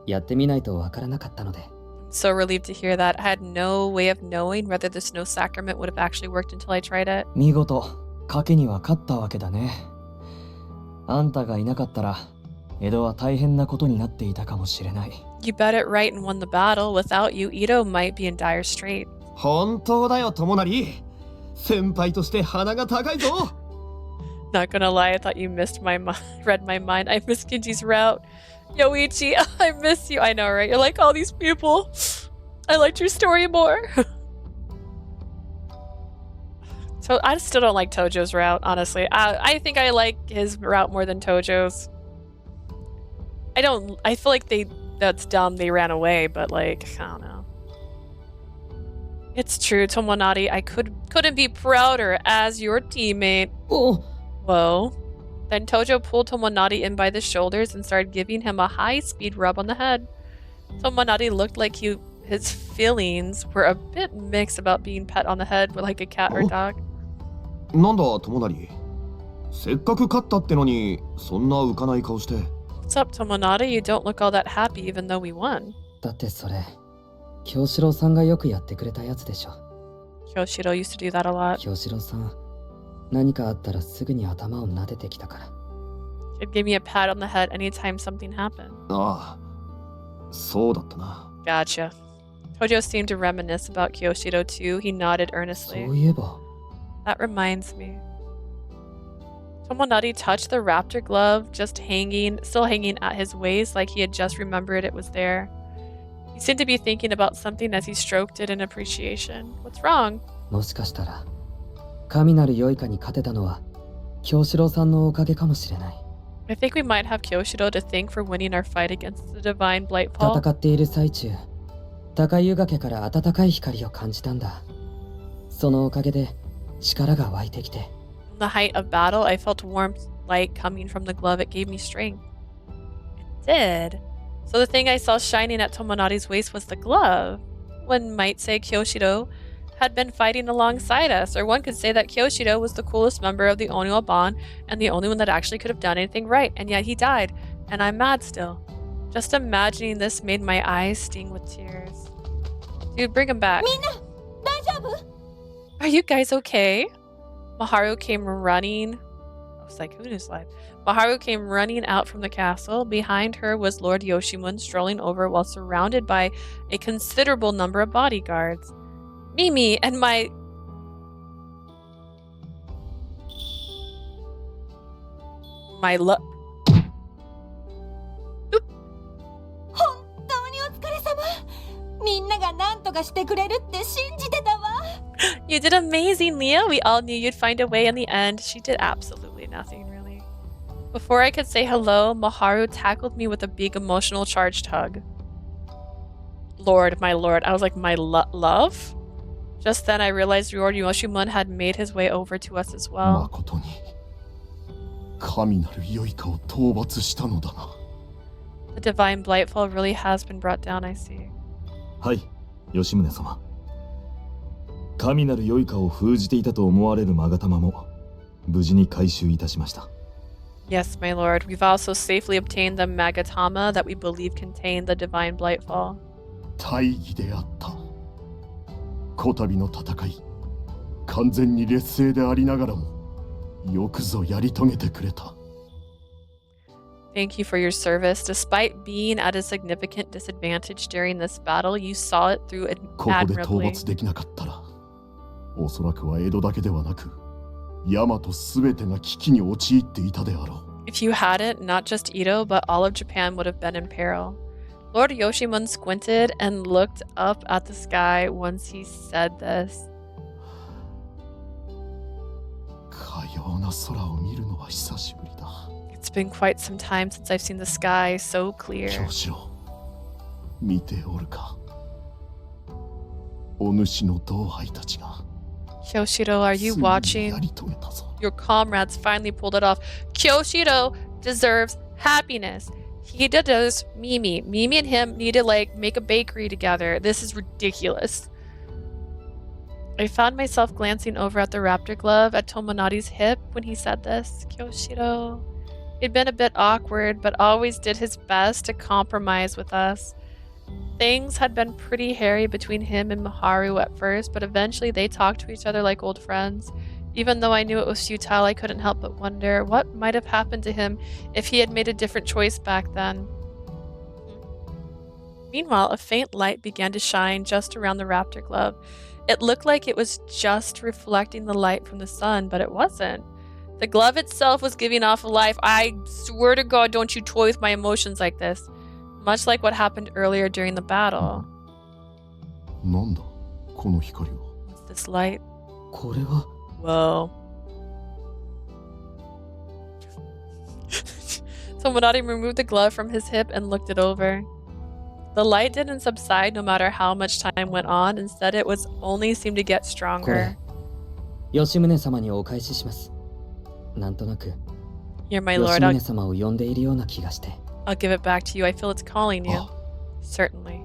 やってみないとわからなかったので。 So relieved to hear that. I had no way of knowing whether the snow sacrament would have actually worked until I tried it. 見事、賭けには勝ったわけだね。あんたがいなかったら、江戸は大変なことになっていたかもしれない。You bet it right and won the battle. Without you, Ito might be in dire strait. 本当だよ、友成。先輩として鼻が高いぞ。Not gonna lie, I thought you missed my read my mind. I miss Genji's route. Yoichi, I miss you. I know, right? You're like all these people. I liked your story more. So I still don't like Tojo's route, honestly. I think I like his route more than Tojo's. I feel like that's dumb they ran away, but like, I don't know. It's true, Tomonari, I couldn't be prouder as your teammate. Oh. Whoa. Then Tojo pulled Tomonari in by the shoulders and started giving him a high-speed rub on the head. Tomonari looked like his feelings were a bit mixed about being pet on the head with like a cat or dog. なんだ、友成。せっかく勝ったってのに、そんな浮かない顔して。What's up, Tomonari? You don't look all that happy even though we won. だってそれ、京志郎さんがよくやってくれたやつでしょ。Kyoshiro used to do that a lot. 京志郎さん、何かあったらすぐに頭を撫でてきたから。He'd give me a pat on the head anytime something happened. ああ、そうだったな。Gotcha. Tojo seemed to reminisce about Kyoshiro too. He nodded earnestly. そういえば。That reminds me. Tomonari touched the raptor glove, still hanging at his waist like he had just remembered it was there. He seemed to be thinking about something as he stroked it in appreciation. What's wrong? もしかしたら、神なる良いかに勝てたのは、京志郎さんのおかげかもしれない。I think we might have Kyoshiro to thank for winning our fight against the divine Blightfall. 戦っている最中、高湯崖から暖かい光を感じたんだ。そのおかげで力が湧いてきて。In the height of battle, I felt warm light coming from the glove. It gave me strength. It did. So the thing I saw shining at Tomonari's waist was the glove. One might say Kyoshiro had been fighting alongside us, or one could say that Kyoshiro was the coolest member of the Oniwa Band and the only one that actually could have done anything right, and yet he died, and I'm mad still. Just imagining this made my eyes sting with tears. Dude, bring him back. Are you guys okay? Maharu came running. I was like, who knew slide? Maharu came running out from the castle. Behind her was Lord Yoshimun strolling over while surrounded by a considerable number of bodyguards. Mimi and my... Oop. みんなが何とかしてくれるって信じてたわ。You did amazing, Leah. We all knew you'd find a way in the end. She did absolutely nothing, really. Before I could say hello, Maharu tackled me with a big emotional charged hug. Lord, my lord. I was like, my love? Just then I realized Lord Yoshimun had made his way over to us as well. 誠に神なる良いかを討伐したのだな。 The divine Blightfall really has been brought down, I see. はい、吉宗様。神なる良いかを封じていたと思われる勾玉も無事に回収いたしました。Yes, my lord. We've also safely obtained the Magatama that we believe contained the divine Blightfall. 大義であった。こたびの戦い、完全に劣勢でありながらも、よくぞやり遂げてくれた。Thank you for your service. Despite being at a significant disadvantage during this battle, you saw it through ここで討 admirably. 伐できなかったら、おそらくは江戸だけではなく、大和すべてが危機に陥っていたであろう。If you hadn't, not just Ito, but all of Japan would have been in peril. Lord Yoshimun squinted and looked up at the sky once he said this. かような空を見るのは久しぶりだ。It's been quite some time since I've seen the sky so clear. 京志郎、見ておるか。お主の同輩たちが。 Kyoshiro, are you watching? Your comrades finally pulled it off. Kyoshiro deserves happiness. He does Mimi. Mimi and him need to make a bakery together. This is ridiculous. I found myself glancing over at the raptor glove at Tomonari's hip when he said this. Kyoshiro. He'd been a bit awkward, but always did his best to compromise with us. Things had been pretty hairy between him and Maharu at first, but eventually they talked to each other like old friends. Even though I knew it was futile, I couldn't help but wonder what might have happened to him if he had made a different choice back then. Meanwhile, a faint light began to shine just around the raptor glove. It looked like it was just reflecting the light from the sun, but it wasn't. The glove itself was giving off life. I swear to God, don't you toy with my emotions like this. Much like what happened earlier during the battle. なんだこの光は。 What's this light? これは Whoa. Tomonari removed the glove from his hip and looked it over. The light didn't subside no matter how much time went on. Instead, it was only seemed to get こ stronger. れ吉宗様にお返しします。なんとなく Here, my 吉 lord, 宗様を呼んでいるような気がして。 I'll give it back to you. I feel it's calling you. Certainly.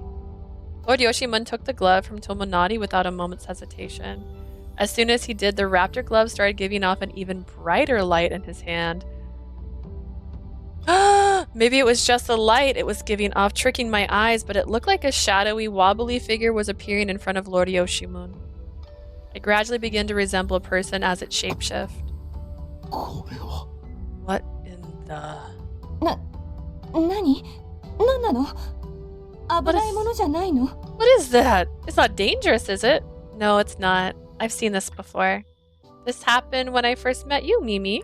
Lord Yoshimun took the glove from Tomonari without a moment's hesitation. As soon as he did, the raptor glove started giving off an even brighter light in his hand. Maybe it was just the light it was giving off, tricking my eyes, but it looked like a shadowy, wobbly figure was appearing in front of Lord Yoshimun. It gradually began to resemble a person as it shapeshift. これは。 What in the... 何なの危ないものじゃないの What is that? It's not dangerous, is it? No, it's not. I've seen this before. This happened when I first met you, Mimi.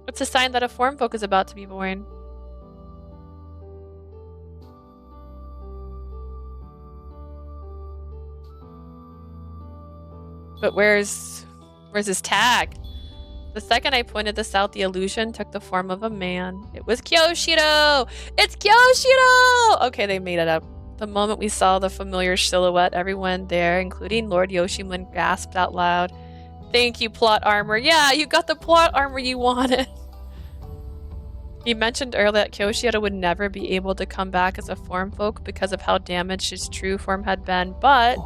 It's a sign that a form folk is about to be born. But where's his tag? The second I pointed this out, the illusion took the form of a man. It was Kyoshiro! It's Kyoshiro! Okay, they made it up. The moment we saw the familiar silhouette, everyone there, including Lord Yoshimun, gasped out loud. Thank you, plot armor. Yeah, you got the plot armor you wanted. He mentioned earlier that Kyoshiro would never be able to come back as a form folk because of how damaged his true form had been, but...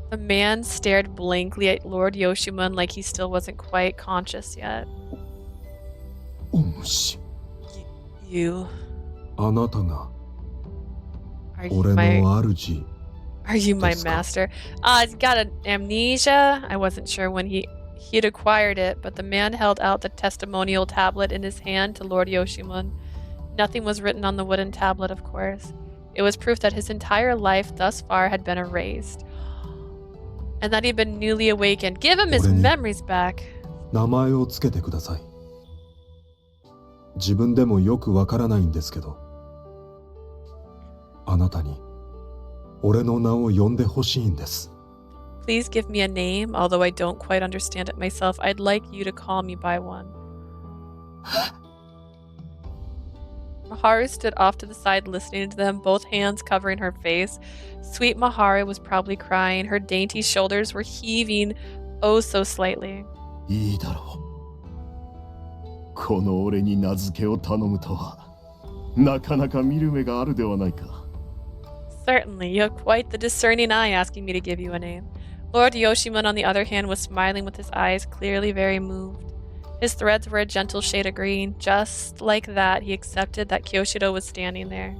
The man stared blankly at Lord Yoshimun like he still wasn't quite conscious yet. お主。 You... あなたが Are you 俺 my... の主 Are you my ですか? master? He's got an amnesia. I wasn't sure when he'd acquired it, but the man held out the testimonial tablet in his hand to Lord Yoshimun. Nothing was written on the wooden tablet, of course. It was proof that his entire life thus far had been erased. And that he'd been newly awakened. Give him his 俺に memories back. 名前をつけてください。自分でもよくわからないんですけど、あなたに俺の名を呼んでほしいんです。 Please give me a name, although I don't quite understand it myself. I'd like you to call me by one. Maharu stood off to the side listening to them, both hands covering her face. Sweet Maharu was probably crying. Her dainty shoulders were heaving oh so slightly. いいだろう。この俺に名付けを頼むとは、なかなか見る目があるではないか。 Certainly, you have quite the discerning eye asking me to give you a name. Lord Yoshimun, on the other hand, was smiling with his eyes clearly very moved. His threads were a gentle shade of green. Just like that, he accepted that Kyoshiro was standing there.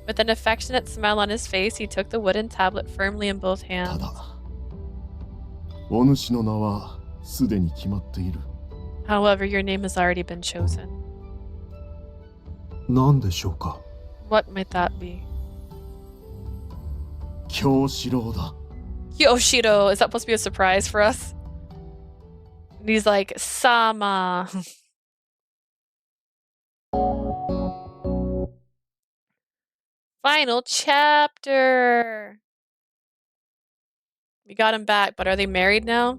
With an affectionate smile on his face, he took the wooden tablet firmly in both た hands. だ、お主の名はすでに決まっている。 However, your name has already been chosen. 何でしょうか。 What might that be? 京四郎だ。 Kyoshiro! Is that supposed to be a surprise for us? And he's like, Sama. Final chapter. We got him back, but are they married now?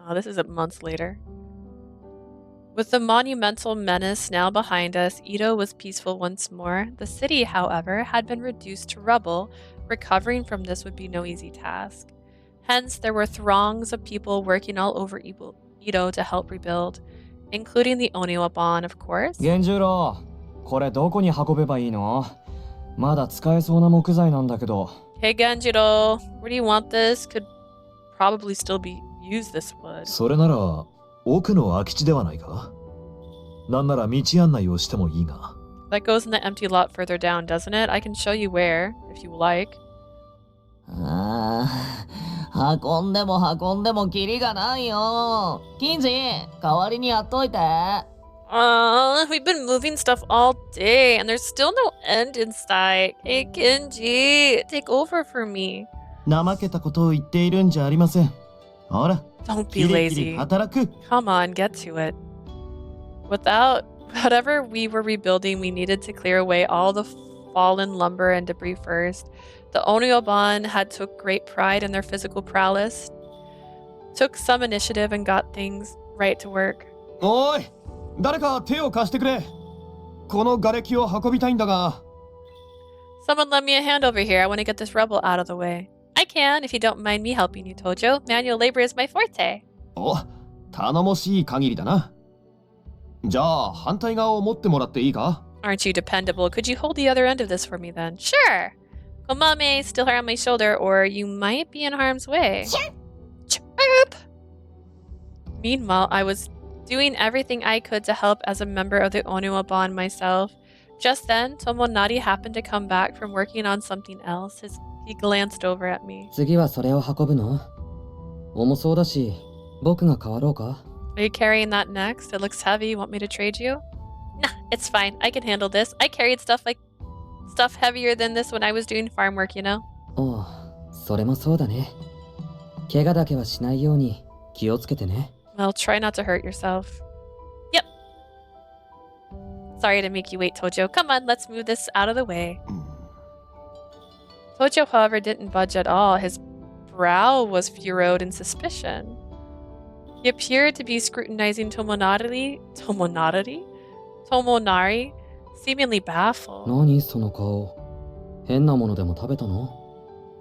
Oh, this is a month later. With the monumental menace now behind us, Edo was peaceful once more. The city, however, had been reduced to rubble. Recovering from this would be no easy task. Hence, there were throngs of people working all over Edo to help rebuild, including the Oniwaban, of course. 源十郎、これどこに運べばいいの？まだ使えそうな木材なんだけど。 Hey Genjiro, where do you want this? Could probably still be use this wood. それなら奥の空き地ではないか。なんなら道案内をしてもいいが。 That goes in the empty lot further down, doesn't it? I can show you where, if you like. あ運んでも運んでもキリがないよ。キンジ、代わりにやっといて。We've been moving stuff all day and there's still no end in sight. Hey, Kenji, take over for me. 怠けたことを言っているんじゃありません。ほら、 Don't キ be リキリ lazy. 働く。 Come on, get to it. Without whatever we were rebuilding, we needed to clear away all the fallen lumber and debris first. The Onryoban had took great pride in their physical prowess, took some initiative and got things right to work. おい、誰か手を貸してくれ。この瓦礫を運びたいんだが。 Someone lend me a hand over here. I want to get this rubble out of the way. I can, if you don't mind me helping you, Tojo. Manual labor is my forte. お、頼もしい限りだな。じゃあ反対側を持ってもらっていいか？ Aren't you dependable? Could you hold the other end of this for me then? Sure. Komame, still her on my shoulder, or you might be in harm's way. Chirp! Meanwhile, I was doing everything I could to help as a member of the Onuaban myself. Just then, Tomonari happened to come back from working on something else. He glanced over at me. 次はそれを運ぶの？重そうだし、僕が代わろうか？ Are you carrying that next? It looks heavy. You want me to trade you? Nah, it's fine. I can handle this. I carried stuff heavier than this when I was doing farm work, you know? おう、それもそうだね。怪我だけはしないように気をつけてね。Well, try not to hurt yourself. Yep. Sorry to make you wait, Tojo. Come on, let's move this out of the way. Tojo, however, didn't budge at all. His brow was furrowed in suspicion. He appeared to be scrutinizing Tomonari, seemingly baffled. 何その顔。変なものでも食べたの？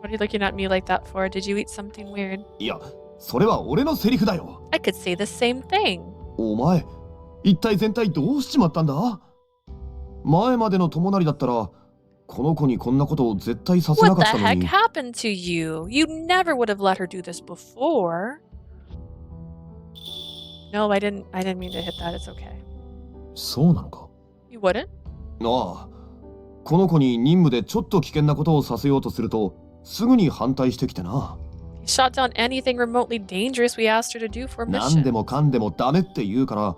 What are you looking at me like that for? Did you eat something weird? いや、それは俺のセリフだよ。 I could say the same thing. お前、一体全体どうしちまったんだ？前までの友成だったら、この子にこんなことを絶対させな What か the ったの heck に。 happened to you? You never would have let her do this before. No, I didn't mean to hit that. It's okay. そうなのか？ You wouldn't? ああ、この子に任務でちょっと危険なことをさせようとすると、すぐに反対してきてな。You shot down anything remotely dangerous we asked her to do for a 何で mission. もかんでもダメって言うから、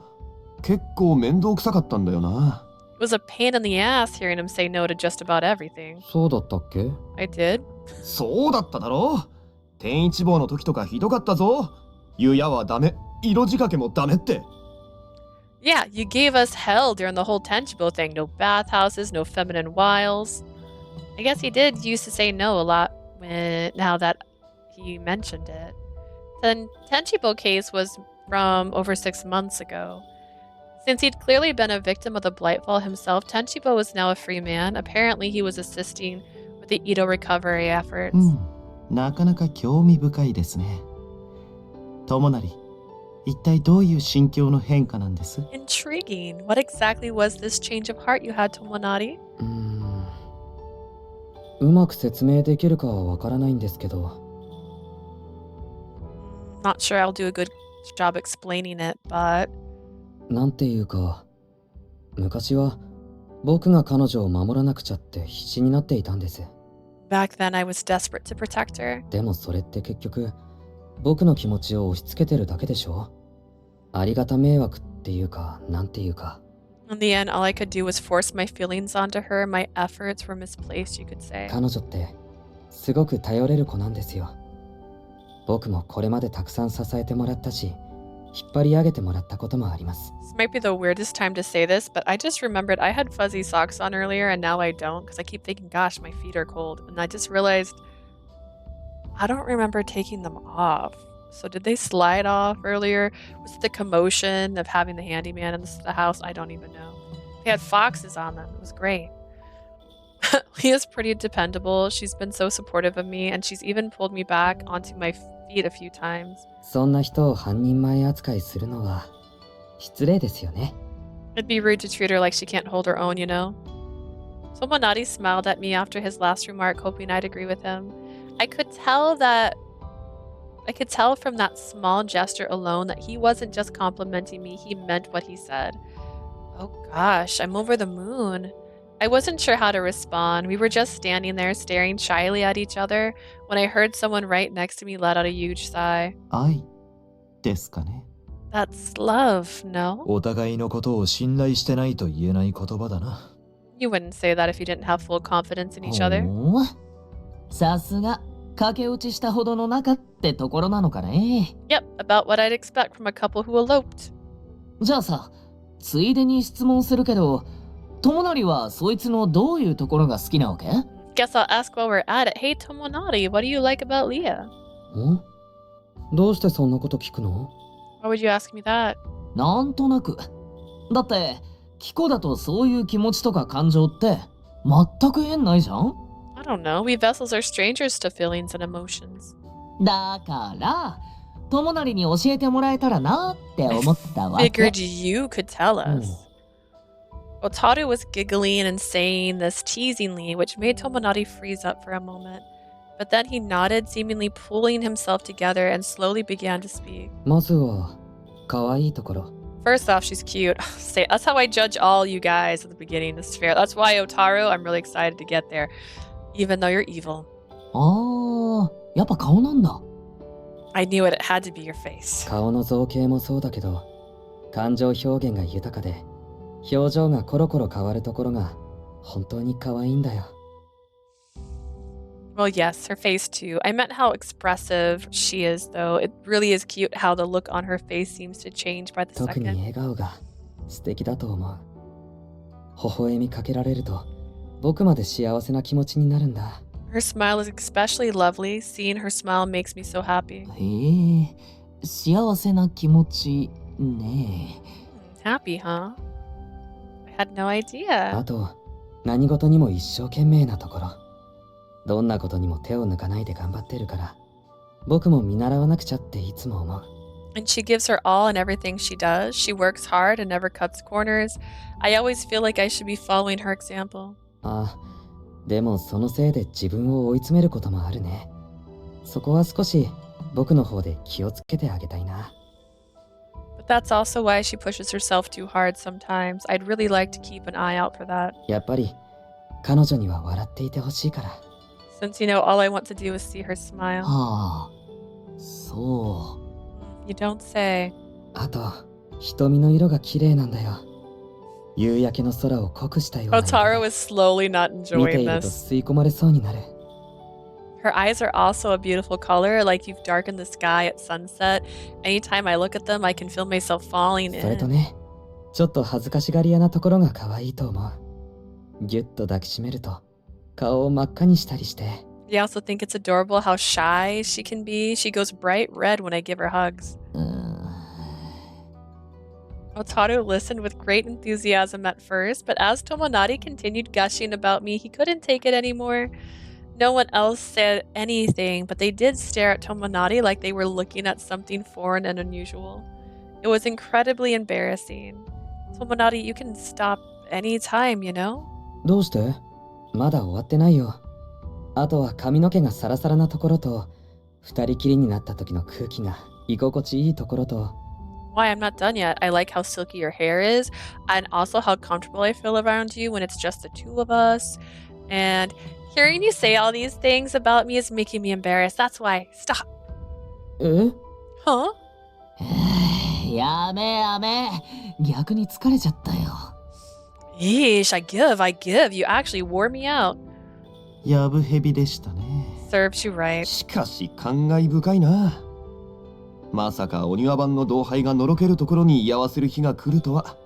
結構面倒くさかったんだよな。It was a pain in the ass hearing him say no to just about everything. そうだったっけ？ I did. そうだっただろう。天一望の時とかひどかったぞ。湯屋はダメ、色仕掛けもダメって。Yeah, you gave us hell during the whole Tenchibo thing. No bathhouses, no feminine wiles. I guess he did used to say no a lot now that he mentioned it. The Tenchibo case was from over 6 months ago. Since he'd clearly been a victim of the Blightfall himself, Tenchibo was now a free man. Apparently, he was assisting with the Ito recovery efforts. なかなか興味深いですね。友成、一体どういう心境の変化なんです？ Intriguing. What exactly was this change of heart you had, Tomonari? うまく説明できるかはわからないんですけど。Not sure I'll do a good job explaining it, but... なんていうか、昔は僕が彼女を守らなくちゃって必死になっていたんです。Back then I was desperate to protect her. でもそれって結局、僕の気持ちを押し付けてるだけでしょ？ありがた迷惑っていうか、なんていうか。In the end, all I could do was force my feelings onto her. My efforts were misplaced, you could say. 彼女ってすごく頼れる子なんですよ。僕もこれまでたくさん支えてもらったし、引っ張り上げてもらったこともあります。This might be the weirdest time to say this, but I just remembered I had fuzzy socks on earlier and now I don't because I keep thinking, gosh, my feet are cold. And I just realized I don't remember taking them off. So did they slide off earlier? Was it the commotion of having the handyman in the house? I don't even know. They had foxes on them. It was great. Leah's pretty dependable. She's been so supportive of me, and she's even pulled me back onto my feet a few times. そんな人を半人前扱いするのは失礼ですよね。 It'd be rude to treat her like she can't hold her own, you know? Tomonari smiled at me after his last remark, hoping I'd agree with him. I could tell from that small gesture alone that he wasn't just complimenting me, he meant what he said. Oh gosh, I'm over the moon. I wasn't sure how to respond. We were just standing there staring shyly at each other when I heard someone right next to me let out a huge sigh. 愛ですかね。 That's love, no? お互いのことを信頼してないと言えない言葉だな。You wouldn't say that if you didn't have full confidence in each other. ほう、さすが駆け落ちしたほどの仲ってところなのかね。 Yep, about what I'd expect from a couple who eloped. じゃあさ、ついでに質問するけど、友成はそいつのどういうところが好きなわけ？ Guess I'll ask while we're at it. Hey, Tomonari, what do you like about Leah? ん？どうしてそんなこと聞くの？ Why would you ask me that? なんとなく。だって、キコだとそういう気持ちとか感情って全く縁ないじゃん？ I don't know. We vessels are strangers to feelings and emotions. だから、友成に教えてもらえたらなって思ったわけ。 Figured you could tell us. Otaru was giggling and saying this teasingly, which made Tomonari freeze up for a moment. But then he nodded, seemingly pulling himself together, and slowly began to speak. まずは可愛いところ。 First off, she's cute. Say, that's how I judge all you guys at the beginning. It's fair. That's why, Otaru, I'm really excited to get there, even though you're evil. ああ、やっぱ顔なんだ。 I knew it. It had to be your face. 顔の造形もそうだけど、感情表現が豊かで、表情がコロコロ変わるところが本当に可愛いんだよ。 Well, yes, her face too. I meant how expressive she is, though. It really is cute how the look on her face seems to change by the 特に second. 笑顔が素敵だと思う。微笑みかけられると、僕まで幸せな気持ちになるんだ。 Her smile is especially lovely. Seeing her smile makes me so happy. へえ、幸せな気持ちね。 Happy, huh? I had no idea. あと、何事にも一生懸命なところ。どんなことにも手を抜かないで頑張ってるから、僕も見習わなくちゃっていつも思う。 And she gives her all in everything she does. She works hard and never cuts corners. I always feel like I should be following her example. ああ、でもそのせいで自分を追い詰めることもあるね。そこは少し僕の方で気をつけてあげたいな。 But that's also why she pushes herself too hard sometimes. I'd really like to keep an eye out for that. やっぱり彼女には笑っていてほしいから。 Since, you know, all I want to do is see her smile. はあ、そ You don't say. あと、瞳の色が綺麗なんだよ。夕焼けの空を濃くしたような色で。 Otaru is slowly not 見て enjoying いると this. 吸い込まれそうになる。 Her eyes are also a beautiful color, like you've darkened the sky at sunset. Anytime I look at them, I can feel myself falling それと in. ね、ちょっと恥ずかしがり屋なところが可愛いと思う。ぎゅっと抱きしめると、顔を真っ赤にしたりして。 I also think it's adorable how shy she can be. She goes bright red when I give her hugs. う。Otaru listened with great enthusiasm at first, but as Tomonari continued gushing about me, he couldn't take it anymore. No one else said anything, but they did stare at Tomonari like they were looking at something foreign and unusual. It was incredibly embarrassing. Tomonari, you can stop anytime, you know? どうして？まだ終わってないよ。あとは髪の毛がサラサラなところと、二人きりになった時の空気が居心地いいところと。 Why, I'm not done yet. I like how silky your hair is, and also how comfortable I feel around you when it's just the two of us. And hearing you say all these things about me is making me embarrassed. That's why. Stop. え？ Huh? やめやめ。逆に疲れちゃったよ。 Yeesh, I give. You actually wore me out. やぶへびでしたね。 Serves you right. しかし感慨深いな。まさかお庭番の同輩がのろけるところに居合わせる日が来るとは。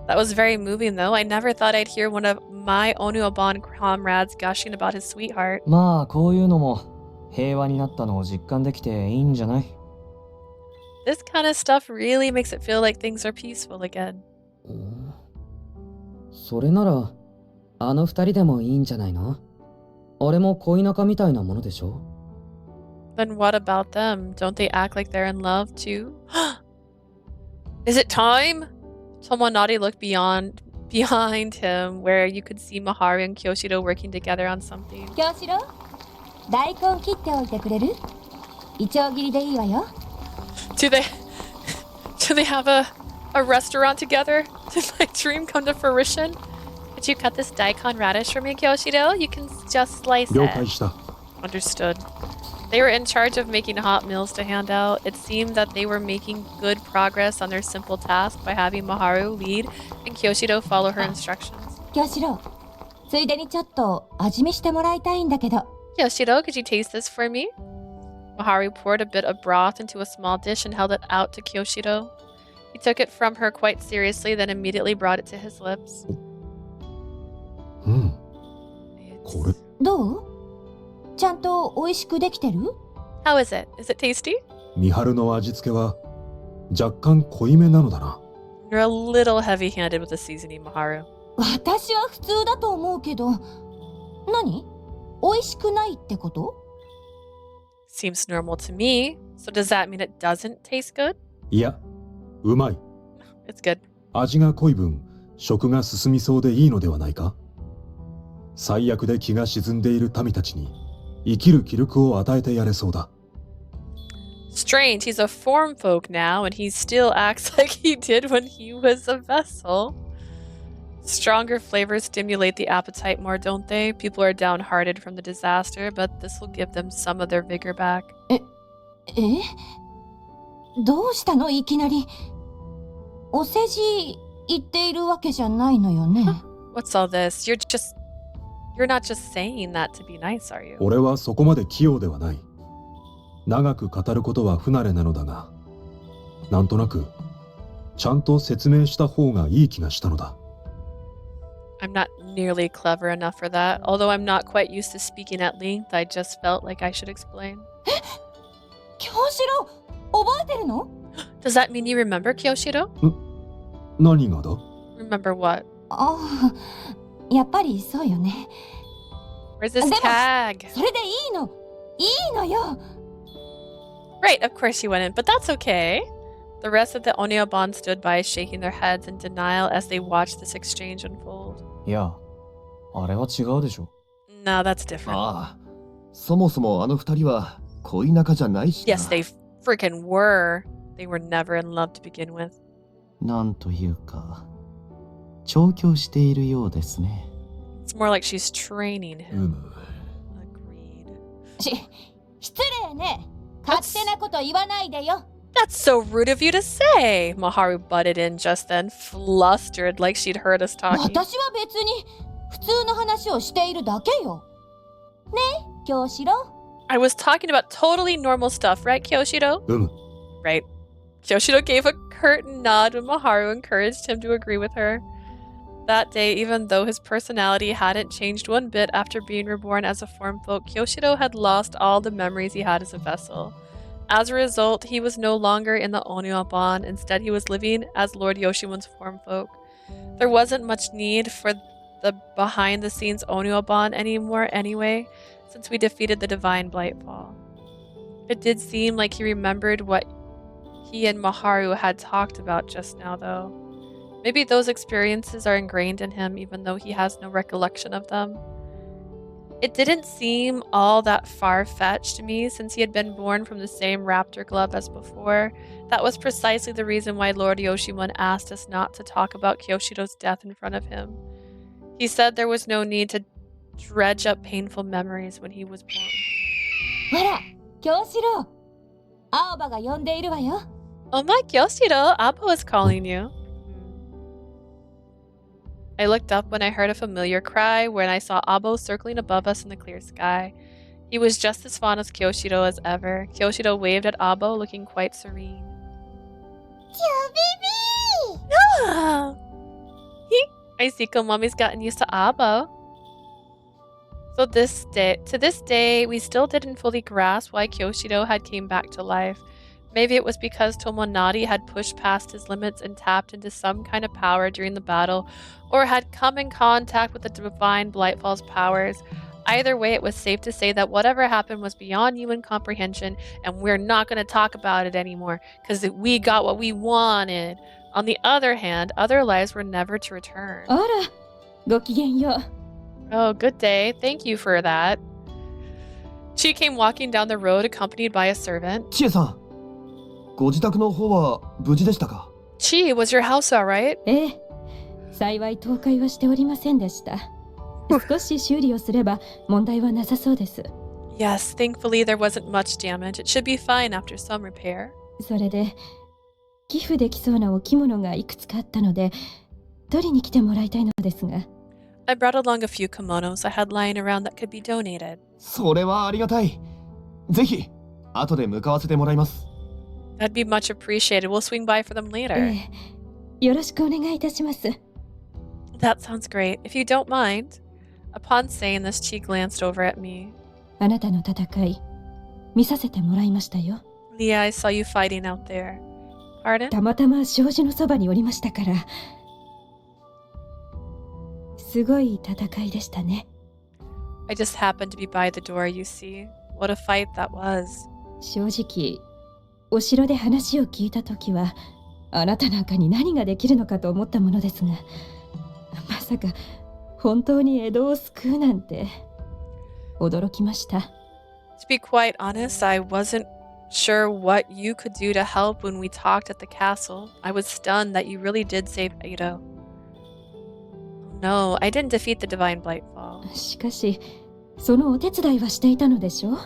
That was very moving, though. I never thought I'd hear one of my Onuaban comrades gushing about his sweetheart. まあこういうのも平和になったのを実感できていいんじゃない？ This kind of stuff really makes it feel like things are peaceful again. それならあの二人でもいいんじゃないの？俺も恋仲みたいなものでしょ？ Then what about them? Don't they act like they're in love too? Is it time? Tomonari looked behind him, where you could see Maharu and Kyoshiro working together on something. 京志郎、大根切っておいてくれる？イチョウ切りでいいわよ。Do they have a restaurant together? Did my dream come to fruition? Could you cut this daikon radish for me, Kyoshido? You can just slice 了 it. 解した。 Understood. They were in charge of making hot meals to hand out. It seemed that they were making good progress on their simple task by having Maharu lead and Kyoshido follow her instructions. 京志郎、ついでにちょっと味見してもらいたいんだけど。 Kyoshido, could you taste this for me? Maharu poured a bit of broth into a small dish and held it out to Kyoshido. He took it from her quite seriously, then immediately brought it to his lips. うん。これ。どう？ちゃんと美味しくできてる？ How is it? Is it tasty? 三春の味付けは若干濃いめなのだな。 You're a little heavy-handed with the seasoning, Maharu. 私は普通だと思うけど。何？美味しくないってこと？ Seems normal to me. So does that mean it doesn't taste good? いや、うまい。 It's good. 味が濃い分、食が進みそうでいいのではないか？最悪で気が沈んでいる民たちに生きる気力を与えてやれそうだ。 Strange, he's a form folk now, and he still acts like he did when he was a vessel. Stronger flavors stimulate the appetite more, don't they? People are downhearted from the disaster, but this will give them some of their vigor back. どうしたのいきなり。お世辞言っているわけじゃないのよね。What's all this? You're not just saying that to be nice, are you? 俺はそこまで器用ではない。長く語ることは不慣れなのだが、なんとなくちゃんと説明した方がいい気がしたのだ。I'm not nearly clever enough for that. Although I'm not quite used to speaking at length, I just felt like I should explain. 京志郎、覚えてるの？ Does that mean you remember, Kyoshido? 何がだ？ Remember what? ああ、やっぱりそうよね。 Where's this tag? それでいいの。いいのよ。 Right, of course you wouldn't, but that's okay. The rest of the Onyoban stood by, shaking their heads in denial as they watched this exchange unfold. いや、あれは違うでしょ。 No, that's different. ああ、そもそもあの二人は恋仲じゃないしな。 Yes, they freaking were. They were never in love to begin with. なんというか、調教しているようですね。 It's more like she's training him. Agreed. 失礼ね。勝手なこと言わないでよ。 That's so rude of you to say. Maharu butted in just then, flustered like she'd heard us talking. 私は別に普通の話をしているだけよ。ねえ、京志郎。 I was talking about totally normal stuff, right, Kyoshido? Right. Kyoshido gave a curt nod when Maharu encouraged him to agree with her. That day, even though his personality hadn't changed one bit after being reborn as a form folk, Kyoshido had lost all the memories he had as a vessel. As a result, he was no longer in the Onyoban. Instead, he was living as Lord Yoshimon's form folk. There wasn't much need for the behind-the-scenes Onyoban anymore anyway, since we defeated the Divine Blightfall. It did seem like he remembered what he and Maharu had talked about just now, though. Maybe those experiences are ingrained in him, even though he has no recollection of them. It didn't seem all that far-fetched to me, since he had been born from the same raptor glove as before. That was precisely the reason why Lord Yoshimon asked us not to talk about Kyoshido's death in front of him. He said there was no need to dredge up painful memories when he was born. ほら、京志郎。青葉が呼んでいるわよ。 Oh my Kyoshiro, Abo is calling you. I looked up when I heard a familiar cry, when I saw Abo circling above us in the clear sky. He was just as fond of Kyoshiro as ever. Kyoshiro waved at Abo, looking quite serene. Ah! I see Mommy's gotten used to Abo. So to this day, we still didn't fully grasp why Kyoshiro had came back to life. Maybe it was because Tomonari had pushed past his limits and tapped into some kind of power during the battle, or had come in contact with the Divine Blightfall's powers. Either way, it was safe to say that whatever happened was beyond human comprehension, and we're not going to talk about it anymore, because we got what we wanted. On the other hand, other lives were never to return. あら、ごきげんよう。 Oh, good day. Thank you for that. She came walking down the road accompanied by a servant. 千恵さん、ご自宅の方は無事でしたか？ Chi, was your house all right? ええ、幸い倒壊はしておりませんでした。少し修理をすれば問題はなさそうです。Yes, thankfully there wasn't much damage. It should be fine after some repair. それで寄付できそうなお着物がいくつかあったので取りに来てもらいたいのですが。I brought along a few kimonos I had lying around that could be donated. それはありがたい。ぜひ後で向かわせてもらいます。That'd be much appreciated. We'll swing by for them later. ええ、よろしくお願いいたします。That sounds great. If you don't mind. Upon saying this, she glanced over at me. あなたの戦い見させてもらいましたよ。Leah, I saw you fighting out there. Pardon? たまたま障子のそばにおりましたから。すごい戦いでしたね。I just happened to be by the door, you see. What a fight that was. 正直、お城で話を聞いたときは、あなたなんかに何ができるのかと思ったものですが、まさか本当に江戸を救うなんて驚きました。To be quite honest, I wasn't sure what you could do to help when we talked at the castle. I was stunned that you really did save Edo. No, I didn't defeat the Divine Blightfall. しかし、そのお手伝いはしていたのでしょう。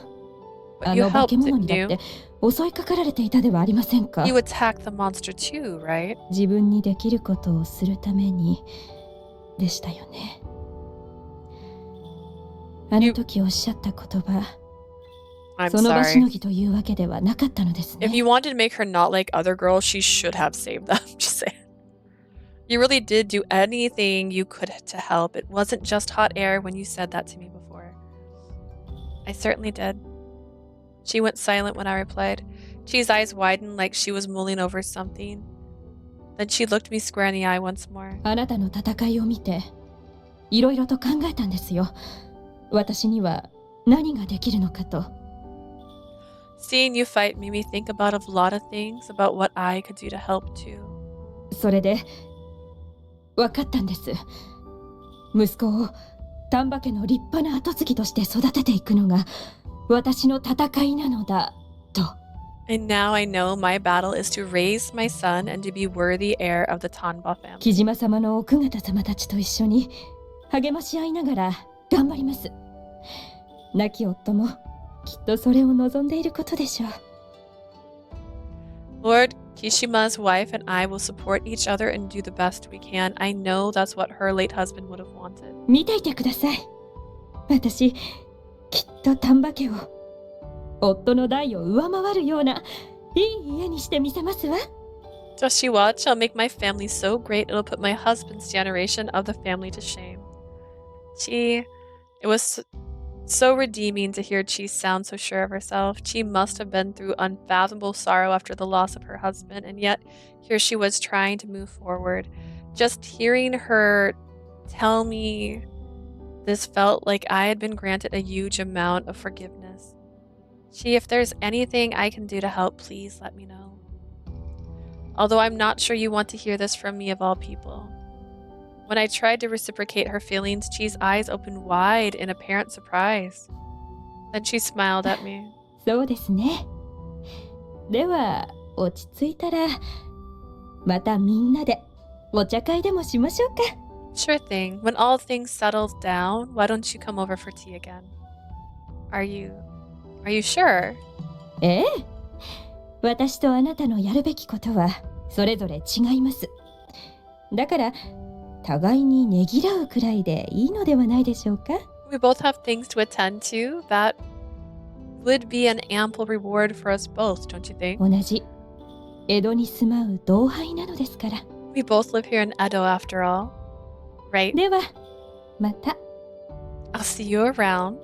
あ You の化け helped, 物に didn't だっ you? て襲いかかられていたではありませんか。 You attacked the monster too, right? 自分にできることをするためにでしたよね。あの時おっしゃった言葉、I'm その場しの sorry. ぎというわけではなかったのですね。 If you wanted to make her not like other girls, she should have saved them. Just saying. You really did do anything you could to help. It wasn't just hot air when you said that to me before. I certainly did. She went silent when I replied. Chi's eyes widened like she was mulling over something. Then she looked me square in the eye once more. あなたの戦いを見ていろいろと考えたんですよ。私には何ができるのかと。Seeing you fight made me think about a lot of things, about what I could do to help too. それで分かったんです。息子を丹波家の立派な跡継ぎとして育てていくのが私の戦いなのだと。And now I know my battle is to raise my son and to be worthy heir of the Tanba family. 木島様の奥方様たちと一緒に励まし合いながら頑張ります。亡き夫もきっとそれを望んでいることでしょう。Lord, Kishima's wife and I will support each other and do the best we can. I know that's what her late husband would have wanted. 見ていてください。私きっと丹波家を夫の代を上回るようないい家にしてみせますわ。Just you watch, I'll make my family so great it'll put my husband's generation of the family to shame. Chi, it was so redeeming to hear Chi sound so sure of herself. Chi must have been through unfathomable sorrow after the loss of her husband, and yet here she was trying to move forward. Just hearing her tell me this felt like I had been granted a huge amount of forgiveness. Chi, if there's anything I can do to help, please let me know. Although I'm not sure you want to hear this from me of all people. When I tried to reciprocate her feelings, Chi's eyes opened wide in apparent surprise. Then she smiled at me. そうですね。では落ち着いたらまたみんなでお茶会でもしましょうか。Sure thing. When all things settled down, why don't you come over for tea again? Are you sure? ええ。私とあなたのやるべきことはそれぞれ違います。だから互いにねぎらうくらいでいいのではないでしょうか。We both have things to attend to. That would be an ample reward for us both, don't you think? 同じ江戸に住まう同輩なのですから。We both live here in Edo after all. Right? ではまた。I'll see you around.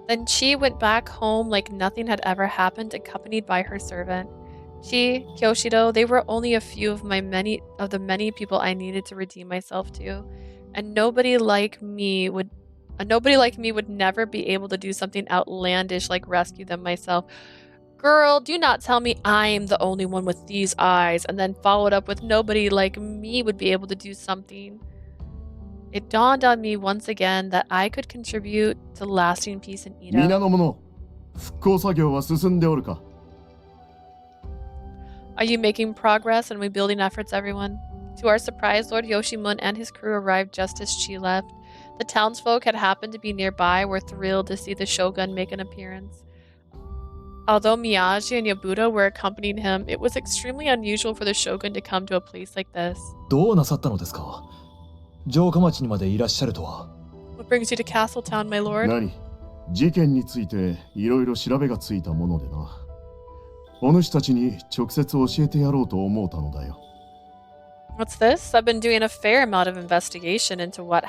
Then Chi went back home like nothing had ever happened, accompanied by her servant. Chi, Kyoshido, they were only a few of the many people I needed to redeem myself to, and nobody like me would never be able to do something outlandish like rescue them myself. Girl, do not tell me I'm the only one with these eyes, and then follow it up with nobody like me would be able to do something. It dawned on me once again that I could contribute to lasting peace in Edo. 皆の者、復興作業は進んでおるか。 Are you making progress and rebuilding efforts, everyone? To To our surprise, Lord Yoshimun and his crew arrived just as she left. The townsfolk had happened to be nearby were thrilled to see the shogun make an appearance. Although Miyagi and Yabuta were accompanying him, it was extremely unusual for the shogun to come to a place like this. どうなさったのですか？城下町にまでいらっしゃるとは。What brings you to Castletown, my lord? 何？事件についていろいろ調べがついたものでな。お主たちに直接教えてやろうと思うたのだよ。What's this? I've been doing a fair amount of investigation into what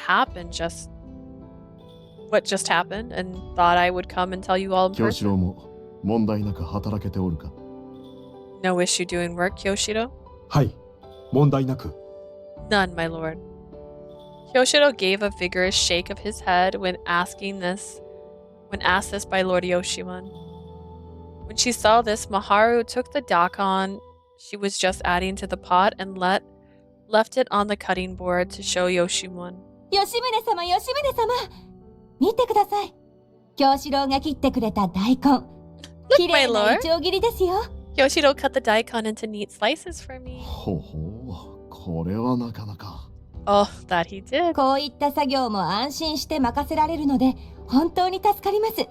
just happened, and thought I would come and tell you all in 京志郎 person. も問題なく働けておるか？ No issue doing work, Kyoshiro? はい、問題なく。None, my lord. Kyoshiro gave a vigorous shake of his head when asked this by Lord Yoshimun. When she saw this, Maharu took the daikon she was just adding to the pot and left it on the cutting board to show Yoshimun. 吉宗様、吉宗様、見てください。京志郎が切ってくれた大根。綺 Look, my 麗な lord. イチョウ切りですよ。Kyoshiro cut the daikon into neat slices for me. ほほう、これはなかなか。Oh, that he did. こういった作業も安心して任せられるので、本当に助かります。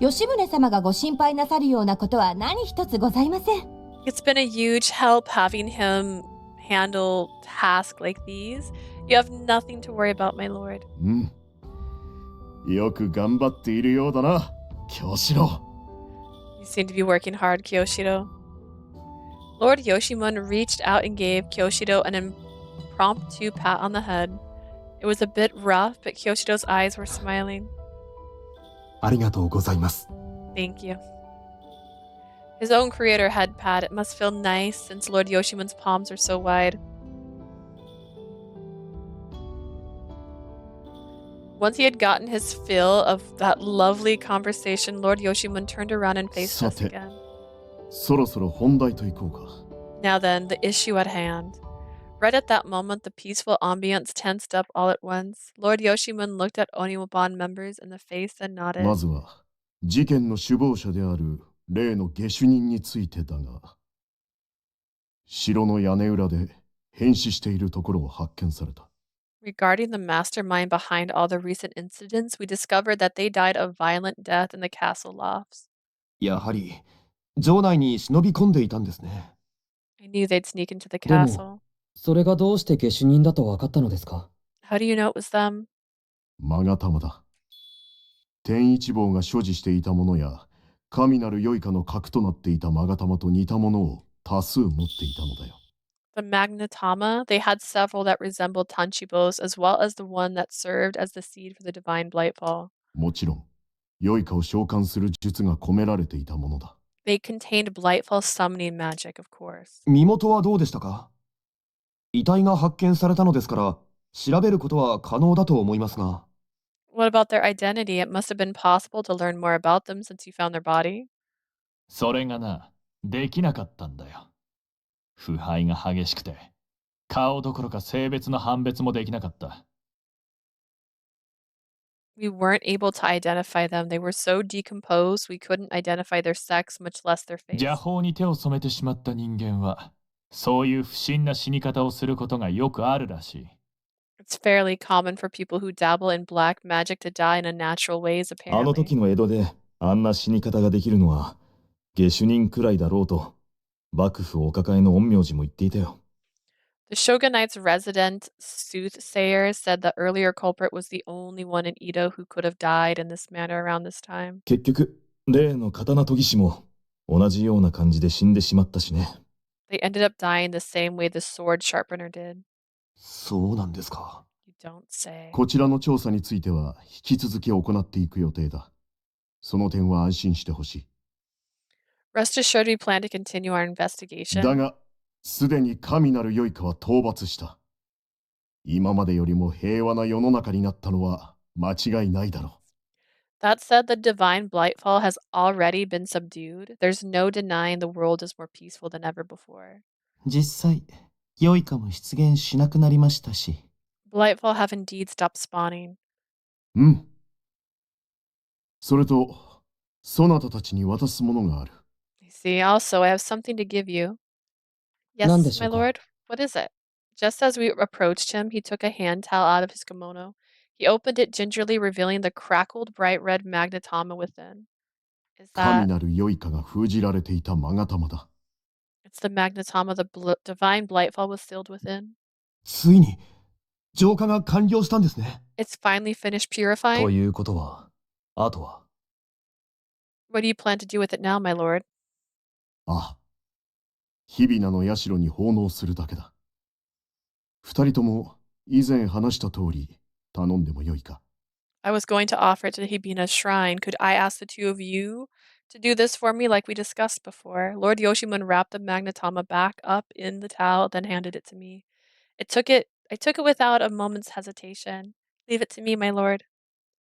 吉宗様がご心配なさるようなことは何一つございません。It's been a huge help having him handle tasks like these. You have nothing to worry about, my lord. うん。よく頑張っているようだな、京志郎。You seem to be working hard, Kyoshiro. Lord Yoshimun reached out and gave Kyoshiro an impromptu pat on the head. It was a bit rough, but Kyoshiro's eyes were smiling. ありがとうございます。Thank you. His own creator head pat. It must feel nice since Lord Yoshimun's palms are so wide. Once he had gotten his fill of that lovely conversation, Lord Yoshimun turned around and faced us さて、 again. そろそろ本題といこうか。 Now then, the issue at hand. Right at that moment, the peaceful ambience tensed up all at once. Lord Yoshimun looked at Oniwaban members in the face and nodded. まずは事件の首謀者である例の下手人についてだが、城の屋根裏で変死しているところを発見された。 Regarding the mastermind behind all the recent incidents, we discovered that they died a violent death in the castle lofts. やはり城内に忍び込んでいたんですね。 I knew they'd sneak into the でも castle. それがどうして下手人だと分かったのですか？ How do you know it was them? 勾玉だ。天一坊が所持していたものや神なる良いかの核となっていた勾玉と似たものを多数持っていたのだよ。 The Magnetama, they had several that resembled Tanchibos, as well as the one that served as the seed for the divine Blightfall. もちろん良いかを召喚する術が込められていたものだ。 They contained Blightfall summoning magic, of course. 身元はどうでしたか？遺体が発見されたのですから調べることは可能だと思いますが。 What about their identity? It must have been possible to learn more about them since you found their body. それがな、できなかったんだよ。腐敗が激しくて、顔どころか性別の判別もできなかった。We weren't able to identify them. They were so decomposed, we couldn't identify their sex, much less their face. 邪法に手を染めてしまった人間は、そういう不審な死に方をすることがよくあるらしい。It's fairly common for people who dabble in black magic to die in unnatural ways, あの時 apparently. の江戸であんな死に方ができるのは下手人くらいだろうと幕府お抱えの陰陽師も言っていたよ。 The shogunate's resident soothsayer said the earlier culprit was the only one in Edo who could have died in this manner around this time. 結局例の刀研ぎ師も同じような感じで死んでしまったしね。 They ended up dying the same way the sword sharpener did. そうなんですか。 You don't say. こちらの調査については引き続き行っていく予定だ。その点は安心してほしい。 Rest assured, we plan to continue our investigation. だが、すでに神なる良いかは討伐した。今までよりも平和な世の中になったのは間違いないだろう。 That said, the divine Blightfall has already been subdued. There's no denying the world is more peaceful than ever before. 実際、良いかも出現しなくなりましたし。Blightfall have indeed stopped spawning. うん。それと、そなたたちに渡すものがある。 You see, also, I have something to give you. Yes, 何でしょ my うか？ lord? What is it? Just as we approached him, he took a hand towel out of his kimono. He opened it gingerly, revealing the crackled bright red magnetama within. Is 神 that なる良いかが封じられていた勾玉だ。 it's the magnetama divine blightfall was sealed within? ついに浄化が完了したんですね。 It's finally finished と purifying? いうことは、あとは What do you plan to do with it now, my lord? ああ。日々名の社に奉納するだけだ。二人とも以前話した通り頼んでもよいか。 I was going to offer it to Hibina's shrine. Could I ask the two of you to do this for me like we discussed before? Lord Yoshimun wrapped the magnetama back up in the towel, then handed it to me. I took it without a moment's hesitation. Leave it to me, my lord.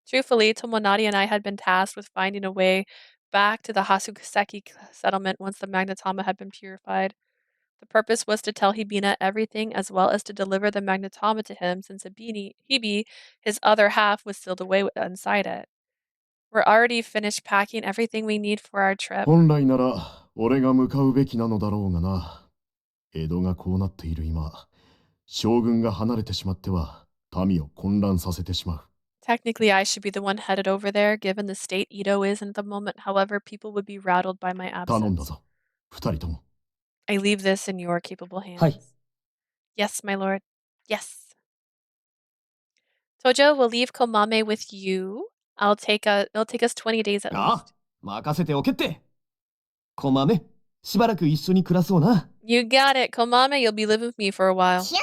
Truthfully, Tomonari and I had been tasked with finding a way back to the Hasukuseki settlement once the magnetama had been purified. The purpose was to tell Hibina everything as well as to deliver the magnetama to him since Hibi, his other half, was sealed away inside it. We're already finished packing everything we need for our trip. 本来なら俺が向かうべきなのだろうがな。江戸がこうなっている今、将軍が離れてしまっては民を混乱させてしまう。 Technically, I should be the one headed over there, given the state Ito is in at the moment. However, people would be rattled by my 頼んだ absence. ぞ、二人とも。 I leave this in your capable hands. はい。 Yes, my lord. Yes. Tojo, we'll leave Komame with you. It'll take us 20 days at あ least. あ、任せておけって。こまめ、しばらく一緒に暮らそうな。 You got it. Komame, you'll be living with me for a while. Sure.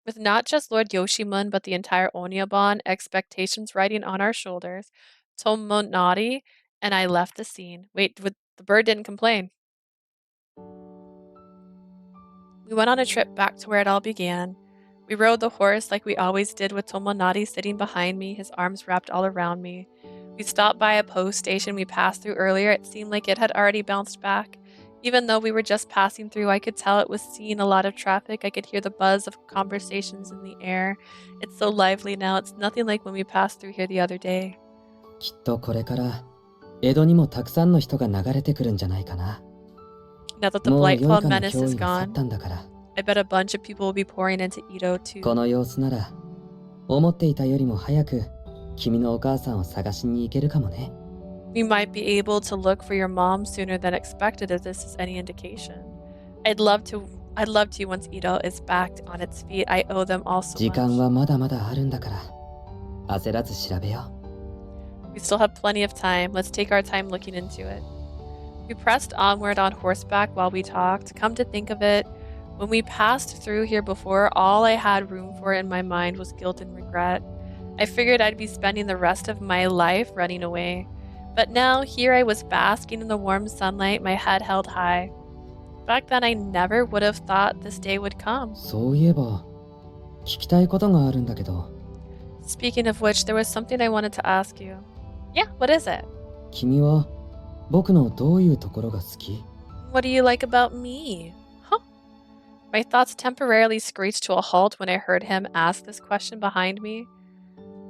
With not just Lord Yoshimun, but the entire Onyaban, expectations riding on our shoulders, Tomonari and I left the scene. Wait, the bird didn't complain. We went on a trip back to where it all began. We rode the horse like we always did, with Tomonari sitting behind me, his arms wrapped all around me. We stopped by a post station we passed through earlier. It seemed like it had already bounced back. Even though we were just passing through, I could tell it was seeing a lot of traffic. I could hear the buzz of conversations in the air. It's so lively now. It's nothing like when we passed through here the other day. きっとこれから江戸にもたくさんの人が流れてくるんじゃないかな。 Now that the もう良い Blightfall かの menace 脅 is 威は去っ gone, たんだから。 I bet a bunch of people will be pouring into Ito too. この様子なら思っていたよりも早く君のお母さんを探しに行けるかもね。 We might be able to look for your mom sooner than expected if this is any indication. I'd love to once Ito is back on its feet. I owe them all so 時間 much. はまだまだあるんだから焦らず調べよ We still have plenty of time. Let's take our time looking into it. We pressed onward on horseback while we talked. Come to think of it, when we passed through here before, all I had room for in my mind was guilt and regret. I figured I'd be spending the rest of my life running away. But now, here I was basking in the warm sunlight, my head held high. Back then, I never would have thought this day would come. う。そういえば聞きたいことがあるんだけど Speaking of which, there was something I wanted to ask you. Yeah, what is it? 君は僕のどういうところが好き What do you like about me? Huh? My thoughts temporarily screeched to a halt when I heard him ask this question behind me.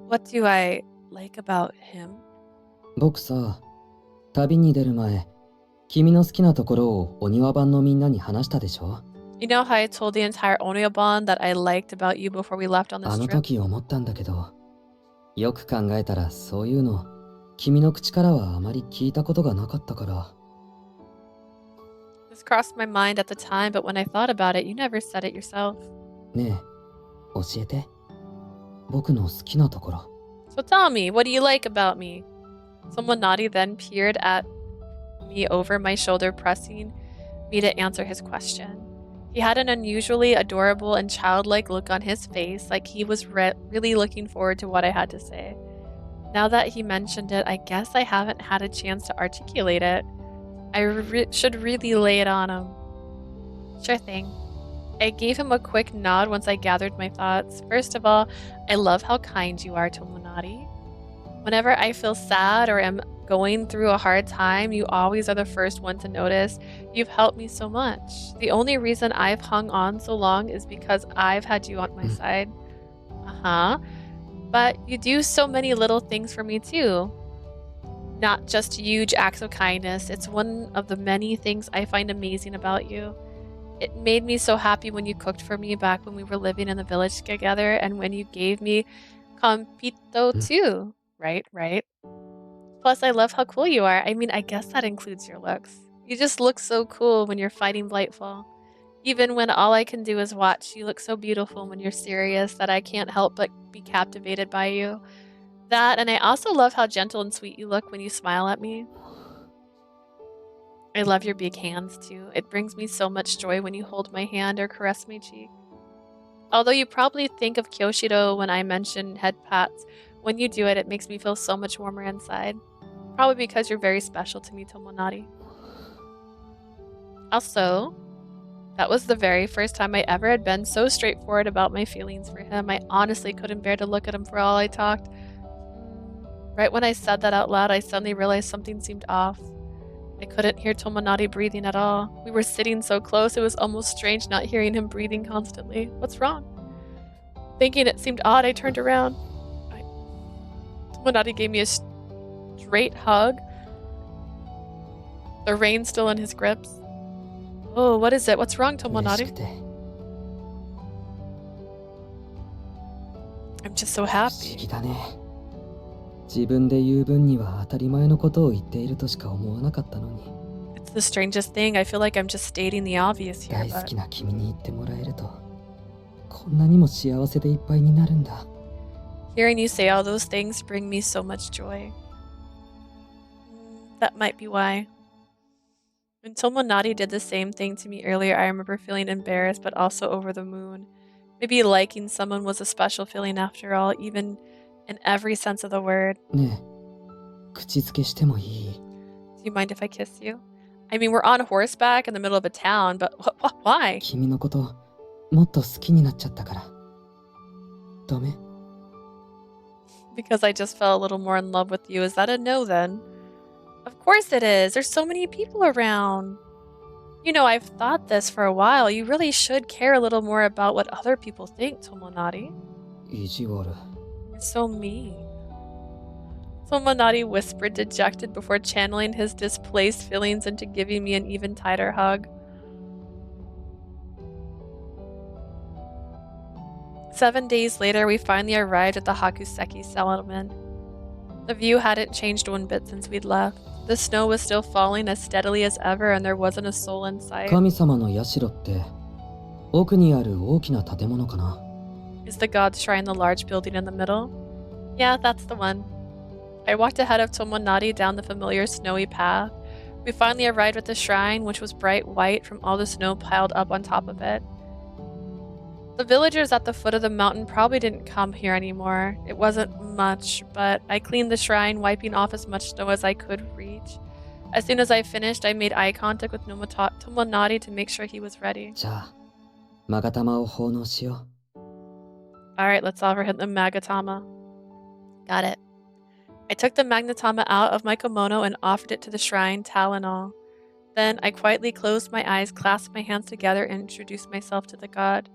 What do I like about him? 僕さ旅に出る前君の好きなところをお庭番のみんなに話したでしょ You know how I told the entire Onyoban that I liked about you before we left on あ this の trip? 時思ったんだけどよく考えたらそういうの君の口からはあまり聞いたことがなかったから This crossed my mind at the time, but when I thought about it, you never said it yourself. ねえ教えて僕の好きなところ So tell me, what do you like about me? Someone naughty then peered at me over my shoulder, pressing me to answer his question. He had an unusually adorable and childlike look on his face, like he was really looking forward to what I had to say. Now that he mentioned it, I guess I haven't had a chance to articulate it. I should really lay it on him. Sure thing. I gave him a quick nod once I gathered my thoughts. First of all, I love how kind you are, Tomonari. Whenever I feel sad or am going through a hard time, you always are the first one to notice. You've helped me so much. The only reason I've hung on so long is because I've had you on my side. Uh-huh. But you do so many little things for me too. Not just huge acts of kindness. It's one of the many things I find amazing about you. It made me so happy when you cooked for me back when we were living in the village together and when you gave me compito too. Right, right. Plus, I love how cool you are. I mean, I guess that includes your looks. You just look so cool when you're fighting Blightfall. Even when all I can do is watch, you look so beautiful when you're serious that I can't help but be captivated by you. That, and I also love how gentle and sweet you look when you smile at me. I love your big hands too. It brings me so much joy when you hold my hand or caress my cheek. Although you probably think of Kyoshiro when I mention head pats, when you do it, it makes me feel so much warmer inside. Probably because you're very special to me, Tomonari. Also, that was the very first time I ever had been so straightforward about my feelings for him. I honestly couldn't bear to look at him for all I talked. Right when I said that out loud, I suddenly realized something seemed off. I couldn't hear Tomonari breathing at all. We were sitting so close, it was almost strange not hearing him breathing constantly. What's wrong? Thinking it seemed odd, I turned around. Tomonari gave me a straight hug, the rein still in his grips. Oh, what is it? What's wrong, Tomonari? I'm just so happy. 自分で言う分には当たり前のことを言っているとしか思わなかったのに。 It's the strangest thing. I feel like I'm just stating the obvious here. 大好きな君に言ってもらえると、こんなにも幸せでいっぱいになるんだ。Hearing you say all those things bring me so much joy. That might be why. When Tomonari did the same thing to me earlier, I remember feeling embarrassed but also over the moon. Maybe liking someone was a special feeling after all, even in every sense of the word. ねえ、口づけしてもいい？ Do you mind if I kiss you? I mean, we're on horseback in the middle of a town, but why? 君のこともっと好きになっちゃったから。ダメ？ Because I just fell a little more in love with you. Is that a no then? Of course it is. There's so many people around. You know, I've thought this for a while. You really should care a little more about what other people think, Tomonari. 意地悪。 You're so mean. Tomonari whispered, dejected, before channeling his displaced feelings into giving me an even tighter hug. 7 days later, we finally arrived at the Hakuseki settlement. The view hadn't changed one bit since we'd left. The snow was still falling as steadily as ever, and there wasn't a soul in sight. 神様の社って奥にある大きな建物かな？ Is the god's shrine the large building in the middle? Yeah, that's the one. I walked ahead of Tomonari down the familiar snowy path. We finally arrived at the shrine, which was bright white from all the snow piled up on top of it. The villagers at the foot of the mountain probably didn't come here anymore. It wasn't much, but I cleaned the shrine, wiping off as much snow as I could reach. As soon as I finished, I made eye contact with Tomonari to make sure he was ready. じゃあ、勾玉を奉納しよう。 Alright, let's offer him the Magatama. Got it. I took the Magnetama out of my kimono and offered it to the shrine, towel and all. Then I quietly closed my eyes, clasped my hands together, and introduced myself to the god.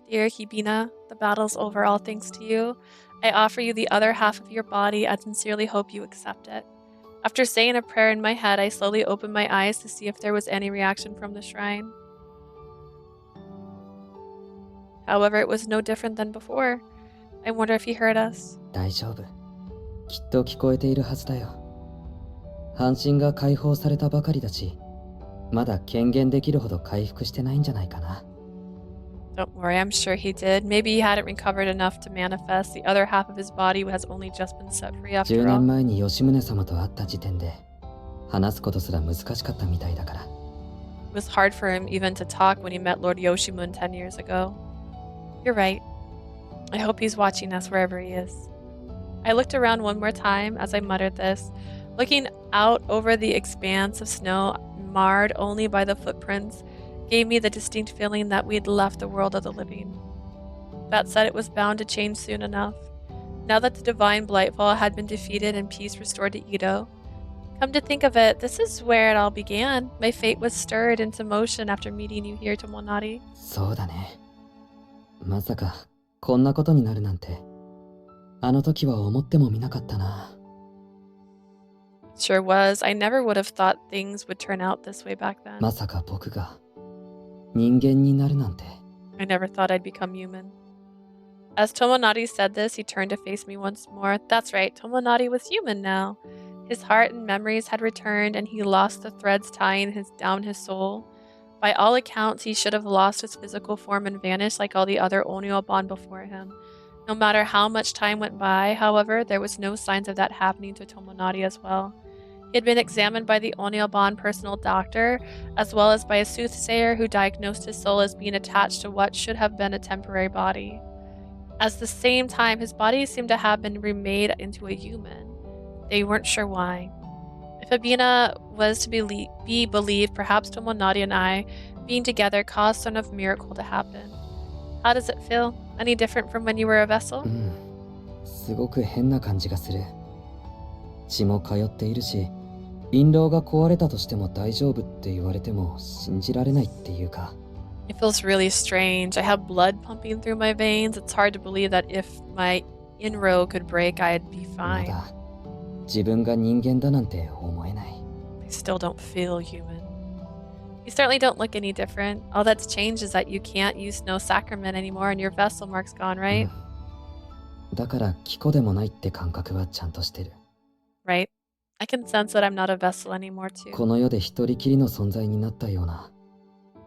Dear Hibina, the battle's over, all thanks to you. I offer you the other half of your body. I sincerely hope you accept it. After saying a prayer in my head, I slowly opened my eyes to see if there was any reaction from the shrine. However, it was no different than before. I wonder if he heard us. 大丈夫。きっと聞こえているはずだよ。半身が解放されたばかりだし、まだ権限できるほど回復してないんじゃないかな。 Don't worry, I'm sure he did. Maybe he hadn't recovered enough to manifest. The other half of his body has only just been set free 10 after 年 all. 前に吉宗様と会った時点で、話すことすら難しかったみたいだから。 It was hard for him even to talk when he met Lord Yoshimun 10 years ago. You're right. I hope he's watching us wherever he is. I looked around one more time as I muttered this, looking out over the expanse of snow marred only by the footprints. Gave me the distinct feeling that we'd left the world of the living. That said, it was bound to change soon enough. Now that the divine Blightfall had been defeated and peace restored to Edo. Come to think of it, this is where it all began. My fate was stirred into motion after meeting you here, Tomonari. そうだね。まさかこんなことになるなんて、あの時は思ってもみなかったな。Sure was. I never would have thought things would turn out this way back then. まさか僕が人間になるなんて。 I never thought I'd become human. As Tomonari said this, he turned to face me once more. That's right, Tomonari was human now. His heart and memories had returned, and he lost the threads tying down his soul. By all accounts, he should have lost his physical form and vanished like all the other Onryoban before him. No matter how much time went by, however, there was no signs of that happening to Tomonari as well. He had been examined by the Onryoban personal doctor, as well as by a soothsayer who diagnosed his soul as being attached to what should have been a temporary body. At the same time, his body seemed to have been remade into a human. They weren't sure why. If Abina was to be believed, perhaps Tomonari and I, being together, caused some sort of miracle to happen. How does it feel? Any different from when you were a vessel? すごく変な感じがする。血も通っているし、印籠が壊れたとしても大丈夫って言われても信じられないっていうか。It feels really strange. I have blood pumping through my veins. It's hard to believe that if my inro could break, I'd be ま fine. だ自分が人間だなんて思えない。 I still don't feel human. You certainly don't look any different. All that's changed is that you can't use no sacrament anymore and your vessel mark's gone, right? だからキコでもないって感覚はちゃんとしてる。 Right. I can sense that I'm not a vessel anymore, too. この世で一人きりの存在になったような、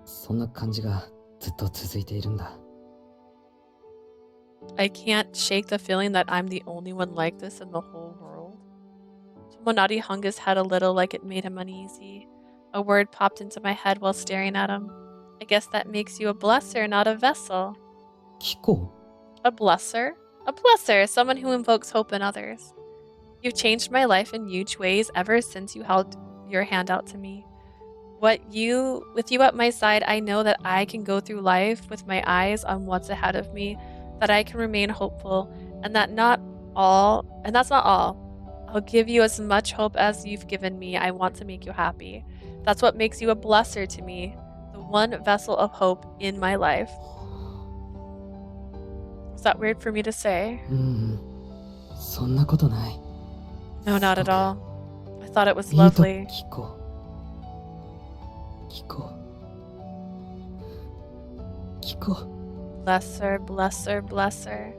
そんな感じがずっと続いているんだ。 I can't shake the feeling that I'm the only one like this in the whole world. Tomonari hung his head a little like it made him uneasy. A word popped into my head while staring at him. I guess that makes you a blesser, not a vessel. キコ? A blesser? A blesser, someone who invokes hope in others. You've changed my life in huge ways ever since you held your hand out to me. With you at my side, I know that I can go through life with my eyes on what's ahead of me, that I can remain hopeful, and that's not all. I'll give you as much hope as you've given me. I want to make you happy. That's what makes you a blesser to me, the one vessel of hope in my life. Is that weird for me to say? そんなことない。 No, not at all. I thought it was lovely. キコ。キコ。キコ。 Blesser, blesser, blesser.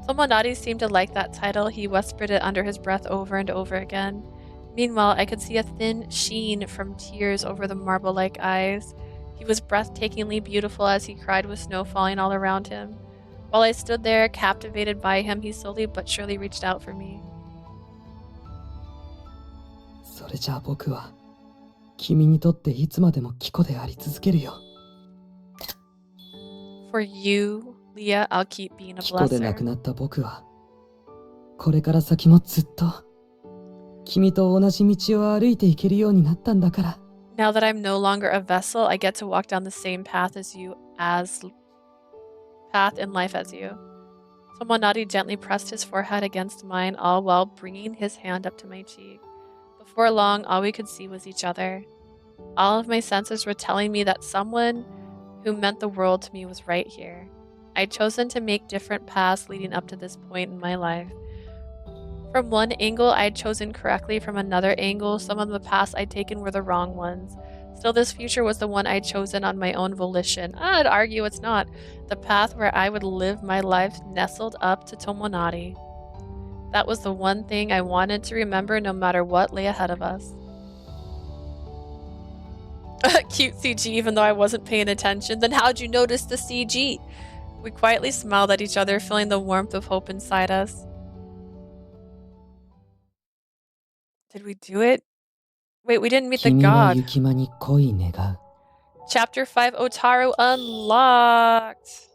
Tomonari seemed to like that title. He whispered it under his breath over and over again. Meanwhile, I could see a thin sheen from tears over the marble-like eyes. He was breathtakingly beautiful as he cried with snow falling all around him. While I stood there, captivated by him, he slowly but surely reached out for me. それじゃあ僕は君にとっていつまでもキコであり続けるよ。 For you, Leah, I'll keep being a キコで亡 blesser. くなった僕はこれから先もずっと君と同じ道を歩いていけるようになったんだから。 Now that I'm no longer a vessel, I get to walk down the same path in life as you. Tomonari gently pressed his forehead against mine, all while bringing his hand up to my cheek. Before long, all we could see was each other. All of my senses were telling me that someone who meant the world to me was right here. I'd chosen to make different paths leading up to this point in my life. From one angle, I'd chosen correctly. From another angle, some of the paths I'd taken were the wrong ones. Still, this future was the one I'd chosen on my own volition. I'd argue it's not. The path where I would live my life nestled up to Tomonari. That was the one thing I wanted to remember no matter what lay ahead of us. Cute CG, even though I wasn't paying attention. Then how'd you notice the CG? We quietly smiled at each other, feeling the warmth of hope inside us. Did we do it? Wait, we didn't meet the 君は god. 雪間に恋願う。 Chapter 5 Otaru unlocked.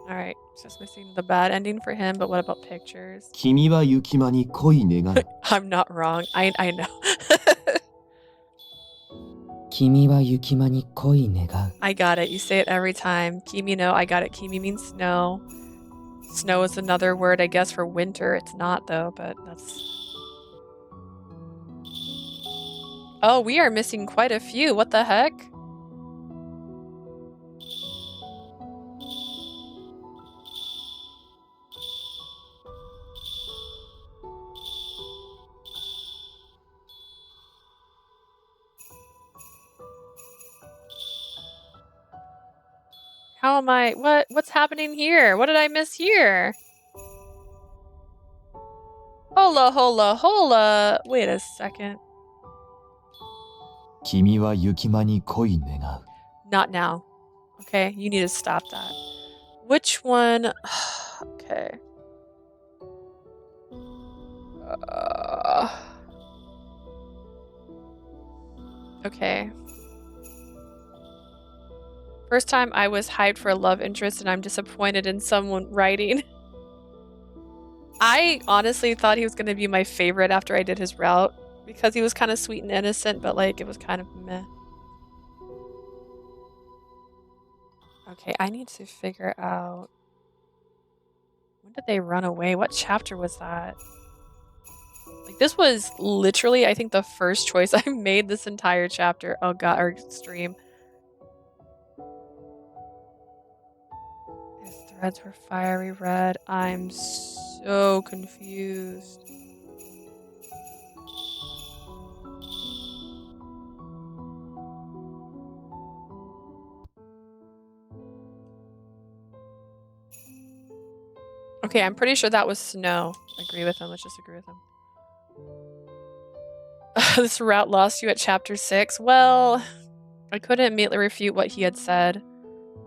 Alright, just missing the bad ending for him, but what about pictures? 君は雪間に恋願う。 I'm not wrong. I know. 君は雪間に恋願う。 I got it. You say it every time. Kimi no, I got it. Kimi means snow. Snow is another word, I guess, for winter. It's not, though, but that's... Oh, we are missing quite a few. What the heck? How am I? What's happening here? What did I miss here? Hola. Wait a second. 君は雪間に恋願う。 Not now. Okay, you need to stop that. Which one? Okay. Okay. First time I was hyped for a love interest and I'm disappointed in someone writing. I honestly thought he was going to be my favorite after I did his route because he was kind of sweet and innocent, but like it was kind of meh. Okay, I need to figure out when did they run away? What chapter was that? Like this was literally, I think, the first choice I made this entire chapter. Oh god, or stream. His threads were fiery red. I'm so confused. Okay, I'm pretty sure that was snow. Agree with him. Let's just agree with him. This route lost you at chapter 6. Well, I couldn't immediately refute what he had said.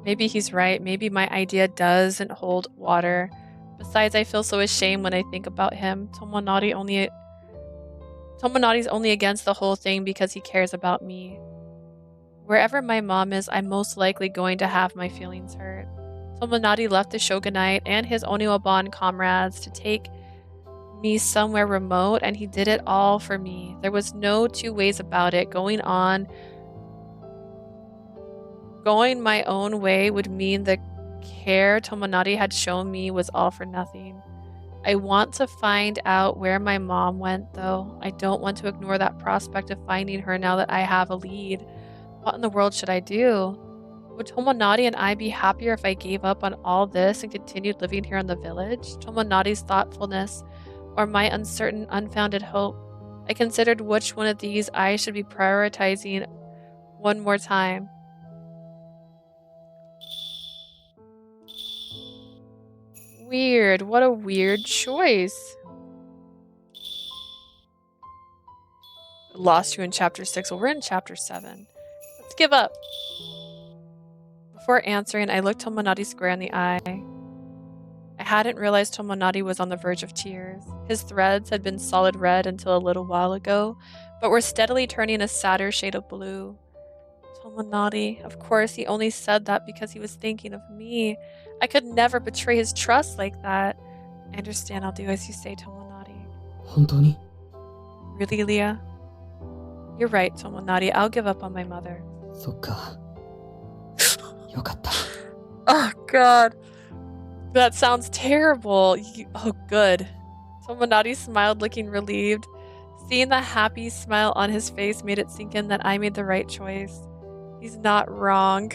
Maybe he's right. Maybe my idea doesn't hold water. Besides, I feel so ashamed when I think about him. Tomonari's only against the whole thing because he cares about me. Wherever my mom is, I'm most likely going to have my feelings hurt. Tomonari left the shogunate and his Oniwaban comrades to take me somewhere remote, and he did it all for me. There was no two ways about it. Going my own way would mean the care Tomonari had shown me was all for nothing. I want to find out where my mom went, though. I don't want to ignore that prospect of finding her now that I have a lead. What in the world should I do? Would Tomonari and I be happier if I gave up on all this and continued living here in the village? Tomonari's thoughtfulness, or my uncertain, unfounded hope? I considered which one of these I should be prioritizing one more time. Weird. What a weird choice. Lost you in chapter 6. Well, we're in chapter 7. Let's give up. Before answering, I looked Tomonari square in the eye. I hadn't realized Tomonari was on the verge of tears. His threads had been solid red until a little while ago, but were steadily turning a sadder shade of blue. Tomonari, of course, he only said that because he was thinking of me. I could never betray his trust like that. I understand, I'll do as you say, Tomonari. 本当に? Really, Leah? You're right, Tomonari. I'll give up on my mother. そっか。よかった。 Oh, God. That sounds terrible. Oh, good. Tomonari smiled, looking relieved. Seeing the happy smile on his face made it sink in that I made the right choice. He's not wrong.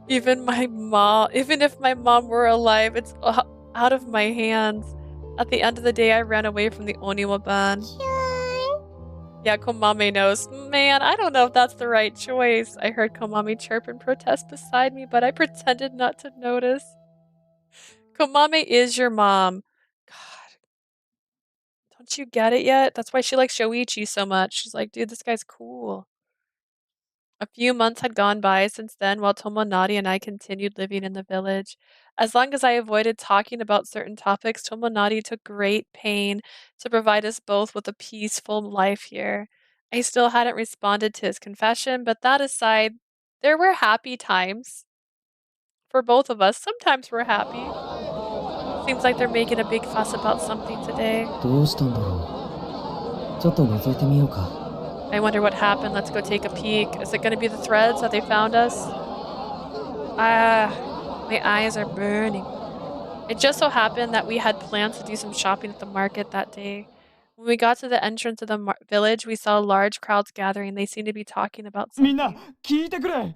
Even if my mom were alive, it's out of my hands. At the end of the day, I ran away from the Oniwaban. Yeah, Komame knows. Man, I don't know if that's the right choice. I heard Komame chirp and protest beside me, but I pretended not to notice. Komame is your mom. God. Don't you get it yet? That's why she likes Shoichi so much. She's like, dude, this guy's cool. A few months had gone by since then while Tomonari and I continued living in the village. As long as I avoided talking about certain topics, Tomonari took great pain to provide us both with a peaceful life here. I still hadn't responded to his confession, but that aside, there were happy times. For both of us, sometimes we're happy. Seems like they're making a big fuss about something today. どうしたんだろう。ちょっと覗いてみようか。 I wonder what happened. Let's go take a peek. Is it going to be the threads that they found us? My eyes are burning. It just so happened that we had plans to do some shopping at the market that day. When we got to the entrance of the village, we saw large crowds gathering. They seemed to be talking about something. みんな聞いてくれ。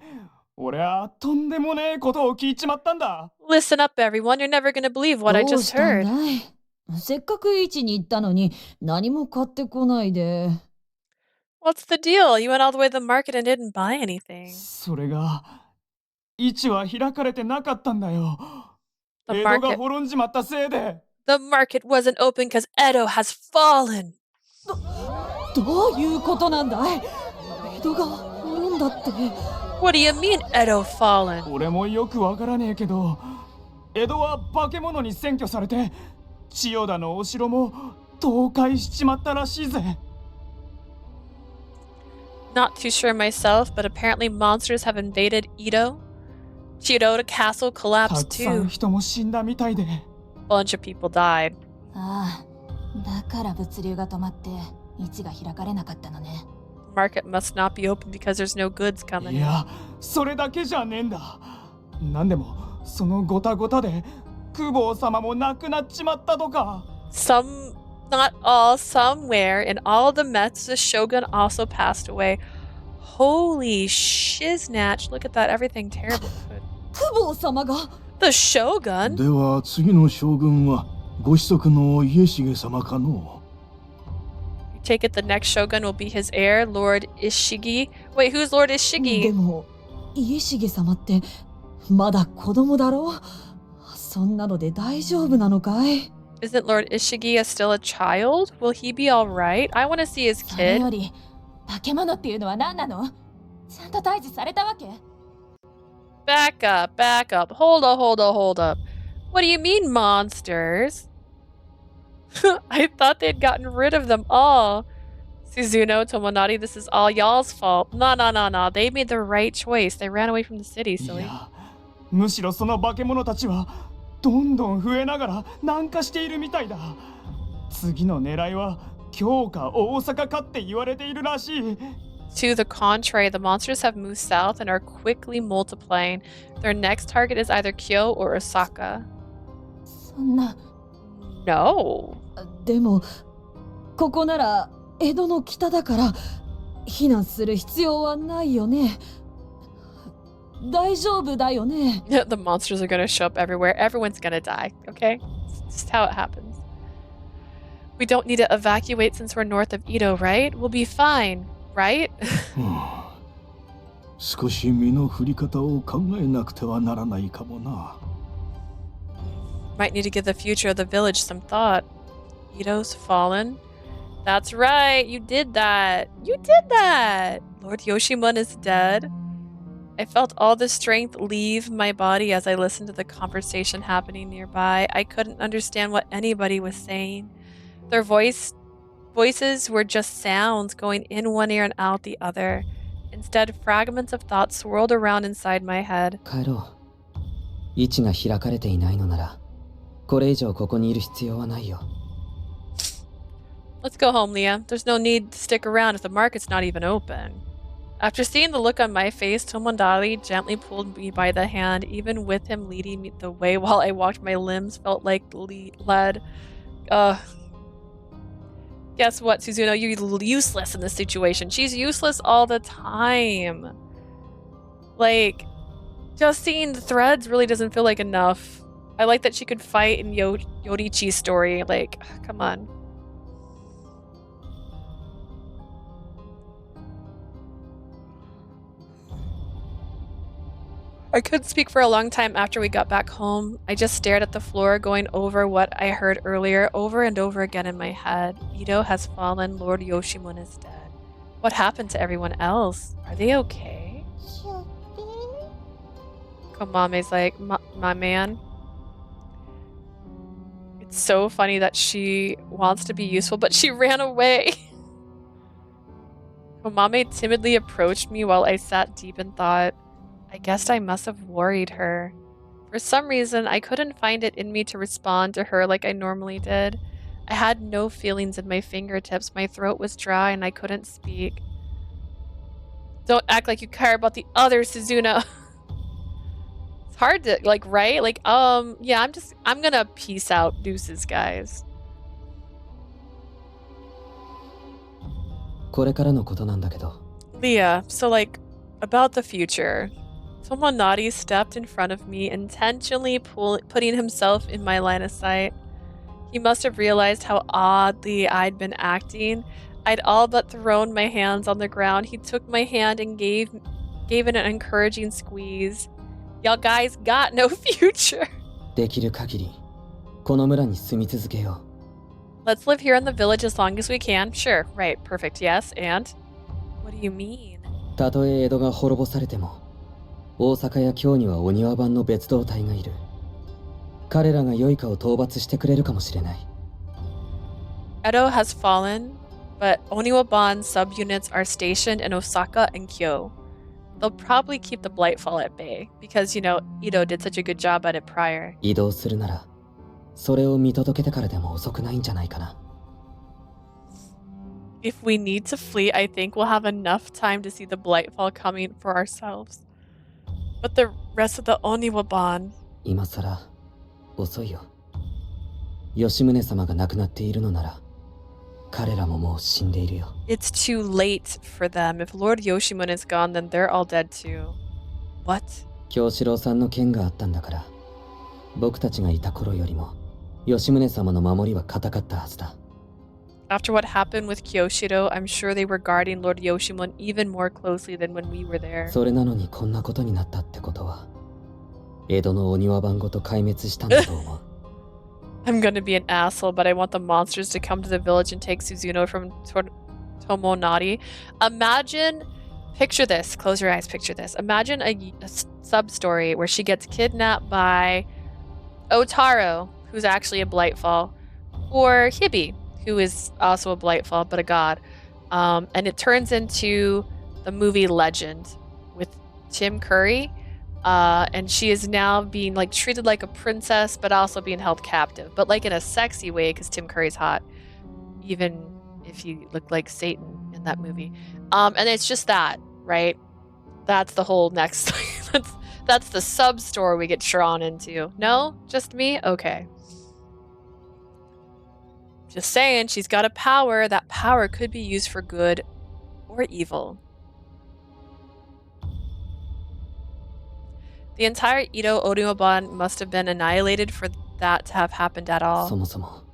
俺はとんでもねえことを聞いちまったんだ。 Listen up, everyone. You're never going to believe what I どう just したん heard. だい？せっかく市に行ったのに何も買ってこないで。 What's the deal? You went all the way to the market and didn't buy anything. それが市は開かれてなかったんだよ。 The 江戸が market 滅んじまったせいで。 The market wasn't open because Edo has fallen. どういうことなんだい？江戸が滅んだって。 What do you mean Edo fallen? 俺もよくわからねえけど、江戸は化け物に占拠されて、千代田のお城も倒壊しちまったらしいぜ。 Not too sure myself, but apparently monsters have invaded Edo. Chiyoda Castle た collapsed くさん too. 人も死んだみたいで。 Bunch of people died. ああ、だから物流が止まって市が開かれなかったのね。 Market must not be open because there's no goods coming い in. や、それだけじゃねえんだ。なんでも、そのごたごたで、公方様も亡くなっちまったとか。 Some, not all, somewhere in all the mess, the shogun also passed away. Holy shiznatch. Look at that. Everything terrible. 公方様が The shogun? では次の将軍はご子息の家重様かの？ You take it the next shogun will be his heir, Lord Ishigi. Wait, who's Lord で Ishigi? も家重様ってまだ子供だろ？そんなので大丈夫なのかい？ Isn't Lord Ishigi still a child? Will he be alright? I want to see his それ kid. より、化け物っていうのは何なの？ちゃんと退治されたわけ？ Back up, back up. Hold up, hold up, hold up. What do you mean, monsters? I thought they'd gotten rid of them all. Suzuno, Tomonari, this is all y'all's fault. No, no, no, no. They made the right choice. They ran away from the city, い silly. や、むしろその化け物たちは、どんどん増えながら南下しているみたいだ。次の狙いは、京か大阪かって言われているらしい。 To the contrary, the monsters have moved south and are quickly multiplying. Their next target is either Kyo or Osaka. そんな。 No. でもここなら江戸の北だから避難する必要はないよね。大丈夫だよね。The monsters are gonna show up everywhere. Everyone's gonna die, okay? It's just how it happens. We don't need to evacuate since we're north of Edo, right? We'll be fine, right? 少し身の振り方を考えなくてはならないかもな。 Might need to give the future of the village some thought. Edo's fallen. That's right, you did that. You did that. Lord Yoshimon is dead. I felt all the strength leave my body as I listened to the conversation happening nearby. I couldn't understand what anybody was saying. Their voices were just sounds going in one ear and out the other. Instead, fragments of thoughts swirled around inside my head. 帰ろう。市が開かれていないのなら、これ以上ここにいる必要はないよ。Let's go home, Leah. There's no need to stick around if the market's not even open. After seeing the look on my face, Tomonari gently pulled me by the hand, even with him leading me the way while I walked. My limbs felt like lead. Guess what, Suzuno? You're useless in this situation. She's useless all the time. Like, just seeing the threads really doesn't feel like enough. I like that she could fight in Yorichi's story. Like, come on. I couldn't speak for a long time after we got back home. I just stared at the floor, going over what I heard earlier, over and over again in my head. Edo has fallen, Lord Yoshimon is dead. What happened to everyone else? Are they okay? Komame's like, my man. It's so funny that she wants to be useful, but she ran away. Komame timidly approached me while I sat deep in thought. I guess I must have worried her. For some reason, I couldn't find it in me to respond to her like I normally did. I had no feelings in my fingertips, my throat was dry, and I couldn't speak. Don't act like you care about the other, Suzuno. It's hard to, like, right? Like, yeah, I'm gonna peace out. Deuces, guys. これからのことなんだけど。 Leah, so, like, about the future. Tomonari stepped in front of me, intentionally putting himself in my line of sight. He must have realized how oddly I'd been acting. I'd all but thrown my hands on the ground. He took my hand and gave it an encouraging squeeze. Y'all guys got no future. できる限りこの村に住み続けよ Let's live here in the village as long as we can. Sure, right, perfect, yes, and? What do you mean? う。たとえ江戸が滅ぼされても大阪や京にはお庭番の別動隊がいる。彼らが良いかを討伐してくれるかもしれない。 Edo has fallen, but Oniwaban subunits are stationed in Osaka and Kyo. They'll probably keep the Blightfall at bay, because, you know, Edo did such a good job at it prior. 移動するならそれを見届けてからでも遅くないんじゃないかな。 If we need to flee, I think we'll have enough time to see the Blightfall coming for ourselves. But the rest of the Oniwaban... 今さら遅いよ。吉宗様が亡くなっているのなら彼らももう死んでいるよ。 It's too late for them. If Lord Yoshimune is gone, then they're all dead too. What? 京四郎さんの剣があったんだから僕たちがいた頃よりも吉宗様の守りは固かったはずだ。 After what happened with Kyoshiro, I'm sure they were guarding Lord Yoshimune even more closely than when we were there. それなのにこんなことになったってことは江戸のお庭番ごと壊滅したんだと思う。 I'm gonna be an asshole, but I want the monsters to come to the village and take Suzuno from Tomonari. Imagine, picture this, close your eyes, picture this. Imagine a sub-story where she gets kidnapped by Otaro, who's actually a Blightfall, or Hibi, who is also a Blightfall, but a god. And it turns into the movie Legend with Tim Curry. And she is now being like treated like a princess, but also being held captive, but like in a sexy way because Tim Curry's hot, even if he looked like Satan in that movie. And it's just that, right? That's the whole next. that's the sub story we get drawn into. No, just me. Okay. Just saying, she's got a power. That power could be used for good or evil. The entire Edo Oniwaban must have been annihilated for that to have happened at all. そもそも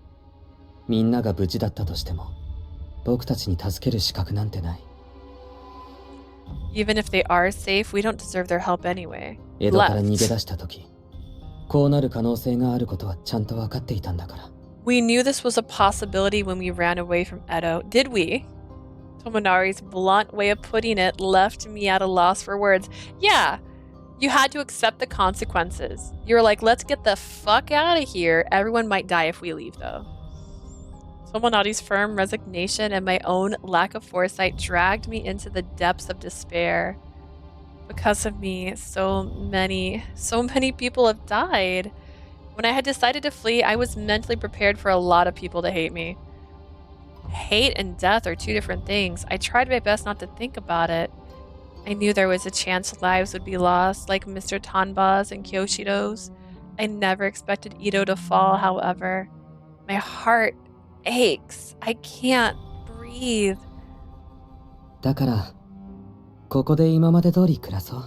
みんなが無事だったとしても僕たちに助ける資格なんてない。 Even if they are safe, we don't deserve their help anyway. 江戸から逃げ出した時こうなる可能性があることはちゃんと分かっていたんだから。 We knew this was a possibility when we ran away from Edo, did we? Tomonari's blunt way of putting it left me at a loss for words. Yeah. You had to accept the consequences. You were like, let's get the fuck out of here. Everyone might die if we leave, though. Tomonari's firm resignation and my own lack of foresight dragged me into the depths of despair. Because of me, so many people have died. When I had decided to flee, I was mentally prepared for a lot of people to hate me. Hate and death are two different things. I tried my best not to think about it. I knew there was a chance lives would be lost, like Mr. Tanba's and Kyoshiro's. I never expected Edo to fall, however. My heart aches. I can't breathe. だからここで今まで通り暮らそう。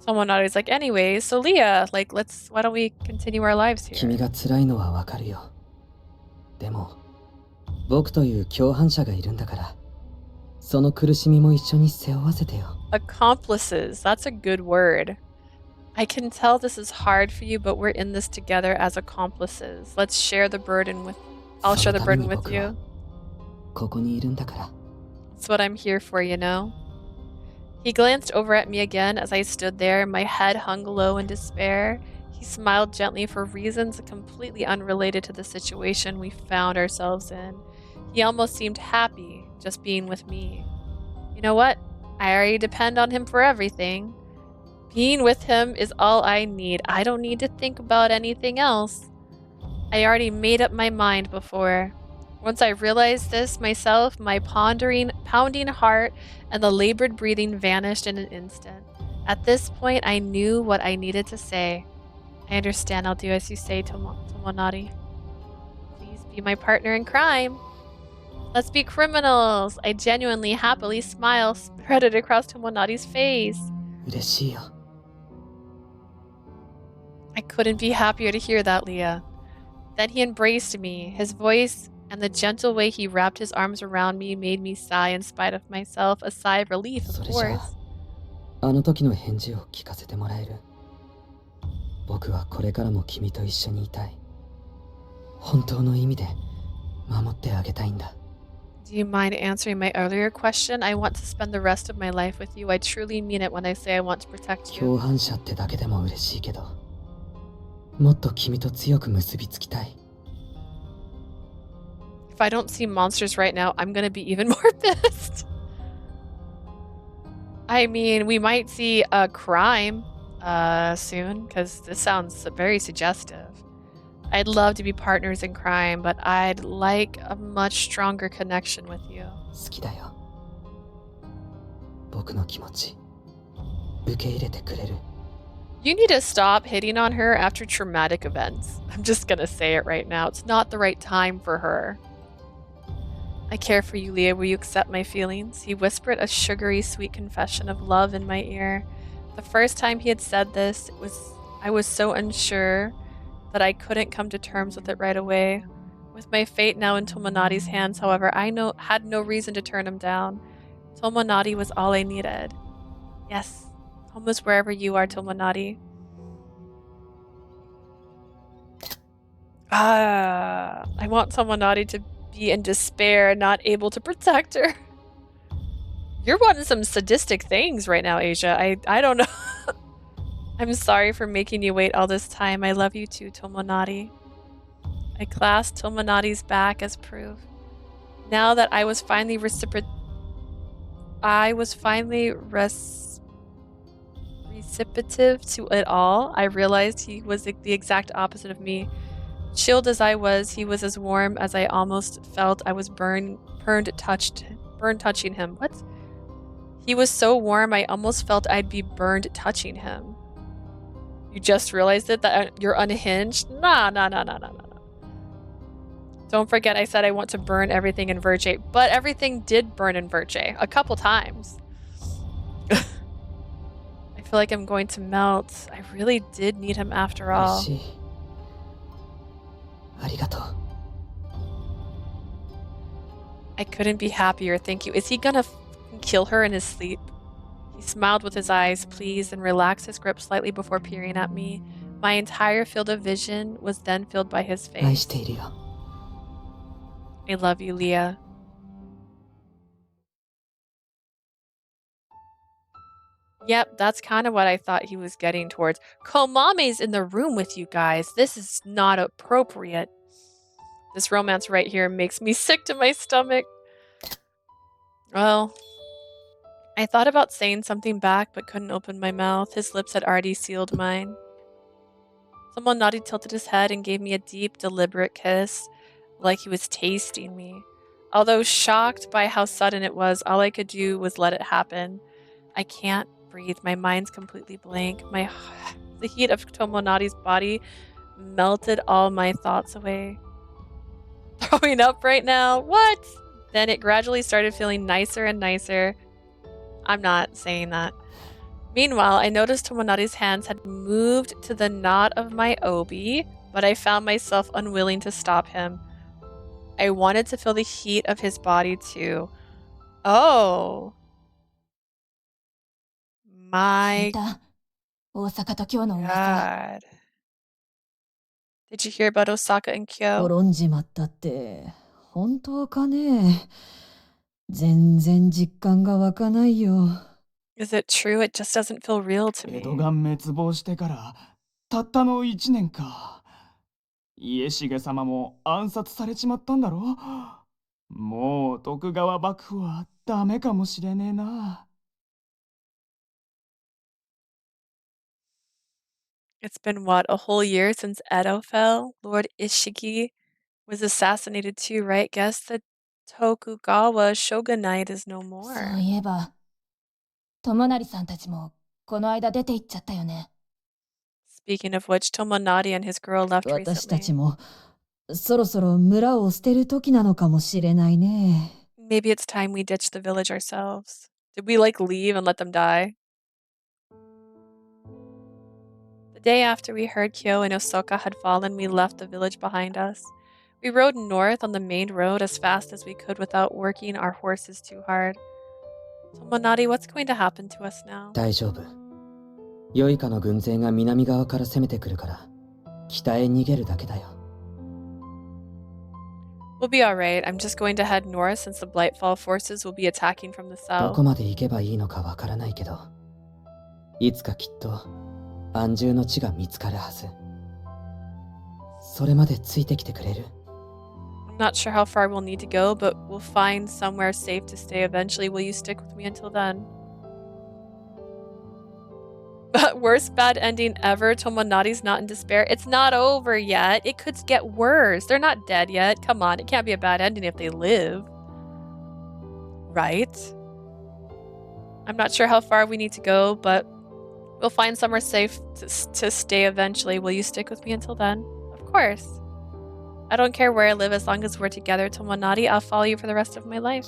Tomonari's like, anyways, so Leah, like, why don't we continue our lives here? 君が辛いのはわかるよ。でも僕という共犯者がいるんだからその苦しみも一緒に背負わせてよ。 Accomplices, that's a good word. I can tell this is hard for you, but we're in this together as accomplices. Let's share the burden with... I'll share the burden with you. ここにいるんだから。 That's what I'm here for, you know? He glanced over at me again as I stood there, my head hung low in despair. He smiled gently for reasons completely unrelated to the situation we found ourselves in. He almost seemed happy just being with me. You know what? I already depend on him for everything. Being with him is all I need. I don't need to think about anything else. I already made up my mind before. Once I realized this myself, my pounding heart and the labored breathing vanished in an instant. At this point, I knew what I needed to say. I understand. I'll do as you say, Tomonari. Please be my partner in crime. Let's be criminals. I genuinely, happily smile spread across Tomonari's face. 嬉しいよ。 I couldn't be happier to hear that, Leah. Then he embraced me. His voice and the gentle way he wrapped his arms around me made me sigh in spite of myself, a sigh of relief, of それじゃ course. あの時の返事を聞かせてもらえる。僕はこれからも君と一緒にいたい。本当の意味で守ってあげたいんだ。Do you mind answering my earlier question? I want to spend the rest of my life with you. I truly mean it when I say I want to protect you. 共犯者ってだけでも嬉しいけど、もっと君と強く結びつきたい。If I don't see monsters right now, I'm gonna be even more pissed. I mean, we might see a crime soon, because this sounds very suggestive. I'd love to be partners in crime, but I'd like a much stronger connection with you. 好きだよ。僕の気持ち、受け入れてくれる？ You need to stop hitting on her after traumatic events. I'm just gonna say it right now. It's not the right time for her. I care for you, Leah. Will you accept my feelings? He whispered a sugary, sweet confession of love in my ear. The first time he had said this, I was so unsure that I couldn't come to terms with it right away. With my fate now in Tomonari's hands, however, I had no reason to turn him down. Tomonari was all I needed. Yes, home is wherever you are, Tomonari. I want Tomonari to be in despair, not able to protect her. You're wanting some sadistic things right now, Asia. I don't know. I'm sorry for making you wait all this time. I love you too, Tomonari. I clasped Tomonari's back as proof. Now that I was finally receptive to it all, I realized he was the exact opposite of me. Chilled as I was, he was as warm as I almost felt I was burned touching him. What? He was so warm I almost felt I'd be burned touching him. You just realized it? That you're unhinged? Nah. Don't forget I said I want to burn everything in Verge, but everything did burn in Verge a couple times. I feel like I'm going to melt. I really did need him after all. I couldn't be happier, thank you. Is he gonna kill her in his sleep? He smiled with his eyes, pleased, and relaxed his grip slightly before peering at me. My entire field of vision was then filled by his face. I love you, Leah. Yep, that's kind of what I thought he was getting towards. Komame's in the room with you guys. This is not appropriate. This romance right here makes me sick to my stomach. Well, I thought about saying something back but couldn't open my mouth. His lips had already sealed mine. Tomonari tilted his head and gave me a deep, deliberate kiss, like he was tasting me. Although shocked by how sudden it was, all I could do was let it happen. I can't breathe. My mind's completely blank. The heat of Tomonari's body melted all my thoughts away. Throwing up right now? What? Then it gradually started feeling nicer and nicer. I'm not saying that. Meanwhile, I noticed Tomonari's hands had moved to the knot of my obi, but I found myself unwilling to stop him. I wanted to feel the heat of his body too. Oh. My God. Did you hear about Osaka and Kyo? 滅んじまったって本当かね。全然実感が湧かないよ。Is it true? It just doesn't feel real to me. 江戸が滅亡してからたったの1年か。家重様も暗殺されちまったんだろ。もう徳川幕府はダメかもしれねえな。It's been what, a whole year since Edo fell? Lord Ishiki was assassinated too, right? Guess the Tokugawa shogunate is no more. そういえば、Tomonariさんたちもこの間出て行っちゃったよね。Speaking of which, Tomonari and his girl left 私た recently. ちもそろそろ村を捨てる時なのかもしれないね。Maybe it's time we ditch the village ourselves. Did we leave and let them die? The day after we heard Kyo and Osaka had fallen, we left the village behind us. We rode north on the main road as fast as we could without working our horses too hard. Tomonari, what's going to happen to us now? 大丈夫。良いかの軍勢が南側から攻めてくるから、北へ逃げるだけだよ。We'll be alright. I'm just going to head north since the Blightfall forces will be attacking from the ど south. こまで行けばいいのかわからないけど、いつかきっと安住の地が見つかるはず。それまでついてきてくれる？ I'm not sure how far we'll need to go, but we'll find somewhere safe to stay eventually. Will you stick with me until then? But worst bad ending ever. Tomonari's not in despair. It's not over yet. It could get worse. They're not dead yet. Come on, it can't be a bad ending if they live. Right? I'm not sure how far we need to go, but we'll find somewhere safe to stay eventually. Will you stick with me until then? Of course. I don't care where I live as long as we're together, Tomonari. I'll follow you for the rest of my life.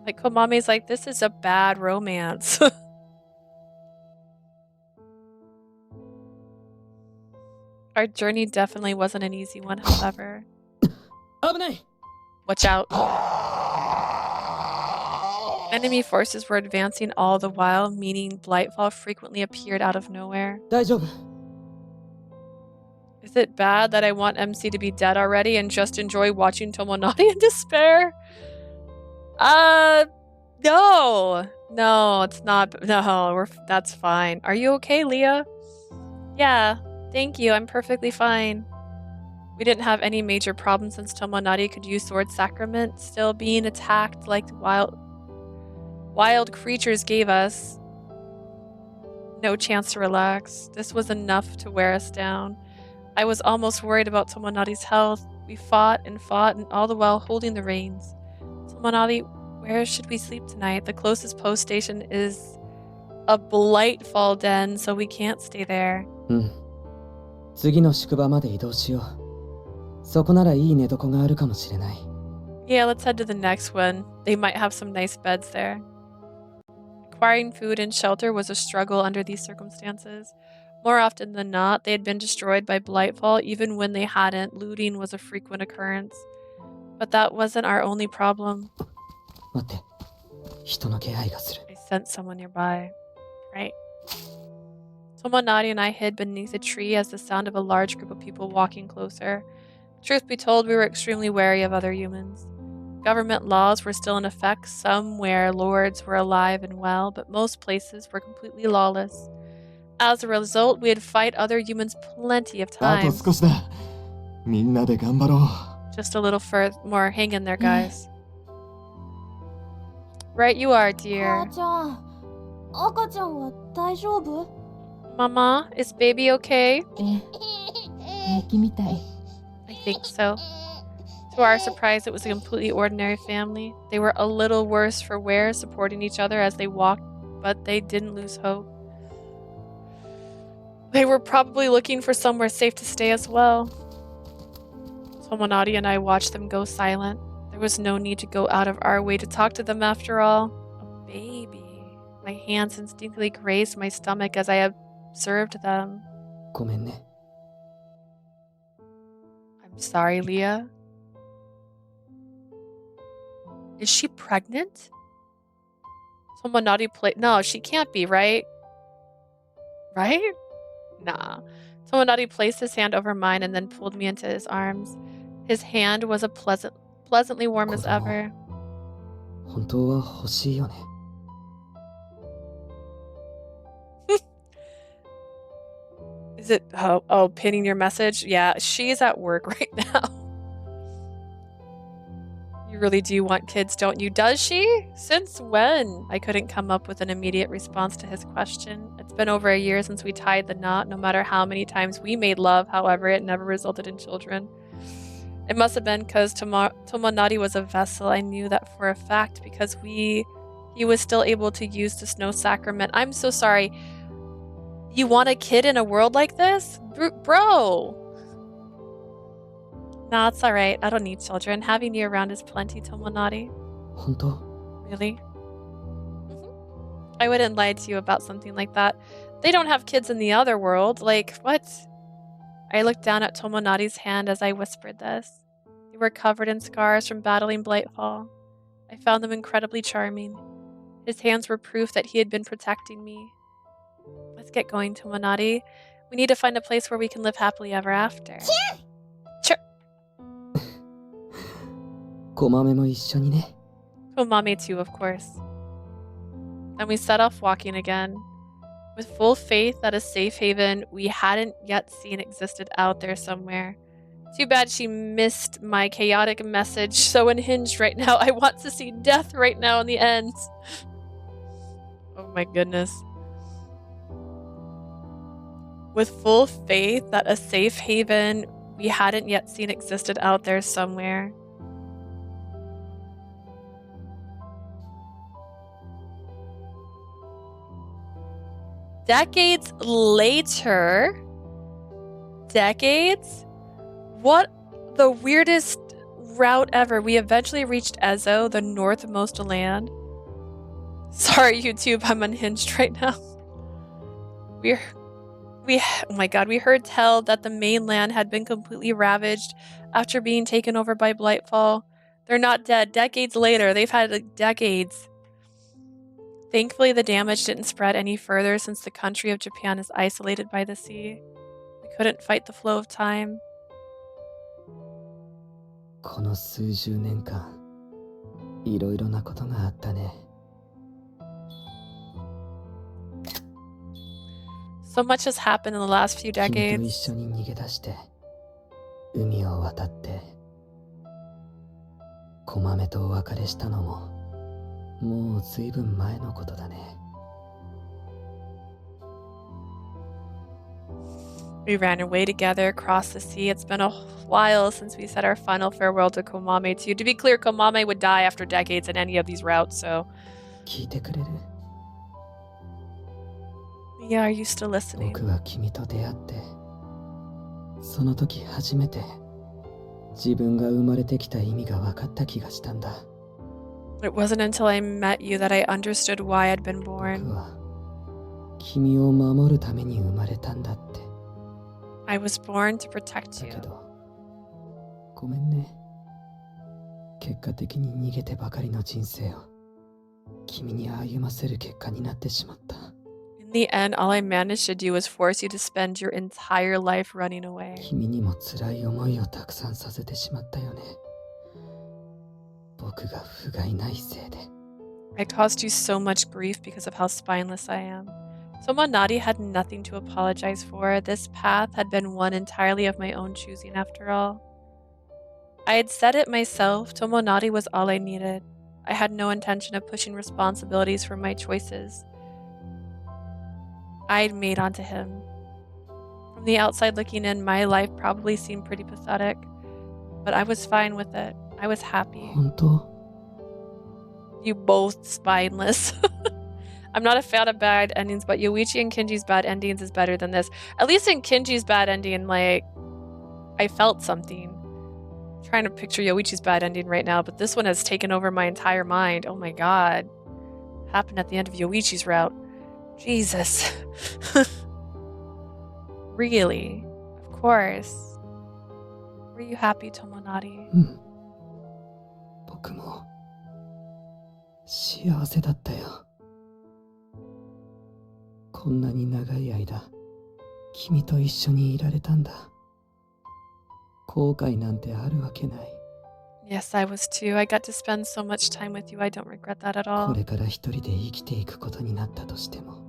Like, Komame's like, this is a bad romance. Our journey definitely wasn't an easy one, however. Watch out. Enemy forces were advancing all the while, meaning Blightfall frequently appeared out of nowhere. 大丈夫。 Is it bad that I want MC to be dead already and just enjoy watching Tomonari in despair? No. No, it's not. No, that's fine. Are you okay, Leah? Yeah, thank you. I'm perfectly fine. We didn't have any major problems since Tomonari could use Sword Sacrament. Still, being attacked like wild creatures gave us no chance to relax. This was enough to wear us down. I was almost worried about Tomonari's health. We fought, and all the while holding the reins. Tomonari, where should we sleep tonight? The closest post station is a Blightfall den, so we can't stay there. 次の宿場まで移動しよう。そこならいい寝床があるかもしれない。Yeah, let's head to the next one. They might have some nice beds there. Acquiring food and shelter was a struggle under these circumstances. More often than not, they had been destroyed by Blightfall. Even when they hadn't, looting was a frequent occurrence. But that wasn't our only problem. 待って、人の気配がする。 I sensed someone nearby. Right. Tomonari and I hid beneath a tree as the sound of a large group of people walking closer. Truth be told, we were extremely wary of other humans. Government laws were still in effect. Somewhere lords were alive and well, but most places were completely lawless. As a result, we'd fight other humans plenty of あと times. 少しだ。みんなで頑張ろう。 Just a little more. Hang in there, guys. Right you are, dear. 母ちゃん、赤ちゃんは大丈夫？ Mama, is baby okay? 平気みたい。 I think so. To our surprise, it was a completely ordinary family. They were a little worse for wear, supporting each other as they walked, but they didn't lose hope. They were probably looking for somewhere safe to stay as well. Tomonari and I watched them go silent. There was no need to go out of our way to talk to them after all. A baby. My hands instinctively grazed my stomach as I observed them. ごめんね。 I'm sorry, Leah. Is she pregnant? Tomonari No, she can't be, right? Right? Nah. Tomonari placed his hand over mine and then pulled me into his arms. His hand was pleasantly warm as ever. 本当は欲しいよね。 Is it pinning your message? Yeah, she's at work right now. You really do want kids, don't you? Does she? Since when? I couldn't come up with an immediate response to his question. It's been over a year since we tied the knot. No matter how many times we made love, however, it never resulted in children. It must have been because Tomonari was a vessel. I knew that for a fact because he was still able to use the snow sacrament. I'm so sorry. You want a kid in a world like this? Bro! Nah, it's alright. I don't need children. Having you around is plenty, Tomonari. 本当？ Really? I wouldn't lie to you about something like that. They don't have kids in the other world. Like, what? I looked down at Tomonari's hand as I whispered this. They were covered in scars from battling Blightfall. I found them incredibly charming. His hands were proof that he had been protecting me. Let's get going, Tomonari. We need to find a place where we can live happily ever after. Sure. こまめも一緒にね。 Komame too, of course. Then we set off walking again, with full faith that a safe haven we hadn't yet seen existed out there somewhere. Too bad she missed my chaotic message. So unhinged right now. I want to see death right now in the end. Oh my goodness. With full faith that a safe haven we hadn't yet seen existed out there somewhere. Decades later? Decades? What the weirdest route ever. We eventually reached Ezo, the northmost land. Sorry, YouTube, I'm unhinged right now. Oh my god, we heard tell that the mainland had been completely ravaged after being taken over by Blightfall. They're not dead. Decades later, they've had like, decades. Thankfully, the damage didn't spread any further since the country of Japan is isolated by the sea. We couldn't fight the flow of time. この数十年間、いろいろなことがあったね。 So much has happened in the last few 君と decades. 一緒に逃げ出して、海を渡って、こまめとお別れしたのも、もうずいぶん前のことだね。 We ran away together across the sea. It's been a while since we said our final farewell to Komame too. To be clear, Komame would die after decades in any of these routes, so... 聞いてくれる？ Yeah, are you still listening? 僕は君と出会って、その時初めて自分が生まれてきた意味が分かった気がしたんだ。 It wasn't until I met you that I understood why I'd been 僕 born. は君を守るために生まれたんだって。 I was born to protect だ you. けど、ごめんね。結果的に逃げてばかりの人生を君に歩ませる結果になってしまった。 In the end, all I managed to do was force you to spend your entire life running away. 君にも辛い思いをたくさんさせてしまったよね。僕が不甲斐ないせいで。 I caused you so much grief because of how spineless I am. Tomonari had nothing to apologize for. This path had been one entirely of my own choosing after all. I had said it myself, Tomonari was all I needed. I had no intention of pushing responsibilities for my choices I'd made onto him. From the outside looking in, my life probably seemed pretty pathetic, but I was fine with it. I was happy. 本当？ You both spineless. I'm not a fan of bad endings, but Yoichi and Kinji's bad endings is better than this. At least in Kinji's bad ending, like, I felt something. I'm trying to picture Yoichi's bad ending right now, but this one has taken over my entire mind. Oh my god. Happened at the end of Yoichi's route. Jesus. Really? Of course. Were you happy, Tomonari? うん。僕も幸せだったよ。こんなに長い間、君と一緒にいられたんだ。後悔なんてあるわけない。Yes, I was too. I got to spend so much time with you. I don't regret that at こ all. れから一人で生きていくことになったとしても、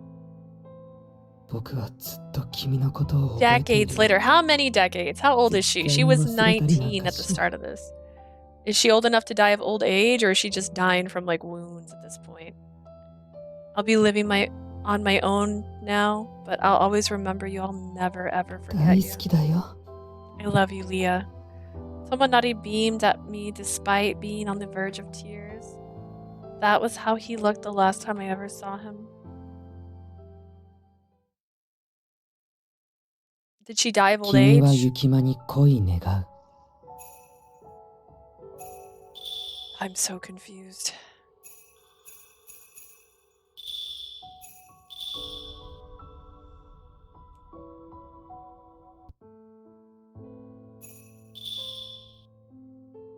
僕はずっと君のことを覚えてい Decades る。 later. How many decades? How old is she? She was 19 at the start of this. Is she old enough to die of old age, or is she just dying from like wounds at this point? I'll be living on my own now, but I'll always remember you. I'll never ever forget 大 you. 好きだよ。 I love you, Leah. Tomonari beamed at me despite being on the verge of tears. That was how he looked the last time I ever saw him. Did she die of old 君は age? 雪間に恋願う。 I'm so confused.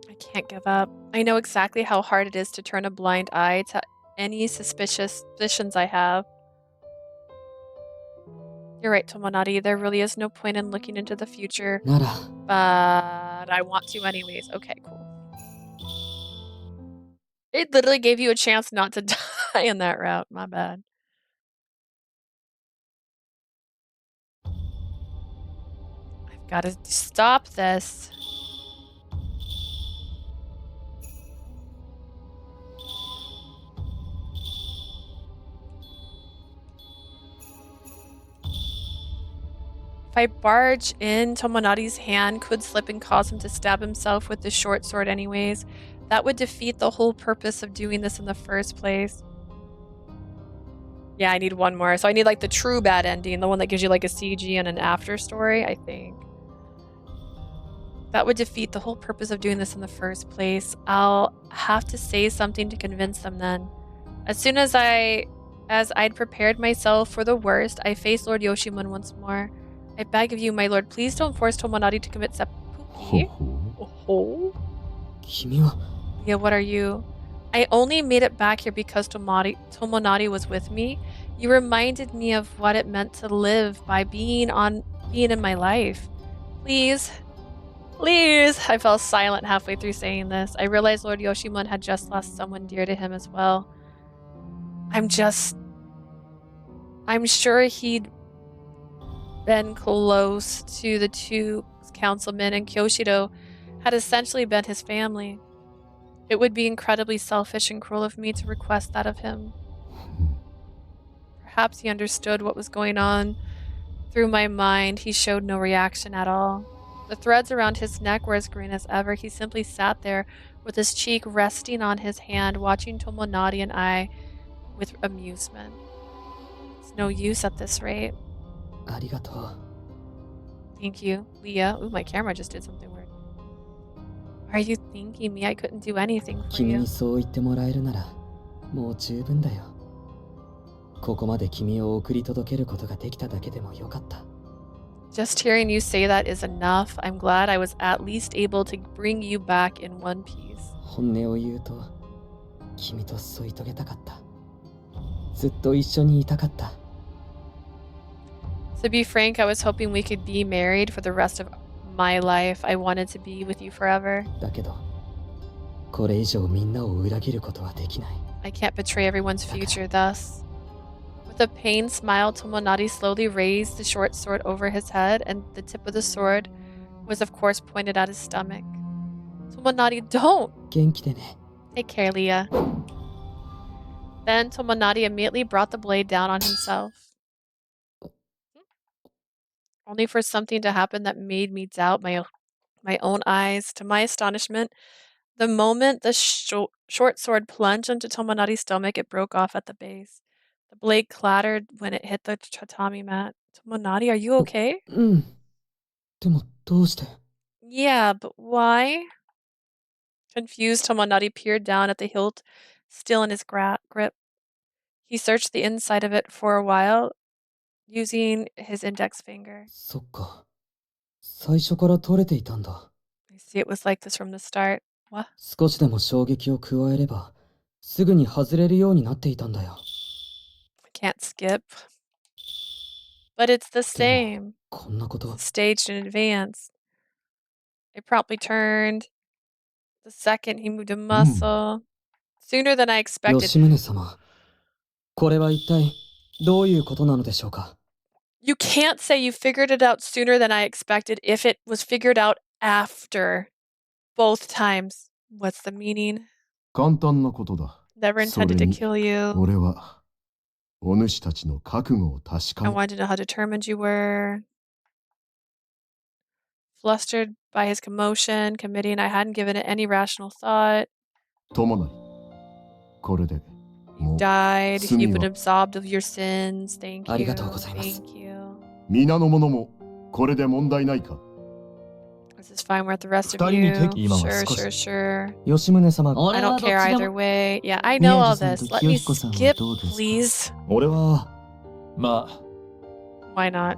I can't give up. I know exactly how hard it is to turn a blind eye to any suspicions I have. You're right, Tomonari. There really is no point in looking into the future. なら But I want to anyways. Okay, cool. It literally gave you a chance not to die in that route. My bad. I've got to stop this. If I barge in, Tomonari's hand could slip and cause him to stab himself with the short sword anyways. That would defeat the whole purpose of doing this in the first place. Yeah, I need one more. So I need like the true bad ending, the one that gives you like a CG and an after story, I think. That would defeat the whole purpose of doing this in the first place. I'll have to say something to convince them then. As soon as I'd prepared myself for the worst, I faced Lord Yoshimun once more. I beg of you, my lord, please don't force Tomonari to commit seppuku. Oh. 君は Yeah, what are you? I only made it back here because Tomonari was with me. You reminded me of what it meant to live by being in my life. Please. I fell silent halfway through saying this. I realized Lord Yoshimun had just lost someone dear to him as well. I'm sure he'd been close to the two councilmen, and Kyoshido had essentially been his family. It would be incredibly selfish and cruel of me to request that of him. Perhaps he understood what was going on through my mind. He showed no reaction at all. The threads around his neck were as green as ever. He simply sat there with his cheek resting on his hand, watching Tomonari and I with amusement. It's no use at this rate. ありがとう Thank you, Leah. Ooh, my camera just did something weird. Why are you thanking me? I couldn't do anything for 君 you. にそう言ってもらえるならもう十分だよここまで君を送り届けることができただけでもよかった Just hearing you say that is enough. I'm glad I was at least able to bring you back in one piece. 本音を言うと君と添い遂げたかったずっと一緒にいたかった To be frank, I was hoping we could be married for the rest of my life. I wanted to be with you forever. だけどこれ以上みんなを裏切ることはできない I can't betray everyone's future thus. With a pained smile, Tomonari slowly raised the short sword over his head, and the tip of the sword was of course pointed at his stomach. Tomonari, don't! 元気でね Take care, Leah. Then Tomonari immediately brought the blade down on himself. Only for something to happen that made me doubt my own eyes. To my astonishment, the moment the short sword plunged into Tomonari's stomach, it broke off at the base. The blade clattered when it hit the tatami mat. Tomonari, are you okay? うんでもどうして Yeah, but why? Confused, Tomonari peered down at the hilt, still in his grip. He searched the inside of it for a while, using his index finger. そっか最初から取れていたんだ I see it was like this from the start. What? 少しでも衝撃を加えればすぐに外れるようになっていたんだよ I can't skip. But it's the でも same. こんなこと It's staged in advance. It promptly turned. The second he moved a muscle. Sooner than I expected. 吉宗様これは一体どういうことなのでしょうか You can't say you figured it out sooner than I expected if it was figured out after. Both times. What's the meaning? 簡単なことだ。 Never それ intended to に kill you. 俺はお主たちの覚悟を確 I かめ wanted to know how determined you were. Flustered by his commotion, committing, I hadn't given it any rational thought. 友なりこれで You もう died. 罪 You've been は absolved of your sins. Thank あり you. がとうございます Thank you. 皆の者もこれで問題ないか This is fine. We're at the rest of 二人に you. 敵今は Sure, 少し sure, sure. 吉宗様 I 俺 don't はどっ care ちで either も way. Yeah, I know all 宮地さん this. と Let me 清彦さんは skip, どうですか？ please. 俺はまあ Why not?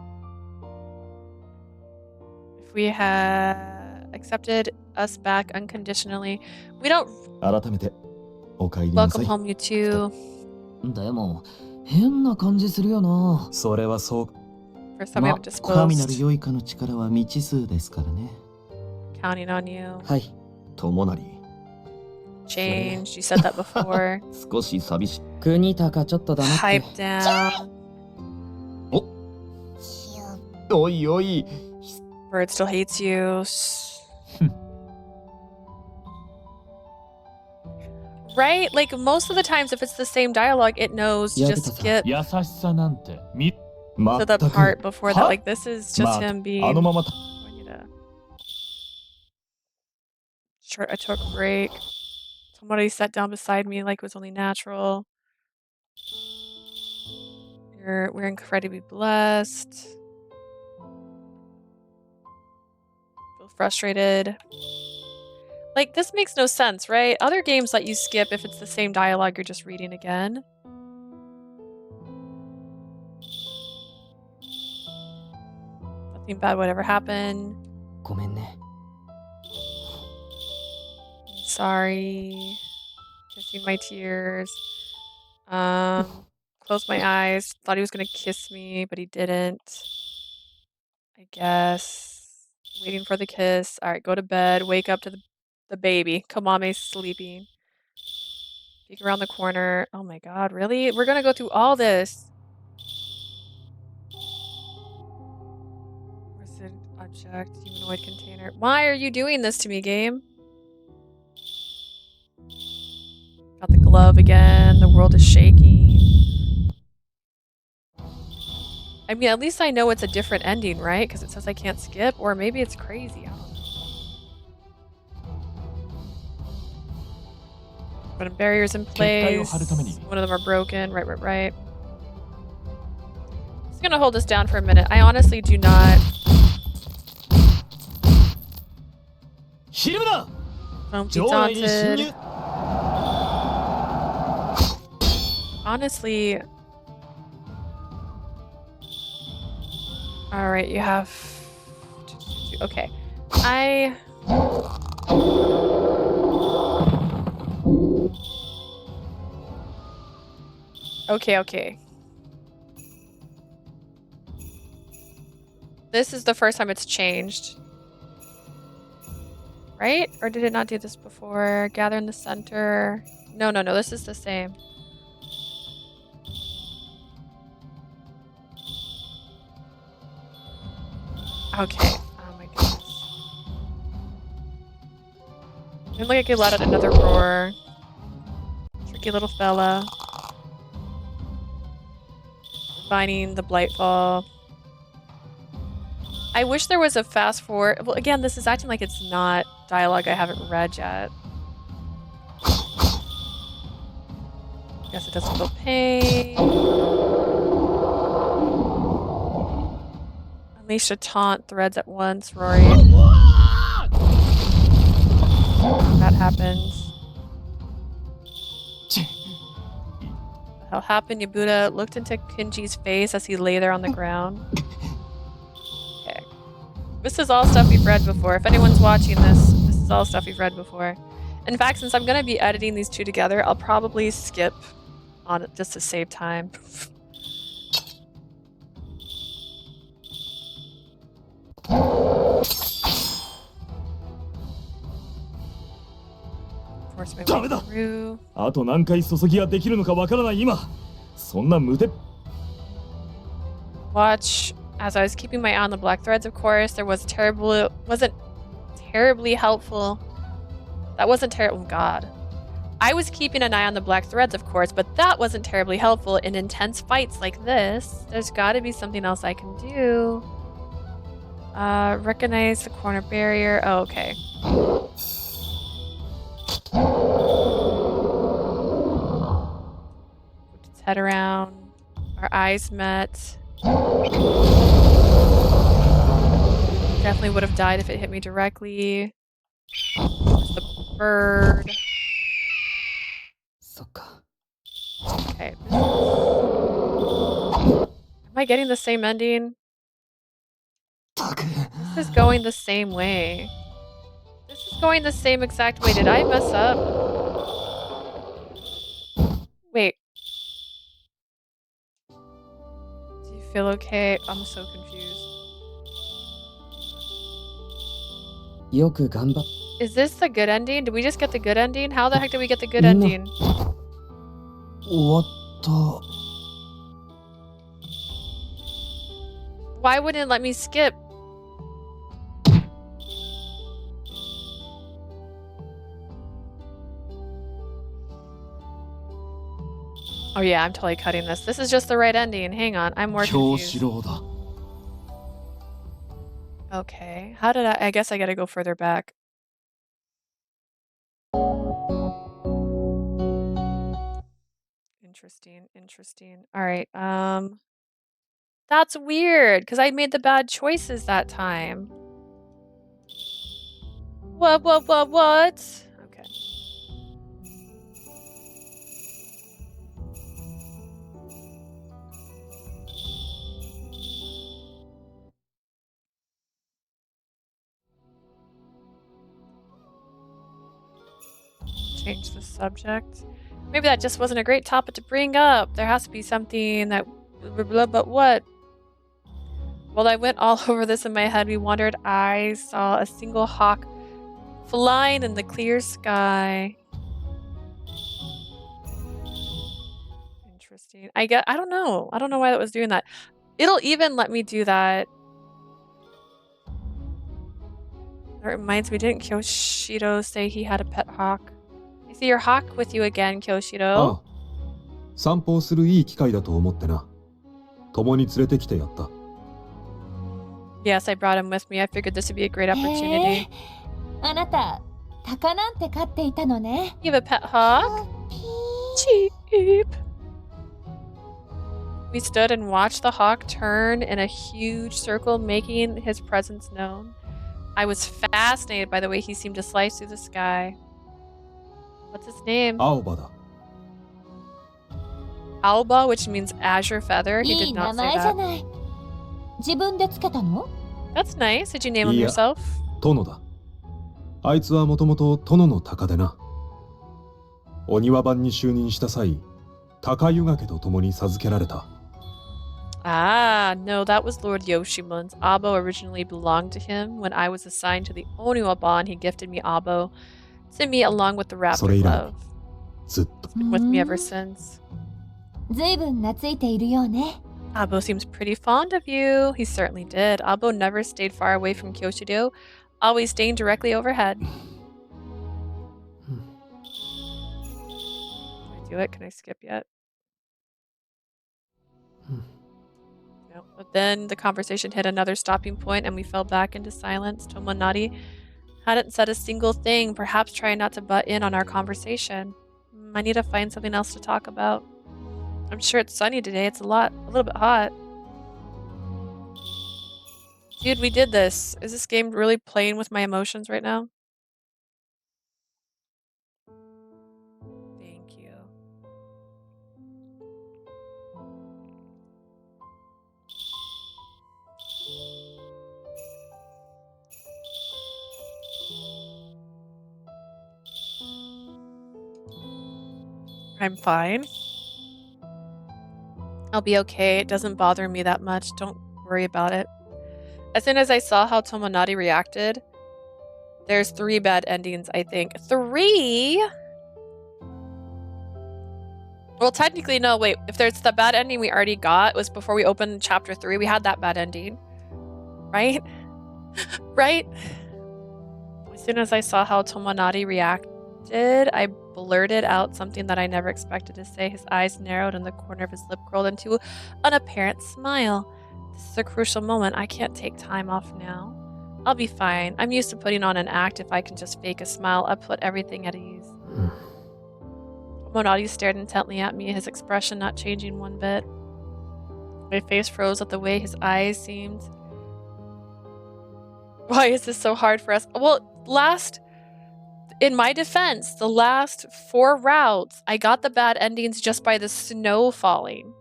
If we had accepted us back unconditionally, we don't 改めてお帰りなさ welcome い home you too. でも変な感じするよな。それはそう First time we ま haven't 神なる disclosed. 良いかの力は未知数ですからね。 Counting on you. はい。友成 Changed. You said that before. 少し寂しい。国高ちょっと黙って。 Pipe down. おいおい Bird still hates you. Right? Like most of the times, if it's the same dialogue, it knows to just skip 優しさなんてみ to the 全く part before that. は Like this is just ま him あ being. あのまま I need a short. I took a break. Somebody sat down beside me like it was only natural. We're incredibly blessed. Feel frustrated. Like this makes no sense, right? Other games let you skip if it's the same dialogue you're just reading again. Nothing bad would ever happen. ごめんね。 Sorry. Kissing my tears. Closed my eyes. Thought he was gonna kiss me, but he didn't. I guess. Waiting for the kiss. Alright, go to bed. Wake up to the baby. Kamame's sleeping. Peek around the corner. Oh my god, really? We're gonna go through all this. Where's the object? Humanoid container. Why are you doing this to me, game? Got the glove again. The world is shaking. I mean, at least I know it's a different ending, right? Because it says I can't skip. Or maybe it's crazy. I don't know. Putting barriers in place. One of them are broken. Right. Just gonna hold this down for a minute. I honestly do not. ひるむな Don't be 城内に侵 daunted. 入 Honestly. Alright, you have. Okay. Okay. This is the first time it's changed. Right? Or did it not do this before? Gather in the center. No. This is the same. Okay. Oh my goodness. Didn't look like he let out another roar. Tricky little fella. Divining the Blightfall. I wish there was a fast forward. Well, again, this is acting like it's not dialogue I haven't read yet. Guess it doesn't feel pain. Unleash a taunt, threads at once, Rory. That happens. What the hell happened? Yabuda looked into Kinji's face as he lay there on the ground. Okay. This is all stuff we've read before. If anyone's watching this, this is all stuff we've read before. In fact, since I'm going to be editing these two together, I'll probably skip on it just to save time. Force my way ダメだ through. あと何回注ぎができるのかわからない今そんな無敵 Watch as I was keeping my eye on the black threads, of course. There wasn't terribly helpful. That wasn't terrible. Oh, God. I was keeping an eye on the black threads, of course, but that wasn't terribly helpful in intense fights like this. There's got to be something else I can do. Recognize the corner barrier. Oh, okay. Whipped its head around. Our eyes met. Definitely would have died if it hit me directly. There's the bird. そっか。 Okay. Am I getting the same ending? This is going the same way. This is going the same exact way. Did I mess up? Wait. Do you feel okay. I'm so confused. よく頑張っ Is this the good ending? Did we just get the good ending? How the heck did we get the good みんな ending? 終わった。 Why wouldn't it let me skip? Oh yeah, I'm totally cutting this. This is just the right ending. Hang on, I'm more 京 confused. 志郎だ。 Okay, how did I guess I gotta go further back. Interesting. Alright, that's weird, because I made the bad choices that time. What? Okay. Change the subject. Maybe that just wasn't a great topic to bring up. There has to be something that... But what? While I went all over this in my head, we wandered. I saw a single hawk flying in the clear sky. Interesting. I don't know. I don't know why that was doing that. It'll even let me do that. That reminds me, didn't Kyoshiro say he had a pet hawk? I see your hawk with you again, Kyoshiro. ああ、散歩をするいい機会だと思ってな。共に連れてきてやった。 Yes, I brought him with me. I figured this would be a great opportunity. あなた、鷹なんて飼っていたのね。 You have a pet hawk? Cheap. We stood and watched the hawk turn in a huge circle, making his presence known. I was fascinated by the way he seemed to slice through the sky. What's his name? 青葉だ。 Alba, which means azure feather. He い did い名 not say 前じゃ that. ない。自分でつけたの？ That's nice. Did you name him いや、 yourself? 殿だ。あいつはもともと殿の鷹でな。お庭番に就任した際、鷹湯掛けと共に授けられた。 Ah, no, that was Lord Yoshimun's. Abo originally belonged to him. When I was assigned to the Oniwaban, he gifted me Abo to me along with the そ raptor れ以来、 glove. ずっと。 It's been with me ever since. ずいぶん懐いているようね。 Abo seems pretty fond of you. He certainly did. Abo never stayed far away from Kyoshido, always staying directly overhead. Can I do it? Can I skip yet? No. But then the conversation hit another stopping point and we fell back into silence. Tomonari hadn't said a single thing, perhaps trying not to butt in on our conversation. I need to find something else to talk about. I'm sure it's sunny today. It's a little bit hot. Dude, we did this. Is this game really playing with my emotions right now? Thank you. I'm fine. I'll be okay. It doesn't bother me that much. Don't worry about it. As soon as I saw how Tomonari reacted, there's 3 bad endings, I think. 3? Well, technically, no, wait. If there's the bad ending we already got, it was before we opened chapter 3. We had that bad ending. Right? Right? As soon as I saw how Tomonari reacted, I blurted out something that I never expected to say. His eyes narrowed and the corner of his lip curled into an apparent smile. This is a crucial moment. I can't take time off now. I'll be fine. I'm used to putting on an act. If I can just fake a smile, I put everything at ease. Tomonari stared intently at me, his expression not changing one bit. My face froze at the way his eyes seemed. Why is this so hard for us? Well, in my defense, the last 4 routes, I got the bad endings just by the snow falling.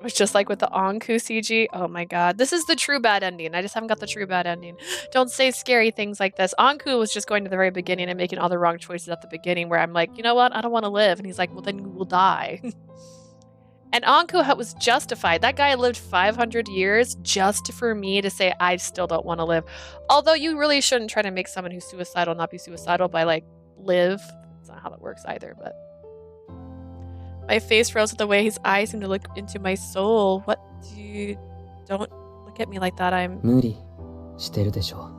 It was just like with the Anku CG. Oh my god. This is the true bad ending. I just haven't got the true bad ending. Don't say scary things like this. Anku was just going to the very beginning and making all the wrong choices at the beginning where I'm like, you know what? I don't want to live. And he's like, well, then you will die. And Anku was justified. That guy lived 500 years just for me to say I still don't want to live. Although you really shouldn't try to make someone who's suicidal not be suicidal by like live. That's not how that works either, but my face froze at the way his eyes seemed to look into my soul. What do you... Don't look at me like that. I'm... 無理してるでしょ。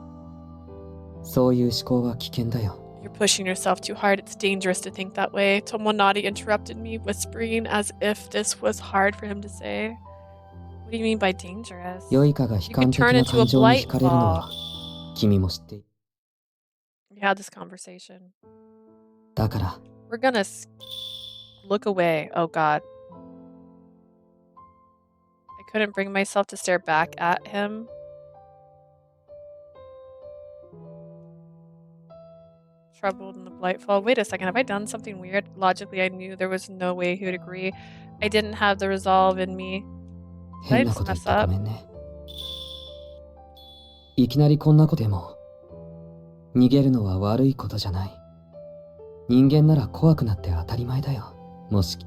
そういう思考は危険だよ。 You're pushing yourself too hard. It's dangerous to think that way. Tomonari interrupted me, whispering as if this was hard for him to say. What do you mean by dangerous? 良いかが悲観的な感情に惹かれるのは君も知っている。 We had this conversation. だから We're gonna look away. Oh god. I couldn't bring myself to stare back at him. Troubled in the blightfall. Wait a second, have I done something weird? Logically, I knew there was no way he would agree. I didn't have the resolve in me. Did I 変な just こと言っ mess てご up? めんね。いきなりこんなことでも逃げるのは悪いことじゃない。人間なら怖くなって当たり前だよ。もし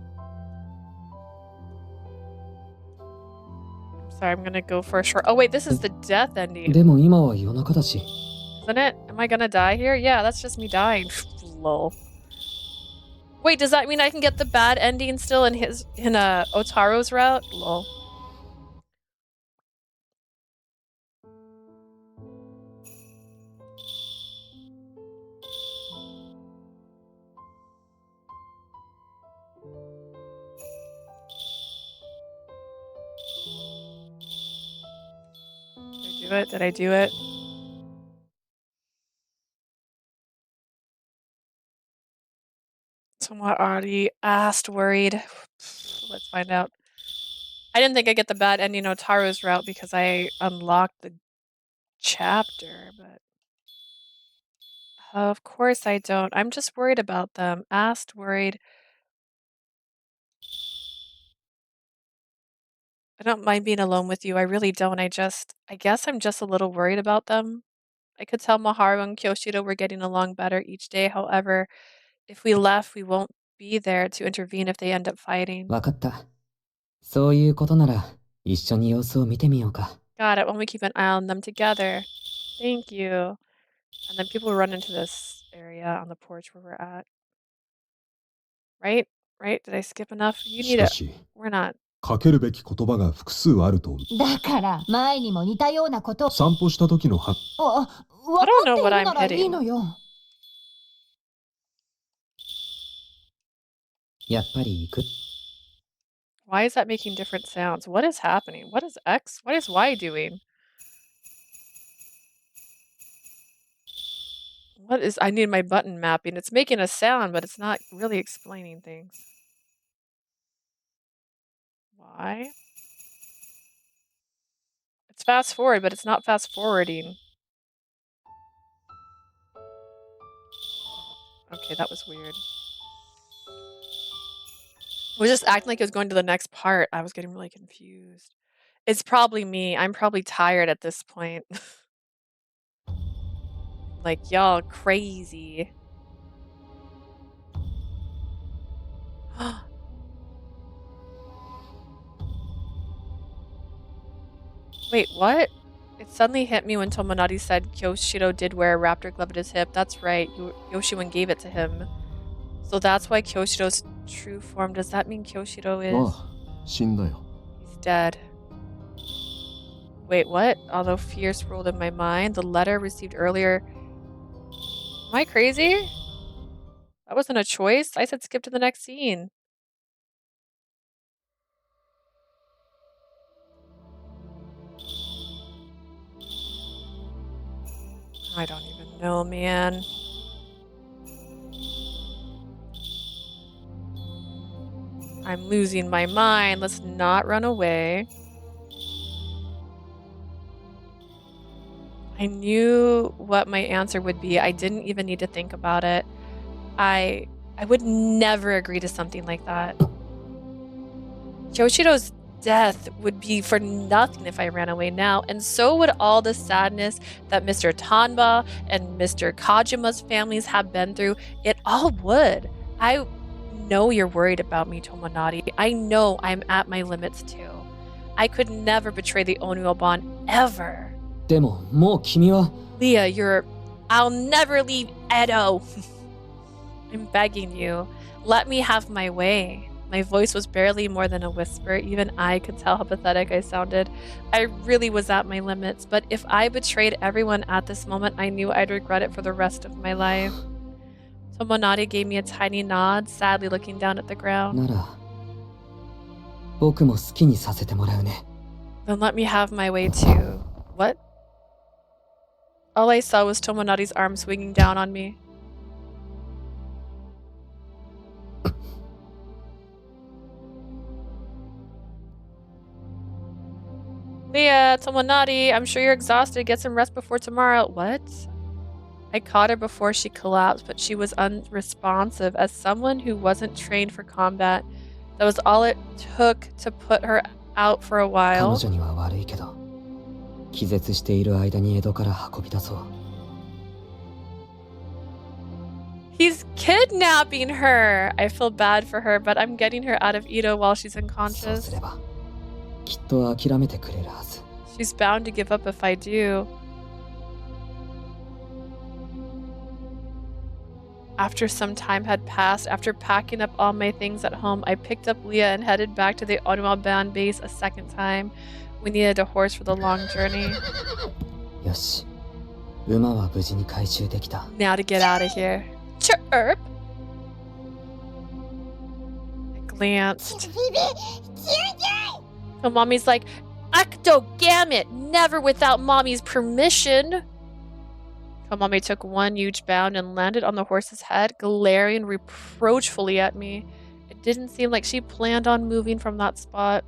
Sorry, I'm gonna go for a short... Oh wait, this is the death ending. でも今は夜中だし。 Isn't it? Am I gonna die here? Yeah, that's just me dying. Lol. Wait, does that mean I can get the bad ending still in Otaro's route? Lol. Did I do it? Did I do it? Somewhat already asked, worried. Let's find out. I didn't think I'd get the bad ending Otaro's route because I unlocked the chapter, but... Of course I don't. I'm just worried about them. Asked, worried. I don't mind being alone with you. I really don't. I guess I'm just a little worried about them. I could tell Maharu and Kyoshiro were getting along better each day. However, if we left, we won't be there to intervene if they end up fighting. わかった。そういうことなら一緒に様子を見てみようか。 Got it. Why don't we keep an eye on them together? Thank you. And then people run into this area on the porch where we're at. Right? Right? Did I skip enough? You し need か it. し We're not. かけるべき言葉が複数あるとだから前にも似たようなこと散歩した時のは分かっているならいいのよ。やっぱり行く。 Why is that making different sounds? What is happening? What is X? What is Y doing? What is... I need my button mapping. It's making a sound, but it's not really explaining things. Why? It's fast forward, but it's not fast forwarding. Okay, that was weird. It was just acting like it was going to the next part. I was getting really confused. It's probably me. I'm probably tired at this point. Like, y'all crazy. Wait, what? It suddenly hit me when Tomonari said Kyoshiro did wear a raptor glove at his hip. That's right. Yoshiwan gave it to him. So that's why Kyoshiro's true form. Does that mean Kyoshiro is... ああ、死んだよ。 He's dead. Wait, what? Although fear swirled in my mind, the letter received earlier... Am I crazy? That wasn't a choice. I said skip to the next scene. I don't even know, man. I'm losing my mind. Let's not run away. I knew what my answer would be. I didn't even need to think about it. I would never agree to something like that. Kyoshiro's death would be for nothing if I ran away now, and so would all the sadness that Mr. Tanba and Mr. Kajima's families have been through. It all would. I know you're worried about me, Tomonari. I know I'm at my limits too. I could never betray the Onryoban ever. でも、もう君は... Leah, I'll never leave Edo. I'm begging you. Let me have my way. My voice was barely more than a whisper. Even I could tell how pathetic I sounded. I really was at my limits, but if I betrayed everyone at this moment, I knew I'd regret it for the rest of my life. Tomonari gave me a tiny nod, sadly looking down at the ground. なら、僕も好きにさせてもらうね。 Then let me have my way too. What? All I saw was Tomonari's arm swinging down on me. Leah, Tomonari, I'm sure you're exhausted. Get some rest before tomorrow. What? I caught her before she collapsed, but she was unresponsive. As someone who wasn't trained for combat, that was all it took to put her out for a 彼 while. 女には悪いけど、気絶している間に江戸から運び出そう。 He's kidnapping her! I feel bad for her, but I'm getting her out of Edo while she's そう unconscious. すれば、きっと諦めてくれるはず。 She's bound to give up if I do. After some time had passed, after packing up all my things at home, I picked up Leah and headed back to the Onryoban base a second time. We needed a horse for the long journey. よし、馬は無事に回収できた。 Now to get out of here. Chirp! I glanced. So mommy's like, Octogamut! Never without mommy's permission! Mommy took one huge bound and landed on the horse's head, glaring reproachfully at me. It didn't seem like she planned on moving from that spot.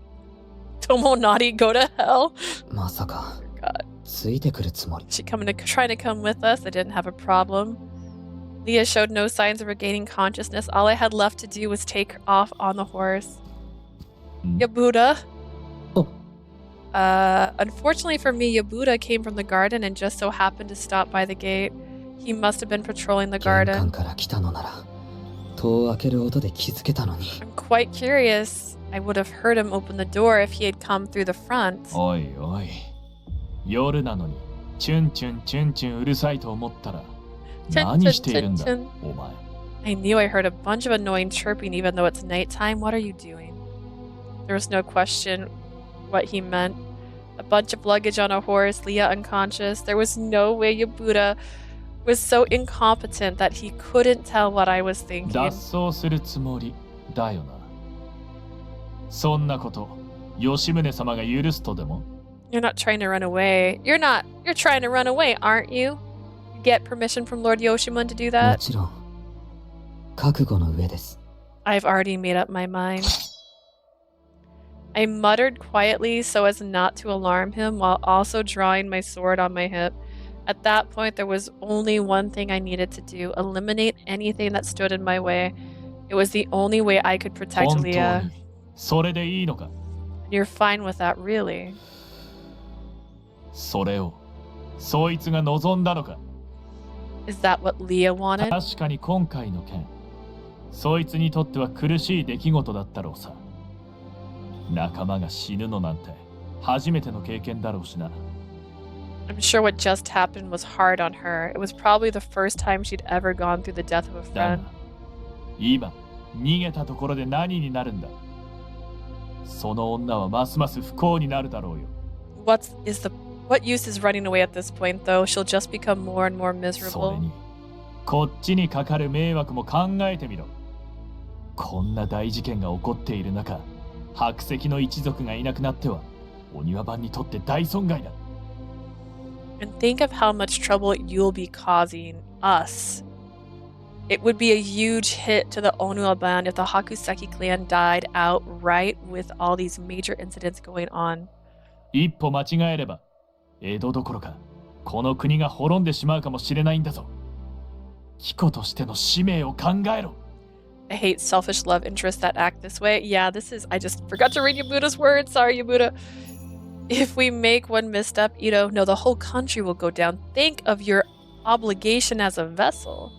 Tomonari, go to hell. まさか、 God. ついてくるつもり。 She trying to come with us. I didn't have a problem. Leah showed no signs of regaining consciousness. All I had left to do was take off on the horse. Yabuda. Oh. Unfortunately for me, Yabuda came from the garden and just so happened to stop by the gate. He must have been patrolling the 玄関 garden. から来たのなら、戸を開ける音で気づけたのに。 I'm quite curious. I would have heard him open the door if he had come through the front. おいおい、夜なのにチュンチュンチュンチュンうるさいと思ったら何しているんだ、お前。 I knew I heard a bunch of annoying chirping even though it's nighttime. What are you doing? There was no question what he meant. A bunch of luggage on a horse, Leah unconscious. There was no way Yabuda was so incompetent that he couldn't tell what I was thinking. 脱走するつもりだよな。そんなこと、吉宗様が許すとでも？ You're not trying to run away. You're trying to run away, aren't you? Get permission from Lord Yoshimun to do も that? ちろん、覚悟の上です。 I've already made up my mind. I muttered quietly so as not to alarm him while also drawing my sword on my hip. At that point, there was only one thing I needed to do: eliminate anything that stood in my way. It was the only way I could protect 本当 Leah. にそれでいいのか？ You're fine with that, really? それをそいつが望んだのか？ Is that what Leah wanted? 確かに今回の件、そいつにとっては苦しい出来事だったろうさ。仲間が死ぬのなんて初めての経験だろうしな。 I'm sure what just happened was hard on her. It was probably the first time she'd ever gone through the death of a だが friend. 今逃げたところで何になるんだ？その女はますます不幸になるだろうよ。 What use is running away at this point, though? She'll just become more and more それ miserable. にこっちにかかる迷惑も考えてみろ。こんな大事件が起こっている中、白石の一族がいなくなってはお庭番にとって大損害だ。 And think of how much trouble you'll be causing us. It would be a huge hit to the Onryoban if the Hakuseki clan died outright with all these major incidents going on. 一歩間違えれば江戸どころかこの国が滅んでしまうかもしれないんだぞ。貴子としての使命を考えろ。 I hate selfish love interests that act this way. Yeah, I just forgot to read Yabuda's words. Sorry, Yabuda. If we make one misstep, no, the whole country will go down. Think of your obligation as a vessel.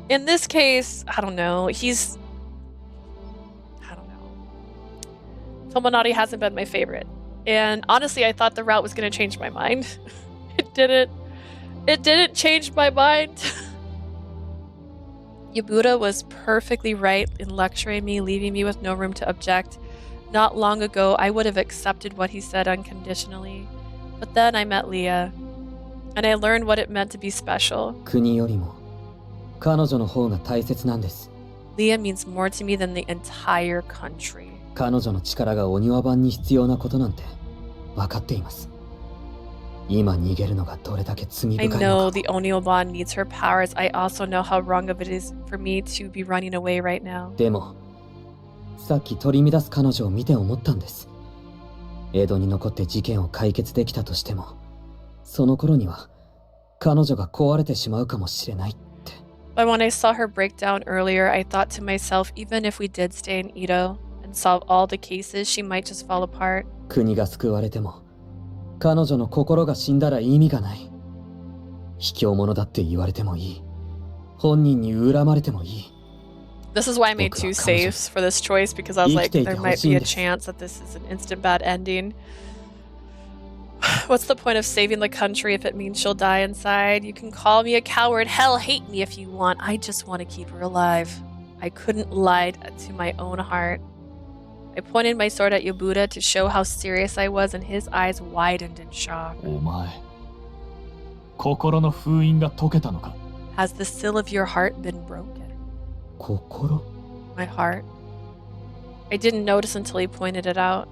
In this case, I don't know. I don't know. Tomonari hasn't been my favorite. And honestly, I thought the route was going to change my mind. It didn't. It didn't change my mind. Yabuda was perfectly right in lecturing me, leaving me with no room to object. Not long ago, I would have accepted what he said unconditionally. But then I met Leah, and I learned what it meant to be special. 国よりも彼女の方が大切なんです。 Leah means more to me than the entire country. 彼女の力がお庭番に必要なことなんて分かっています。今逃げるのがどれだけ罪深 I いの know か。 the Onioban needs her powers. I also know how wrong of it is for me to be running away right now. でも、さっき取り乱す彼女を見て思ったんです。江戸に残って事件を解決できたとしても、その頃には彼女が壊れてしまうかもしれないって。But when I saw her break down earlier, I thought to myself, even if we did stay in Edo and solve all the cases, she might just fall apart. 国が救われても、彼女の心が死んだら意味がない。卑怯者だって言われてもいい。本人に恨まれてもいい。 This is why I made two saves for this choice, because I was like, there might be a chance that this is an instant bad ending. What's the point of saving the country if it means she'll die inside? You can call me a coward, hell, hate me if you want. I just want to keep her alive. I couldn't lie to my own heart. I pointed my sword at Yabuda to show how serious I was, and his eyes widened in shock. お前、心の封印が解けたのか? Has the seal of your heart been broken? 心? My heart. I didn't notice until he pointed it out.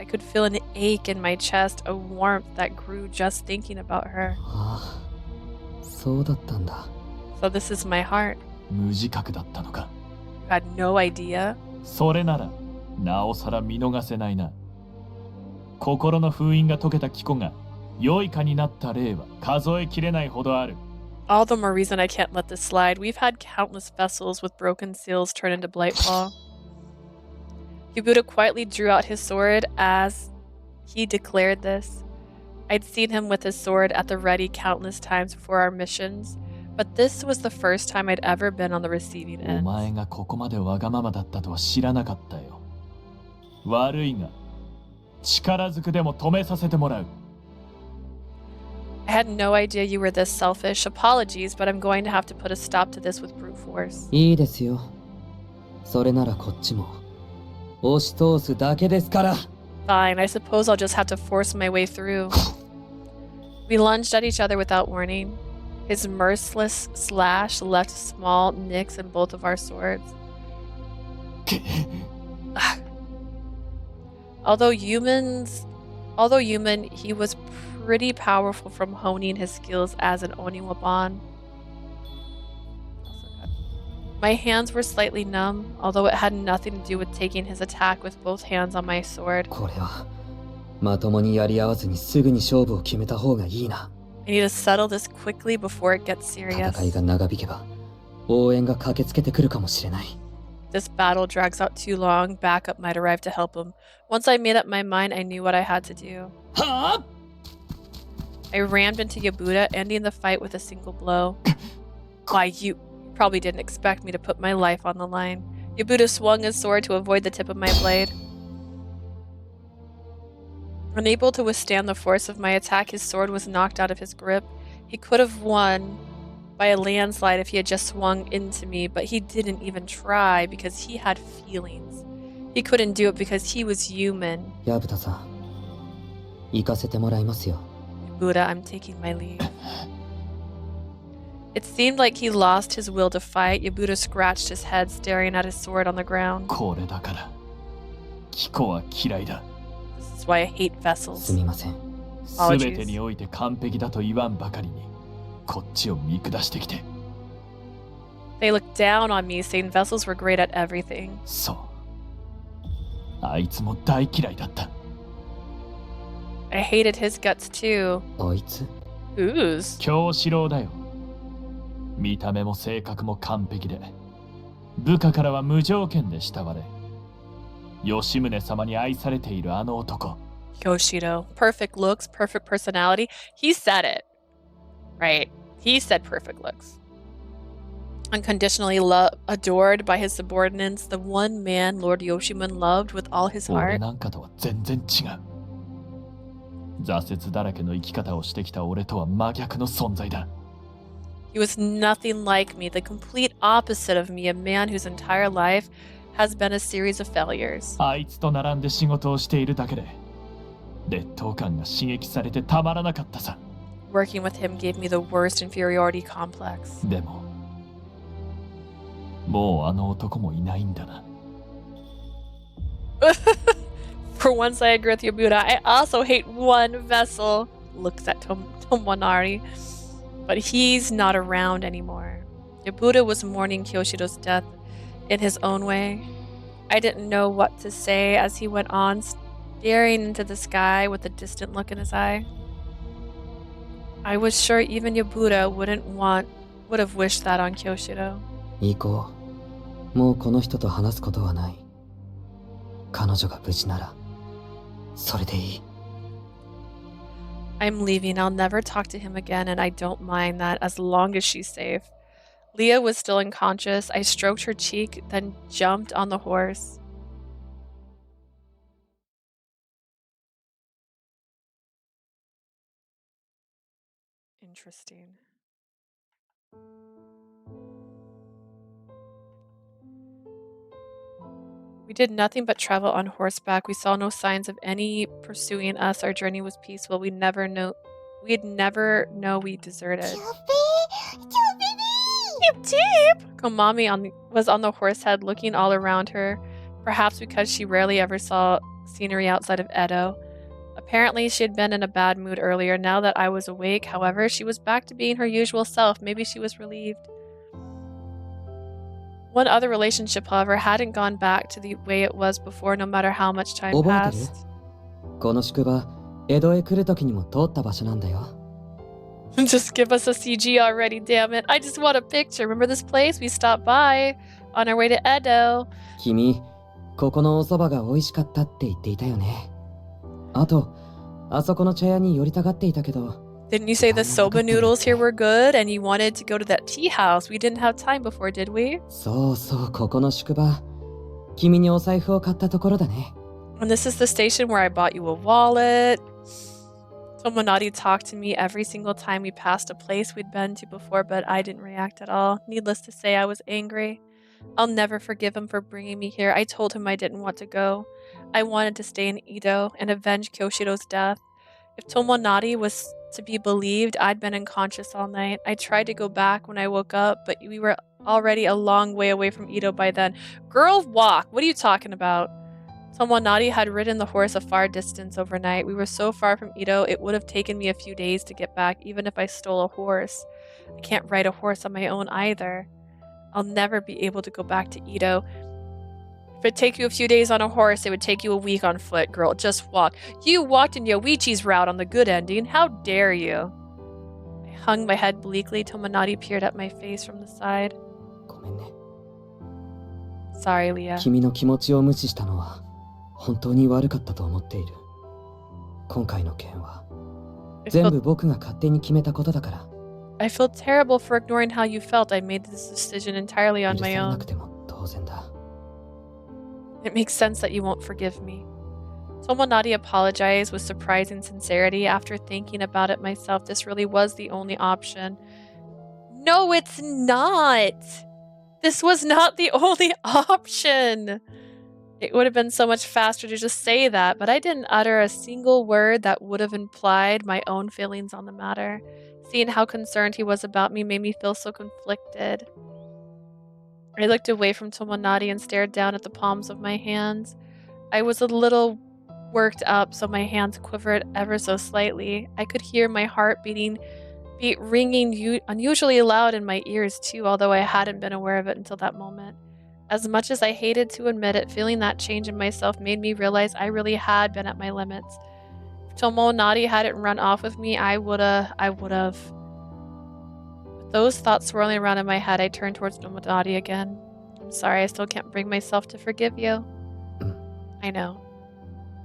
I could feel an ache in my chest, a warmth that grew just thinking about her. ああ、そうだったんだ。 So this is my heart. 無自覚だったのか? You had no idea? それなら、なおさら見逃せないな。心の封印が解けた貴子が良いかになった例は数えきれないほどある。 All the more reason I can't let this slide. We've had countless vessels with broken seals turn into Blightfall. Yabuda quietly drew out his sword as he declared this. I'd seen him with his sword at the ready countless times before our missions, but this was the first time I'd ever been on the receiving お end. 前がここまでわがままだったとは知らなかったよ。悪いが、力ずくでも止めさせてもらう。 I had no idea you were this selfish. Apologies, but I'm going to have to put a stop to this with brute force. いいですよ。それならこっちも押し通すだけですから。 Fine, I suppose I'll just have to force my way through. We lunged at each other without warning. His merciless slash left small nicks in both of our swords. Although human, he was pretty powerful from honing his skills as an Oniwaban. My hands were slightly numb, although it had nothing to do with taking his attack with both hands on my sword. これはまともにやり合わずにすぐに勝負を決めた方がいいな。 I need to settle this quickly before it gets serious. 戦いが長引けば応援が駆けつけてくるかもしれない。 This battle drags out too long, backup might arrive to help him. Once I made up my mind, I knew what I had to do. I rammed into Yabuda, ending the fight with a single blow. Why, you probably didn't expect me to put my life on the line. Yabuda swung his sword to avoid the tip of my blade. Unable to withstand the force of my attack, his sword was knocked out of his grip. He could have won by a landslide if he had just swung into me, but he didn't even try because he had feelings. He couldn't do it because he was human. ヤブタさん、行かせてもらいますよ。 Buddha, I'm taking my leave. It seemed like he lost his will to fight. Yabuda scratched his head, staring at his sword on the ground. これだから、貴子は嫌いだ。 This is why I hate vessels. すみません。すべてにおいて完璧だと言わんばかりに、こっちを見下してきて。 They looked down on me, saying vessels were great at everything. そう。あいつも大嫌いだった。 I hated his guts too. あいつ Whose? 京四郎だよ。見た目も性格も完璧で、部下からは無条件で慕われ、吉宗様に愛されているあの男。Yoshido. Perfect looks, perfect personality. He said it. Right. He said perfect looks. unconditionally adored by his subordinates, the one man Lord Yoshimun loved with all his 俺 heart. なんかとは全然違う。挫折だらけの生き方をしてきた俺とは真逆の存在だ。He was nothing like me, the complete opposite of me, a man whose entire life has been a series of failures. あいつと並んで仕事をしているだけで、劣等感が刺激されてたまらなかったさ。Working with him gave me the worst inferiority complex. でも、もうあの男もいないんだな。For once, I agree with Yobuda. I also hate one vessel. Looks at Tomonari. But he's not around anymore. Yobuda was mourning Kyoshiro's death in his own way. I didn't know what to say as he went on, staring into the sky with a distant look in his eye. I was sure even Yobuda would have wished that on Kyoshiro. 行こう。もうこの人と話すことはない。彼女が無事なら、それでいい。I'm leaving. I'll never talk to him again, and I don't mind that as long as she's safe. Leah was still unconscious. I stroked her cheek, then jumped on the horse. Interesting. We did nothing but travel on horseback. We saw no signs of any pursuing us. Our journey was peaceful. We'd never know we deserted. Komami was on the horse head, looking all around her, perhaps because she rarely ever saw scenery outside of Edo. Apparently, she had been in a bad mood earlier. Now that I was awake, however, she was back to being her usual self. Maybe she was relieved. One other relationship, however, hadn't gone back to the way it was before, no matter how much time passed. この宿場、江戸へ来る時にも通った場所なんだよ。Just give us a CG already, damn it. I just want a picture. Remember this place? We stopped by on our way to Edo. 君、ここのお蕎麦が美味しかったって言っていたよね。あと、あそこの茶屋に寄りたがっていたけど。Didn't you say the soba noodles here were good and you wanted to go to that tea house? We didn't have time before, did we? そうそう、ここの宿場。君にお財布を買ったところだね。And this is the station where I bought you a wallet. Tomonari talked to me every single time we passed a place we'd been to before, but I didn't react at all. Needless to say, I was angry. I'll never forgive him for bringing me here. I told him I didn't want to go. I wanted to stay in Edo and avenge Kyoshiro's death. If Tomonari was to be believed, I'd been unconscious all night. I tried to go back when I woke up, but we were already a long way away from Edo by then. Girl, walk! What are you talking about? Tomonari had ridden the horse a far distance overnight. We were so far from Edo, it would have taken me a few days to get back, even if I stole a horse. I can't ride a horse on my own either. I'll never be able to go back to Edo. If it'd take you a few days on a horse, it would take you a week on foot, girl. Just walk. You walked in Yoichi's route on the good ending. How dare you? I hung my head bleakly. Tomonari peered at my face from the side. ごめんね。 Sorry, Leah. 君の気持ちを無視したのは本当に悪かったと思っている。今回の件は全部僕が勝手に決めたことだから。I feel terrible for ignoring how you felt. I made this decision entirely on my 許され own. なくても当然だ。 It makes sense that you won't forgive me. Tomonari apologized with surprising sincerity. After thinking about it myself, this really was the only option. No, it's not! This was not the only option! It would have been so much faster to just say that, but I didn't utter a single word that would have implied my own feelings on the matter. Seeing how concerned he was about me made me feel so conflicted. I looked away from Tomonari and stared down at the palms of my hands. I was a little worked up, so my hands quivered ever so slightly. I could hear my heart ringing unusually loud in my ears too, although I hadn't been aware of it until that moment. As much as I hated to admit it, feeling that change in myself made me realize I really had been at my limits. If Tomonari hadn't run off with me, I would've. With those thoughts swirling around in my head, I turned towards Tomonari again. I'm sorry, I still can't bring myself to forgive you. I know.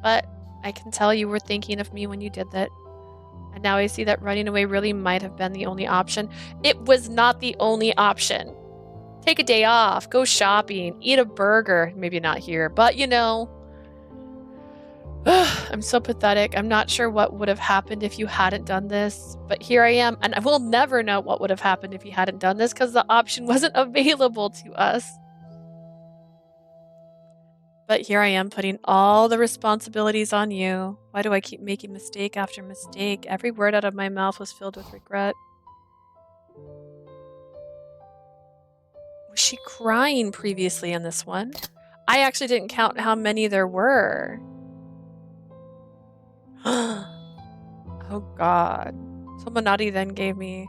But I can tell you were thinking of me when you did that. And now I see that running away really might have been the only option. It was not the only option. Take a day off, go shopping, eat a burger. Maybe not here, but you know. I'm so pathetic. I'm not sure what would have happened if you hadn't done this, but here I am, and I will never know what would have happened if you hadn't done this because the option wasn't available to us. But here I am putting all the responsibilities on you. Why do I keep making mistake after mistake? Every word out of my mouth was filled with regret. Was she crying previously in this one? I actually didn't count how many there were. Oh god. Tomonari then gave me...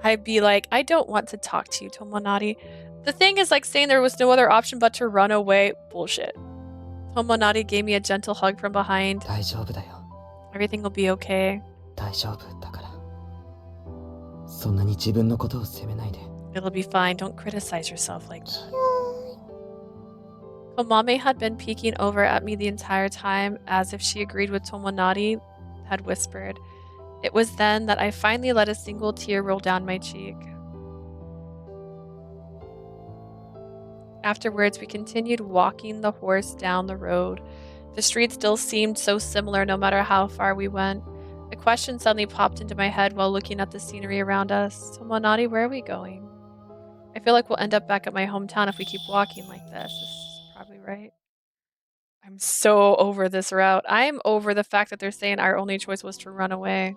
I'd be like, I don't want to talk to you, Tomonari. The thing is like saying there was no other option but to run away. Bullshit. Tomonari gave me a gentle hug from behind. Everything will be okay. It'll be fine. Don't criticize yourself like that. Komame had been peeking over at me the entire time, as if she agreed with Tomonari had whispered. It was then that I finally let a single tear roll down my cheek. Afterwards, we continued walking the horse down the road. The street still seemed so similar no matter how far we went. A question suddenly popped into my head while looking at the scenery around us. Tomonari, where are we going? I feel like we'll end up back at my hometown if we keep walking like this. This is probably right. I'm so over this route. I'm over the fact that they're saying our only choice was to run away.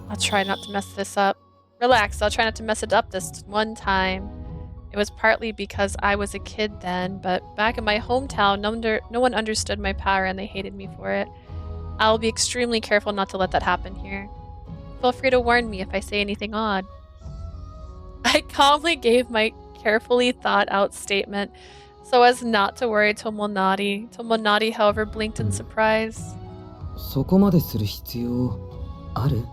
I'll try not to mess this up. Relax, I'll try not to mess it up this one time. It was partly because I was a kid then, but back in my hometown, no one understood my power and they hated me for it. I'll be extremely careful not to let that happen here. Feel free to warn me if I say anything odd. I calmly gave my carefully thought out statement so as not to worry Tomonari. Tomonari, however, blinked in surprise. そこまでする必要ある?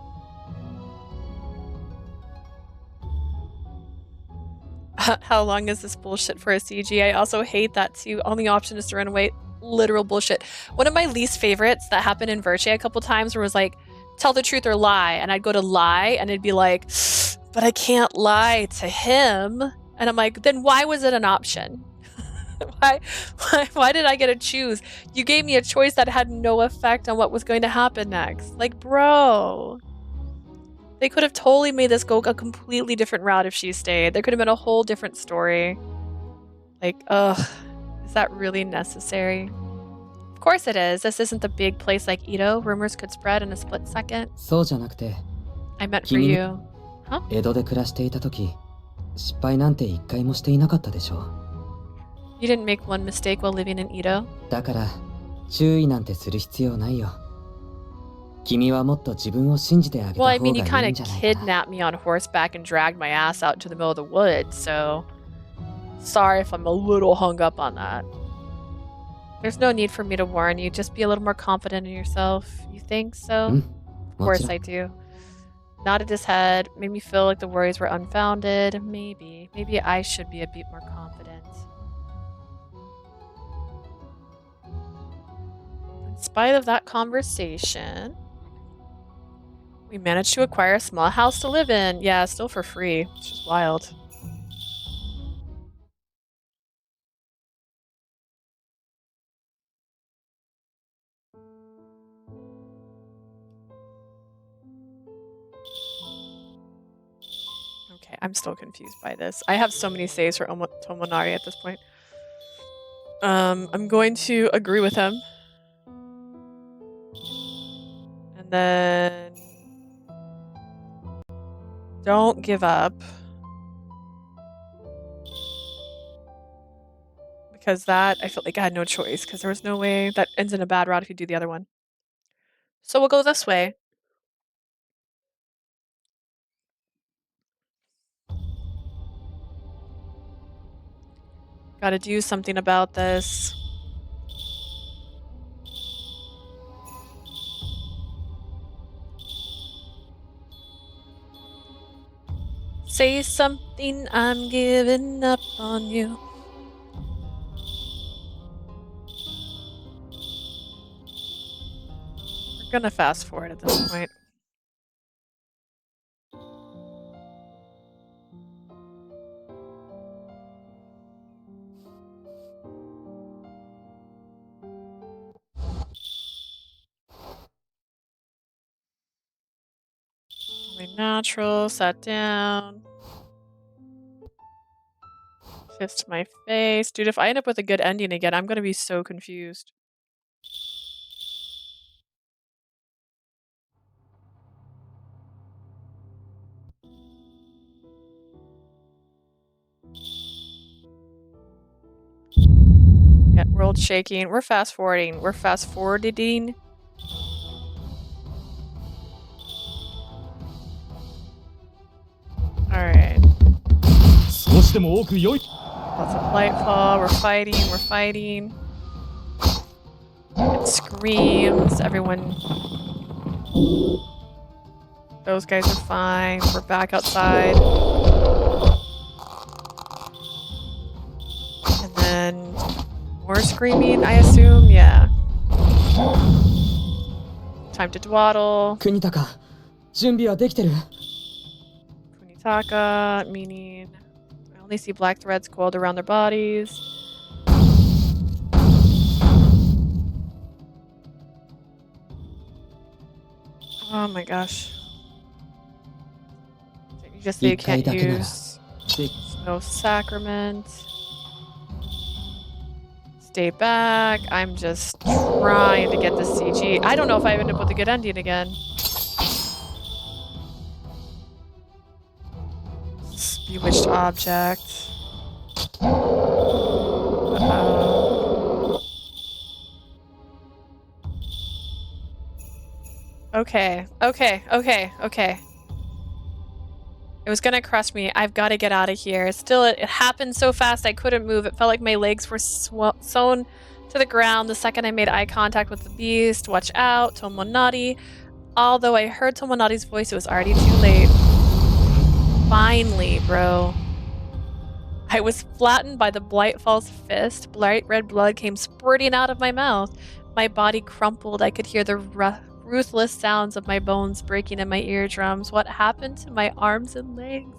How long is this bullshit for a CG? I also hate that too. Only option is to run away. Literal bullshit. One of my least favorites that happened in Verche a couple times was like, tell the truth or lie. And I'd go to lie and it'd be like, but I can't lie to him. And I'm like, then why was it an option? why did I get to choose? You gave me a choice that had no effect on what was going to happen next. Like, bro. They could have totally made this go a completely different route if she stayed. There could have been a whole different story. Like, ugh. Is that really necessary? Of course it is. This isn't the big place like Ito. Rumors could spread in a split second. そうじゃなくて、 I meant for you. Huh? 江戸で暮らしていた時、失敗なんて一回もしていなかったでしょ。 You didn't make one mistake while living in Ito. だから、注意なんてする必要ないよ。君はもっと自分を信じてあげた方 Well, が I い mean, you い kind ん of じゃないかな。 kidnapped me on horseback and dragged my ass out to the middle of the woods, so sorry if I'm a little hung up on that. There's no need for me to warn you. Just be a little more confident in yourself. You think so? Of course I do. Nodded his head, made me feel like the worries were unfounded. Maybe I should be a bit more confident. In spite of that conversation, we managed to acquire a small house to live in. Yeah, still for free, which is wild. Okay, I'm still confused by this. I have so many saves for Tomonari at this point. I'm going to agree with him. And then... don't give up. Because that, I felt like I had no choice, because there was no way that ends in a bad route if you do the other one. So we'll go this way. Gotta do something about this. Say something, I'm giving up on you. We're gonna fast forward at this point. Natural, sat down. Fist my face. Dude, if I end up with a good ending again, I'm gonna be so confused. Yeah, world shaking. We're fast forwarding. We're fast forwarding. Alright. Lots of lightfall. We're fighting. It screams. Everyone. Those guys are fine. We're back outside. And then more screaming, I assume. Yeah. Time to dwaddle. Kunitaka, 準備はできてる? Kunitaka, meaning I only see black threads coiled around their bodies. Oh my gosh. You just say you can't use no sacrament. Stay back. I'm just trying to get the CG. I don't know if I end up with a good ending again. Bewitched object. Okay. It was gonna crush me. I've got to get out of here. Still, it happened so fast I couldn't move. It felt like my legs were sewn to the ground the second I made eye contact with the beast. Watch out, Tomonari. Although I heard Tomonari's voice, it was already too late. Finally, bro. I was flattened by the Blightfall's fist. Bright red blood came spurting out of my mouth. My body crumpled. I could hear the ruthless sounds of my bones breaking in my eardrums. What happened to my arms and legs?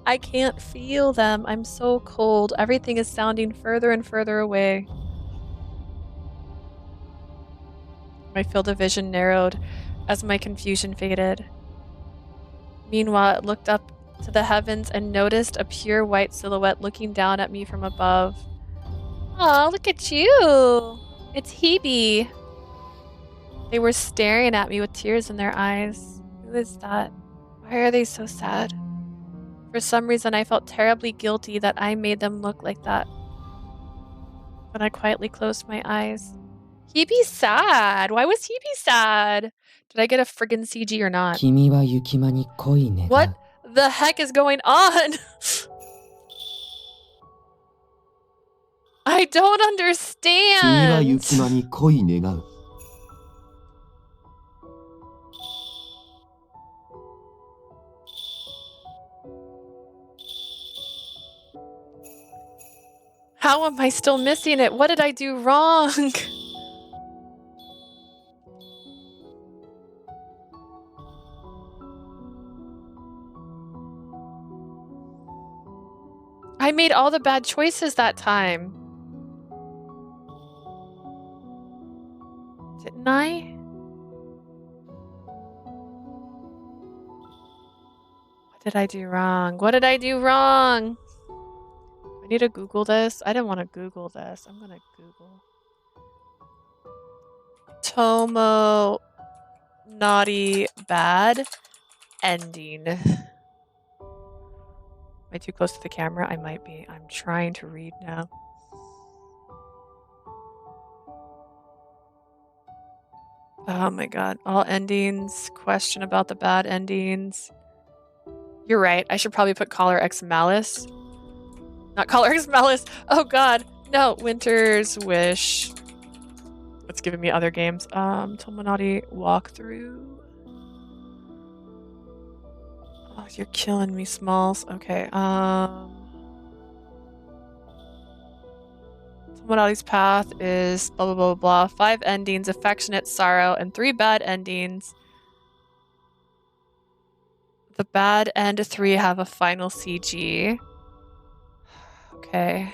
I can't feel them. I'm so cold. Everything is sounding further and further away. My field of vision narrowed as my confusion faded. Meanwhile, I looked up to the heavens and noticed a pure white silhouette looking down at me from above. Aw, look at you! It's Hebe. They were staring at me with tears in their eyes. Who is that? Why are they so sad? For some reason, I felt terribly guilty that I made them look like that. But I quietly closed my eyes. Hebe's sad. Why was Hebe sad? Did I get a friggin' CG or not? What the heck is going on? I don't understand. How am I still missing it? What did I do wrong? I made all the bad choices that time. Didn't I? What did I do wrong? What did I do wrong? I need to Google this. I didn't want to Google this. I'm gonna Google Tomonari bad ending. Am I too close to the camera? I might be. I'm trying to read now. Oh my god. All endings. Question about the bad endings. You're right. I should probably put Collar X Malice. Not Collar X Malice. Oh god. No. Winter's Wish. It's giving me other games. Tomonari walkthrough. Oh, you're killing me, Smalls. Okay, Tomonari's path is blah blah blah blah. 5 endings, affectionate, sorrow, and 3 bad endings. The bad end 3 have a final CG. Okay.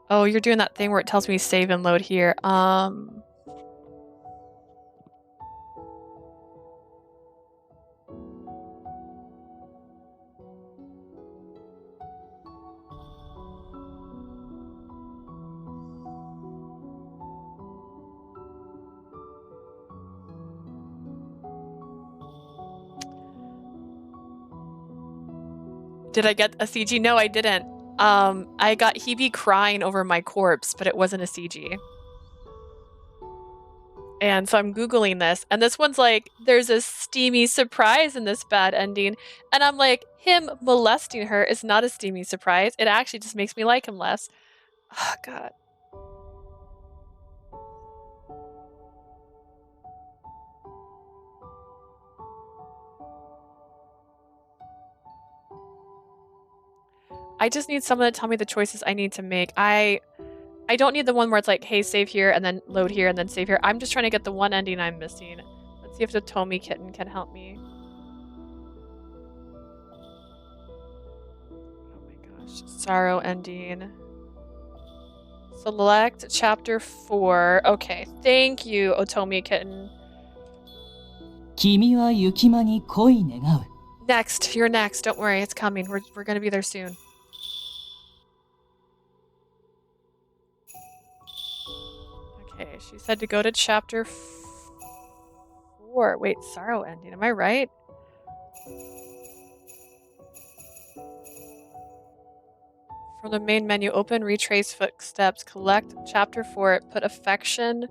Oh, you're doing that thing where it tells me save and load here. Did I get a CG? No, I didn't. I got Hebe crying over my corpse, but it wasn't a CG. And so I'm Googling this, and this one's like, there's a steamy surprise in this bad ending. And I'm like, him molesting her is not a steamy surprise. It actually just makes me like him less. Oh, God. I just need someone to tell me the choices I need to make. I don't need the one where it's like, hey, save here, and then load here, and then save here. I'm just trying to get the one ending I'm missing. Let's see if the Tomy kitten can help me. Oh my gosh. Sorrow ending. Select chapter 4. Okay, thank you, Otomi kitten. 君は雪間に恋願う。 Next, you're next. Don't worry, it's coming. We're gonna be there soon. Okay, she said to go to chapter 4. Wait, sorrow ending. Am I right? From the main menu, open, retrace footsteps, collect chapter 4, put affection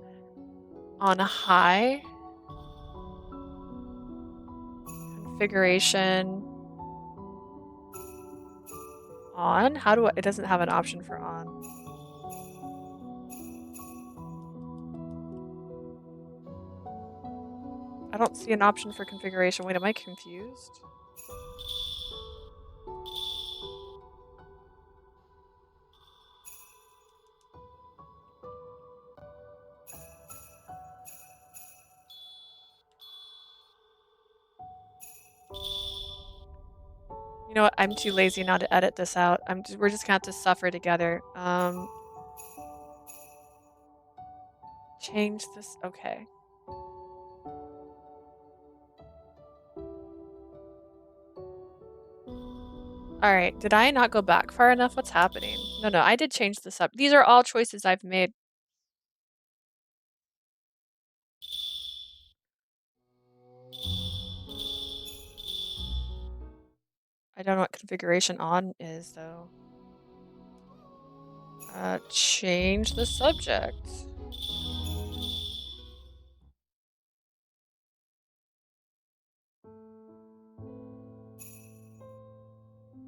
on high. Configuration on. How do I? It doesn't have an option for on. I don't see an option for configuration. Wait, am I confused? You know what? I'm too lazy now to edit this out. We're just gonna have to suffer together. Change this. Okay. All right. Did I not go back far enough? What's happening? No, I did change this up. These are all choices I've made. I don't know what configuration on is, though. Change the subject.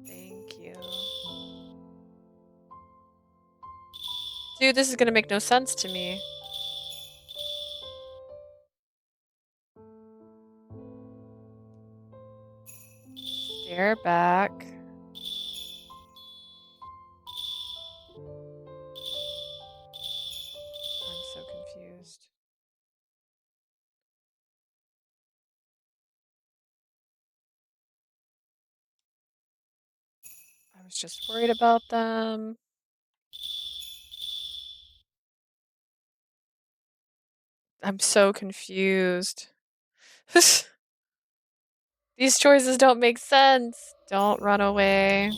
Thank you. Dude, this is gonna make no sense to me. Stare back. I'm so confused. I was just worried about them. I'm so confused. These choices don't make sense. Don't run away.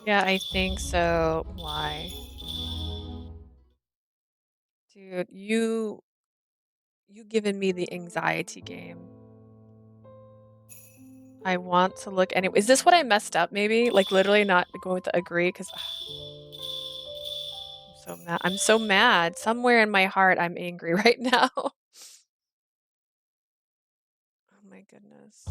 Yeah, I think so. Why? Dude, you given me the anxiety game. I want to look anyway. Is this what I messed up maybe? Like literally not going with the agree because I'm so mad. I'm so mad. Somewhere in my heart I'm angry right now. Oh my goodness.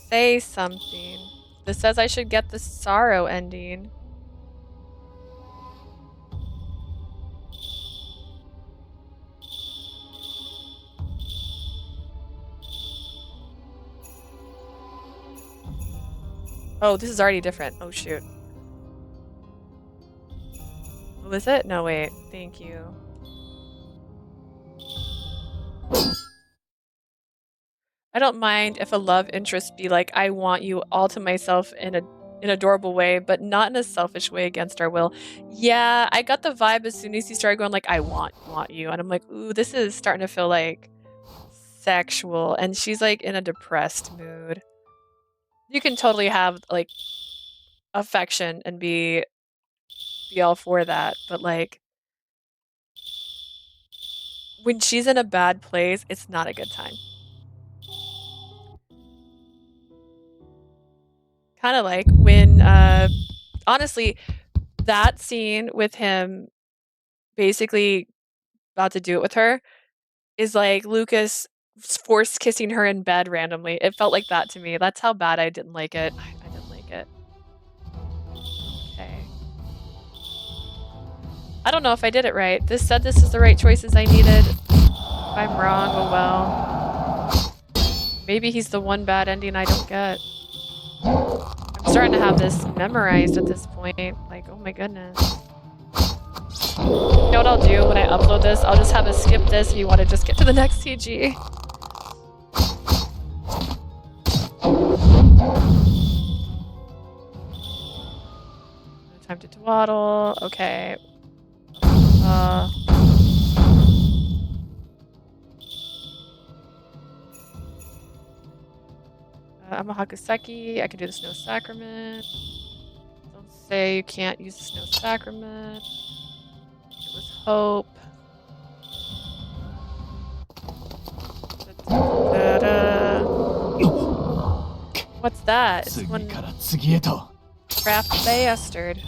say something. This says I should get the sorrow ending. Oh, this is already different. Oh, shoot. Was it? No, wait. Thank you. I don't mind if a love interest be like, I want you all to myself in an adorable way, but not in a selfish way against our will. Yeah, I got the vibe as soon as he started going like, I want you. And I'm like, ooh, this is starting to feel like sexual. And she's like in a depressed mood. You can totally have like affection and be all for that, but like when she's in a bad place, it's not a good time. Kind of like when honestly, that scene with him basically about to do it with her is like Lucas force kissing her in bed randomly. It felt like that to me. That's how bad I didn't like it. I didn't like it. Okay. I don't know if I did it right. This said this is the right choices I needed. If I'm wrong, oh well. Maybe he's the one bad ending I don't get. I'm starting to have this memorized at this point. Like, oh my goodness. You know what I'll do when I upload this? I'll just have us skip this if you want to just get to the next CG. Time to dwaddle. Okay. I'm a Hakuseki. I can do the Snow Sacrament. Don't say you can't use the Snow Sacrament. It was hope. What's that? It's one craft bastard.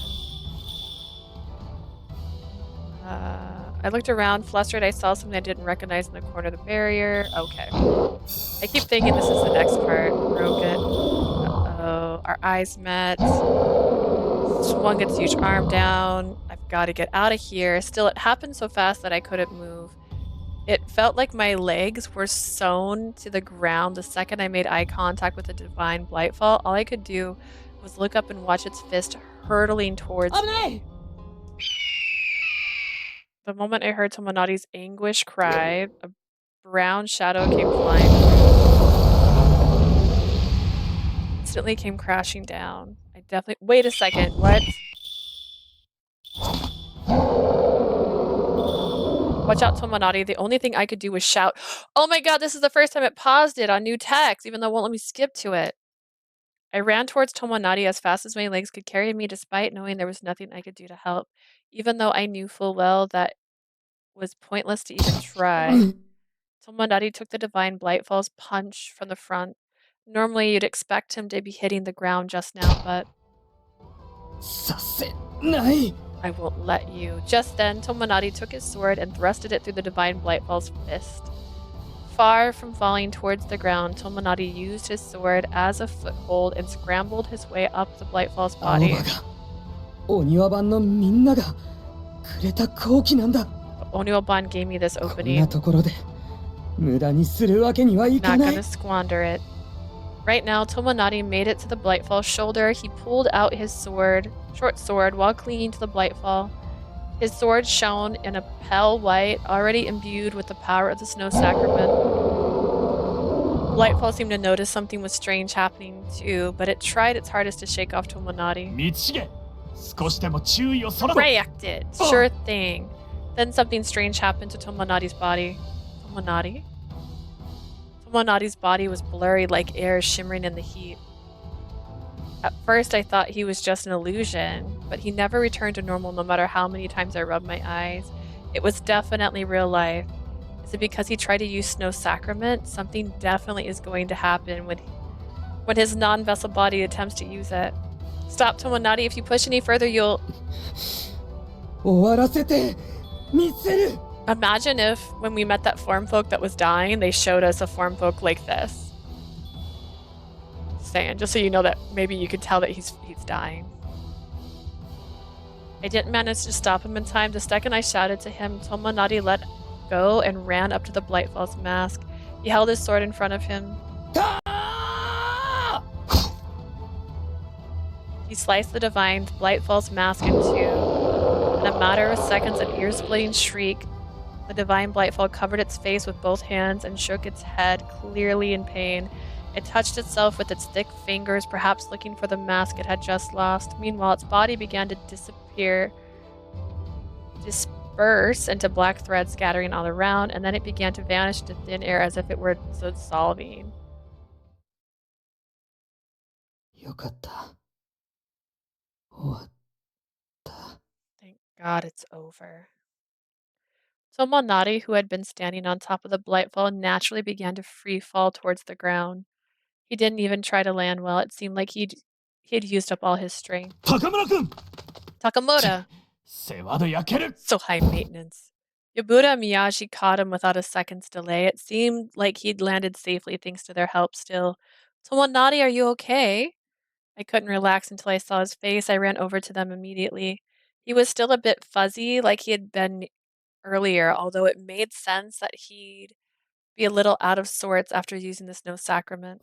I looked around, flustered. I saw something I didn't recognize in the corner of the barrier. Okay. I keep thinking this is the next part. Broke it. Uh-oh. Our eyes met. Swung its huge arm down. I've got to get out of here. Still, it happened so fast that I couldn't move. It felt like my legs were sewn to the ground the second I made eye contact with the divine Blightfall. All I could do was look up and watch its fist hurtling towards me. The moment I heard Tomonari's anguish cry, a brown shadow came flying. Instantly came crashing down. I definitely— wait a second, what? Watch out, Tomonari. The only thing I could do was shout, oh my god, this is the first time it paused it on new text, even though it won't let me skip to it. I ran towards Tomonari as fast as my legs could carry me, despite knowing there was nothing I could do to help, even though I knew full well that was pointless to even try. Tomonari took the divine Blightfall's punch from the front. Normally, you'd expect him to be hitting the ground just now, but I won't let you. Just then, Tomonari took his sword and thrusted it through the divine Blightfall's fist. Far from falling towards the ground, Tomonari used his sword as a foothold and scrambled his way up the Blightfall's body. Oniwaban gave me this opening. Not gonna squander it. Right now, Tomonari made it to the Blightfall's shoulder. He pulled out his sword, short sword, while clinging to the Blightfall. His sword shone in a pale white, already imbued with the power of the Snow Sacrament. Blightfall seemed to notice something was strange happening too, but it tried its hardest to shake off Tomonari. Reacted. Sure thing. Then something strange happened to Tomonari's body. Tomonari? Tomonari's body was blurry like air shimmering in the heat. At first I thought he was just an illusion, but he never returned to normal no matter how many times I rubbed my eyes. It was definitely real life. Is it because he tried to use Snow Sacrament? Something definitely is going to happen when his non-vessel body attempts to use it. Stop, Tomonari. If you push any further, you'll... Imagine if, when we met that form folk that was dying, they showed us a form folk like this. Just saying, just so you know that maybe you could tell that he's dying. I didn't manage to stop him in time. The second I shouted to him, Tomonari let go and ran up to the Blightfall's mask. He held his sword in front of him. He sliced the divine Blightfall's mask in two. In a matter of seconds, an ear-splitting shriek. The divine Blightfall covered its face with both hands and shook its head, clearly in pain. It touched itself with its thick fingers, perhaps looking for the mask it had just lost. Meanwhile, its body began to disperse into black threads scattering all around, and then it began to vanish into thin air as if it were dissolving. よかった。終わった。 Thank God it's over. Tomonari, who had been standing on top of the Blightfall, naturally began to free fall towards the ground. He didn't even try to land well. It seemed like he'd used up all his strength. Takamura! So high maintenance. Yabura and Miyaji caught him without a second's delay. It seemed like he'd landed safely thanks to their help still. Tomonari, are you okay? I couldn't relax until I saw his face. I ran over to them immediately. He was still a bit fuzzy, like he had been earlier, although it made sense that he'd be a little out of sorts after using the snow sacrament.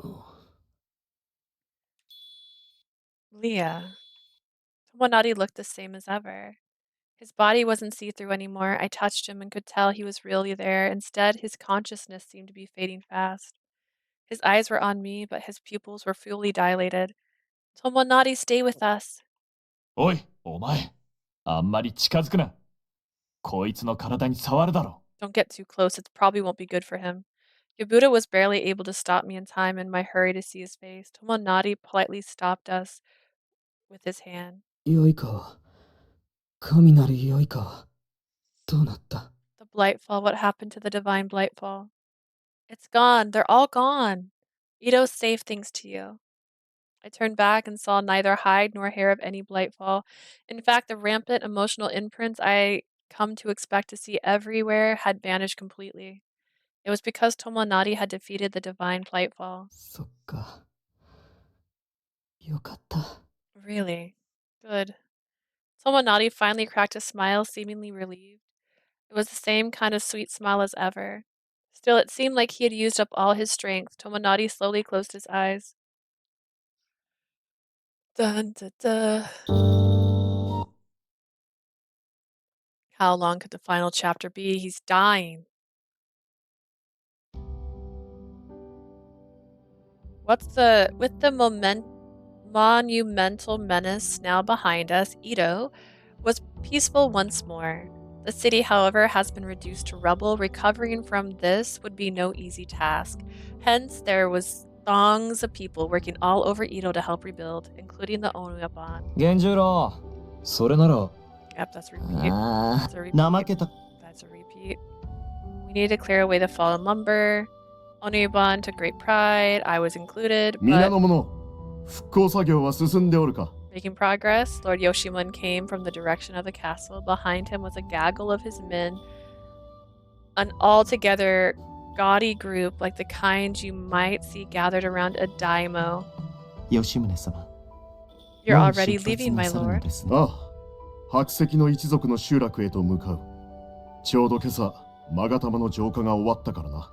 Leah. Tomonari looked the same as ever. His body wasn't see-through anymore. I touched him and could tell he was really there. Instead, his consciousness seemed to be fading fast. His eyes were on me, but his pupils were fully dilated. Tomonari, stay with us. おい、お前。あんまり近づくな。こいつの体に触るだろ。 Don't get too close. It probably won't be good for him. Yabuda was barely able to stop me in time in my hurry to see his face. Tomonari politely stopped us with his hand. よいか。雷よいか。どうなった？ The Blightfall. What happened to the divine Blightfall? It's gone. They're all gone. Ito's safe thanks to you. I turned back and saw neither hide nor hair of any Blightfall. In fact, the rampant emotional imprints I come to expect to see everywhere had vanished completely. It was because Tomonari had defeated the divine Blightfall. そっか。よかった。 Really? Good. Tomonari finally cracked a smile, seemingly relieved. It was the same kind of sweet smile as ever. Still, it seemed like he had used up all his strength. Tomonari slowly closed his eyes. Dun, dun, dun. How long could the final chapter be? He's dying. With the monumental menace now behind us, Ito was peaceful once more. The city, however, has been reduced to rubble. Recovering from this would be no easy task. Hence, there was throngs of people working all over Ito to help rebuild, including the Onyaban. Genjuro, それなら。 Yep, that's a repeat. That's a repeat. 怠けた。 That's a repeat. We need to clear away the fallen lumber. Onyaban took great pride. I was included, 皆 but の者、復興作業は進んでおるか？ making progress, Lord Yoshimun came from the direction of the castle. Behind him was a gaggle of his men, an altogether gaudy group like the kind you might see gathered around a daimyo. 吉宗様。 You're already leaving, my lord. ああ、白石の一族の集落へと向かう。ちょうど今朝、勾玉の浄化が終わったからな。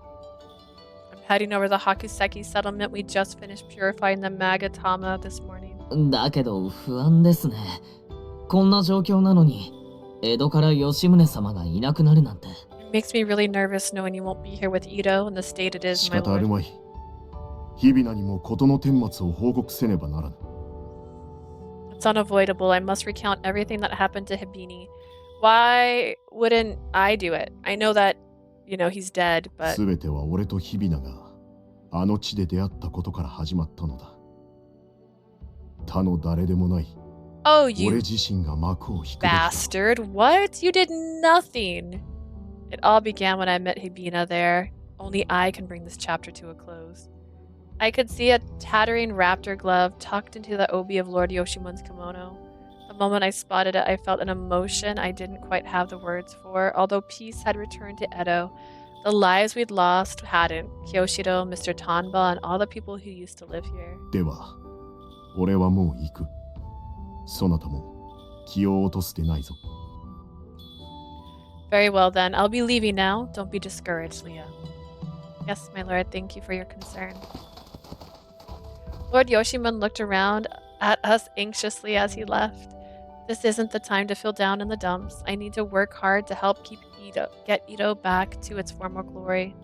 I'm heading over the Hakuseki settlement. We just finished purifying the Magatama this morning. だけど不安ですね。こんな状況なのに、江戸から吉宗様がいなくなるなんて。It makes me really nervous knowing you won't be here with Ito and the state it is, 仕 my 方ある lord. まい。日々にも事の顛末を報告せねばならぬ。It's unavoidable. I must recount everything that happened to Hibini. Why wouldn't I do it? I know that, you know, he's dead, but... すべては俺と日比野があの地で出会ったことから始まったのだ。他の誰でもない。 Oh, you 俺自身が幕を引くべきだ。 bastard. What? You did nothing. It all began when I met Hibina there. Only I can bring this chapter to a close. I could see a tattering raptor glove tucked into the obi of Lord Yoshimun's kimono. The moment I spotted it, I felt an emotion I didn't quite have the words for. Although peace had returned to Edo, The lives we'd lost hadn't. Kyoshiro, Mr. Tanba, and all the people who used to live here. では、俺はもう行く。そなたも気を落とすでないぞ。Very well then, I'll be leaving now. Don't be discouraged, Leah. Yes, my lord, thank you for your concern. Lord Yoshimun looked around at us anxiously as he left. This isn't the time to feel down in the dumps. I need to work hard to help get Ito back to its former glory.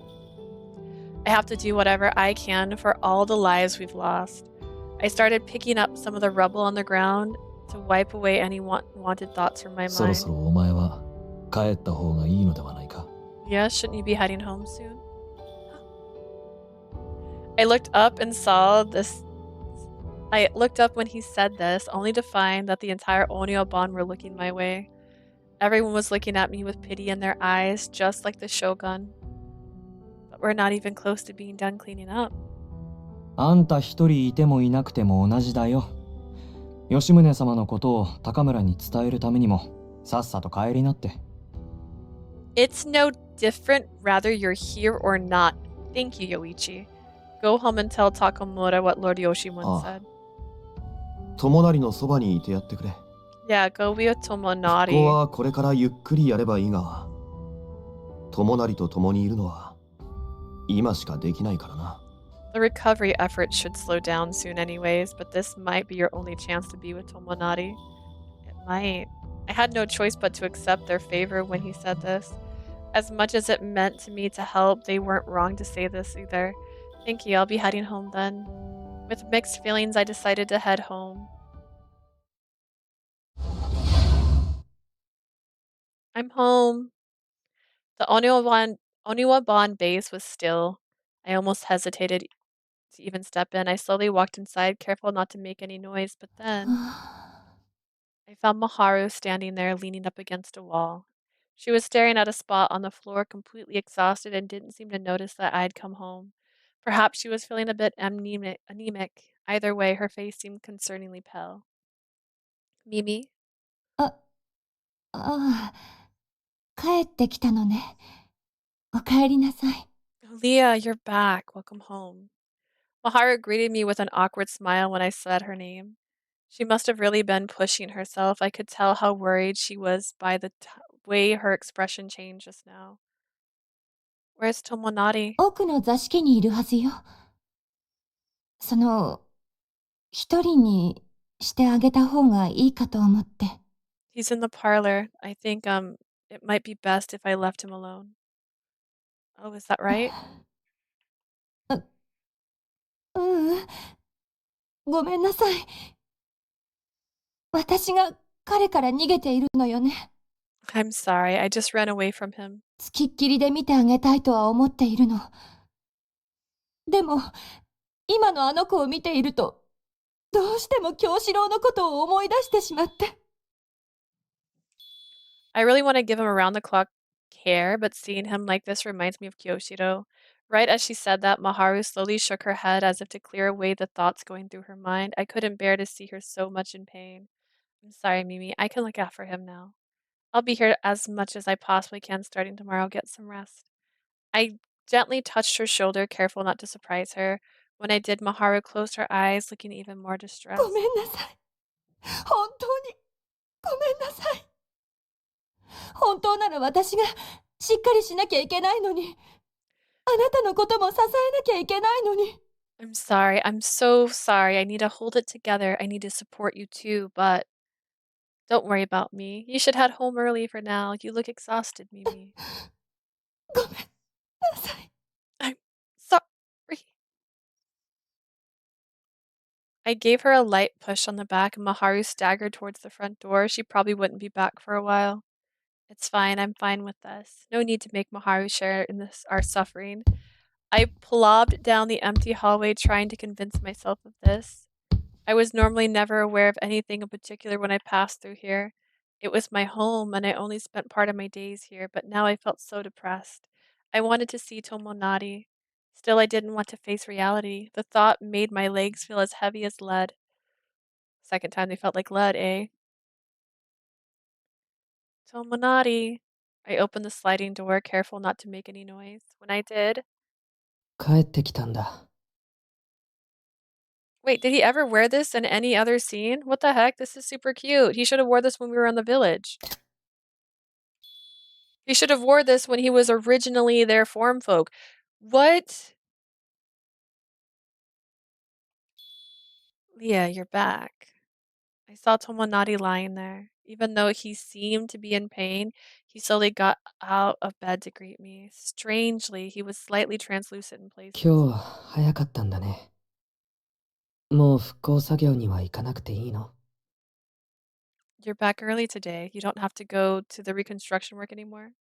I have to do whatever I can for all the lives we've lost. I started picking up some of the rubble on the ground to wipe away any wanted thoughts from my そろ mind. そろお前は帰った方がいいのではないか。 Yeah, shouldn't you be heading home soon? I looked up and saw this. I looked up when he said this, only to find that the entire Onyoban were looking my way. Everyone was looking at me with pity in their eyes, just like the Shogun. But we're not even close to being done cleaning up. あんた一人いてもいなくても同じだよ。吉宗様のことを高村に伝えるためにもさっさと帰りなって。It's no different whether you're here or not. Thank you, Yoichi. Go home and tell Takamura what Lord Yoshimun said. Tomonariのそばにいてやってくれ。 Yeah, go be a ここ Tomonari. はこれからゆっくりやればいいが、Tomonariと共にいるのは今しかできないからな。 The recovery efforts should slow down soon anyways, but this might be your only chance to be with Tomonari. It might. I had no choice but to accept their favor when he said this. As much as it meant to me to help, they weren't wrong to say this either. Thank you, I'll be heading home then. With mixed feelings, I decided to head home. I'm home. The Oniwaban base was still. I almost hesitated to even step in. I slowly walked inside, careful not to make any noise, but then I found Maharu standing there, leaning up against a wall. She was staring at a spot on the floor, completely exhausted, and didn't seem to notice that I'd come home. Perhaps she was feeling a bit anemic. Either way, her face seemed concerningly pale. Mimi? ああ、帰ってきたのね。お帰りなさい。 Leah, you're back. Welcome home. Maharu greeted me with an awkward smile when I said her name. She must have really been pushing herself. I could tell how worried she was by the way her expression changed just now. Where's Tomonari? 奥の座敷にいるはずよ。一人にしてあげた方がいいかと思って。He's in the parlor. I think it might be best if I left him alone. Oh, is that right? ううん。ごめんなさい。私が彼から逃げているのよね。I'm sorry. I just ran away from him. つきっきりで見てあげたいとは思っているの。でも、今のあの子を見ていると、どうしても京志郎のことを思い出してしまって。I really want to give him around-the-clock care, but seeing him like this reminds me of Kyoshiro. Right as she said that, Maharu slowly shook her head as if to clear away the thoughts going through her mind. I couldn't bear to see her so much in pain. I'm sorry, Mimi. I can look out for him now. I'll be here as much as I possibly can starting tomorrow. Get some rest. I gently touched her shoulder, careful not to surprise her. When I did, Maharu closed her eyes, looking even more distressed. ごめんなさい。本当にごめんなさい。本当なら私がしっかりしなきゃいけないのに、あなたのことも支えなきゃいけないのに。I'm sorry. I'm so sorry. I need to hold it together. I need to support you too, but don't worry about me. You should head home early for now. You look exhausted, Mimi. ごめんなさい。I'm sorry. I gave her a light push on the back, and Maharu staggered towards the front door. She probably wouldn't be back for a while. It's fine. I'm fine with this. No need to make Maharu share in our suffering. I plopped down the empty hallway, trying to convince myself of this. I was normally never aware of anything in particular when I passed through here. It was my home, and I only spent part of my days here, but now I felt so depressed. I wanted to see Tomonari. Still, I didn't want to face reality. The thought made my legs feel as heavy as lead. Second time they felt like lead, eh? Tomonari. I opened the sliding door, careful not to make any noise. When I did, 帰ってきたんだ。 wait, did he ever wear this in any other scene? What the heck? This is super cute. He should have wore this when we were in the village. He should have wore this when he was originally their form folk. What? Leah, you're back. I saw Tomonari lying there. Even though he seemed to be in pain, he slowly got out of bed to greet me. Strangely, he was slightly translucent in 今 places. 日は早かったんだね。もう復興作業には行かなくていいの？ You're back early today. You don't have to go to the reconstruction work anymore.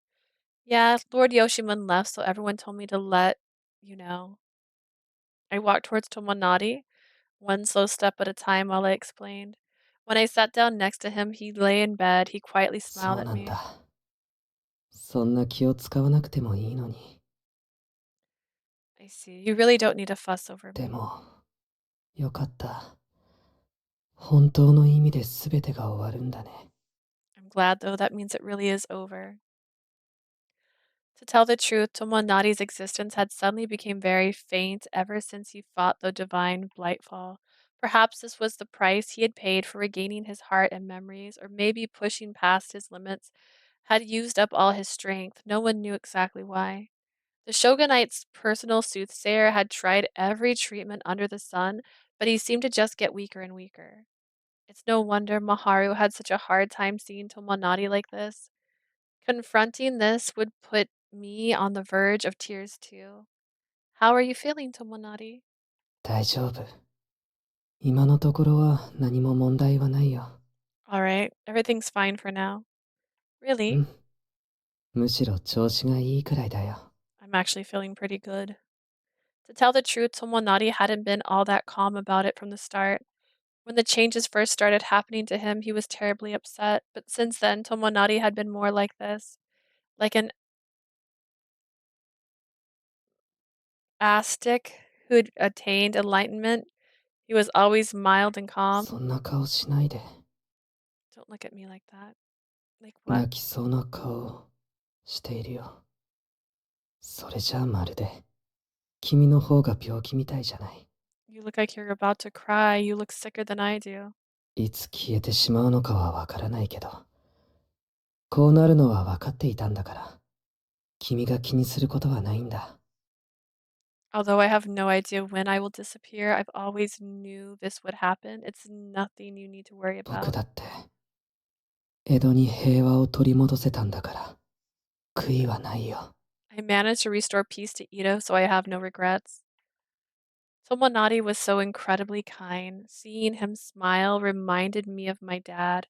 Yeah, Lord Yoshimun left, so everyone told me to let you know. I walked towards Tomonari, one slow step at a time while I explained. When I sat down next to him, he lay in bed. He quietly そ smiled う at なん me. だ。そんな気を使わなくてもいいのに。 I see. You really don't need to fuss over で me. も、よかった。本当の意味で全てが終わるんだね。 I'm glad, though. That means it really is over. To tell the truth, Tomonari's existence had suddenly become very faint ever since he fought the divine Blightfall. Perhaps this was the price he had paid for regaining his heart and memories, or maybe pushing past his limits had used up all his strength. No one knew exactly why. The shogunite's personal soothsayer had tried every treatment under the sun, but he seemed to just get weaker and weaker. It's no wonder Maharu had such a hard time seeing Tomonari like this. Confronting this would put me on the verge of tears too. How are you feeling, Tomonari? 大丈夫。今のところは何も問題はないよ。 Alright, everything's fine for now. う Really? ん。むしろ調子がいいくらいだよ。 I'm actually feeling pretty good. To tell the truth, Tomonari hadn't been all that calm about it from the start. When the changes first started happening to him, he was terribly upset, but since then, Tomonari had been more like this. Like an ascetic who'd attained enlightenment. He was always mild and calm. そんな顔しないで。 Don't look at me like that. Like what? 泣きそうな顔しているよ。それじゃあまるで君の方が病気みたいじゃない。 You look like you're about to cry. You look sicker than I do. いつ消えてしまうのかはわからないけど、こうなるのは分かっていたんだから、君が気にすることはないんだ。 Although I have no idea when I will disappear, I've always knew this would happen. It's nothing you need to worry 僕 about. だって江戸に平和を取り戻せたんだから、悔いはないよ。 I managed to restore peace to Ito, so I have no regrets. Tomonari was so incredibly kind. Seeing him smile reminded me of my dad.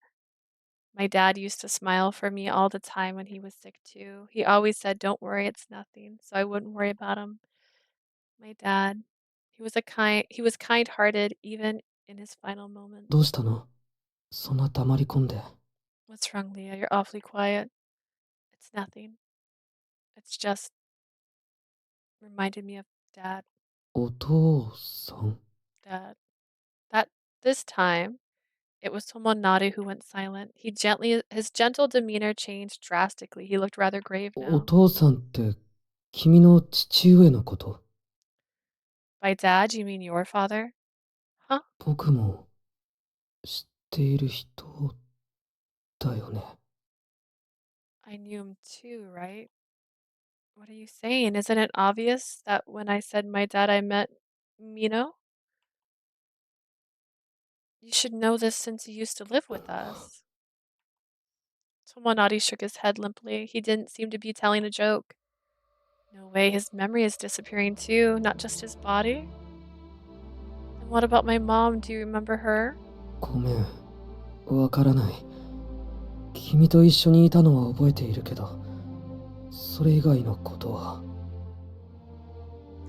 My dad used to smile for me all the time when he was sick too. He always said, "Don't worry, it's nothing," so I wouldn't worry about him. My dad, he was kind-hearted even in his final moments. どうしたの？そんな黙り込んで。 What's wrong, Leah? You're awfully quiet. It's nothing. It's just reminded me of Dad. お父さん？ Dad. That this time, it was Tomonari who went silent. His gentle demeanor changed drastically. He looked rather grave お now. 父さんって君の父上のこと？ By Dad, you mean your father? Huh? 僕も知っている人だよね。 I knew him too, right? What are you saying? Isn't it obvious that when I said my dad, I meant Mino? You should know this since you used to live with us. Tomonari shook his head limply. He didn't seem to be telling a joke. No way, his memory is disappearing too, not just his body. And what about my mom? Do you remember her? ごめん、わからない。君と一緒にいたのは覚えているけど、それ以外のことは。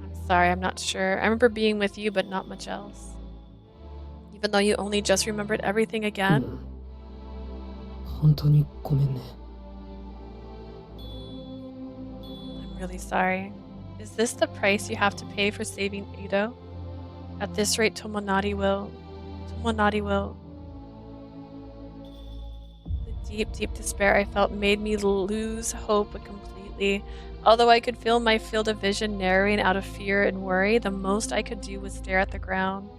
I'm sorry, I'm not sure. I remember being with you, but not much else. Even though you only just remembered everything う again? ん。本当にごめんね。 I'm really sorry. Is this the price you have to pay for saving Ito? At this rate, Tomonari will... The deep, deep despair I felt made me lose hope completely. Although I could feel my field of vision narrowing out of fear and worry, the most I could do was stare at the ground.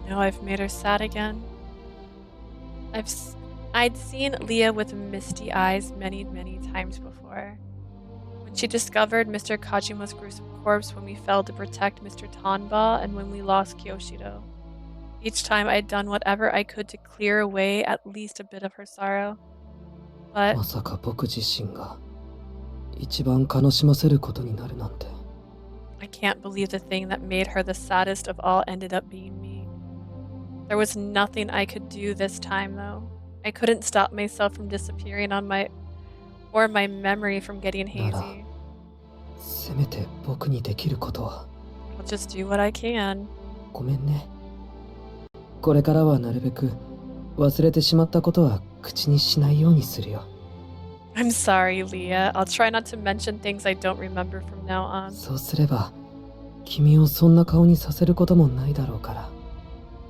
Now I've made her sad again. I'd seen Leah with misty eyes many, many times before. When she discovered Mr. Kajima's gruesome corpse when we failed to protect Mr. Tanba and when we lost Kyoshiro. Each time I'd done whatever I could to clear away at least a bit of her sorrow. But I can't believe the thing that made her the saddest of all ended up being me. There was nothing I could do this time, though. I couldn't stop myself from disappearing or my memory from getting hazy. I'll just do what I can. I'm sorry, Leah. I'll try not to mention things I don't remember from now on.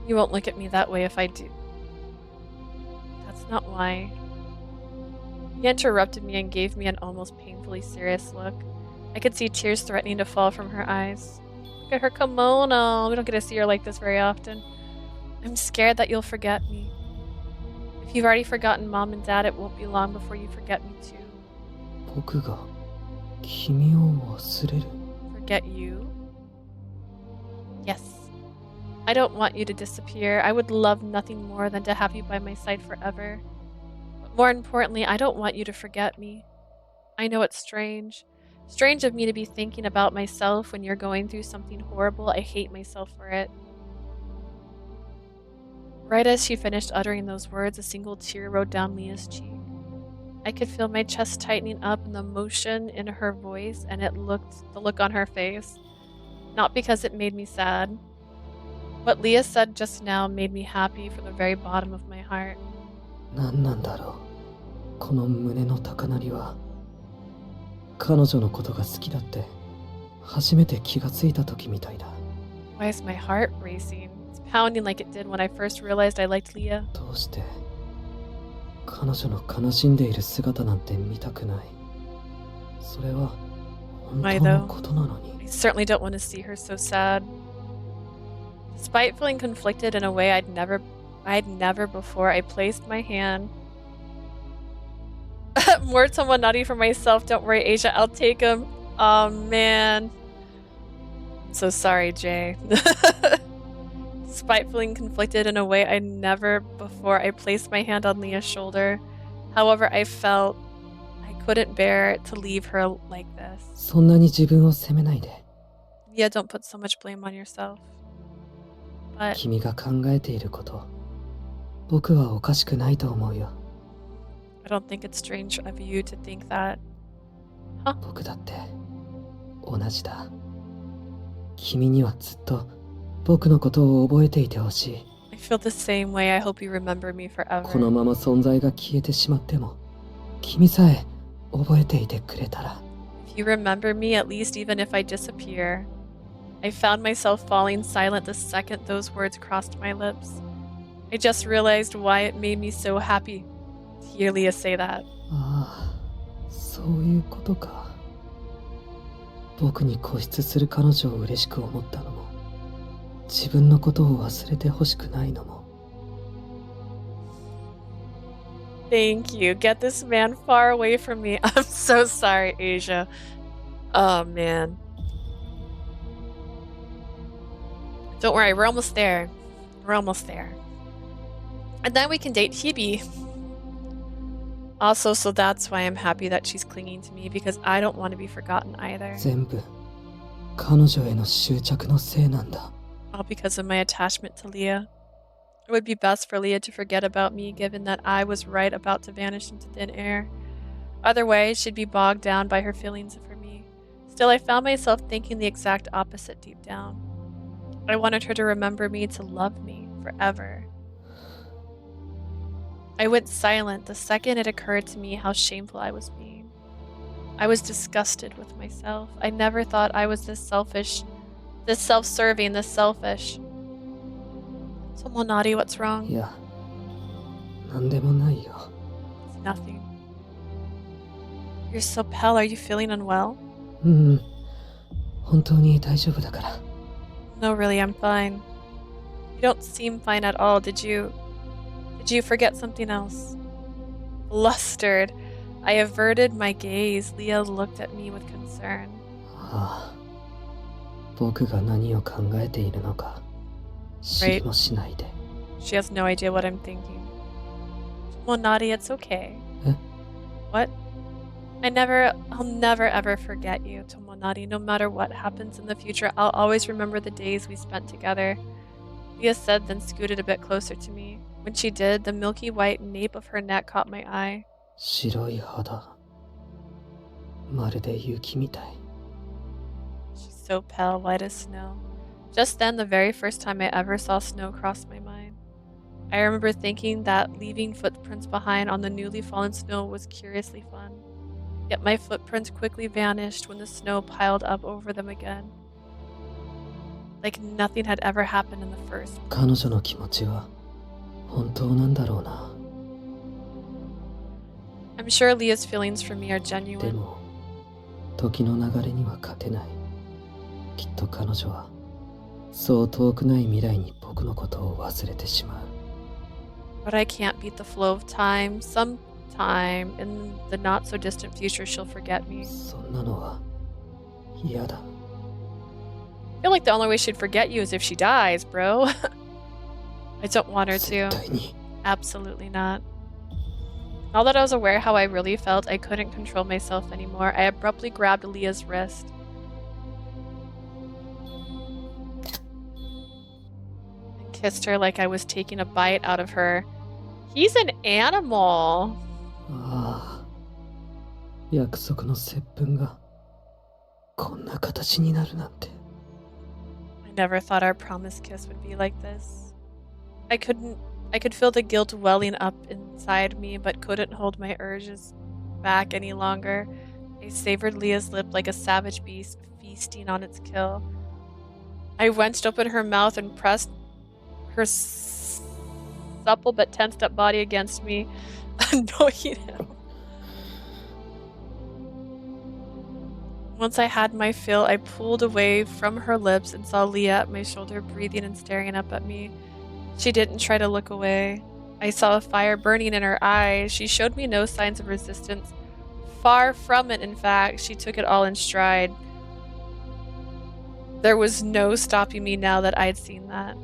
You won't look at me that way if I do. That's not why. He interrupted me and gave me an almost painfully serious look. I could see tears threatening to fall from her eyes. Look at her kimono. We don't get to see her like this very often. I'm scared that you'll forget me. If you've already forgotten Mom and Dad, it won't be long before you forget me too. Forget you? Yes. I don't want you to disappear. I would love nothing more than to have you by my side forever. But more importantly, I don't want you to forget me. I know it's strange. Strange of me to be thinking about myself when you're going through something horrible. I hate myself for it. Right as she finished uttering those words, a single tear rolled down Leah's cheek. I could feel my chest tightening up and the emotion in her voice and the look on her face. Not because it made me sad. What Leah said just now made me happy from the very bottom of my heart. Why is my heart racing? It's pounding like it did when I first realized I liked Leah. Why though? I certainly don't want to see her so sad. Despite feeling conflicted in a way I'd never before, I placed my hand. More Tomonari for myself. Don't worry, Asia. I'll take him. Oh man. I'm so sorry, Jay. Despite feeling conflicted in a way I'd never before, I placed my hand on Leah's shoulder. However, I felt I couldn't bear to leave her like this. Yeah, don't put so much blame on yourself. But I don't think it's strange of you to think that. Huh? I feel the same way. I hope you remember me forever. If you remember me, at least even if I disappear. I found myself falling silent the second those words crossed my lips. I just realized why it made me so happy to hear Leah say that. Thank you. Get this man far away from me. I'm so sorry, Asia. Oh, man. Don't worry, we're almost there. We're almost there. And then we can date Hibi. Also, so that's why I'm happy that she's clinging to me, because I don't want to be forgotten either. All because of my attachment to Leah. It would be best for Leah to forget about me, given that I was right about to vanish into thin air. Otherwise, she'd be bogged down by her feelings for me. Still, I found myself thinking the exact opposite deep down. I wanted her to remember me, to love me forever. I went silent the second it occurred to me how shameful I was being. I was disgusted with myself. I never thought I was this selfish, this self-serving, this selfish. Tomonari, what's wrong? いや、なんでもないよ。 It's nothing. You're so pale. Are you feeling unwell? 本当に大丈夫だから。 No, really, I'm fine. You don't seem fine at all. Did you forget something else? Flustered, I averted my gaze. Leah looked at me with concern. ああ、僕が何を考えているのか知りもしないで。 She has no idea what I'm thinking. Tomonari, it's okay. え? What? I'll never ever forget you, Tomonari. No matter what happens in the future, I'll always remember the days we spent together. Leah said, then scooted a bit closer to me. When she did, the milky white nape of her neck caught my eye. 白い肌。まるで雪みたい。 She's so pale, white as snow. Just then, the very first time I ever saw snow crossed my mind. I remember thinking that leaving footprints behind on the newly fallen snow was curiously fun. Yet my footprints quickly vanished when the snow piled up over them again. Like nothing had ever happened in the first. 彼女の気持ちは本当なんだろうな。 I'm sure Leah's feelings for me are で genuine. も、時の流れには勝てない。きっと彼女はそう遠くない未来に僕のことを忘れてしまう。 But I can't beat the flow of time. Sometime in the not so distant future, she'll forget me. そんなのは嫌だ。 I feel like the only way she'd forget you is if she dies, bro. I don't want her 絶 to. 対に。 Absolutely not. Now that I was aware how I really felt, I couldn't control myself anymore. I abruptly grabbed Leah's wrist. And kissed her like I was taking a bite out of her. He's an animal. ああ、約束の接吻がこんな形になるなんて。 I never thought our promised kiss would be like this. I could feel the guilt welling up inside me, but couldn't hold my urges back any longer. I savored Leah's lip like a savage beast feasting on its kill. I wrenched open her mouth and pressed her supple but tensed up body against me, annoying him. Once I had my fill, I pulled away from her lips and saw Leah at my shoulder, breathing and staring up at me. She didn't try to look away. I saw a fire burning in her eyes. She showed me no signs of resistance. Far from it, in fact. She took it all in stride. There was no stopping me now that I'd seen that.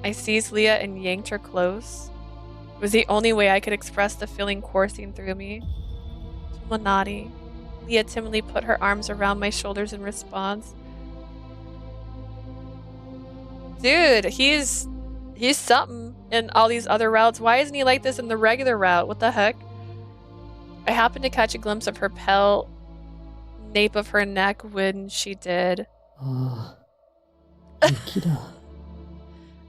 I seized Leah and yanked her close. It was the only way I could express the feeling coursing through me. Tomonari. Leah timidly put her arms around my shoulders in response. Dude, he's something in all these other routes. Why isn't he like this in the regular route? What the heck? I happened to catch a glimpse of her pale nape of her neck when she did. ああ、雪だ。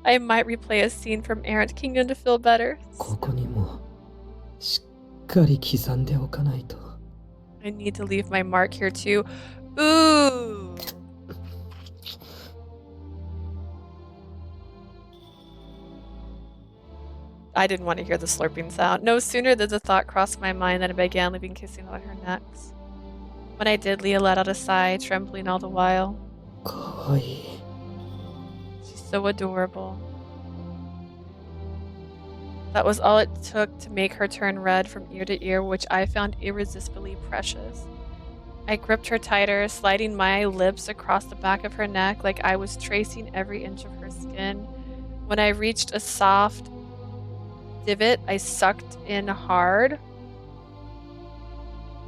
I might replay a scene from Errant Kingdom to feel better. ここにもしっかり刻んでおかないと。 I need to leave my mark here too. Ooh. I didn't want to hear the slurping sound. No sooner did the thought cross my mind than I began leaving kissing on her necks. When I did, Leah let out a sigh, trembling all the while. かわいい。 She's so adorable. That was all it took to make her turn red from ear to ear, which I found irresistibly precious. I gripped her tighter, sliding my lips across the back of her neck like I was tracing every inch of her skin. When I reached a soft divot, I sucked in hard.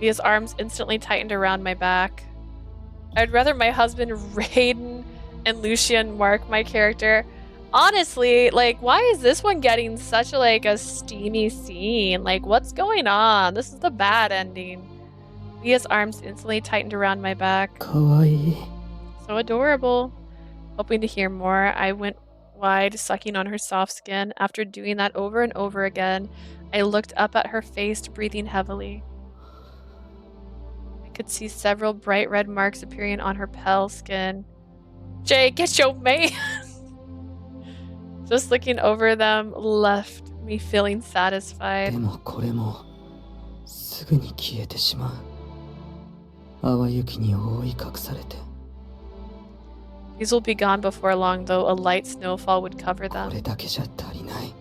Leah's arms instantly tightened around my back. I'd rather my husband Raiden and Lucian mark my character. Honestly, like, why is this one getting such a steamy scene? Like, what's going on? This is the bad ending. Leah's arms instantly tightened around my back. かわいい。 So adorable. Hoping to hear more, I went wide, sucking on her soft skin. After doing that over and over again, I looked up at her face, breathing heavily. I could see several bright red marks appearing on her pale skin. Jay, get your man! Just looking over them left me feeling satisfied. でもこれもすぐに消えてしまう。淡雪に覆い隠されて。 These will be gone before long, though a light snowfall would cover them. これだけじゃ足りない。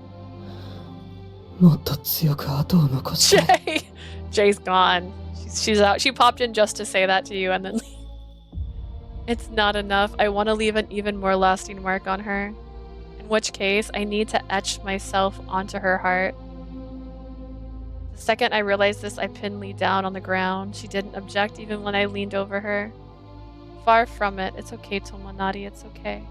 もっと強く後を残して。Jay's gone. She's out. She popped in just to say that to you and then leave. It's not enough. I want to leave an even more lasting mark on her. In which case, I need to etch myself onto her heart. The second I realized this, I pinned Lee down on the ground. She didn't object even when I leaned over her. Far from it. It's okay, Tomonari. It's okay.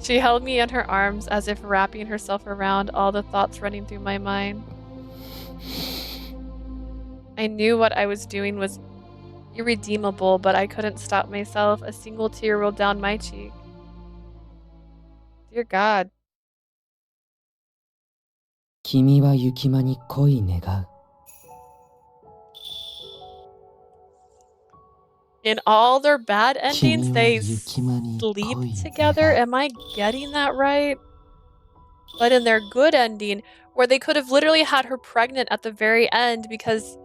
She held me in her arms as if wrapping herself around all the thoughts running through my mind. I knew what I was doing was irredeemable, but I couldn't stop myself. A single tear rolled down my cheek. Dear God. 君は雪間に恋願う。 In all their bad endings, they sleep together. Am I getting that right? But in their good ending, where they could have literally had her pregnant at the very end because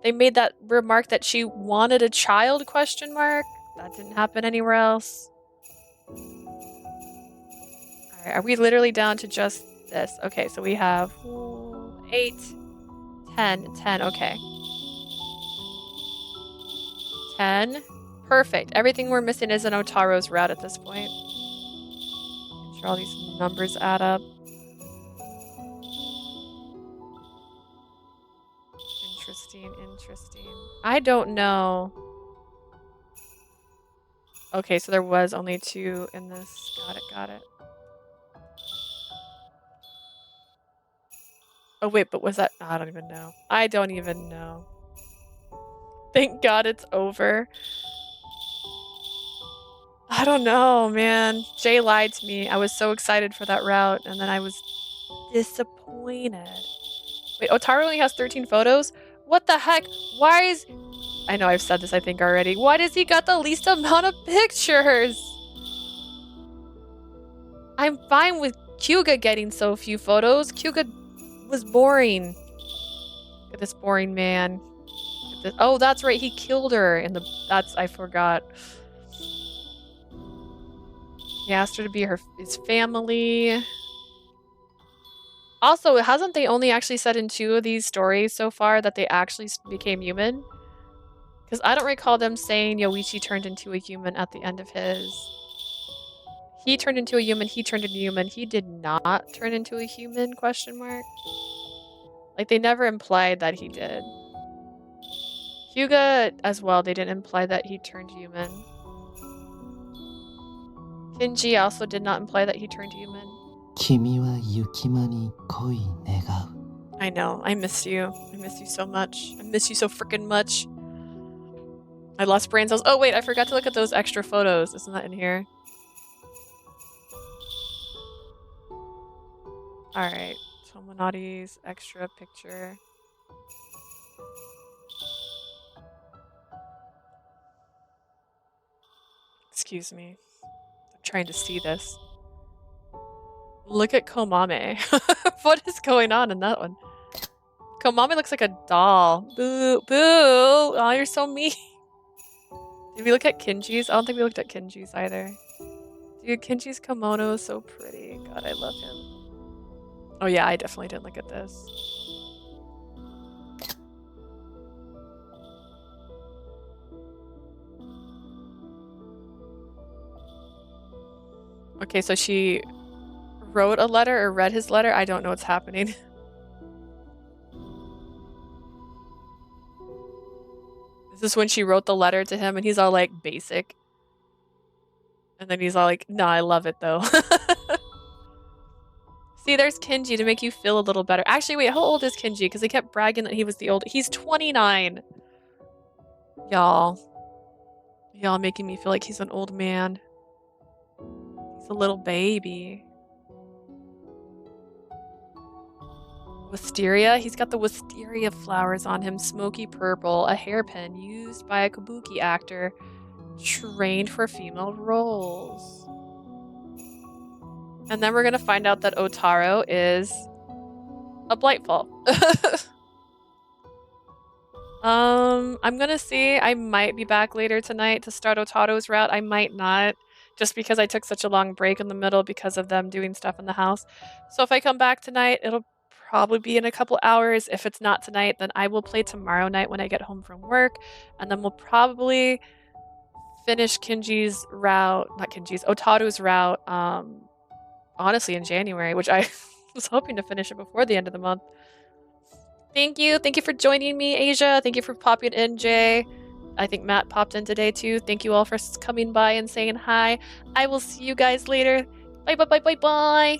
they made that remark that she wanted a child, question mark. That didn't happen anywhere else. Alright, are we literally down to just this? Okay, so we have 8, 10, 10, okay. 10. Perfect. Everything we're missing is an Otaro's route at this point. Make sure all these numbers add up. Interesting, interesting. I don't know. Okay, so there was only 2 in this. Got it, got it. Oh wait, but was that? I don't even know. I don't even know. Thank God it's over. I don't know, man. Jay lied to me. I was so excited for that route, and then I was disappointed. Wait, Otaru only has 13 photos? What the heck? Why is... I know I've said this, I think, already. Why does he got the least amount of pictures? I'm fine with Kyuga getting so few photos. Kyuga was boring. Look at this boring man. Oh, that's right. He killed her in the... That's... I forgot. He asked her to be his family. Also, hasn't they only actually said in 2 of these stories so far that they actually became human? Because I don't recall them saying Yoichi turned into a human at the end of his. He turned into a human. He turned into a human. He did not turn into a human, question mark. Like, they never implied that he did. Hyuga as well, they didn't imply that he turned human. Kinji also did not imply that he turned human. 君は雪間に恋願う。 I know, I miss you. I miss you so much. I miss you so freaking much. I lost brain cells. Oh wait, I forgot to look at those extra photos. Isn't that in here? Alright, Tomonari's extra picture. Excuse me. I'm trying to see this. Look at Komame. What is going on in that one? Komame looks like a doll. Boo, boo. Oh, you're so mean. Did we look at Kinji's? I don't think we looked at Kinji's either. Dude, Kinji's kimono is so pretty. God, I love him. Oh yeah, I definitely didn't look at this. Okay, so she wrote a letter or read his letter. I don't know what's happening. Is this when she wrote the letter to him and he's all like basic? And then he's all like, nah, I love it though. See, there's Kinji to make you feel a little better. Actually, wait, how old is Kinji? Because they kept bragging that he was the old. He's 29. Y'all. Y'all making me feel like he's an old man. He's a little baby. Wisteria? He's got the wisteria flowers on him. Smoky purple. A hairpin used by a kabuki actor. Trained for female roles. And then we're gonna find out that Otaro is a Blightfall. I'm gonna see. I might be back later tonight to start Otaro's route. I might not, just because I took such a long break in the middle because of them doing stuff in the house. So if I come back tonight, it'll probably be in a couple hours. If it's not tonight, then I will play tomorrow night when I get home from work, and then we'll probably finish Kinji's route, not Kinji's, Otaru's route, honestly in January, which I was hoping to finish it before the end of the month. Thank you for joining me, Asia. Thank you for popping in, Jay. I think Matt popped in today too. Thank you all for coming by and saying hi. I will see you guys later. Bye bye bye bye bye.